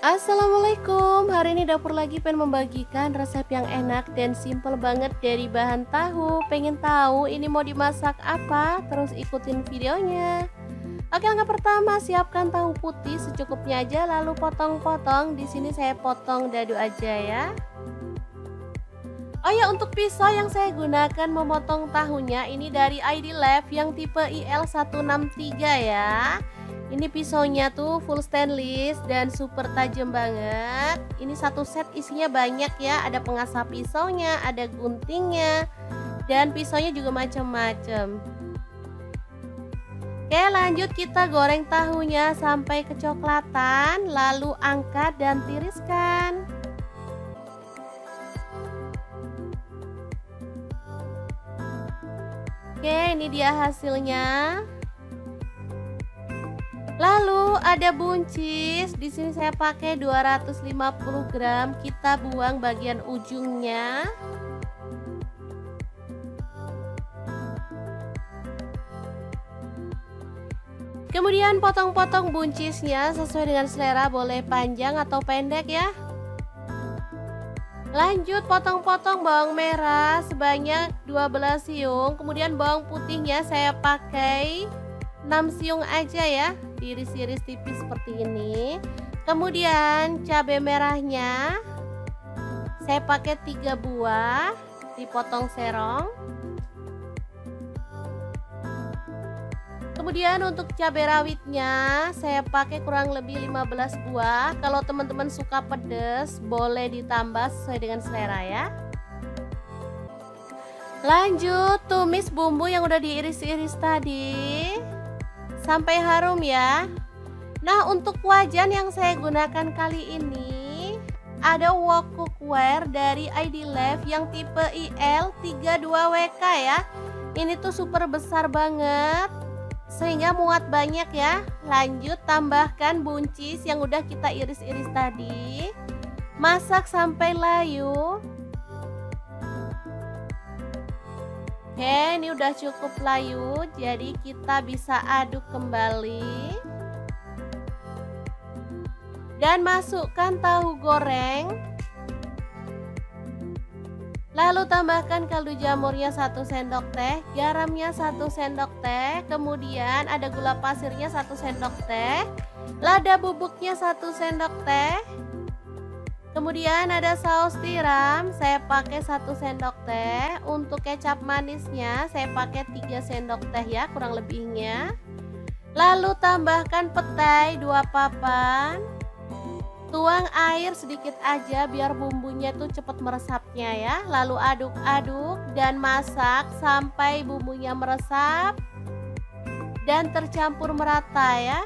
Assalamualaikum, hari ini Dapur Lagi pengen membagikan resep yang enak dan simple banget dari bahan tahu. Pengen tahu ini mau dimasak apa? Terus ikutin videonya. Oke, langkah pertama siapkan tahu putih secukupnya aja lalu potong-potong. Di sini saya potong dadu aja ya. Oh ya, untuk pisau yang saya gunakan memotong tahunya ini dari ID Lab yang tipe IL163 ya. Ini pisaunya tuh full stainless dan super tajam banget. Ini satu set isinya banyak ya, ada pengasah pisaunya, ada guntingnya, dan pisaunya juga macam-macam. Oke, lanjut kita goreng tahunya sampai kecoklatan, lalu angkat dan tiriskan. Oke, ini dia hasilnya. Lalu ada buncis, di sini saya pakai 250 gram, kita buang bagian ujungnya. Kemudian potong-potong buncisnya sesuai dengan selera, boleh panjang atau pendek ya. Lanjut potong-potong bawang merah sebanyak 12 siung. Kemudian bawang putihnya saya pakai 6 siung aja ya, diiris-iris tipis seperti ini. Kemudian cabai merahnya saya pakai 3 buah, dipotong serong. Kemudian untuk cabai rawitnya saya pakai kurang lebih 15 buah. Kalau teman-teman suka pedas boleh ditambah sesuai dengan selera ya. Lanjut tumis bumbu yang udah diiris-iris tadi sampai harum ya. Nah, untuk wajan yang saya gunakan kali ini ada wok cookware dari ID Life yang tipe IL32WK ya. Ini tuh super besar banget sehingga muat banyak ya. Lanjut tambahkan buncis yang udah kita iris-iris tadi. Masak sampai layu. Oke, ini udah cukup layu, jadi kita bisa aduk kembali. Dan masukkan tahu goreng. Lalu tambahkan kaldu jamurnya 1 sendok teh, garamnya 1 sendok teh, kemudian ada gula pasirnya 1 sendok teh, lada bubuknya 1 sendok teh, kemudian ada saus tiram, saya pakai 1 sendok teh, untuk kecap manisnya saya pakai 3 sendok teh ya kurang lebihnya. Lalu tambahkan petai 2 papan. Tuang air sedikit aja biar bumbunya tuh cepet meresapnya ya. Lalu aduk-aduk dan masak sampai bumbunya meresap dan tercampur merata ya.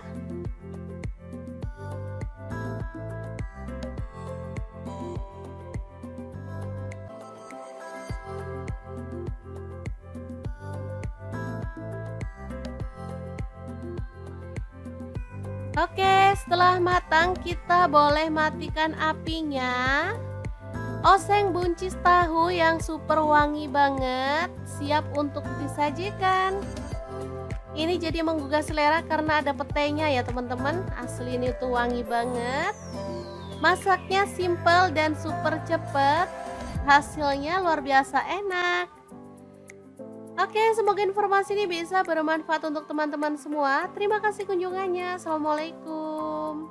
Oke, setelah matang kita boleh matikan apinya. Oseng buncis tahu yang super wangi banget, siap untuk disajikan. Ini jadi menggugah selera karena ada petainya ya teman-teman. Asli ini tuh wangi banget. Masaknya simple dan super cepet. Hasilnya luar biasa enak. Oke, semoga informasi ini bisa bermanfaat untuk teman-teman semua. Terima kasih kunjungannya. Assalamualaikum.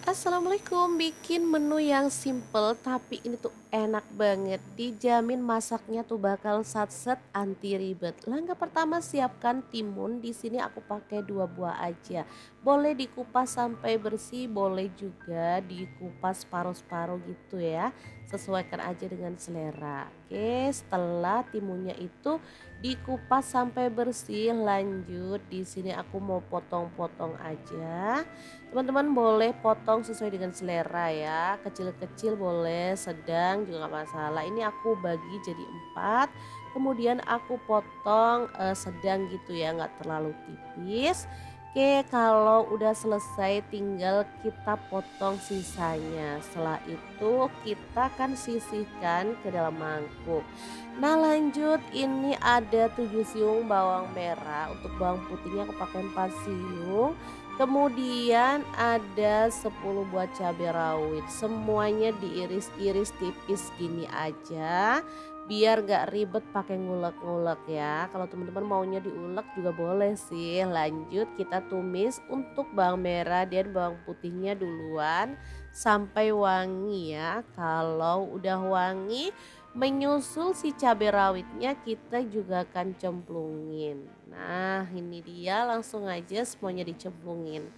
Assalamualaikum, bikin menu yang simple tapi ini tuh enak banget. Dijamin masaknya tuh bakal satset anti ribet. Langkah pertama siapkan timun. Di sini aku pakai 2 buah aja. Boleh dikupas sampai bersih, boleh juga dikupas paruh-paruh gitu ya. Sesuaikan aja dengan selera. Oke, setelah timunnya itu dikupas sampai bersih, lanjut di sini aku mau potong-potong aja. Teman-teman boleh potong sesuai dengan selera ya, kecil-kecil boleh, sedang juga gak masalah. Ini aku bagi jadi 4, kemudian aku potong sedang gitu ya, nggak terlalu tipis. Oke, kalau udah selesai tinggal kita potong sisanya. Setelah itu kita akan sisihkan ke dalam mangkuk. Nah, lanjut ini ada 7 siung bawang merah. Untuk bawang putihnya aku pakai 4 siung. Kemudian ada 10 buah cabai rawit. Semuanya diiris-iris tipis gini aja. Biar gak ribet pakai ngulek-ngulek ya. Kalau teman-teman maunya diulek juga boleh sih. Lanjut kita tumis untuk bawang merah dan bawang putihnya duluan sampai wangi ya. Kalau udah wangi, menyusul si cabai rawitnya kita juga akan cemplungin. Nah, ini dia, langsung aja semuanya dicemplungin.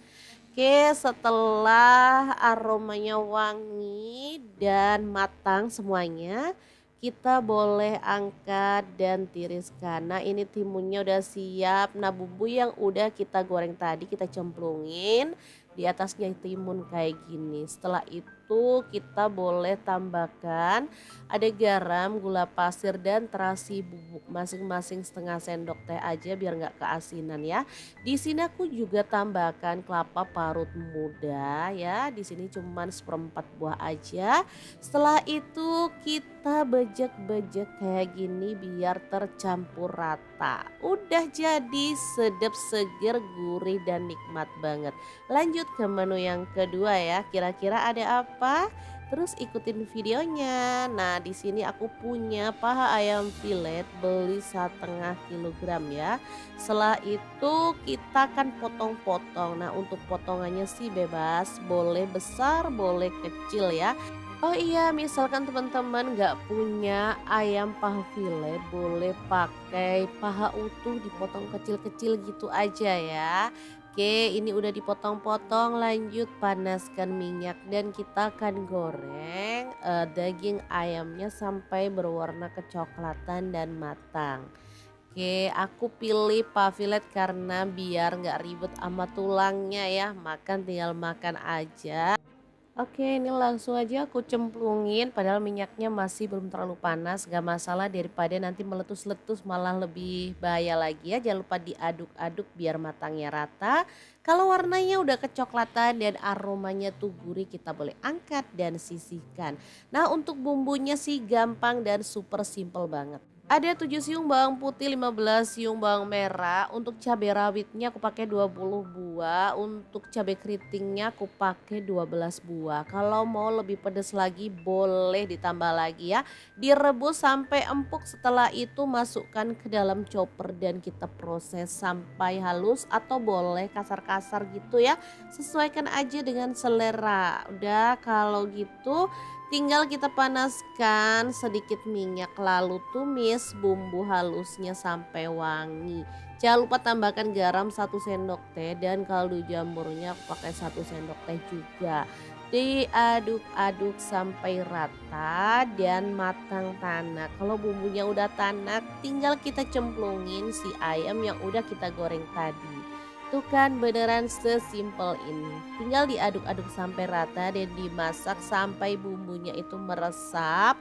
Oke, setelah aromanya wangi dan matang semuanya, kita boleh angkat dan tiriskan. Nah, ini timunnya udah siap. Nah, bumbu yang udah kita goreng tadi kita cemplungin di atasnya timun kayak gini. Setelah itu itu kita boleh tambahkan ada garam, gula pasir dan terasi bubuk masing-masing setengah sendok teh aja biar nggak keasinan ya. Di sini aku juga tambahkan kelapa parut muda ya. Di sini cuman seperempat buah aja. Setelah itu kita bejek-bejek kayak gini biar tercampur rata. Udah jadi sedap, seger, gurih dan nikmat banget. Lanjut ke menu yang kedua ya. Kira-kira ada apa? Terus ikutin videonya. Nah, di sini aku punya paha ayam filet beli 1,5 kilogram ya. Setelah itu kita akan potong-potong. Nah, untuk potongannya sih bebas, boleh besar, boleh kecil ya. Oh iya, misalkan teman-teman nggak punya ayam paha filet, boleh pakai paha utuh dipotong kecil-kecil gitu aja ya. Oke, ini udah dipotong-potong, lanjut panaskan minyak dan kita akan goreng daging ayamnya sampai berwarna kecoklatan dan matang. Oke, aku pilih paha filet karena biar nggak ribet sama tulangnya ya, makan tinggal makan aja. Oke, ini langsung aja aku cemplungin padahal minyaknya masih belum terlalu panas, gak masalah daripada nanti meletus-letus malah lebih bahaya lagi ya. Jangan lupa diaduk-aduk biar matangnya rata. Kalau warnanya udah kecoklatan dan aromanya tuh gurih, kita boleh angkat dan sisihkan. Nah, untuk bumbunya sih gampang dan super simple banget. Ada 7 siung bawang putih, 15 siung bawang merah. Untuk cabai rawitnya aku pakai 20 buah. Untuk cabai keritingnya aku pakai 12 buah. Kalau mau lebih pedas lagi boleh ditambah lagi ya. Direbus sampai empuk, setelah itu masukkan ke dalam chopper dan kita proses sampai halus atau boleh kasar-kasar gitu ya. Sesuaikan aja dengan selera. Udah kalau gitu tinggal kita panaskan sedikit minyak lalu tumis bumbu halusnya sampai wangi. Jangan lupa tambahkan garam 1 sendok teh dan kaldu jamurnya aku pakai 1 sendok teh juga. Diaduk-aduk sampai rata dan matang tanak. Kalau bumbunya udah tanak tinggal kita cemplungin si ayam yang udah kita goreng tadi. Tuh kan beneran sesimpel ini. Tinggal diaduk-aduk sampai rata dan dimasak sampai bumbunya itu meresap.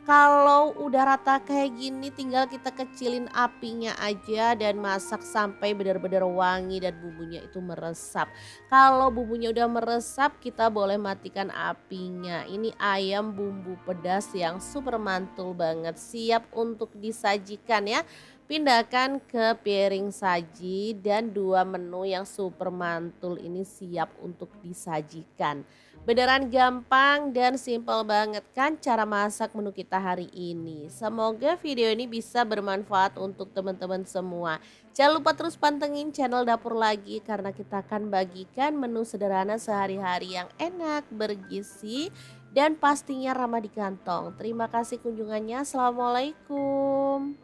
Kalau udah rata kayak gini tinggal kita kecilin apinya aja dan masak sampai benar-benar wangi dan bumbunya itu meresap. Kalau bumbunya udah meresap kita boleh matikan apinya. Ini ayam bumbu pedas yang super mantul banget, siap untuk disajikan ya. Pindahkan ke piring saji dan 2 menu yang super mantul ini siap untuk disajikan. Beneran gampang dan simple banget kan cara masak menu kita hari ini. Semoga video ini bisa bermanfaat untuk teman-teman semua. Jangan lupa terus pantengin channel Dapur Lagi karena kita akan bagikan menu sederhana sehari-hari yang enak, bergizi, dan pastinya ramah di kantong. Terima kasih kunjungannya. Assalamualaikum.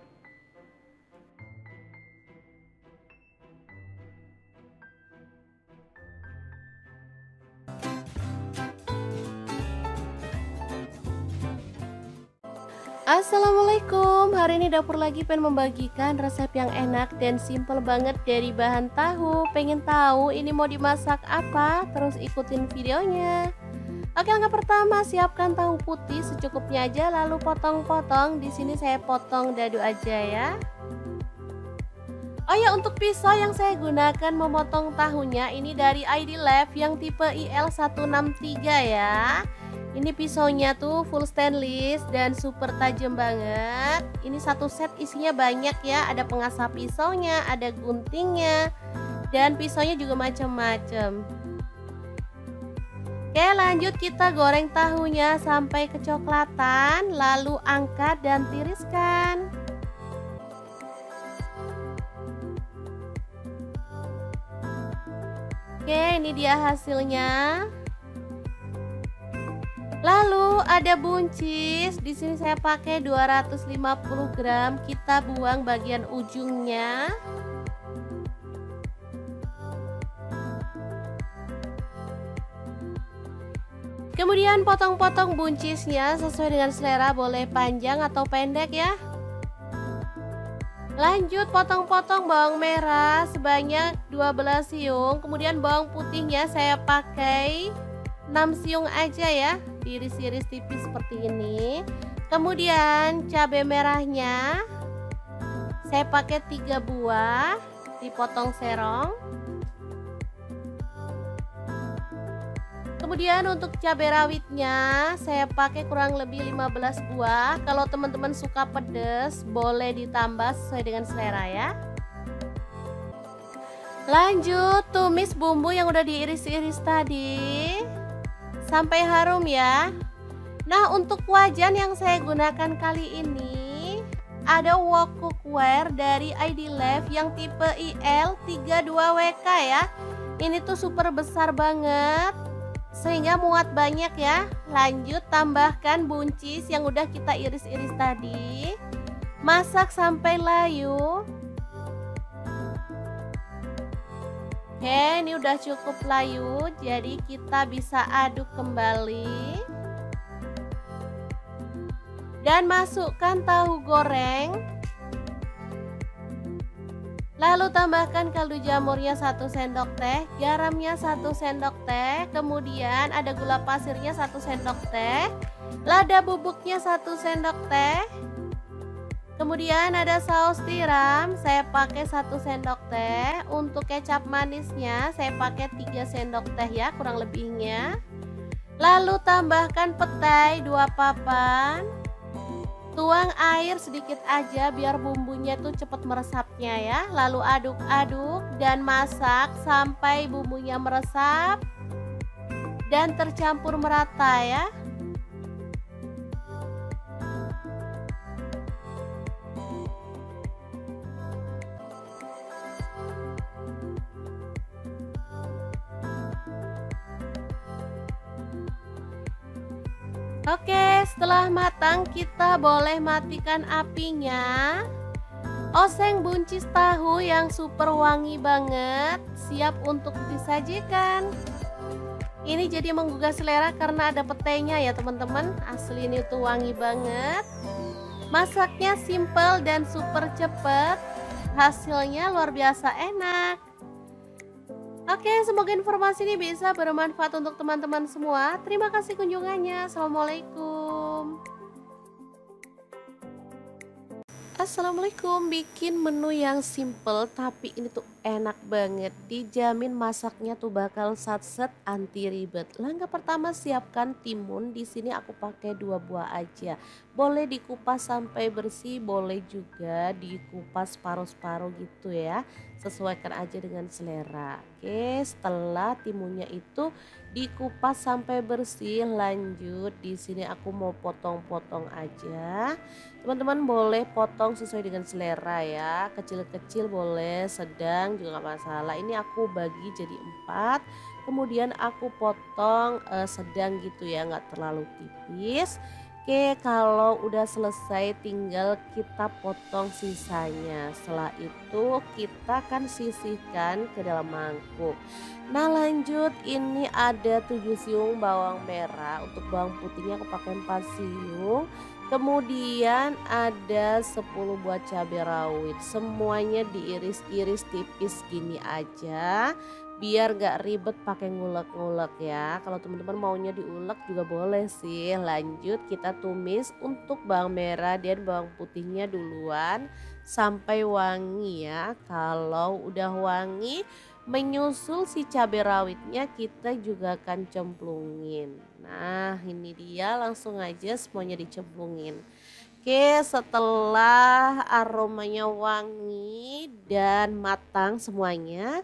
Assalamualaikum, hari ini Dapur Lagi pengen membagikan resep yang enak dan simple banget dari bahan tahu. Pengen tahu ini mau dimasak apa? Terus ikutin videonya. Oke, langkah pertama siapkan tahu putih secukupnya aja lalu potong-potong. Di sini saya potong dadu aja ya. Oh ya, untuk pisau yang saya gunakan memotong tahunya ini dari ID Lab yang tipe IL163 ya. Ini pisaunya tuh full stainless dan super tajam banget. Ini satu set isinya banyak ya. Ada pengasah pisaunya, ada guntingnya, dan pisaunya juga macam-macam. Oke, lanjut kita goreng tahunya sampai kecoklatan, lalu angkat dan tiriskan. Oke, ini dia hasilnya. Lalu ada buncis, di sini saya pakai 250 gram, kita buang bagian ujungnya. Kemudian potong-potong buncisnya sesuai dengan selera, boleh panjang atau pendek ya. Lanjut potong-potong bawang merah sebanyak 12 siung, kemudian bawang putihnya saya pakai 6 siung aja ya. diiris-iris tipis seperti ini. Kemudian cabai merahnya saya pakai 3 buah, dipotong serong. Kemudian untuk cabai rawitnya saya pakai kurang lebih 15 buah. Kalau teman-teman suka pedas boleh ditambah sesuai dengan selera ya. Lanjut tumis bumbu yang udah diiris-iris tadi sampai harum ya. Nah, untuk wajan yang saya gunakan kali ini ada wok cookware dari ID Life yang tipe IL32WK ya. Ini tuh super besar banget sehingga muat banyak ya. Lanjut tambahkan buncis yang udah kita iris-iris tadi. Masak sampai layu. Oke, ini udah cukup layu, jadi kita bisa aduk kembali. Dan masukkan tahu goreng. Lalu tambahkan kaldu jamurnya 1 sendok teh, garamnya 1 sendok teh, kemudian ada gula pasirnya 1 sendok teh, lada bubuknya 1 sendok teh. Kemudian ada saus tiram, saya pakai 1 sendok teh. Untuk kecap manisnya saya pakai 3 sendok teh ya kurang lebihnya. Lalu tambahkan petai 2 papan. Tuang air sedikit aja biar bumbunya tuh cepat meresapnya ya. Lalu aduk-aduk dan masak sampai bumbunya meresap dan tercampur merata ya. Oke, setelah matang kita boleh matikan apinya. Oseng buncis tahu yang super wangi banget, siap untuk disajikan. Ini jadi menggugah selera karena ada petainya ya teman-teman. Asli ini tuh wangi banget. Masaknya simple dan super cepet. Hasilnya luar biasa enak. Oke, semoga informasi ini bisa bermanfaat untuk teman-teman semua. Terima kasih kunjungannya. Assalamualaikum. Assalamualaikum, bikin menu yang simple tapi ini tuh enak banget. Dijamin masaknya tuh bakal satset anti ribet. Langkah pertama siapkan timun. Di sini aku pakai 2 buah aja. Boleh dikupas sampai bersih, boleh juga dikupas paruh-paruh gitu ya. Sesuaikan aja dengan selera. Oke, setelah timunnya itu dikupas sampai bersih, lanjut di sini aku mau potong-potong aja. Teman-teman boleh potong sesuai dengan selera ya, kecil-kecil boleh, sedang juga nggak masalah. Ini aku bagi jadi 4, kemudian aku potong sedang gitu ya, nggak terlalu tipis. Oke, kalau udah selesai tinggal kita potong sisanya. Setelah itu kita akan sisihkan ke dalam mangkuk. Nah lanjut, ini ada 7 siung bawang merah. Untuk bawang putihnya aku pakai 4 siung. Kemudian ada 10 buah cabai rawit. Semuanya diiris-iris tipis gini aja. Biar gak ribet pakai ngulek-ngulek ya. Kalau teman-teman maunya diulek juga boleh sih. Lanjut kita tumis untuk bawang merah dan bawang putihnya duluan sampai wangi ya. Kalau udah wangi, menyusul si cabai rawitnya kita juga akan cemplungin. Nah ini dia, langsung aja semuanya dicemplungin. Oke, setelah aromanya wangi dan matang semuanya,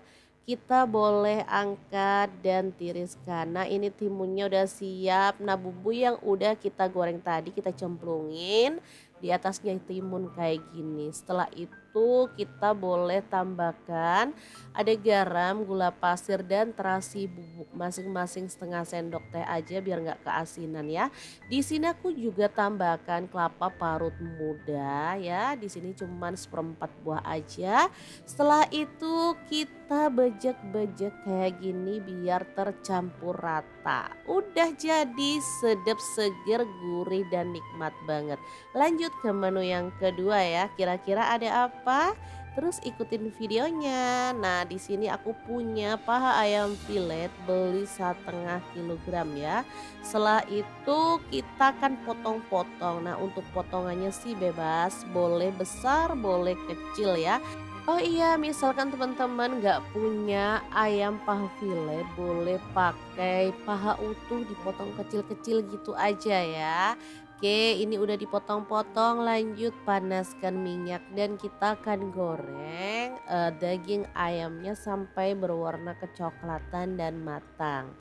kita boleh angkat dan tiriskan. Nah ini timunnya udah siap. Nah bumbu yang udah kita goreng tadi kita cemplungin di atasnya timun kayak gini. Setelah itu kita boleh tambahkan ada garam, gula pasir dan terasi bubuk, masing-masing setengah sendok teh aja biar nggak keasinan ya. Di sini aku juga tambahkan kelapa parut muda ya. Di sini cuman 1/4 buah aja. Setelah itu kita bejek-bejek kayak gini biar tercampur rata. Udah jadi sedap, seger, gurih dan nikmat banget. Lanjut lanjut ke menu yang kedua ya. Kira-kira ada apa? Terus ikutin videonya. Nah, di sini aku punya paha ayam filet beli 1,5 kilogram ya. Setelah itu kita akan potong-potong. Nah, untuk potongannya sih bebas, boleh besar, boleh kecil ya. Oh iya, misalkan teman-teman nggak punya ayam paha filet, boleh pakai paha utuh dipotong kecil-kecil gitu aja ya. Oke, ini udah dipotong-potong, lanjut panaskan minyak dan kita akan goreng daging ayamnya sampai berwarna kecoklatan dan matang.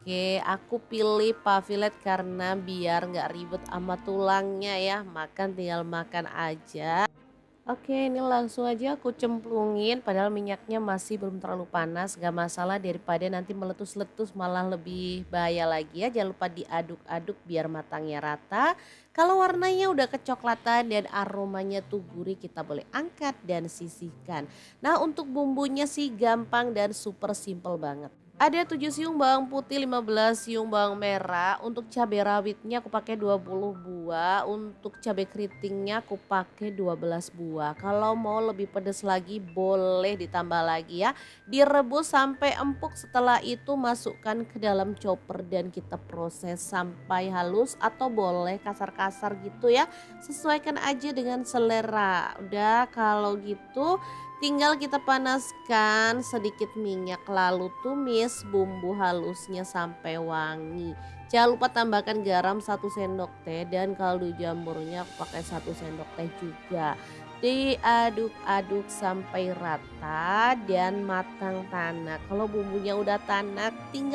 Oke, aku pilih paha filet karena biar nggak ribet sama tulangnya ya, makan tinggal makan aja. Oke, ini langsung aja aku cemplungin padahal minyaknya masih belum terlalu panas, gak masalah daripada nanti meletus-letus malah lebih bahaya lagi ya. Jangan lupa diaduk-aduk biar matangnya rata. Kalau warnanya udah kecoklatan dan aromanya tuh gurih, kita boleh angkat dan sisihkan. Nah, untuk bumbunya sih gampang dan super simple banget. Ada 7 siung bawang putih, 15 siung bawang merah. Untuk cabai rawitnya aku pakai 20 buah. Untuk cabai keritingnya aku pakai 12 buah. Kalau mau lebih pedas lagi boleh ditambah lagi ya. Direbus sampai empuk, setelah itu masukkan ke dalam chopper dan kita proses sampai halus atau boleh kasar-kasar gitu ya. Sesuaikan aja dengan selera. Udah kalau gitu tinggal kita panaskan sedikit minyak lalu tumis bumbu halusnya sampai wangi. Jangan lupa tambahkan garam 1 sendok teh dan kaldu jamurnya aku pakai 1 sendok teh juga. Diaduk-aduk sampai rata dan matang tanak. Kalau bumbunya udah tanak tinggal